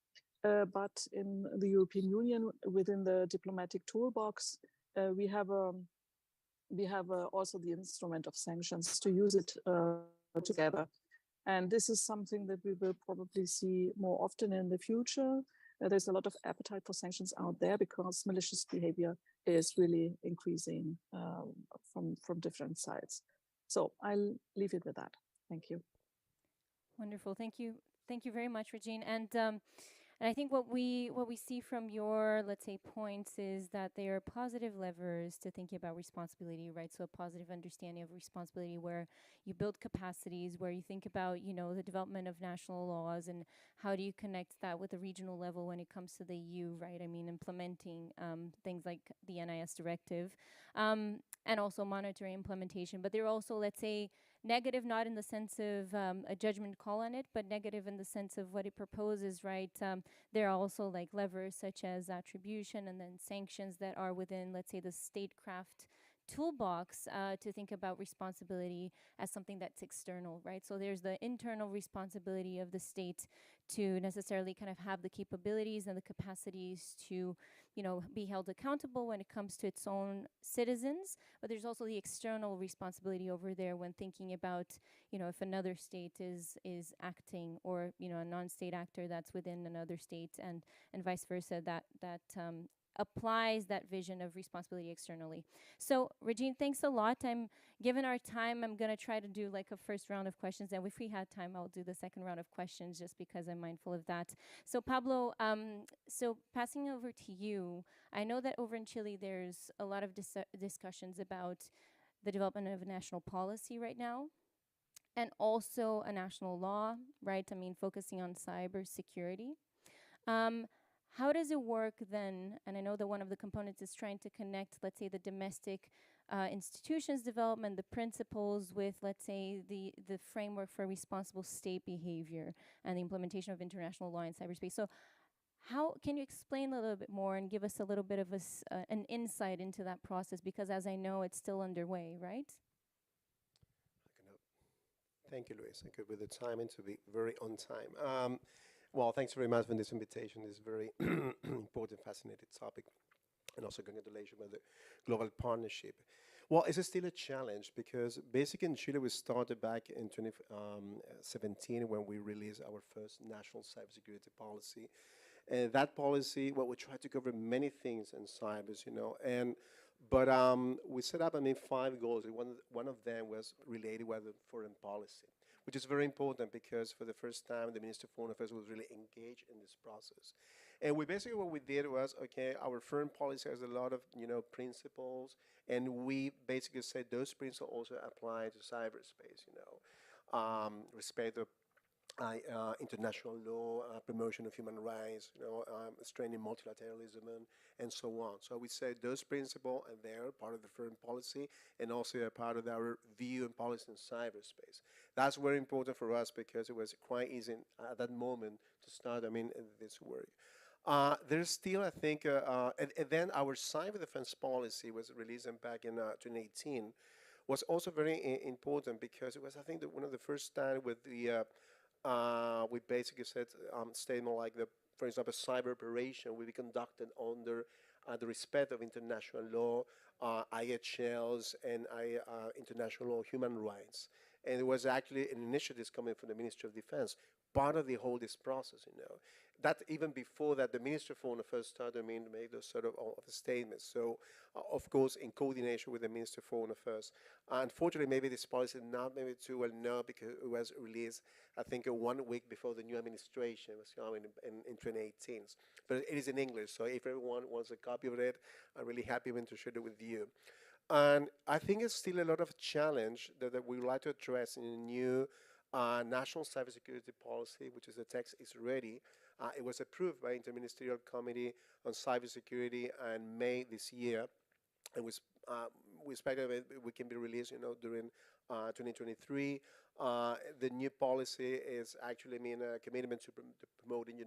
But in the European Union, within the diplomatic toolbox, we have also the instrument of sanctions to use it together. And this is something that we will probably see more often in the future. There's a lot of appetite for sanctions out there because malicious behavior is really increasing from different sides. So I'll leave it with that. Thank you. Wonderful. Thank you. Thank you very much, Regine. And I think what we see from your, let's say, points is that they are positive levers to thinking about responsibility, right? So a positive understanding of responsibility where you build capacities, where you think about, the development of national laws and how do you connect that with the regional level when it comes to the EU, right? I mean, implementing things like the NIS directive and also monitoring implementation. But they're also, let's say, negative, not in the sense of a judgment call on it, but negative in the sense of what it proposes, right? There are also like levers such as attribution and then sanctions that are within, let's say, the statecraft toolbox to think about responsibility as something that's external, right? So there's the internal responsibility of the state to necessarily kind of have the capabilities and the capacities to, be held accountable when it comes to its own citizens. But there's also the external responsibility over there when thinking about, if another state is acting, or, a non-state actor that's within another state, and vice versa, that applies that vision of responsibility externally. So, Regine, thanks a lot. Given our time, I'm going to try to do like a first round of questions, and if we had time, I'll do the second round of questions just because I'm mindful of that. So, Pablo, so passing over to you, I know that over in Chile, there's a lot of discussions about the development of a national policy right now, and also a national law, right? I mean, focusing on cybersecurity. How does it work then? And I know that one of the components is trying to connect, let's say, the domestic institutions development, the principles with, let's say, the framework for responsible state behavior and the implementation of international law in cyberspace. So how can you explain a little bit more and give us a little bit of an insight into that process? Because as I know, it's still underway, right? Thank you, Luis. Thank you with the timing to be very on time. Well, thanks very much for this invitation. This is very important, fascinating topic. And also congratulations with the global partnership. Well, it's still a challenge because basically in Chile, we started back in 2017 when we released our first national cybersecurity policy. And that policy, well, we tried to cover many things in cybers, but we set up, 5 goals. One of them was related with foreign policy, which is very important because for the first time, the Minister of Foreign Affairs was really engaged in this process. And what we did was, okay, our foreign policy has a lot of, principles, and we basically said those principles also apply to cyberspace, respect international law, promotion of human rights, strengthening multilateralism, and so on. So we say those principles are there, part of the foreign policy, and also a part of our view and policy in cyberspace. That's very important for us because it was quite easy at that moment to start, this work. There's still, I think, and then our cyber defense policy was released back in 2018, was also very important because it was, I think, one of the first time with the we basically said statement like for example, cyber operation will be conducted under the respect of international law, IHLs, and international law human rights. And it was actually an initiative coming from the Ministry of Defense, part of the whole this process, That even before that, the Minister of Foreign Affairs started made those sort of statements. So, of course, in coordination with the Minister of Foreign Affairs. Unfortunately, maybe this policy not maybe too well known because it was released, I think, 1 week before the new administration was coming in 2018. But it is in English, so if everyone wants a copy of it, I'm really happy to share it with you. And I think it's still a lot of challenge that we would like to address in the new national cybersecurity policy, which is the text is ready. It was approved by Interministerial Committee on Cybersecurity in May this year, and we expect that we can be released, during 2023. The new policy is actually a commitment to promoting,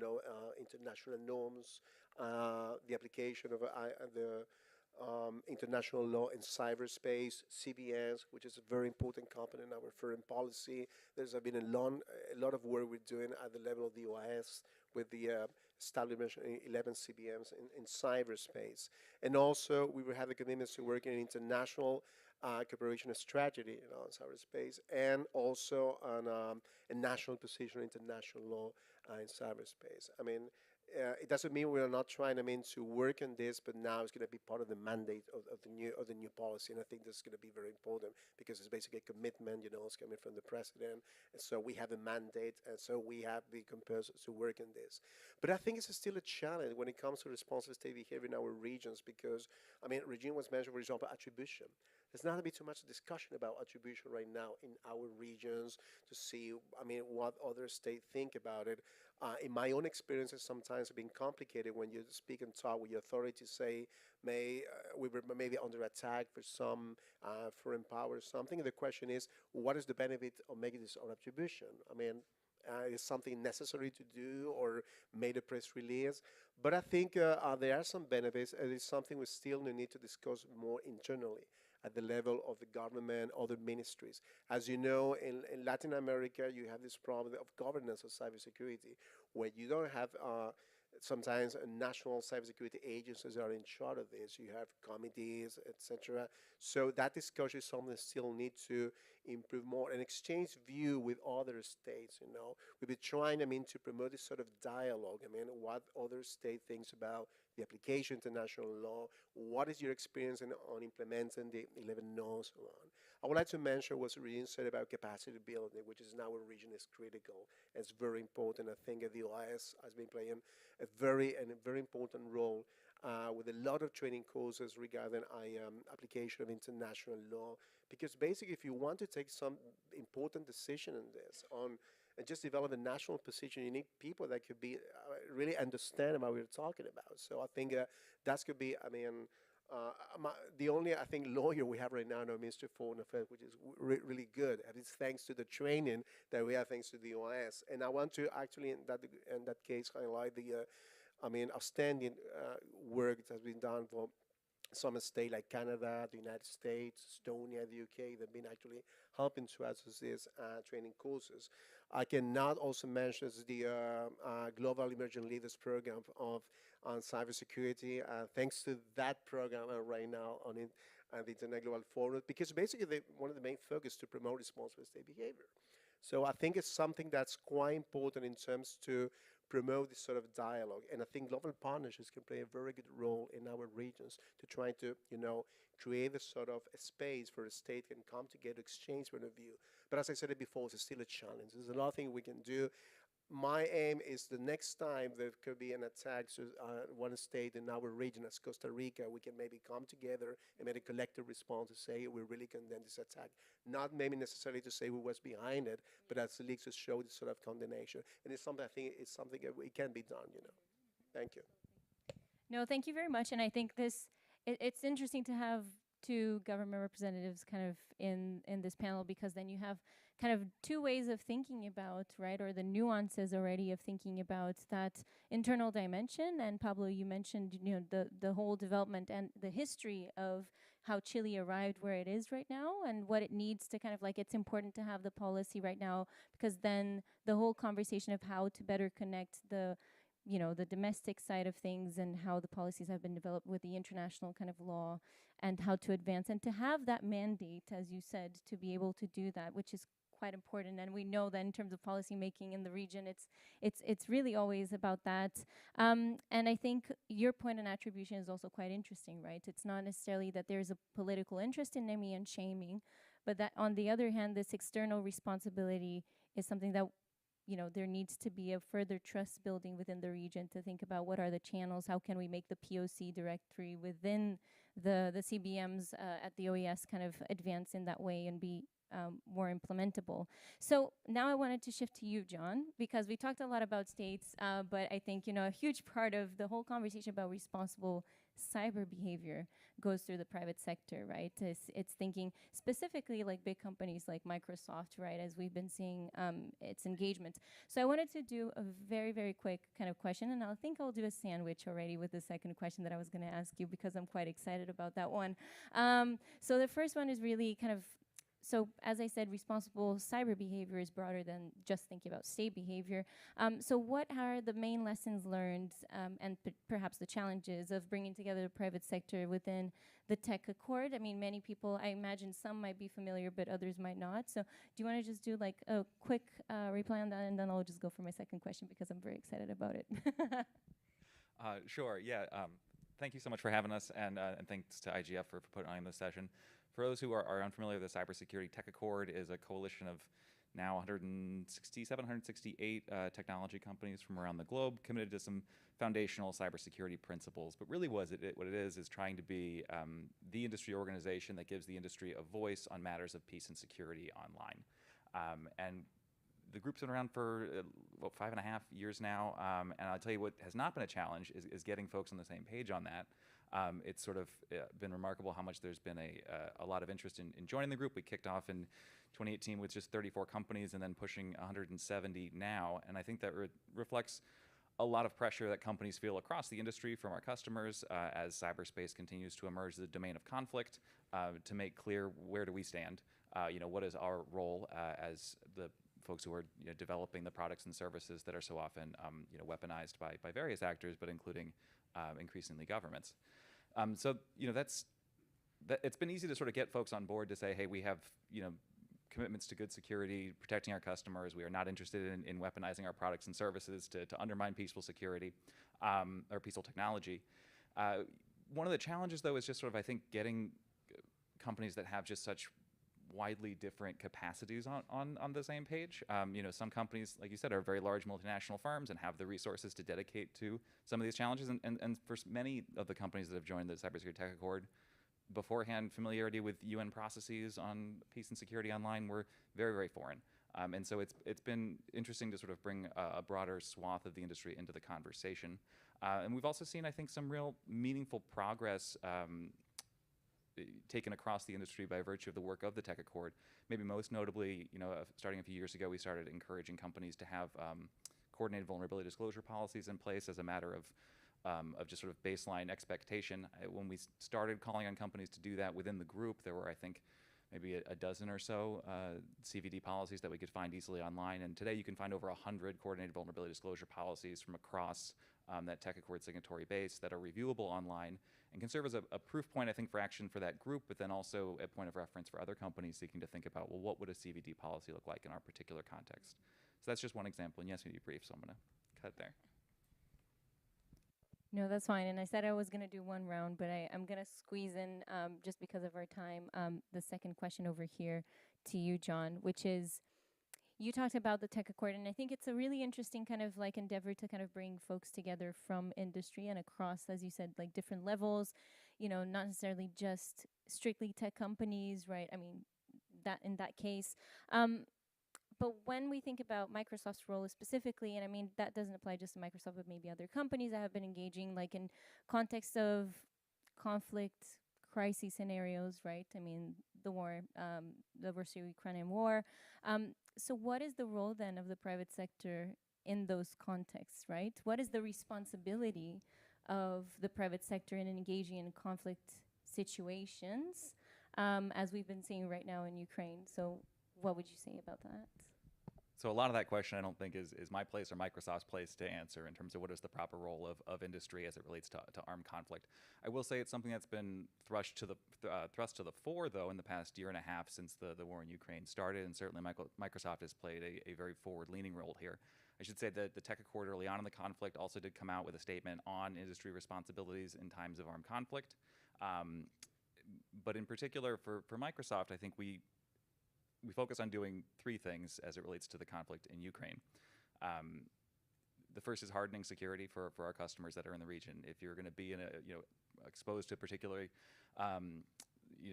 international norms, the application of the international law in cyberspace, CBNs, which is a very important component in our foreign policy. There's been a lot of work we're doing at the level of the OIS with the establishment of 11 CBMs in cyberspace. And also, we will have the commitments to work in international cooperation strategy in cyberspace, and also on a national position in international law in cyberspace. It doesn't mean we are not trying, to work on this, but now it's going to be part of the mandate of the new policy, and I think this is going to be very important because it's basically a commitment, it's coming from the president, and so we have a mandate, and so we have the compelled to work on this. But I think it's still a challenge when it comes to responsible state behavior in our regions because, regime was mentioned, for example, attribution. There's not going to be too much discussion about attribution right now in our regions to see, what other states think about it. In my own experiences, sometimes have been complicated when you speak and talk with your authorities, say, we were maybe under attack for some foreign power or something. And the question is, what is the benefit of making this on attribution? Is something necessary to do or made a press release? But I think there are some benefits, and it's something we still need to discuss more internally at the level of the government, other ministries. As you know, in Latin America, you have this problem of governance of cybersecurity, where you don't have sometimes national cybersecurity agencies are in charge of this. You have committees, etc. So that discussion is something that still needs to improve more and exchange view with other states. We've been trying, to promote this sort of dialogue. What other state thinks about the application of international law. What is your experience on implementing the 11 laws? So on. I would like to mention what Regine said about capacity building, which is in our region is critical. It's very important. I think the OIS has been playing a very important role with a lot of training courses regarding application of international law. Because basically, if you want to take some important decision in this and just develop a national position, you need people that could be really understand what we're talking about. So I think that could be, the only, I think, lawyer we have right now, Mr. Foreign Affairs, which is really good. And it's thanks to the training that we have, thanks to the OIS. And I want to actually, in that case, highlight the, outstanding work that has been done for some states like Canada, the United States, Estonia, the UK, they've been actually helping to us with these training courses. I cannot also mention the Global Emerging Leaders Program on cybersecurity. Thanks to that program right now on the Internet Global Forum, because basically one of the main focus to promote responsible state behavior. So I think it's something that's quite important in terms to promote this sort of dialogue. And I think global partnerships can play a very good role in our regions to try to, create a sort of a space for a state can come together, exchange point of view. But as I said it before, it's still a challenge. There's a lot of things we can do. my aim is the next time there could be an attack, so one state in our region as Costa Rica, we can maybe come together and make a collective response to say we really condemn this attack. Not maybe necessarily to say who was behind it, but at least to show this sort of condemnation. And it's something, I think it's something that it can be done, you know. Thank you. No, thank you very much. And I think it's interesting to have two government representatives kind of in this panel, because then you have kind of two ways of thinking about, right, or the nuances already of thinking about that internal dimension. And Pablo, you mentioned, you know, the whole development and the history of how Chile arrived where it is right now and what it needs to kind of like, it's important to have the policy right now, because then the whole conversation of how to better connect the, you know, the domestic side of things and how the policies have been developed with the international kind of law and how to advance and to have that mandate, as you said, to be able to do that, which is quite important. And we know that in terms of policy making in the region, it's really always about that. And I think your point on attribution is also quite interesting, right? It's not necessarily that there's a political interest in naming and shaming, but that on the other hand, this external responsibility is something that, you know, there needs to be a further trust building within the region to think about what are the channels, how can we make the POC directory within the CBMs at the OES kind of advance in that way and be more implementable. So now I wanted to shift to you, John, because we talked a lot about states, but I think, you know, a huge part of the whole conversation about responsible cyber behavior goes through the private sector, right? It's thinking specifically like big companies like Microsoft, right, as we've been seeing its engagement. So I wanted to do a very, very quick kind of question, and I think I'll do a sandwich already with the second question that I was going to ask you, because I'm quite excited about that one. So the first one is really kind of, so as I said, responsible cyber behavior is broader than just thinking about state behavior. So what are the main lessons learned and perhaps the challenges of bringing together the private sector within the tech accord? I mean, many people, I imagine some might be familiar, but others might not. So do you want to just do like a quick reply on that, and then I'll just go for my second question because I'm very excited about it. Sure, yeah. Thank you so much for having us, and thanks to IGF for putting on this session. For those who are unfamiliar, the Cybersecurity Tech Accord is a coalition of now 167, 168 technology companies from around the globe committed to some foundational cybersecurity principles. But really what it is trying to be the industry organization that gives the industry a voice on matters of peace and security online. And the group's been around for, 5.5 years now, and I'll tell you what has not been a challenge is getting folks on the same page on that. It's sort of been remarkable how much there's been a lot of interest in joining the group. We kicked off in 2018 with just 34 companies and then pushing 170 now, and I think that reflects a lot of pressure that companies feel across the industry from our customers as cyberspace continues to emerge as a domain of conflict, to make clear where do we stand, what is our role as the folks who are developing the products and services that are so often weaponized by various actors, but including increasingly governments. So it's been easy to sort of get folks on board to say, hey, we have commitments to good security, protecting our customers. We are not interested in weaponizing our products and services to undermine peaceful security or peaceful technology. One of the challenges, though, is just sort of, I think, getting companies that have just such widely different capacities on the same page. Some companies, like you said, are very large multinational firms and have the resources to dedicate to some of these challenges. And for many of the companies that have joined the Cybersecurity Tech Accord, beforehand, familiarity with UN processes on peace and security online were very, very foreign. And so it's been interesting to sort of bring a broader swath of the industry into the conversation. And we've also seen, I think, some real meaningful progress taken across the industry by virtue of the work of the Tech Accord. Maybe most notably, starting a few years ago, we started encouraging companies to have coordinated vulnerability disclosure policies in place as a matter of just sort of baseline expectation. When we started calling on companies to do that within the group, there were, I think, maybe a dozen or so CVD policies that we could find easily online. And today you can find over 100 coordinated vulnerability disclosure policies from across that Tech Accord signatory base that are reviewable online and can serve as a proof point, I think, for action for that group, but then also a point of reference for other companies seeking to think about, well, what would a CVD policy look like in our particular context? So that's just one example. And yes, we need to be brief, so I'm going to cut there. No, that's fine. And I said I was going to do one round, but I'm going to squeeze in, just because of our time, the second question over here to you, John, which is, you talked about the tech accord, and I think it's a really interesting kind of like endeavor to kind of bring folks together from industry and across, as you said, like different levels, not necessarily just strictly tech companies, right? I mean, that in that case. But when we think about Microsoft's role specifically, and I mean, that doesn't apply just to Microsoft, but maybe other companies that have been engaging like in context of conflict, crisis scenarios, right? I mean, the war, the Russia-Ukrainian war. So what is the role then of the private sector in those contexts, right? What is the responsibility of the private sector in engaging in conflict situations, as we've been seeing right now in Ukraine? So what would you say about that? So a lot of that question I don't think is my place or Microsoft's place to answer in terms of what is the proper role of industry as it relates to armed conflict. I will say it's something that's been thrust to the fore, though, in the past year and a half since the war in Ukraine started, and certainly Microsoft has played a very forward-leaning role here. I should say that the Tech Accord early on in the conflict also did come out with a statement on industry responsibilities in times of armed conflict. But in particular for Microsoft, I think we focus on doing three things as it relates to the conflict in Ukraine. The first is hardening security for our customers that are in the region. If you're going to be in exposed to particularly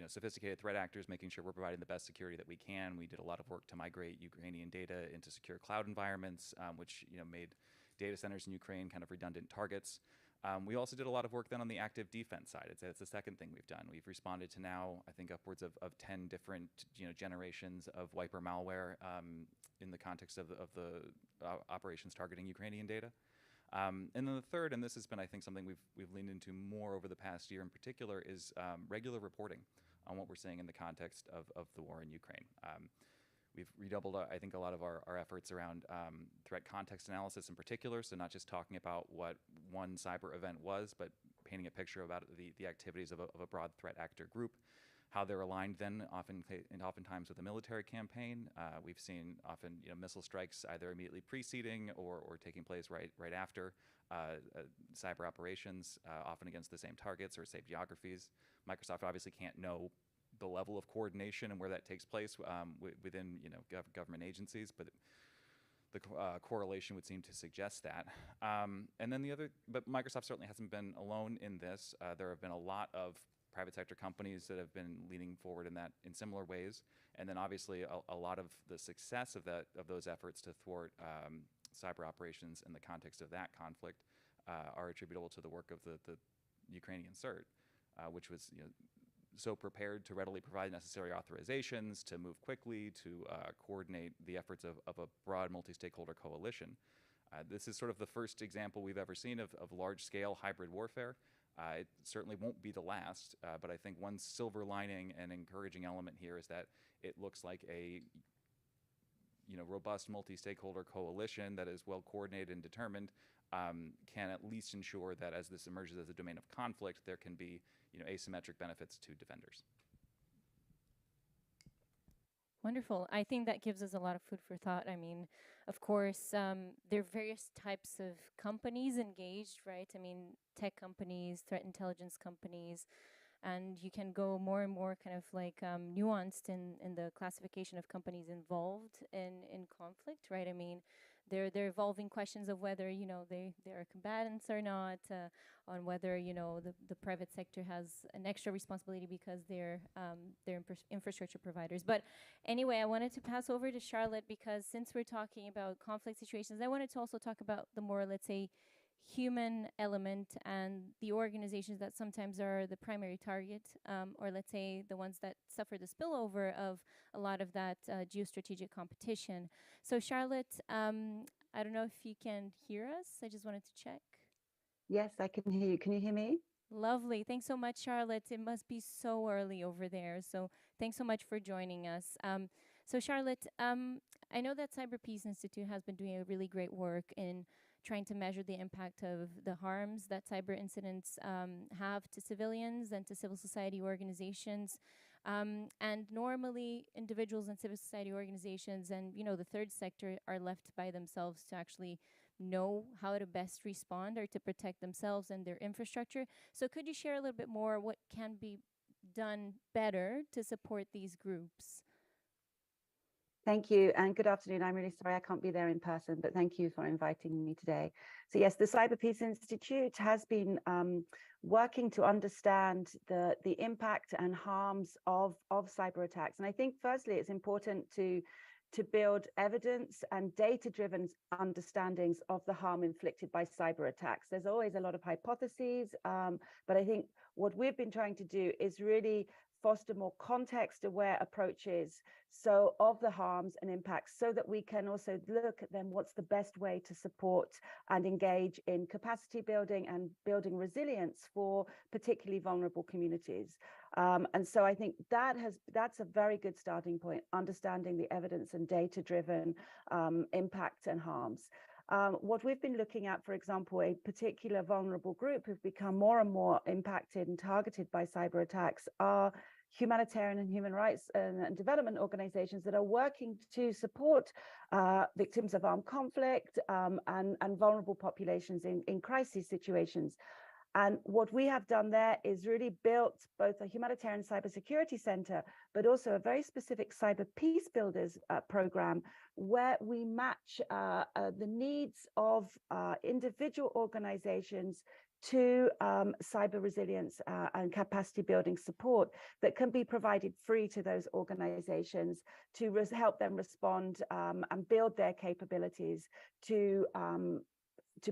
sophisticated threat actors, making sure we're providing the best security that we can. We did a lot of work to migrate Ukrainian data into secure cloud environments, which made data centers in Ukraine kind of redundant targets. We also did a lot of work then on the active defense side. It's the second thing we've done. We've responded to now, I think, upwards of 10 different generations of wiper malware in the context of the operations targeting Ukrainian data. And then the third, and this has been, I think, something we've leaned into more over the past year in particular, is regular reporting on what we're seeing in the context of the war in Ukraine. We've redoubled, I think, a lot of our efforts around threat context analysis in particular, so not just talking about what one cyber event was, but painting a picture about the activities of a broad threat actor group, how they're aligned then oftentimes with a military campaign. We've seen often missile strikes either immediately preceding or taking place right after cyber operations, often against the same targets or same geographies. Microsoft obviously can't know the level of coordination and where that takes place within government agencies, but the correlation would seem to suggest that. And then but Microsoft certainly hasn't been alone in this. There have been a lot of private sector companies that have been leaning forward in similar ways, and then obviously a lot of the success of those efforts to thwart cyber operations in the context of that conflict are attributable to the work of the Ukrainian CERT, which was so prepared to readily provide necessary authorizations, to move quickly, to coordinate the efforts of a broad multi-stakeholder coalition. This is sort of the first example we've ever seen of large-scale hybrid warfare. It certainly won't be the last, but I think one silver lining and encouraging element here is that it looks like a robust multi-stakeholder coalition that is well coordinated and determined can at least ensure that as this emerges as a domain of conflict, there can be asymmetric benefits to defenders. Wonderful. I think that gives us a lot of food for thought. I mean, of course, there are various types of companies engaged, right? I mean, tech companies, threat intelligence companies, and you can go more and more kind of like nuanced in the classification of companies involved in conflict, right? I mean, they're evolving questions of whether they are combatants or not, on whether the private sector has an extra responsibility because they're infrastructure providers. But anyway, I wanted to pass over to Charlotte because since we're talking about conflict situations, I wanted to also talk about the more, let's say, human element and the organizations that sometimes are the primary target, or let's say the ones that suffer the spillover of a lot of that geostrategic competition. So Charlotte, I don't know if you can hear us. I just wanted to check. Yes, I can hear you. Can you hear me? Lovely. Thanks so much, Charlotte. It must be so early over there. So thanks so much for joining us. So Charlotte, I know that Cyber Peace Institute has been doing a really great work in trying to measure the impact of the harms that cyber incidents have to civilians and to civil society organizations. And normally individuals and civil society organizations and the third sector are left by themselves to actually know how to best respond or to protect themselves and their infrastructure. So could you share a little bit more what can be done better to support these groups? Thank you, and good afternoon. I'm really sorry I can't be there in person, but thank you for inviting me today. So yes, the Cyber Peace Institute has been working to understand the impact and harms of cyber attacks. And I think firstly, it's important to build evidence and data-driven understandings of the harm inflicted by cyber attacks. There's always a lot of hypotheses, but I think what we've been trying to do is really foster more context-aware approaches of the harms and impacts, so that we can also look at then what's the best way to support and engage in capacity building and building resilience for particularly vulnerable communities. And so I think that's a very good starting point, understanding the evidence and data-driven impact and harms. What we've been looking at, for example, a particular vulnerable group who've become more and more impacted and targeted by cyber attacks are humanitarian and human rights and development organizations that are working to support victims of armed conflict and vulnerable populations in crisis situations. And what we have done there is really built both a humanitarian cybersecurity center, but also a very specific cyber peace builders program, where we match the needs of individual organizations to cyber resilience and capacity building support that can be provided free to those organizations to help them respond and build their capabilities to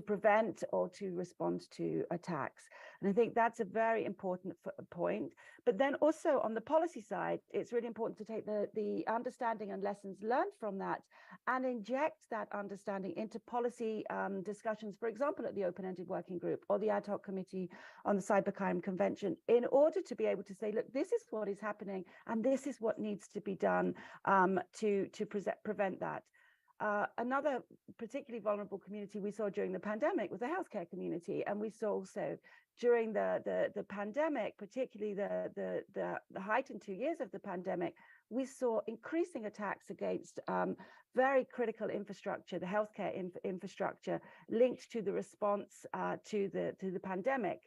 prevent or to respond to attacks. And I think that's a very important point. But then also on the policy side, it's really important to take the understanding and lessons learned from that and inject that understanding into policy discussions, for example, at the Open-Ended Working Group or the Ad Hoc Committee on the Cybercrime Convention, in order to be able to say, look, this is what is happening and this is what needs to be done to prevent that. Another particularly vulnerable community we saw during the pandemic was the healthcare community, and we saw also during the pandemic, particularly the heightened 2 years of the pandemic, we saw increasing attacks against very critical infrastructure, the healthcare infrastructure linked to the response to the pandemic.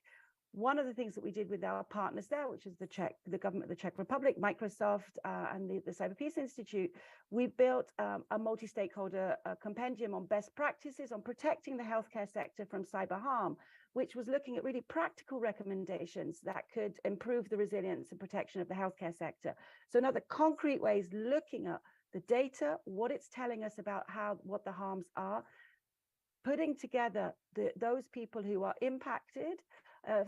One of the things that we did with our partners there, which is the government of the Czech Republic, Microsoft, and the Cyber Peace Institute, we built a multi-stakeholder compendium on best practices on protecting the healthcare sector from cyber harm, which was looking at really practical recommendations that could improve the resilience and protection of the healthcare sector. So another concrete ways looking at the data, what it's telling us about what the harms are, putting together those people who are impacted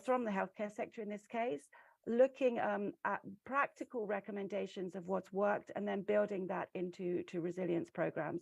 from the healthcare sector in this case, looking at practical recommendations of what's worked and then building that into resilience programs.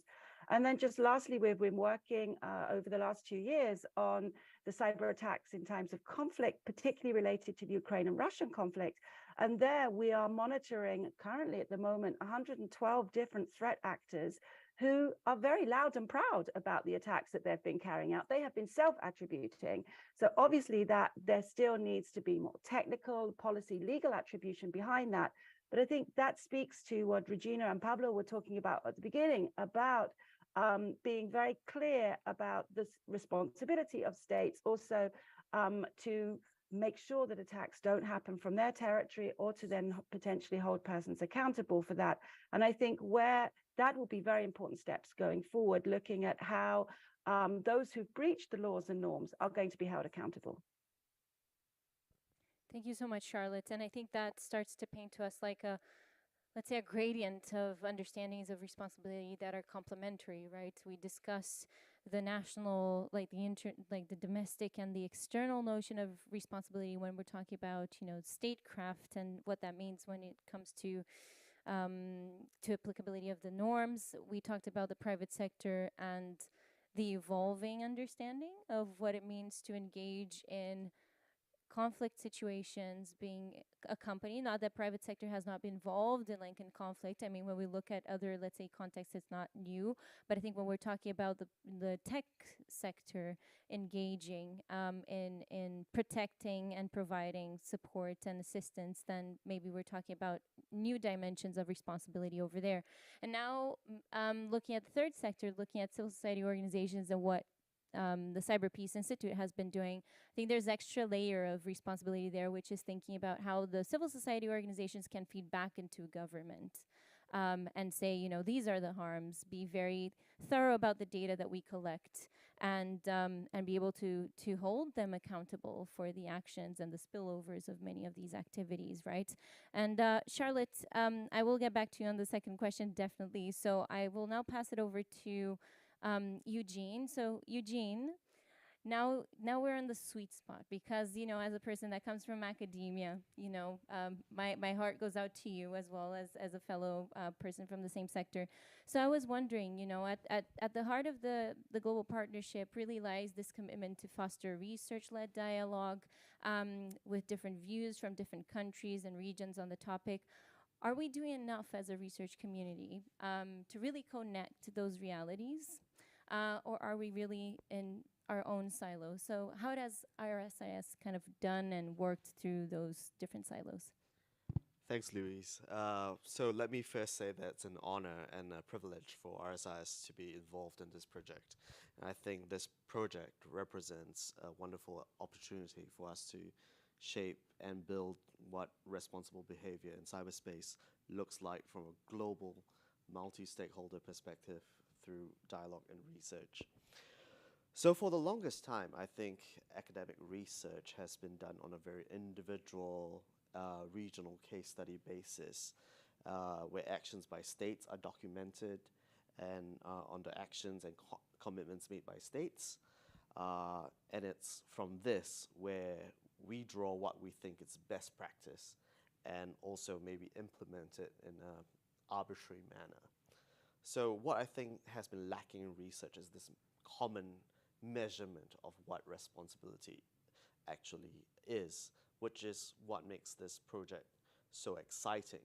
And then just lastly, we've been working over the last 2 years on the cyber attacks in times of conflict, particularly related to the Ukraine and Russian conflict. And there we are monitoring currently at the moment 112 different threat actors who are very loud and proud about the attacks that they've been carrying out. They have been self-attributing. So obviously that there still needs to be more technical, policy, legal attribution behind that. But I think that speaks to what Regina and Pablo were talking about at the beginning, about being very clear about the responsibility of states also to make sure that attacks don't happen from their territory, or to then potentially hold persons accountable for that. And I think where that will be very important steps going forward, looking at how those who've breached the laws and norms are going to be held accountable. Thank you so much, Charlotte. And I think that starts to paint to us like a, let's say, a gradient of understandings of responsibility that are complementary, right? We discuss the national, like the domestic and the external notion of responsibility when we're talking about, statecraft and what that means when it comes to applicability of the norms. We talked about the private sector and the evolving understanding of what it means to engage in conflict situations, being a company. Not that private sector has not been involved in conflict. I mean, when we look at other, let's say, contexts, it's not new. But I think when we're talking about the tech sector engaging in protecting and providing support and assistance, then maybe we're talking about new dimensions of responsibility over there. And now looking at the third sector, looking at civil society organizations and what the Cyber Peace Institute has been doing, I think there's extra layer of responsibility there, which is thinking about how the civil society organizations can feed back into government. and say, these are the harms, be very thorough about the data that we collect, and be able to hold them accountable for the actions and the spillovers of many of these activities, right? And Charlotte, I will get back to you on the second question, definitely. So I will now pass it over to Eugene. So Eugene, now we're in the sweet spot, because as a person that comes from academia, my heart goes out to you, as well as a fellow person from the same sector. So I was wondering, at the heart of the global partnership really lies this commitment to foster research-led dialogue with different views from different countries and regions on the topic. Are we doing enough as a research community to really connect those realities? Or are we really in our own silos? So how does IRSIS kind of done and worked through those different silos? Thanks, Louise. So let me first say that it's an honor and a privilege for RSIS to be involved in this project. And I think this project represents a wonderful opportunity for us to shape and build what responsible behavior in cyberspace looks like from a global, multi-stakeholder perspective through dialogue and research. So for the longest time, I think academic research has been done on a very individual, regional case study basis, where actions by states are documented and on the actions and commitments made by states. And it's from this where we draw what we think is best practice and also maybe implement it in an arbitrary manner. So what I think has been lacking in research is this common measurement of what responsibility actually is, which is what makes this project so exciting.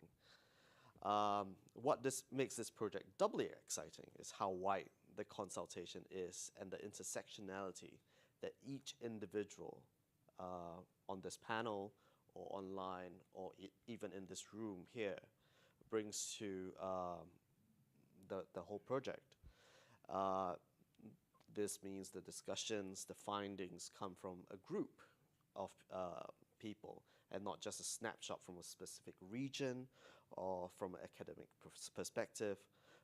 What makes this project doubly exciting is how wide the consultation is and the intersectionality that each individual on this panel or online or even in this room here brings to the whole project. This means the discussions, the findings come from a group of people and not just a snapshot from a specific region or from an academic perspective,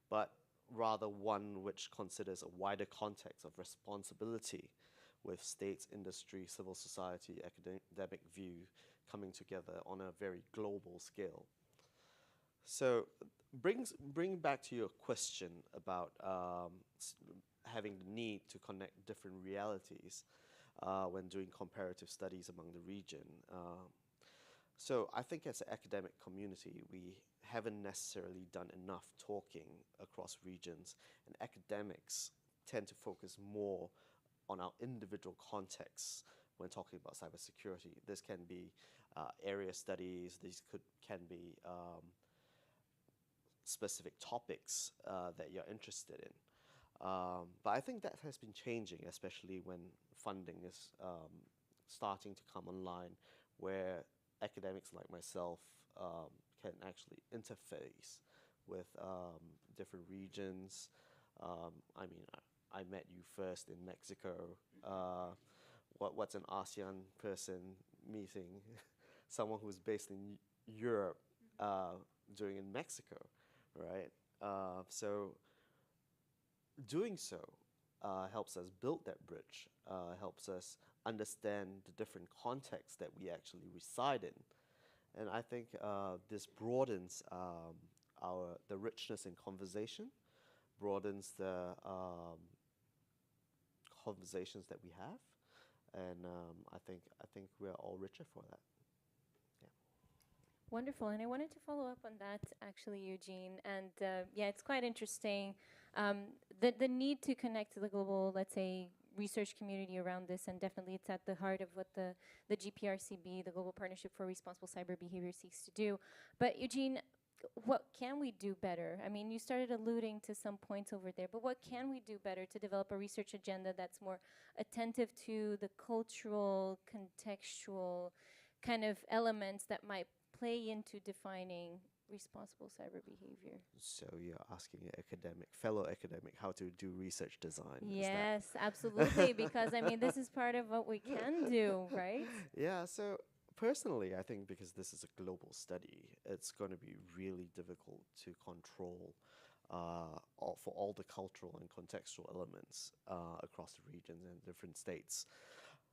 but rather one which considers a wider context of responsibility with states, industry, civil society, academic view coming together on a very global scale. So bring back to your question about having the need to connect different realities when doing comparative studies among the region. So I think as an academic community, we haven't necessarily done enough talking across regions, and academics tend to focus more on our individual contexts when talking about cybersecurity. This can be area studies, these can be specific topics that you're interested in. But I think that has been changing, especially when funding is starting to come online, where academics like myself can actually interface with different regions. I mean, I met you first in Mexico. What's an ASEAN person meeting someone who's based in Europe doing in Mexico, right? So doing so helps us build that bridge, helps us understand the different contexts that we actually reside in. And I think this broadens the richness in conversation, broadens the conversations that we have, and I think we're all richer for that. Wonderful, and I wanted to follow up on that, actually, Eugene. And yeah, it's quite interesting. The need to connect to the global, let's say, research community around this, and definitely it's at the heart of what the GPRCB, the Global Partnership for Responsible Cyber Behavior, seeks to do. But Eugene, what can we do better? I mean, you started alluding to some points over there, but what can we do better to develop a research agenda that's more attentive to the cultural, contextual kind of elements that might play into defining responsible cyber behavior? So you're asking an fellow academic, how to do research design. Yes, absolutely, because I mean, this is part of what we can do, right? Yeah, so Personally, I think because this is a global study, it's going to be really difficult to control for all the cultural and contextual elements across the regions and different states.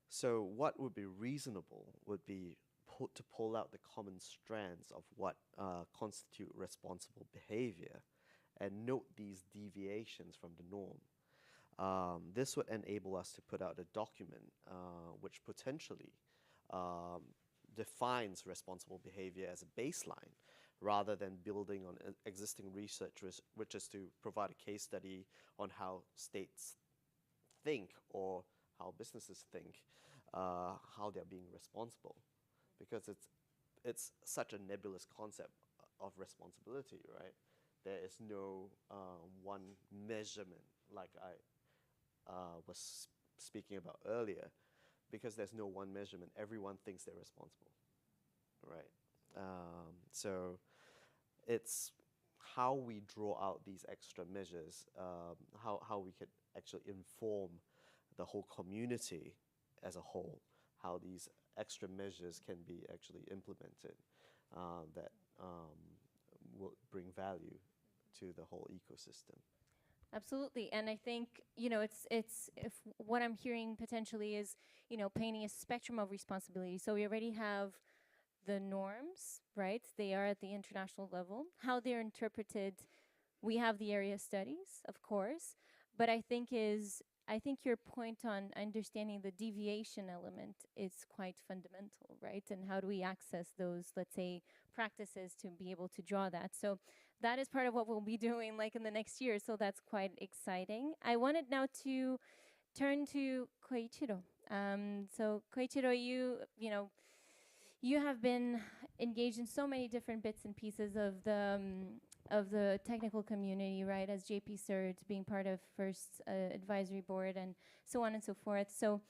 So what would be reasonable would be to pull out the common strands of what constitute responsible behavior and note these deviations from the norm. This would enable us to put out a document which potentially defines responsible behavior as a baseline rather than building on existing research, which is to provide a case study on how states think or how businesses think, how they're being responsible. Because it's such a nebulous concept of responsibility, right? There is no one measurement like I was speaking about earlier. Because there's no one measurement, everyone thinks they're responsible, right? So it's how we draw out these extra measures, how we could actually inform the whole community as a whole, how these extra measures can be actually implemented that will bring value to the whole ecosystem. Absolutely, and I think it's if what I'm hearing potentially is painting a spectrum of responsibility. So we already have the norms, right? They are at the international level. How they're interpreted, we have the area studies, of course, but I think your point on understanding the deviation element is quite fundamental, right? And how do we access those, let's say, practices to be able to draw that? So that is part of what we'll be doing like in the next year. So that's quite exciting. I wanted now to turn to Koichiro. So Koichiro, you have been engaged in so many different bits and pieces of the technical community, right? As JP CERT, being part of FIRST advisory board, and so on and so forth. So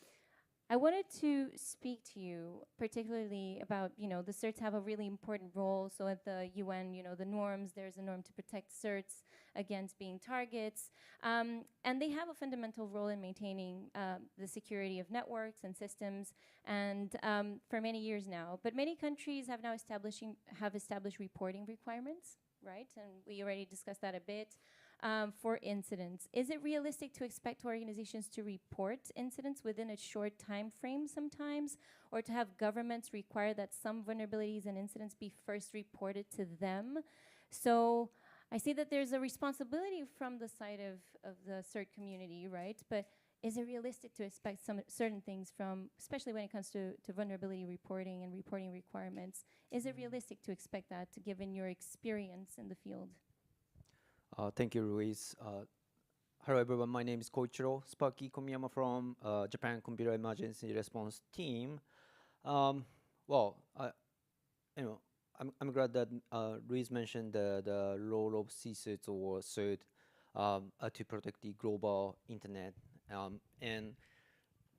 I wanted to speak to you particularly about, the CERTs have a really important role. So at the UN, the norms, there's a norm to protect CERTs against being targets. And they have a fundamental role in maintaining the security of networks and systems, and for many years now. But many countries have now established reporting requirements, right? And we already discussed that a bit. For incidents, is it realistic to expect organizations to report incidents within a short time frame sometimes, or to have governments require that some vulnerabilities and incidents be first reported to them? So I see that there's a responsibility from the side of the CERT community, right? But is it realistic to expect some certain things from, especially when it comes to vulnerability reporting and reporting requirements, is it realistic to expect that, given your experience in the field? Thank you, Luis. Hello, everyone. My name is Koichiro Sparky Komiyama from Japan Computer Emergency Response Team. Well, I'm glad that Luis mentioned the role of CSIRT or CERT to protect the global internet. And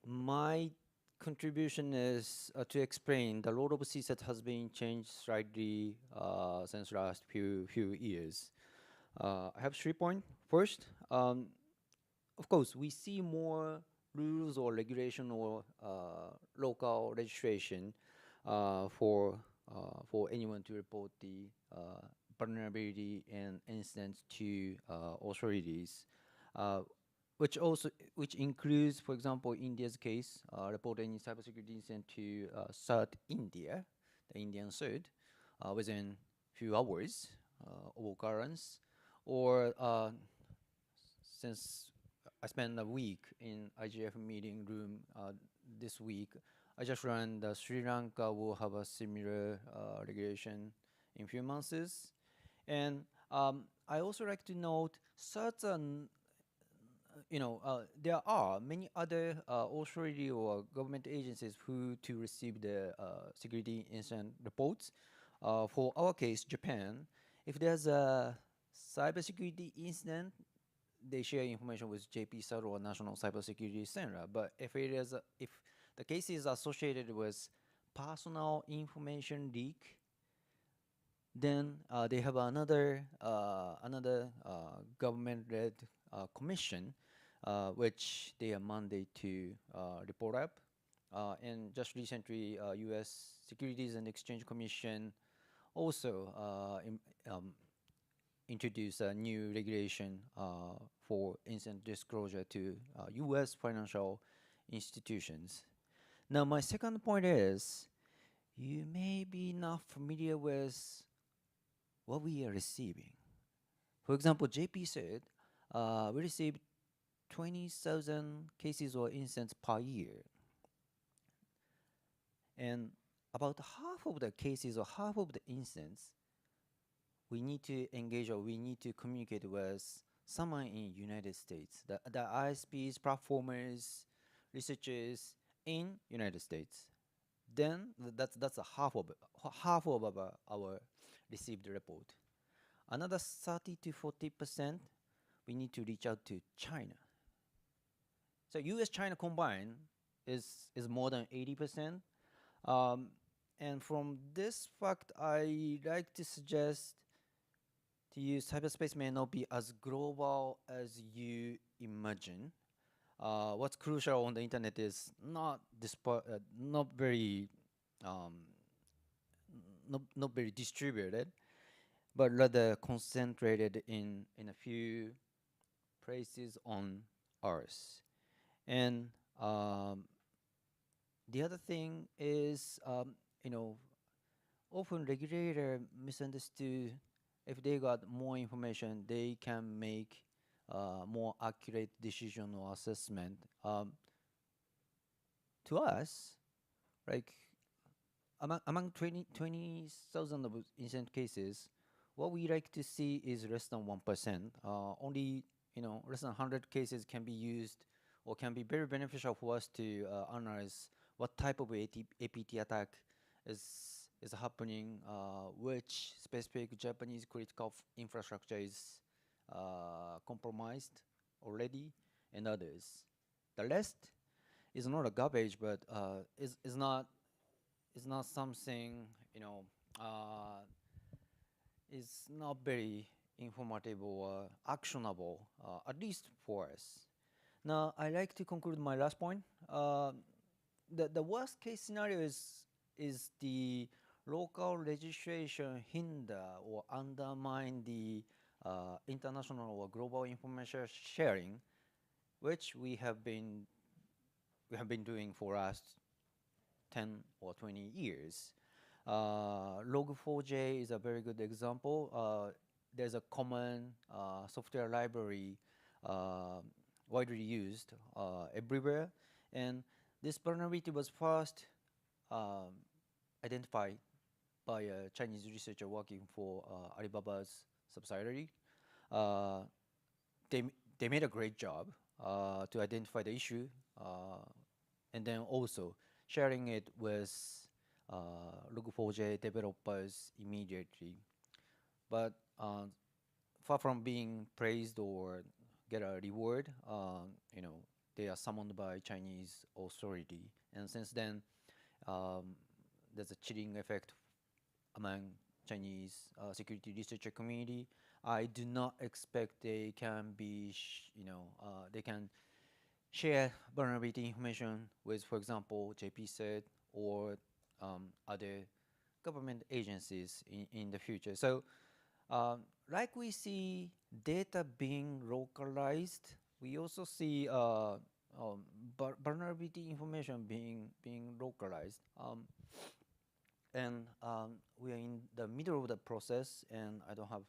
my contribution is to explain the role of CSIRT has been changed slightly since last few years. I have 3 points. First, of course, we see more rules or regulation or local registration for anyone to report the vulnerability and incidents to authorities, which includes, for example, India's case, report any cybersecurity incident to CERT India, the Indian CERT, within few hours of occurrence. Or since I spent a week in IGF meeting room this week, I just learned that Sri Lanka will have a similar regulation in few months. And I also like to note certain, there are many other authority or government agencies who to receive the security incident reports. For our case, Japan, if there's a cybersecurity incident, they share information with JP-CERT or National Cybersecurity Center. But if the case is associated with personal information leak, then they have another government-led commission which they are mandated to report up. And just recently, U.S. Securities and Exchange Commission also introduced a new regulation for instant disclosure to U.S. financial institutions. Now, my second point is you may be not familiar with what we are receiving. For example, JP said we received 20,000 cases or incidents per year. And about half of the cases or half of the incidents, we need to engage or we need to communicate with someone in United States, the ISPs, platformers, researchers in United States. Then that's a half of our received report. Another 30 to 40%, we need to reach out to China. So U.S.-China combined is more than 80%. And from this fact, I like to suggest to you cyberspace may not be as global as you imagine. What's crucial on the internet is not very not very distributed, but rather concentrated in a few places on Earth. And the other thing is, often regulator misunderstood. If they got more information, they can make more accurate decision or assessment. To us, like among 20,000 of incident cases, what we like to see is less than 1%. Only less than 100 cases can be used or can be very beneficial for us to analyze what type of APT attack is happening, which specific Japanese critical infrastructure is compromised already, and others. The rest is not a garbage, but is not something is not very informative or actionable, at least for us. Now, I like to conclude my last point. The worst case scenario is the local registration hinder or undermine the international or global information sharing, which we have been doing for us 10 or 20 years. Log4j is a very good example. There's a common software library widely used everywhere, and this vulnerability was first identified by a Chinese researcher working for Alibaba's subsidiary. They made a great job to identify the issue, and then also sharing it with Log4j developers immediately. But far from being praised or get a reward, they are summoned by Chinese authority, and since then there's a chilling effect among Chinese security researcher community. I do not expect they can be, they can share vulnerability information with, for example, JP said, or other government agencies in the future. So, like we see data being localized, we also see vulnerability information being localized. And we are in the middle of the process, and I don't have,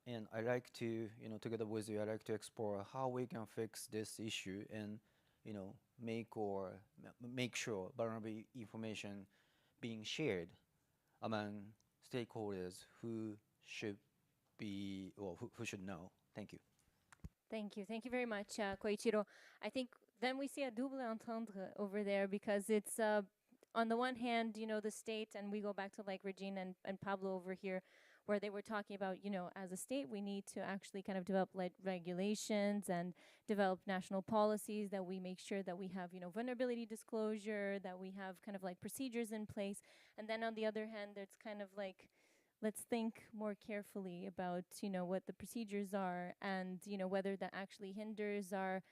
and I like to, together with you, I like to explore how we can fix this issue and, make sure vulnerability information being shared among stakeholders who should be, or who should know. Thank you. Thank you. Thank you very much, Koichiro. I think then we see a double entendre over there, because it's on the one hand, the state, and we go back to like Regine and Pablo over here, where they were talking about, as a state, we need to actually kind of develop regulations and develop national policies, that we make sure that we have, vulnerability disclosure, that we have kind of like procedures in place. And then on the other hand, it's kind of like, let's think more carefully about, what the procedures are, and, whether that actually hinders our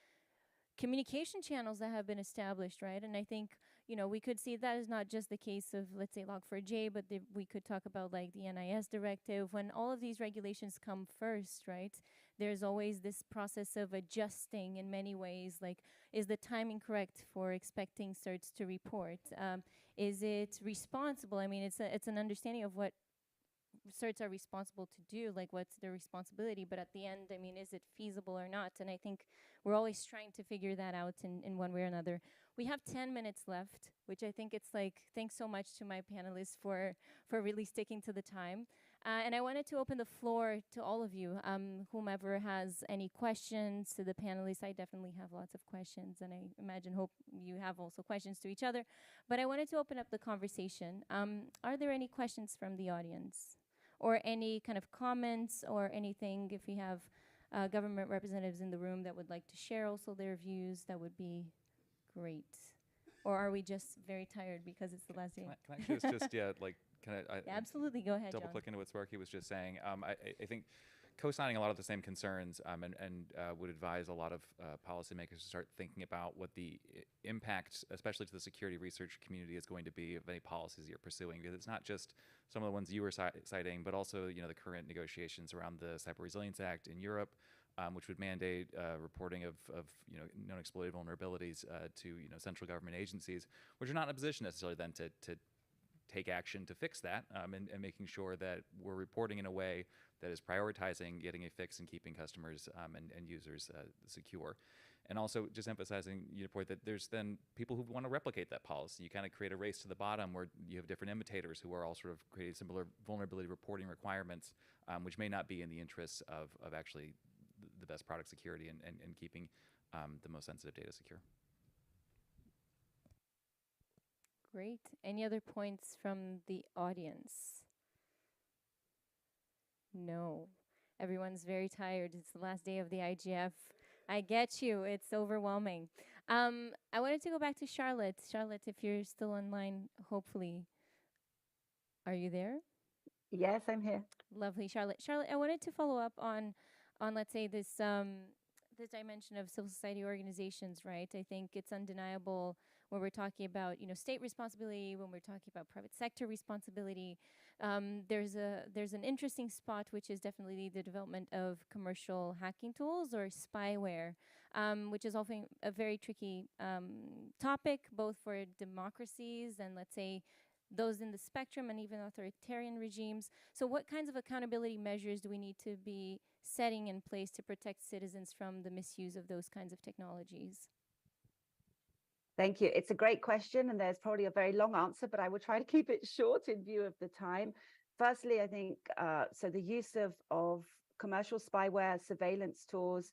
communication channels that have been established, right? And I think, we could see that is not just the case of, let's say, Log4j, but we could talk about like the NIS directive. When all of these regulations come first, right, there's always this process of adjusting in many ways. Like, is the timing correct for expecting certs to report? Is it responsible? I mean, it's an understanding of what certs are responsible to do, like what's their responsibility, but at the end, I mean, is it feasible or not? And I think we're always trying to figure that out in one way or another. We have 10 minutes left, which I think it's like, thanks so much to my panelists for really sticking to the time. And I wanted to open the floor to all of you, whomever has any questions to the panelists. I definitely have lots of questions, and I hope you have also questions to each other. But I wanted to open up the conversation. Are there any questions from the audience? Or any kind of comments or anything? If we have government representatives in the room that would like to share also their views, that would be great. Or are we just very tired because it's the last day? Can I just absolutely, go ahead, double John. click into what Sparky was just saying. I think co-signing a lot of the same concerns and would advise a lot of policymakers to start thinking about what the impact, especially to the security research community, is going to be of any policies you're pursuing, because it's not just some of the ones you were citing, but also the current negotiations around the Cyber Resilience Act in Europe, which would mandate reporting of known exploited vulnerabilities to central government agencies, which are not in a position necessarily then to take action to fix that, and making sure that we're reporting in a way that is prioritizing getting a fix and keeping customers and users secure. And also just emphasizing your point that there's then people who want to replicate that policy. You kind of create a race to the bottom where you have different imitators who are all sort of creating similar vulnerability reporting requirements, which may not be in the interests of actually the best product security and keeping the most sensitive data secure. Great. Any other points from the audience? No. Everyone's very tired. It's the last day of the IGF. I get you. It's overwhelming. I wanted to go back to Charlotte. Charlotte, if you're still online, hopefully. Are you there? Yes, I'm here. Lovely, Charlotte. Charlotte, I wanted to follow up on let's say this this dimension of civil society organizations, right? I think it's undeniable when we're talking about state responsibility, when we're talking about private sector responsibility. There's an interesting spot, which is definitely the development of commercial hacking tools or spyware, which is often a very tricky topic, both for democracies and, let's say, those in the spectrum and even authoritarian regimes. So what kinds of accountability measures do we need to be setting in place to protect citizens from the misuse of those kinds of technologies? Thank you. It's a great question, and there's probably a very long answer, but I will try to keep it short in view of the time. Firstly, I think, so the use of commercial spyware, surveillance tools,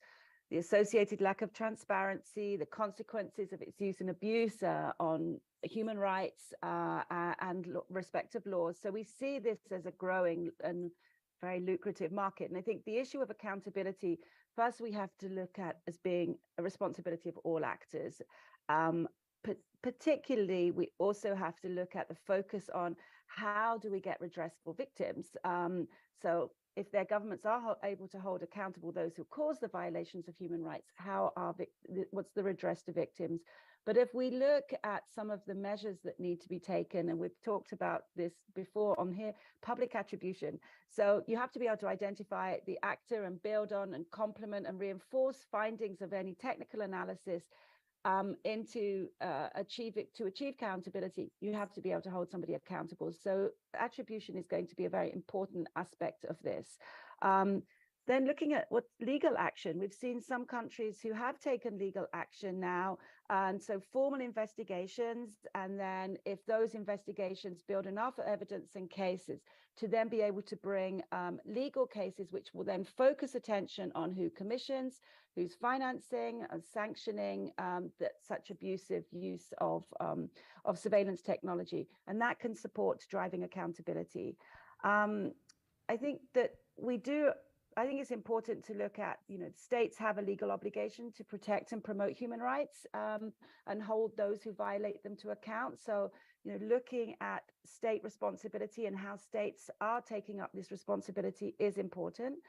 the associated lack of transparency, the consequences of its use and abuse on human rights and respective laws. So we see this as a growing and very lucrative market. And I think the issue of accountability, first we have to look at as being a responsibility of all actors. Particularly, we also have to look at the focus on how do we get redress for victims. So if their governments are able to hold accountable those who cause the violations of human rights, what's the redress to victims? But if we look at some of the measures that need to be taken, and we've talked about this before on here, public attribution. So you have to be able to identify the actor and build on and complement and reinforce findings of any technical analysis to achieve accountability. You have to be able to hold somebody accountable. So attribution is going to be a very important aspect of this. Then looking at what legal action, we've seen some countries who have taken legal action now, and so formal investigations, and then if those investigations build enough evidence and cases to then be able to bring legal cases, which will then focus attention on who commissions, who's financing and sanctioning that such abusive use of surveillance technology, and that can support driving accountability. I think that I think it's important to look at, states have a legal obligation to protect and promote human rights and hold those who violate them to account. So, looking at state responsibility and how states are taking up this responsibility is important.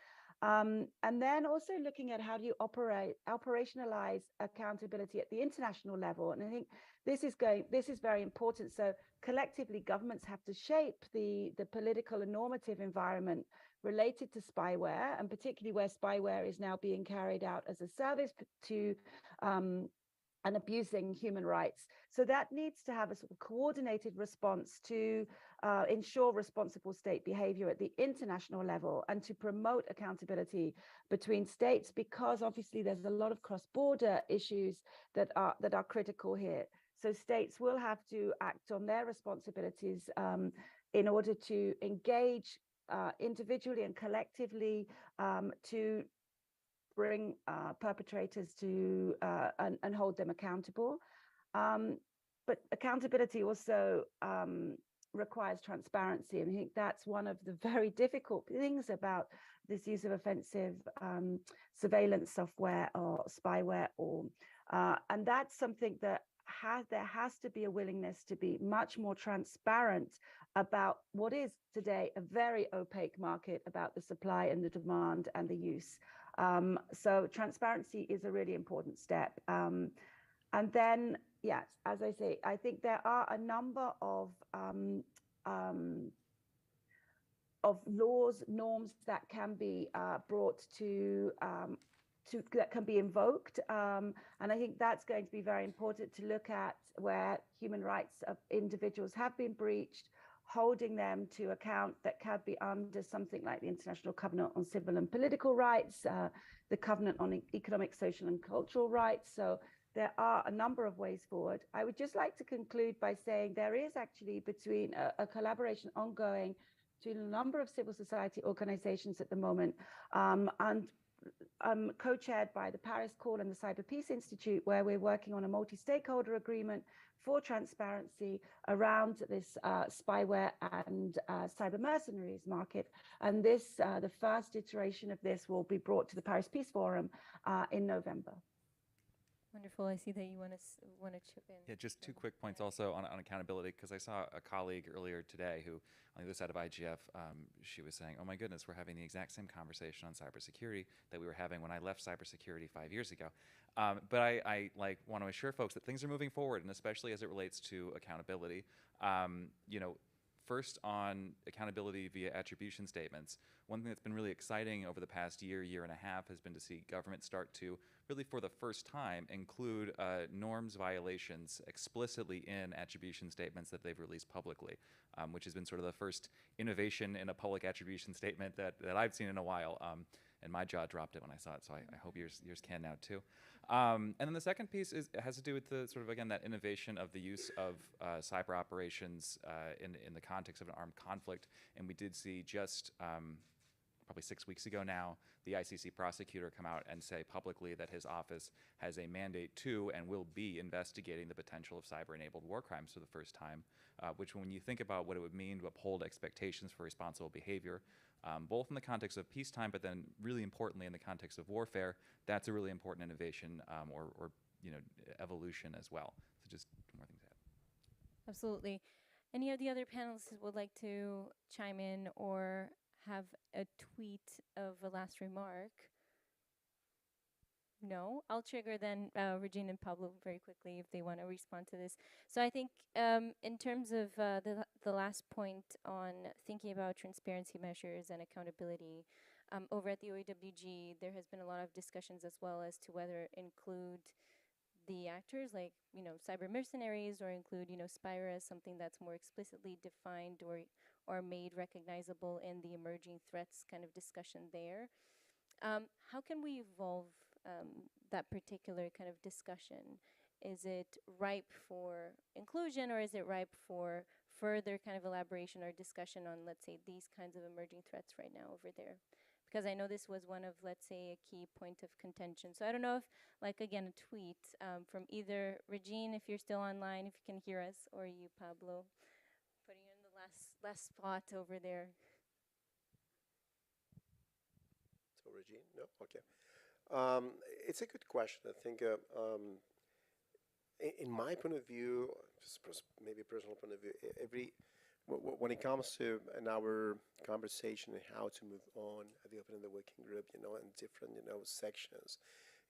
And then also looking at how do you operationalize accountability at the international level. And I think this is very important. So collectively, governments have to shape the political and normative environment related to spyware, and particularly where spyware is now being carried out as a service to and abusing human rights. So that needs to have a sort of coordinated response to ensure responsible state behavior at the international level and to promote accountability between states, because obviously there's a lot of cross-border issues that are critical here. So states will have to act on their responsibilities in order to engage individually and collectively to bring perpetrators to and hold them accountable. But accountability also requires transparency. And I think that's one of the very difficult things about this use of offensive surveillance software or spyware, and that's something that there has to be a willingness to be much more transparent about what is today a very opaque market, about the supply and the demand and the use. So transparency is a really important step. And then, yes, as I say, I think there are a number of laws, norms that can be brought to that can be invoked. And I think that's going to be very important to look at where human rights of individuals have been breached, holding them to account that can be under something like the International Covenant on Civil and Political Rights, the Covenant on Economic, Social and Cultural Rights. So there are a number of ways forward. I would just like to conclude by saying there is actually between a collaboration ongoing between a number of civil society organizations at the moment, and co-chaired by the Paris Call and the Cyber Peace Institute, where we're working on a multi-stakeholder agreement for transparency around this spyware and cyber mercenaries market. And this, the first iteration of this will be brought to the Paris Peace Forum in November. Wonderful. I see that you want to chip in. Yeah, just two quick points also on accountability, because I saw a colleague earlier today who, on the other side of IGF, she was saying, oh my goodness, we're having the exact same conversation on cybersecurity that we were having when I left cybersecurity 5 years ago. But I want to assure folks that things are moving forward, and especially as it relates to accountability. You know, first on accountability via attribution statements, one thing that's been really exciting over the past year and a half has been to see government start to really for the first time include norms violations explicitly in attribution statements that they've released publicly, which has been sort of the first innovation in a public attribution statement that I've seen in a while. And my jaw dropped it when I saw it, so I hope yours can now too. And then the second piece has to do with the sort of, again, that innovation of the use of cyber operations in the context of an armed conflict. And we did see just probably 6 weeks ago now, the ICC prosecutor come out and say publicly that his office has a mandate to and will be investigating the potential of cyber-enabled war crimes for the first time, which when you think about what it would mean to uphold expectations for responsible behavior, both in the context of peacetime, but then really importantly in the context of warfare, that's a really important innovation or you know, evolution as well. So just more things to add. Absolutely. Any of the other panelists would like to chime in or have a tweet of a last remark? No? I'll trigger then Regine and Pablo very quickly if they want to respond to this. So I think in terms of the last point on thinking about transparency measures and accountability, over at the OEWG, there has been a lot of discussions as well as to whether include the actors like, you know, cyber mercenaries, or include, you know, spyware as something that's more explicitly defined or made recognizable in the emerging threats kind of discussion there. How can we evolve that particular kind of discussion? Is it ripe for inclusion, or is it ripe for further kind of elaboration or discussion on, let's say, these kinds of emerging threats right now over there? Because I know this was one of, let's say, a key point of contention. So I don't know if, like, again, a tweet from either Regine, if you're still online, if you can hear us, or you, Pablo, putting you in the last spot over there. So Regine, no, okay. It's a good question. I think in my point of view, just maybe personal point of view, when it comes to in our conversation and how to move on at the opening of the working group, in different, sections,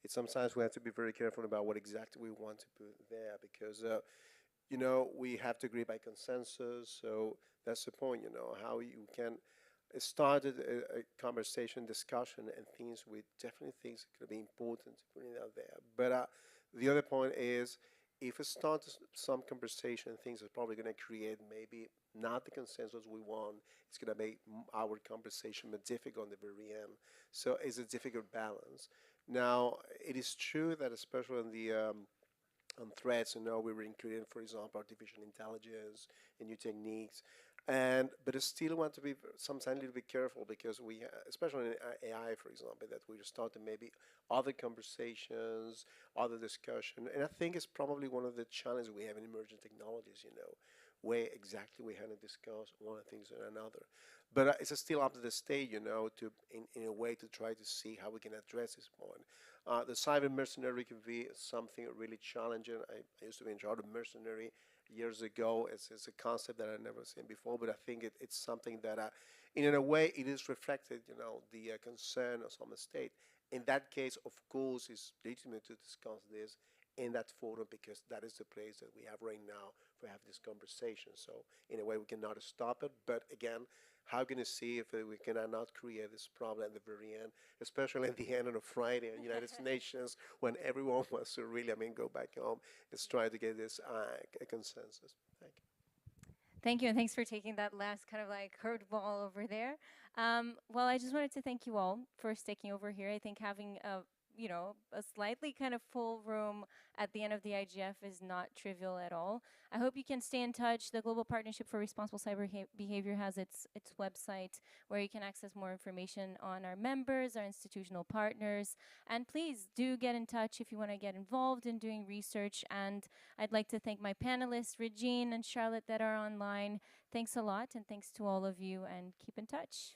it's sometimes we have to be very careful about what exactly we want to put there because, we have to agree by consensus. So that's the point, how you can start a conversation, discussion, and things with definitely things that could be important to put it out there. But the other point is if it starts some conversation, things are probably going to create maybe not the consensus we want. It's going to make our conversation more difficult in the very end. So it's a difficult balance. Now, it is true that especially in the on threats, we were including, for example, artificial intelligence and new techniques. But I still want to be sometimes a little bit careful because especially in AI, for example, that we start maybe other conversations, other discussion. And I think it's probably one of the challenges we have in emerging technologies, where exactly we have to discuss one of the things or another. But it's still up to the state, to in a way to try to see how we can address this point. The cyber mercenary can be something really challenging. I used to be in charge of mercenary years ago. It's a concept that I've never seen before, but I think it's something that, in a way, it is reflected, the concern of some state. In that case, of course, it's legitimate to discuss this in that forum because that is the place that we have right now for have this conversation. So in a way, we cannot stop it. But again, how can you see if we cannot create this problem at the very end, especially at the end of a Friday in the United Nations when everyone wants to really, go back home and try to get this a consensus. Thank you. Thank you, and thanks for taking that last kind of like curveball over there. Well, I just wanted to thank you all for sticking over here. I think having a slightly kind of full room at the end of the IGF is not trivial at all. I hope you can stay in touch. The Global Partnership for Responsible Cyber Behavior has its website where you can access more information on our members, our institutional partners. And please do get in touch if you want to get involved in doing research. And I'd like to thank my panelists, Regine and Charlotte, that are online. Thanks a lot, and thanks to all of you, and keep in touch.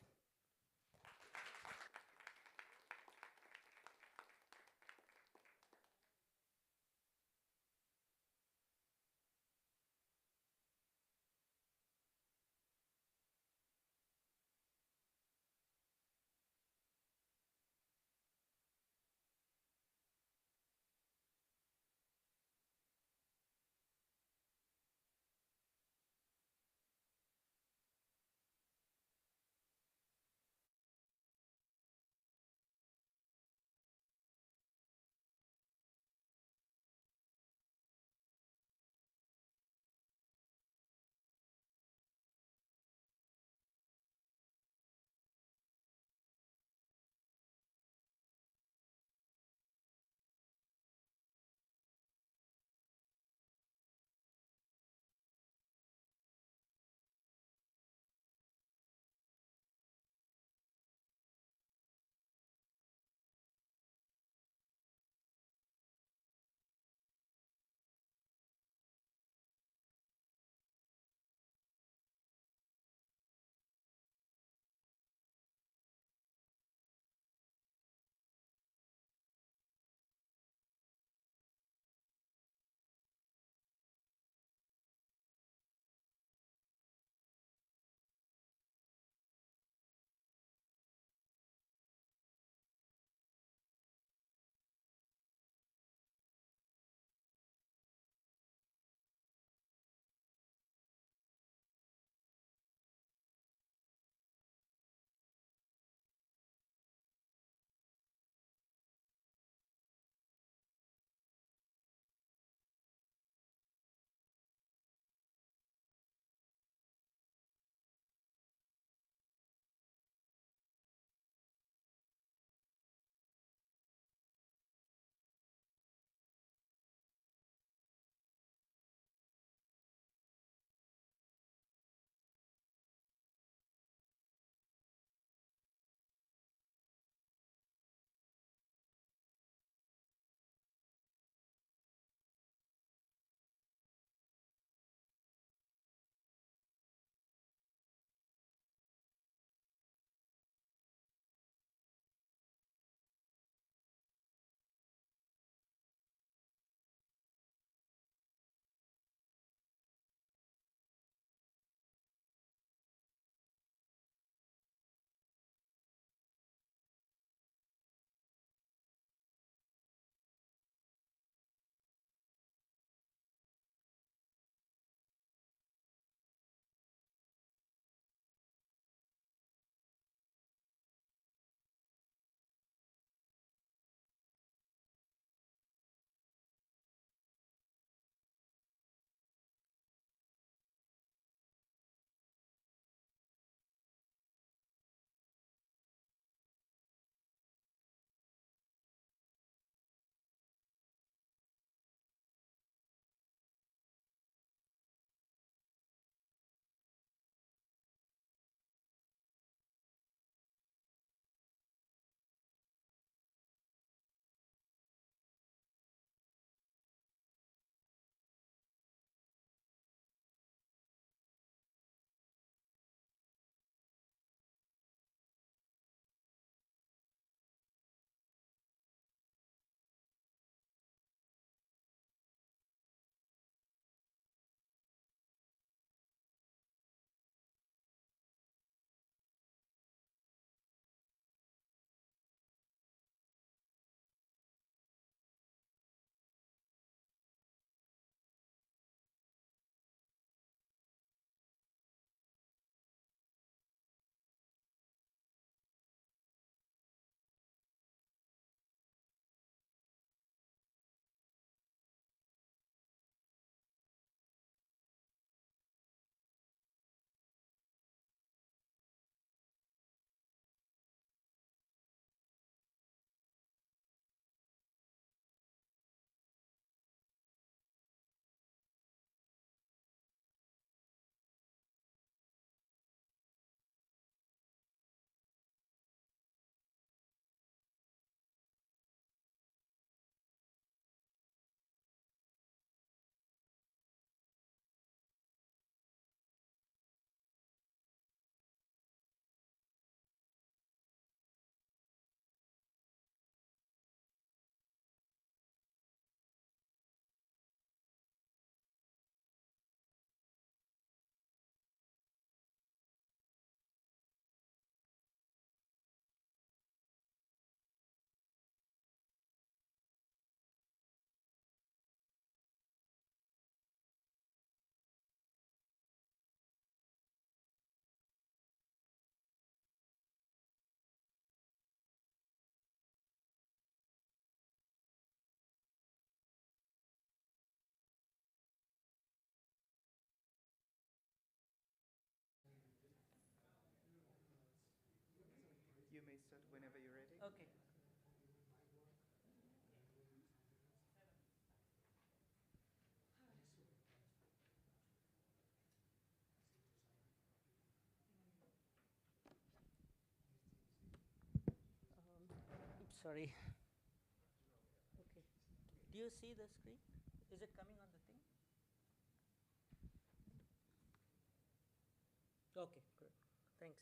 start whenever you're ready. Okay. Oops, sorry. Okay. Do you see the screen? Is it coming on the thing? Okay, good. Thanks.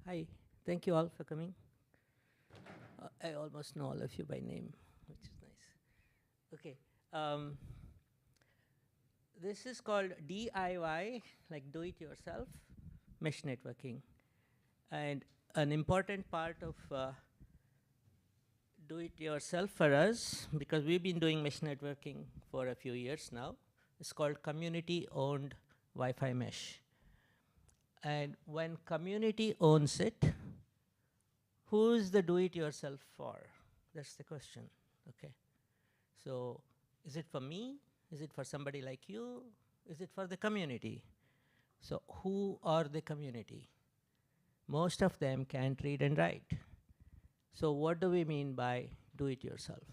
Hi, thank you all for coming. I almost know all of you by name, which is nice. Okay. This is called DIY, like do it yourself, mesh networking. And an important part of do it yourself for us, because we've been doing mesh networking for a few years now, is called community owned Wi-Fi mesh. And when community owns it, who's the do it yourself for? That's the question, okay? So is it for me? Is it for somebody like you? Is it for the community? So who are the community? Most of them can't read and write. So what do we mean by do it yourself?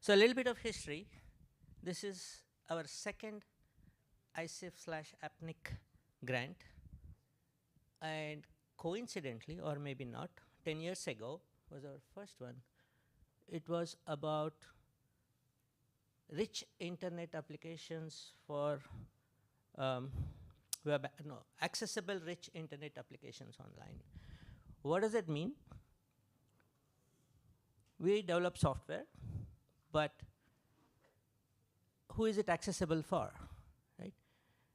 So a little bit of history. This is our second IGF/APNIC grant. And coincidentally, or maybe not, 10 years ago was our first one. It was about rich internet applications for accessible rich internet applications online. What does it mean? We develop software, but who is it accessible for, right?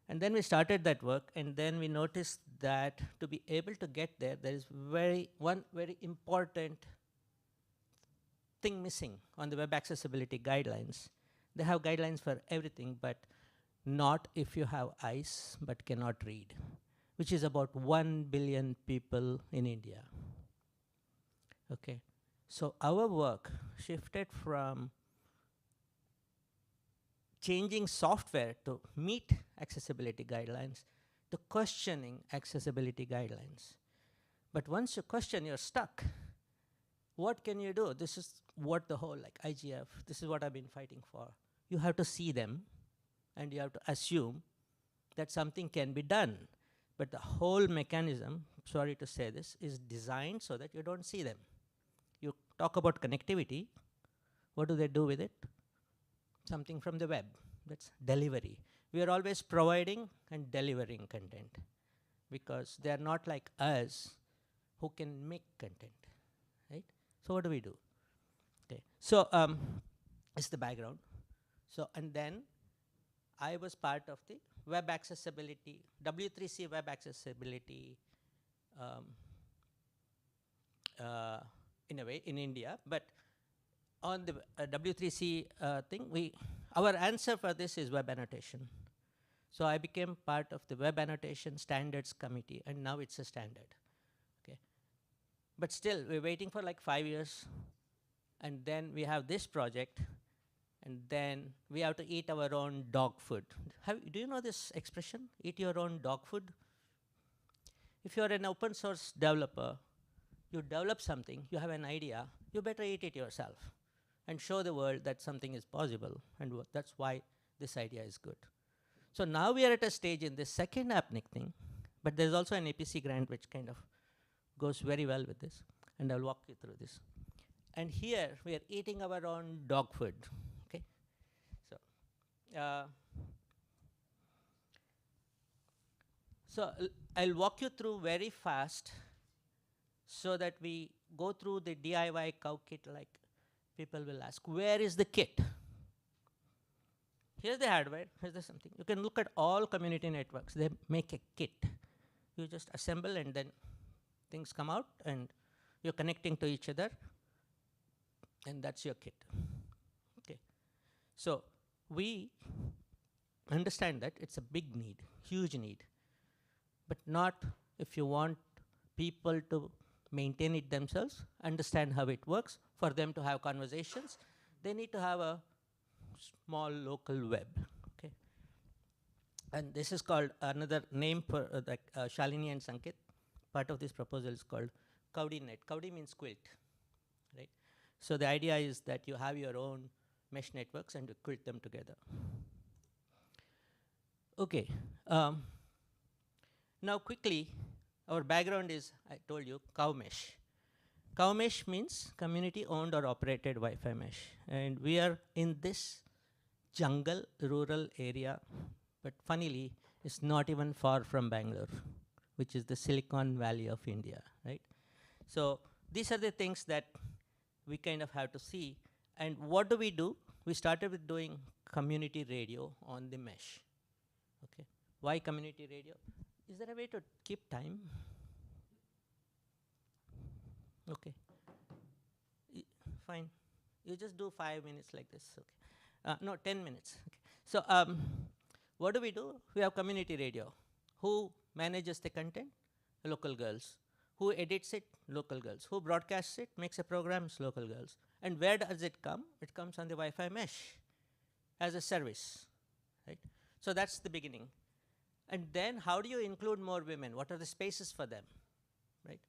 And then we started that work, and then we noticed that to be able to get there, there is one very important thing missing on the web accessibility guidelines. They have guidelines for everything, but not if you have eyes but cannot read, which is about 1 billion people in India. Okay, so our work shifted from changing software to meet accessibility guidelines to questioning accessibility guidelines. But once you question, you're stuck. What can you do? This is what the whole, like IGF, this is what I've been fighting for. You have to see them, and you have to assume that something can be done. But the whole mechanism, sorry to say this, is designed so that you don't see them. You talk about connectivity. What do they do with it? Something from the web. That's delivery. We are always providing and delivering content, because they are not like us who can make content, right? So what do we do? Okay, so it's the background. So, and then I was part of the web accessibility, W3C web accessibility in a way in India. But on the W3C thing, our answer for this is web annotation. So I became part of the web annotation standards committee, and now it's a standard. Okay, but still we're waiting for like 5 years, and then we have this project, and then we have to eat our own dog food. Do you know this expression, eat your own dog food? If you're an open source developer, you develop something, you have an idea, you better eat it yourself and show the world that something is possible, and that's why this idea is good. So now we are at a stage in this second APNIC thing, but there's also an APC grant which kind of goes very well with this, and I'll walk you through this. And here we are eating our own dog food, okay? So, I'll walk you through very fast so that we go through the DIY cow kit. Like people will ask, where is the kit? Here's the hardware, here's the something. You can look at all community networks, they make a kit. You just assemble and then things come out and you're connecting to each other, and that's your kit. Okay, so we understand that it's a big need, huge need, but not if you want people to maintain it themselves, understand how it works, for them to have conversations. They need to have a small local web, okay? And this is called another name for Shalini and Sanket. Part of this proposal is called CowdyNet. Cowdy means quilt, right? So the idea is that you have your own mesh networks and you quilt them together. Okay. Now quickly, our background is, I told you, cow mesh. Cow mesh means community owned or operated Wi-Fi mesh. And we are in this jungle, rural area, but funnily, it's not even far from Bangalore, which is the Silicon Valley of India, right? So these are the things that we kind of have to see. And what do? We started with doing community radio on the mesh. Okay. Why community radio? Is there a way to keep time? Okay. Fine. You just do 5 minutes like this. Okay. No, 10 minutes. Okay. So what do? We have community radio. Who manages the content? Local girls. Who edits it? Local girls. Who broadcasts it? Makes a program? Local girls. And where does it come? It comes on the Wi-Fi mesh as a service, right? So that's the beginning. And then how do you include more women? What are the spaces for them, right?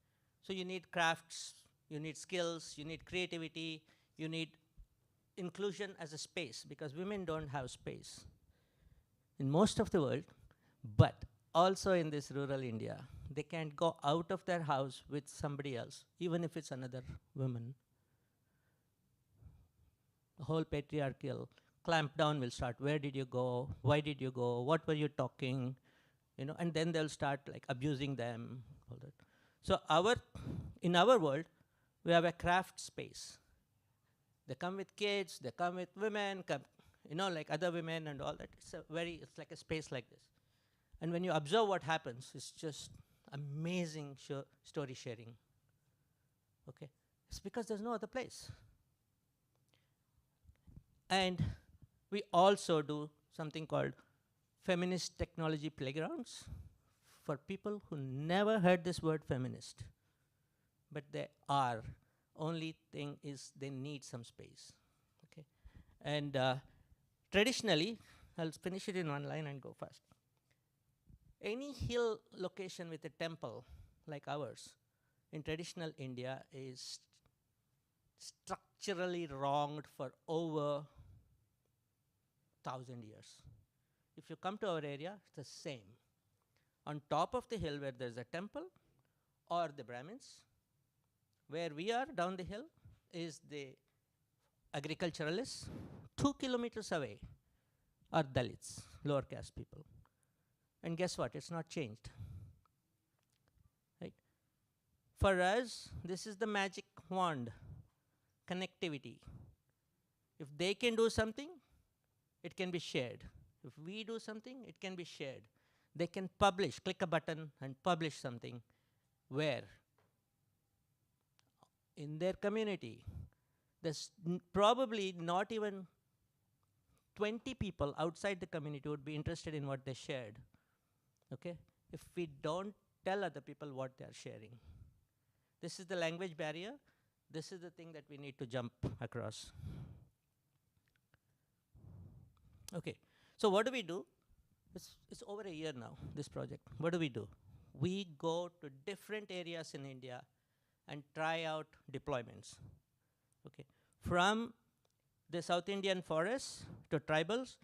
So you need crafts, you need skills, you need creativity, you need inclusion as a space, because women don't have space in most of the world, but also in this rural India. They can't go out of their house with somebody else, even if it's another woman. The whole patriarchal clampdown will start. Where did you go? Why did you go? What were you talking? You know, and then they'll start like abusing them, all that. So in our world, we have a craft space. They come with kids, they come with women, you know, like other women and all that. It's like a space like this. And when you observe what happens, it's just amazing story sharing. Okay, it's because there's no other place. And we also do something called feminist technology playgrounds for people who never heard this word feminist, but they are. Only thing is they need some space. Okay, and traditionally, I'll finish it in one line and go fast. Any hill location with a temple like ours in traditional India is structurally wronged for over 1,000 years. If you come to our area, it's the same. On top of the hill where there's a temple or the Brahmins, where we are down the hill is the agriculturalists. 2 kilometers away are Dalits, lower caste people. And guess what? It's not changed. Right? For us, this is the magic wand, connectivity. If they can do something, it can be shared. If we do something, it can be shared. They can publish, click a button and publish something. Where? In their community. There's probably not even 20 people outside the community would be interested in what they shared. Okay? If we don't tell other people what they're sharing. This is the language barrier. This is the thing that we need to jump across. Okay, so what do? It's over a year now, this project. What do? We go to different areas in India and try out deployments. Okay, from the South Indian forests to tribals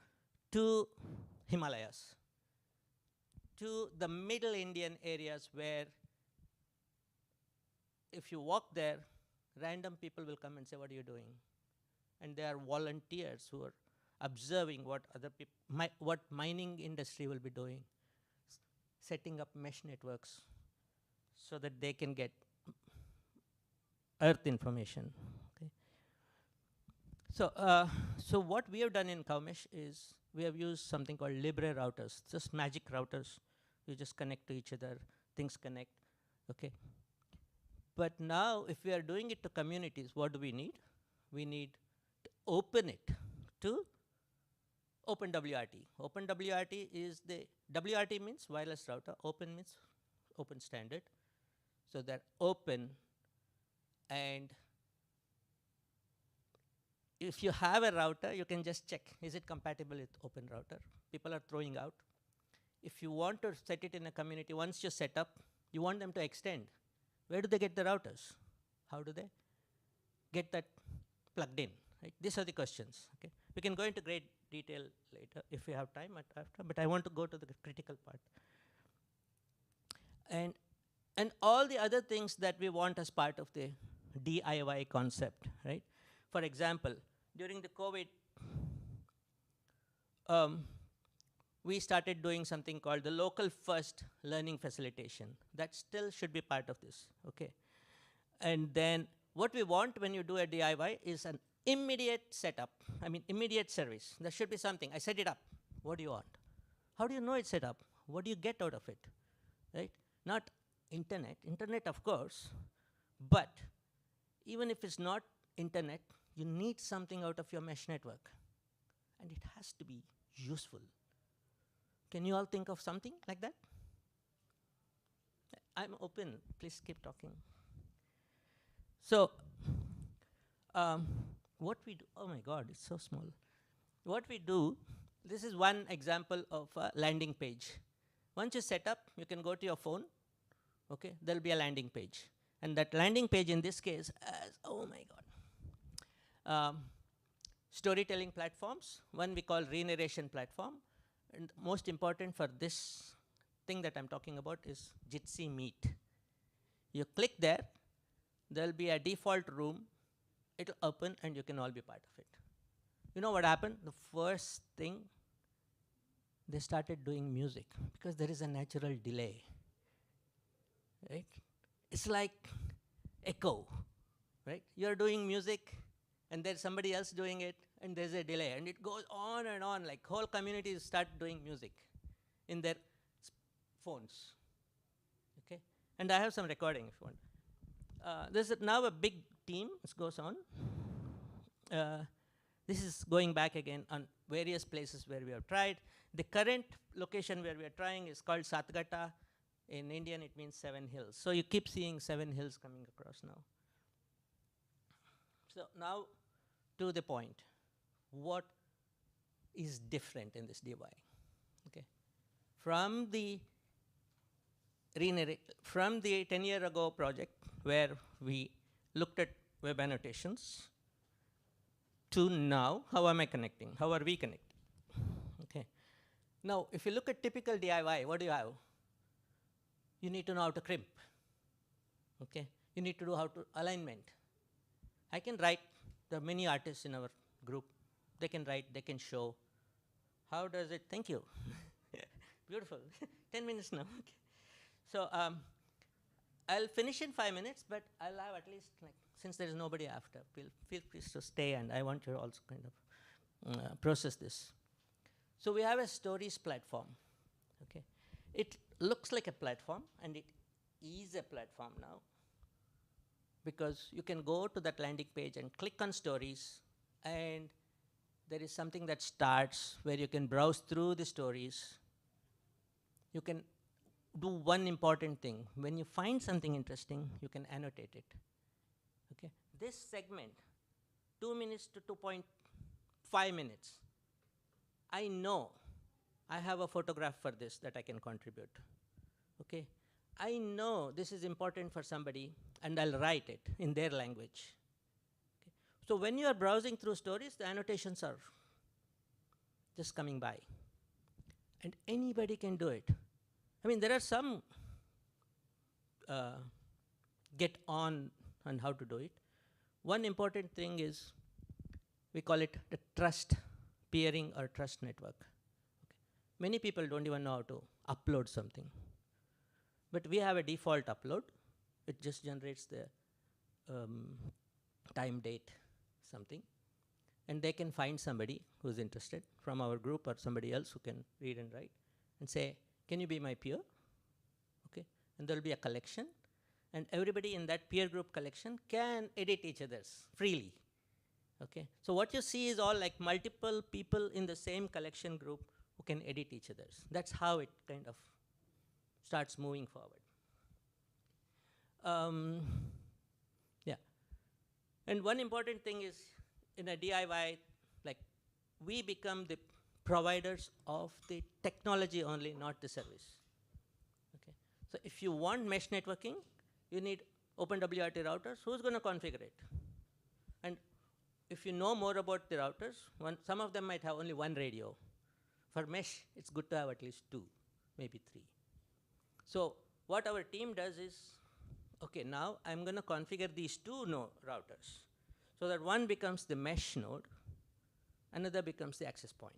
to Himalayas to the middle Indian areas where if you walk there, random people will come and say, what are you doing? And there are volunteers who are observing what other people, what mining industry will be doing, setting up mesh networks so that they can get earth information. Okay. So what we have done in CowMesh is we have used something called Libre routers, just magic routers. You just connect to each other, things connect. Okay. But now, if we are doing it to communities, what do we need? We need to open it to OpenWRT. OpenWRT is the, WRT means wireless router, open means open standard. So they're open, and if you have a router, you can just check, is it compatible with open router? People are throwing out. if you want to set it in a community, once you set up, you want them to extend. Where do they get the routers? How do they get that plugged in? Right? These are the questions. Okay? We can go into great detail later if we have time after, but I want to go to the critical part. And all the other things that we want as part of the DIY concept, right? For example, during the COVID, we started doing something called the local first learning facilitation. That still should be part of this, okay? And then what we want when you do a DIY is an immediate setup. I mean, immediate service. There should be something. I set it up. What do you want? How do you know it's set up? What do you get out of it, right? Not internet. Internet, of course, but even if it's not internet, you need something out of your mesh network, and it has to be useful. Can you all think of something like that? I'm open. Please keep talking. So, what we do, oh my God, it's so small. What we do, this is one example of a landing page. Once you set up, you can go to your phone, okay? There'll be a landing page. And that landing page in this case, oh my God. Storytelling platforms, one we call re-narration platform. And most important for this thing that I'm talking about is Jitsi Meet. You click there, there'll be a default room, it'll open and you can all be part of it. You know what happened? The first thing, they started doing music because there is a natural delay, right? It's like echo, right? You're doing music and there's somebody else doing it and there's a delay and it goes on and on, like whole communities start doing music in their phones, okay? And I have some recording if you want. There's now a big team, this goes on. This is going back again on various places where we have tried. The current location where we are trying is called Satgata. In Indian, it means 7 hills. So you keep seeing 7 hills coming across now. So now to the point. What is different in this DIY? Okay. From the 10-year ago project where we looked at web annotations to now, how am I connecting? How are we connecting? Okay. Now, if you look at typical DIY, what do you have? You need to know how to crimp. Okay. You need to do how to alignment. I can write. There are many artists in our group. They can write, they can show. How does it, thank you. Beautiful, 10 minutes now. Okay. So I'll finish in 5 minutes, but I'll have at least, like, since there is nobody after, feel free to stay and I want you to also kind of process this. So we have a stories platform, okay? It looks like a platform and it is a platform now because you can go to that landing page and click on stories and there is something that starts where you can browse through the stories. You can do one important thing. When you find something interesting, you can annotate it. Okay? This segment, 2 minutes to 2.5 minutes, I know I have a photograph for this that I can contribute. Okay? I know this is important for somebody and I'll write it in their language. So when you are browsing through stories, the annotations are just coming by. And anybody can do it. I mean, there are some get on how to do it. One important thing is, we call it the trust peering or trust network. Okay. Many people don't even know how to upload something. But we have a default upload. It just generates the time, date, something. And they can find somebody who's interested from our group or somebody else who can read and write and say, can you be my peer? Okay. And there'll be a collection. And everybody in that peer group collection can edit each other's freely. Okay. So what you see is all like multiple people in the same collection group who can edit each other's. That's how it kind of starts moving forward. Yeah. And one important thing is in a DIY, like we become the providers of the technology only, not the service. Okay. So if you want mesh networking, you need OpenWRT routers. Who's going to configure it? And if you know more about the routers, some of them might have only one radio. For mesh, it's good to have at least 2, maybe 3. So what our team does is, okay, now I'm going to configure these 2 routers so that one becomes the mesh node, another becomes the access point.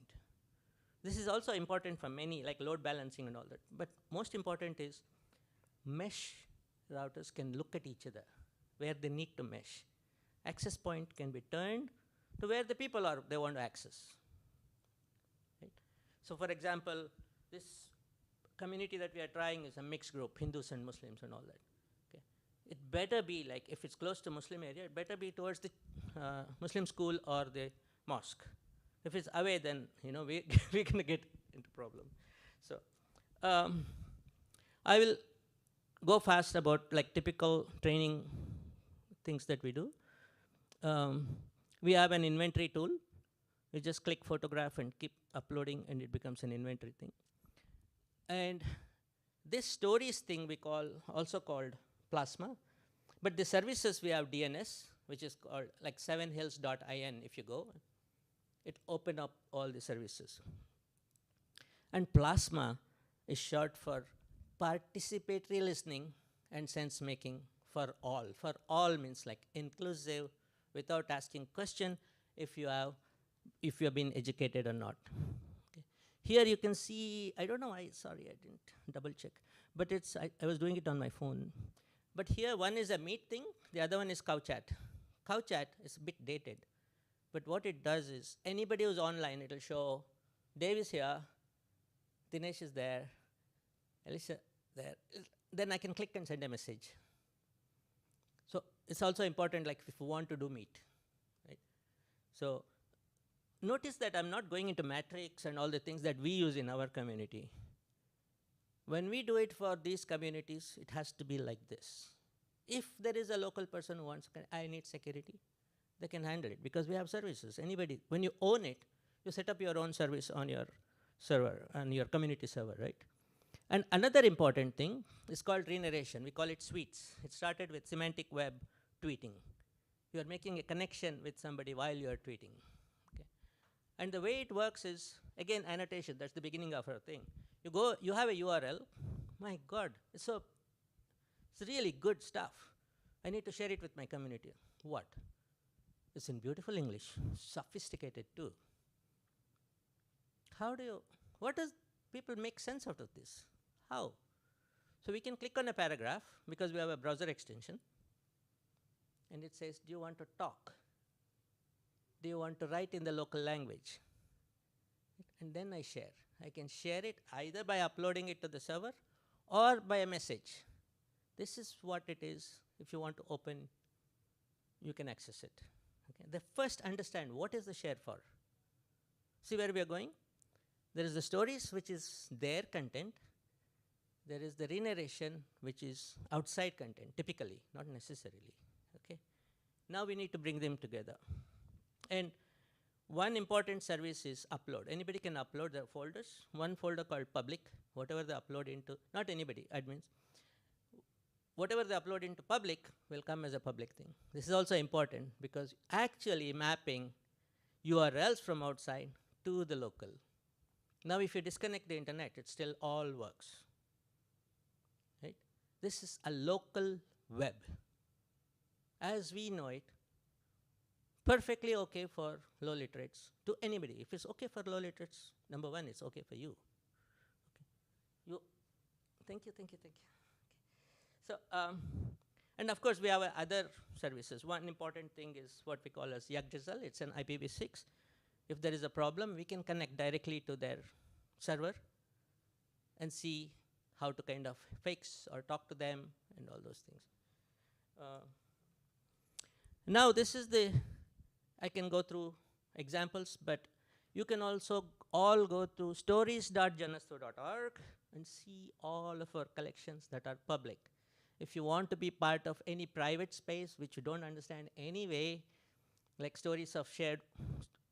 This is also important for many, like load balancing and all that. But most important is mesh routers can look at each other where they need to mesh. Access point can be turned to where the people are they want to access. Right? So for example, this community that we are trying is a mixed group, Hindus and Muslims and all that. Okay. It better be like, if it's close to Muslim area, it better be towards the Muslim school or the mosque. If it's away, then we're going to get into problem. So I will go fast about like typical training things that we do. We have an inventory tool. You just click photograph and keep uploading, and it becomes an inventory thing. And this stories thing we also called Plasma. But the services, we have DNS, which is called like 7hills.in. If you go, it open up all the services. And Plasma is short for participatory listening and sense making for all. For all means like inclusive, without asking question if you have been educated or not. Okay. Here you can see, I don't know why, sorry, I didn't double check, but I was doing it on my phone. But here one is a meet thing, the other one is CowChat. CowChat is a bit dated, but what it does is anybody who's online, it'll show Dave is here, Dinesh is there, Alicia there. Then I can click and send a message. So it's also important, like if you want to do meet, right? So notice that I'm not going into matrix and all the things that we use in our community. When we do it for these communities, it has to be like this. If there is a local person who wants, I need security, they can handle it because we have services. Anybody, when you own it, you set up your own service on your server, on your community server, right? And another important thing is called renarration. We call it suites. It started with semantic web tweeting. You are making a connection with somebody while you are tweeting. Okay? And the way it works is, again, annotation. That's the beginning of our thing. You go, you have a URL. My God, it's really good stuff. I need to share it with my community. What? It's in beautiful English, sophisticated too. What does people make sense out of this? How? So we can click on a paragraph because we have a browser extension. And it says, do you want to talk? Do you want to write in the local language? And then I share. I can share it either by uploading it to the server or by a message. This is what it is. If you want to open, you can access it. Okay? The first understand what is the share for. See where we are going? There is the stories, which is their content. There is the renarration, which is outside content, typically, not necessarily. Okay. Now we need to bring them together. And one important service is upload. Anybody can upload their folders. One folder called public, whatever they upload into, not anybody, admins. Whatever they upload into public will come as a public thing. This is also important because actually mapping URLs from outside to the local. Now if you disconnect the internet, it still all works. Right? This is a local web. As we know it, perfectly okay for low literates to anybody. If it's okay for low literates, number one, it's okay for you. Okay. Thank you. Okay. So, and of course we have other services. One important thing is what we call as YAGJZL. It's an IPv6. If there is a problem, we can connect directly to their server and see how to kind of fix or talk to them and all those things. Now this is I can go through examples, but you can also all go to stories.janastho.org and see all of our collections that are public. If you want to be part of any private space which you don't understand anyway, like stories of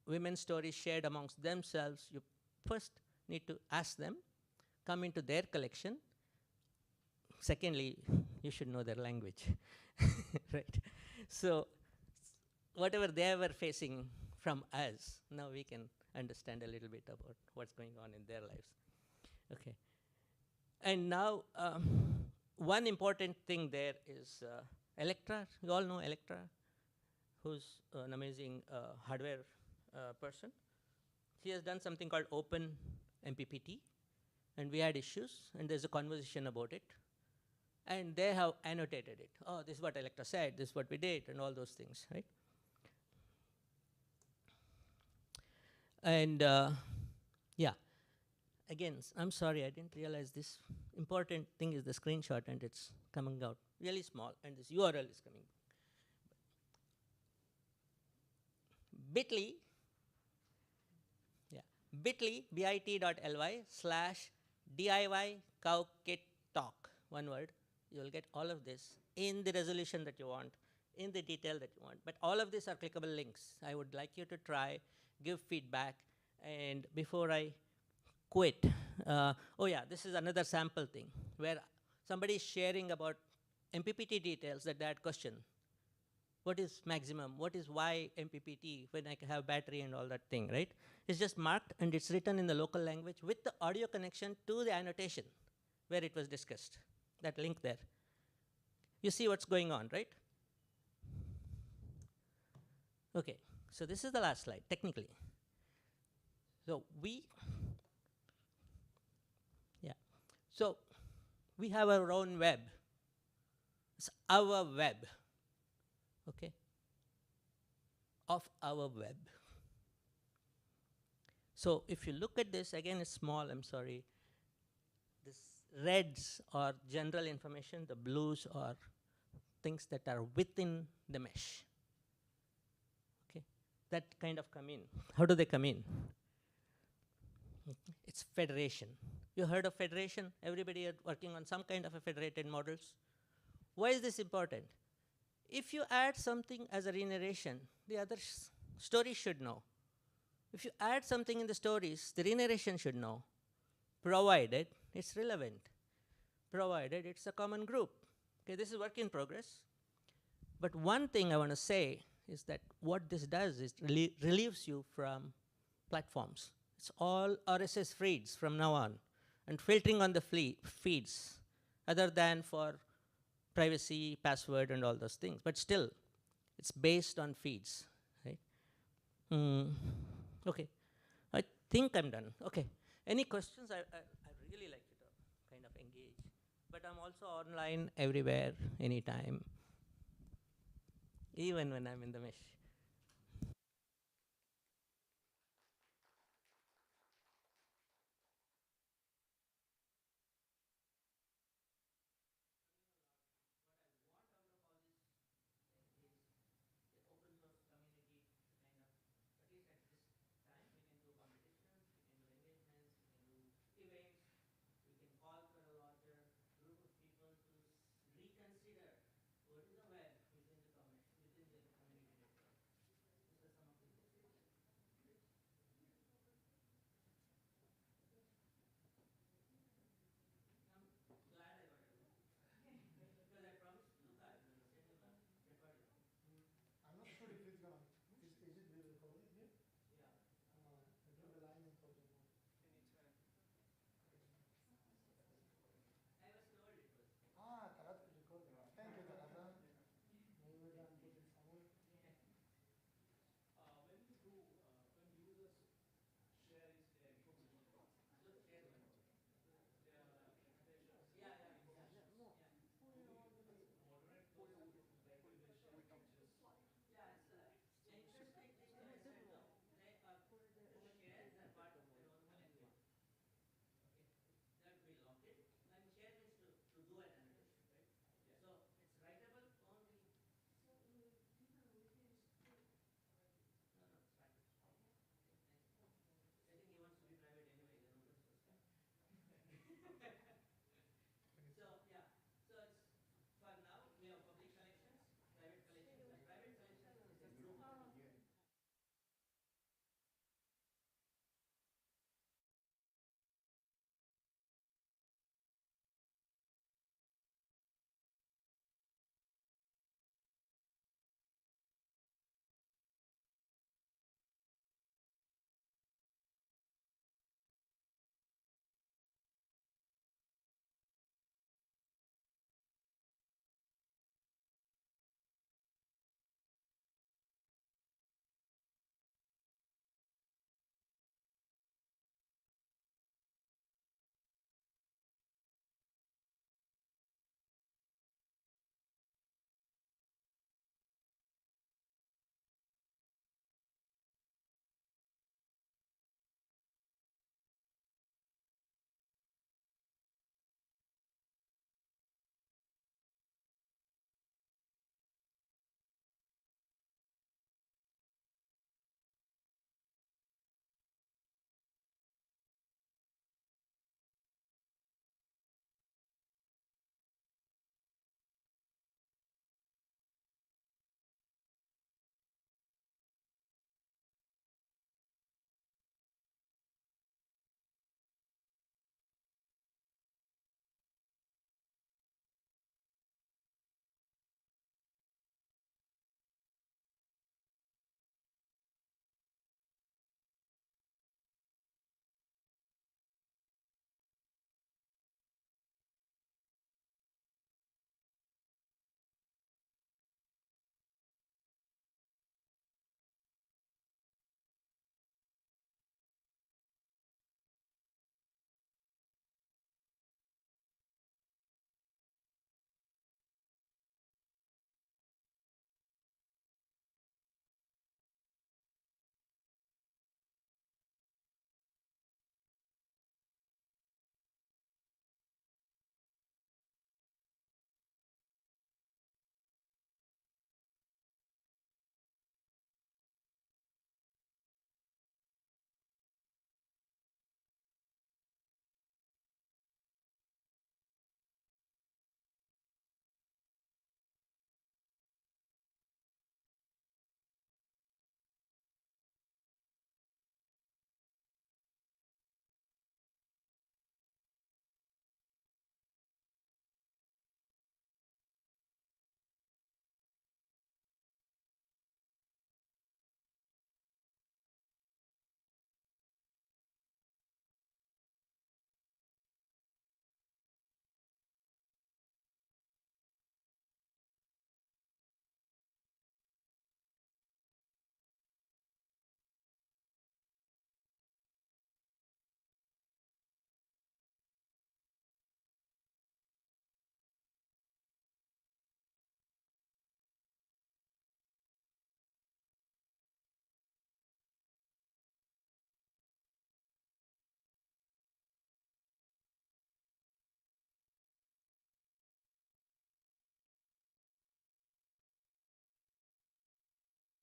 women's stories shared amongst themselves, you first need to ask them, come into their collection. Secondly, you should know their language, right? So whatever they were facing from us, now we can understand a little bit about what's going on in their lives. Okay. And now, one important thing there is Electra. You all know Electra, who's an amazing hardware person. She has done something called Open MPPT, and we had issues, and there's a conversation about it. And they have annotated it. Oh, this is what Electra said, this is what we did, and all those things, right? And yeah, again, I'm sorry, I didn't realize this important thing is the screenshot, and it's coming out really small, and this URL is coming. Bit.ly, yeah, bit.ly, bit.ly/DIY cow kit talk, one word. You'll get all of this in the resolution that you want, in the detail that you want. But all of these are clickable links. I would like you to try, give feedback, and before I quit, oh yeah, this is another sample thing where somebody is sharing about MPPT details that they had question. What is maximum? What is why MPPT when I have battery and all that thing, right? It's just marked and it's written in the local language with the audio connection to the annotation where it was discussed. That link there. You see what's going on, right? Okay, so this is the last slide, technically. So so we have our own web. It's our web, okay, of our web. So if you look at this, again, it's small, I'm sorry. This reds are general information, the blues are things that are within the mesh. Okay, that kind of come in. How do they come in? It's federation. You heard of federation? Everybody are working on some kind of a federated models. Why is this important? If you add something as a renarration, the other stories should know. If you add something in the stories, the renarration should know, provided it's relevant, provided it's a common group. Okay, this is work in progress. But one thing I want to say is that what this does is relieves you from platforms. It's all RSS feeds from now on, and filtering on the feeds, other than for privacy, password, and all those things. But still, it's based on feeds, right? Okay, I think I'm done. Okay, any questions? I really like you to kind of engage. But I'm also online everywhere, anytime, even when I'm in the mesh.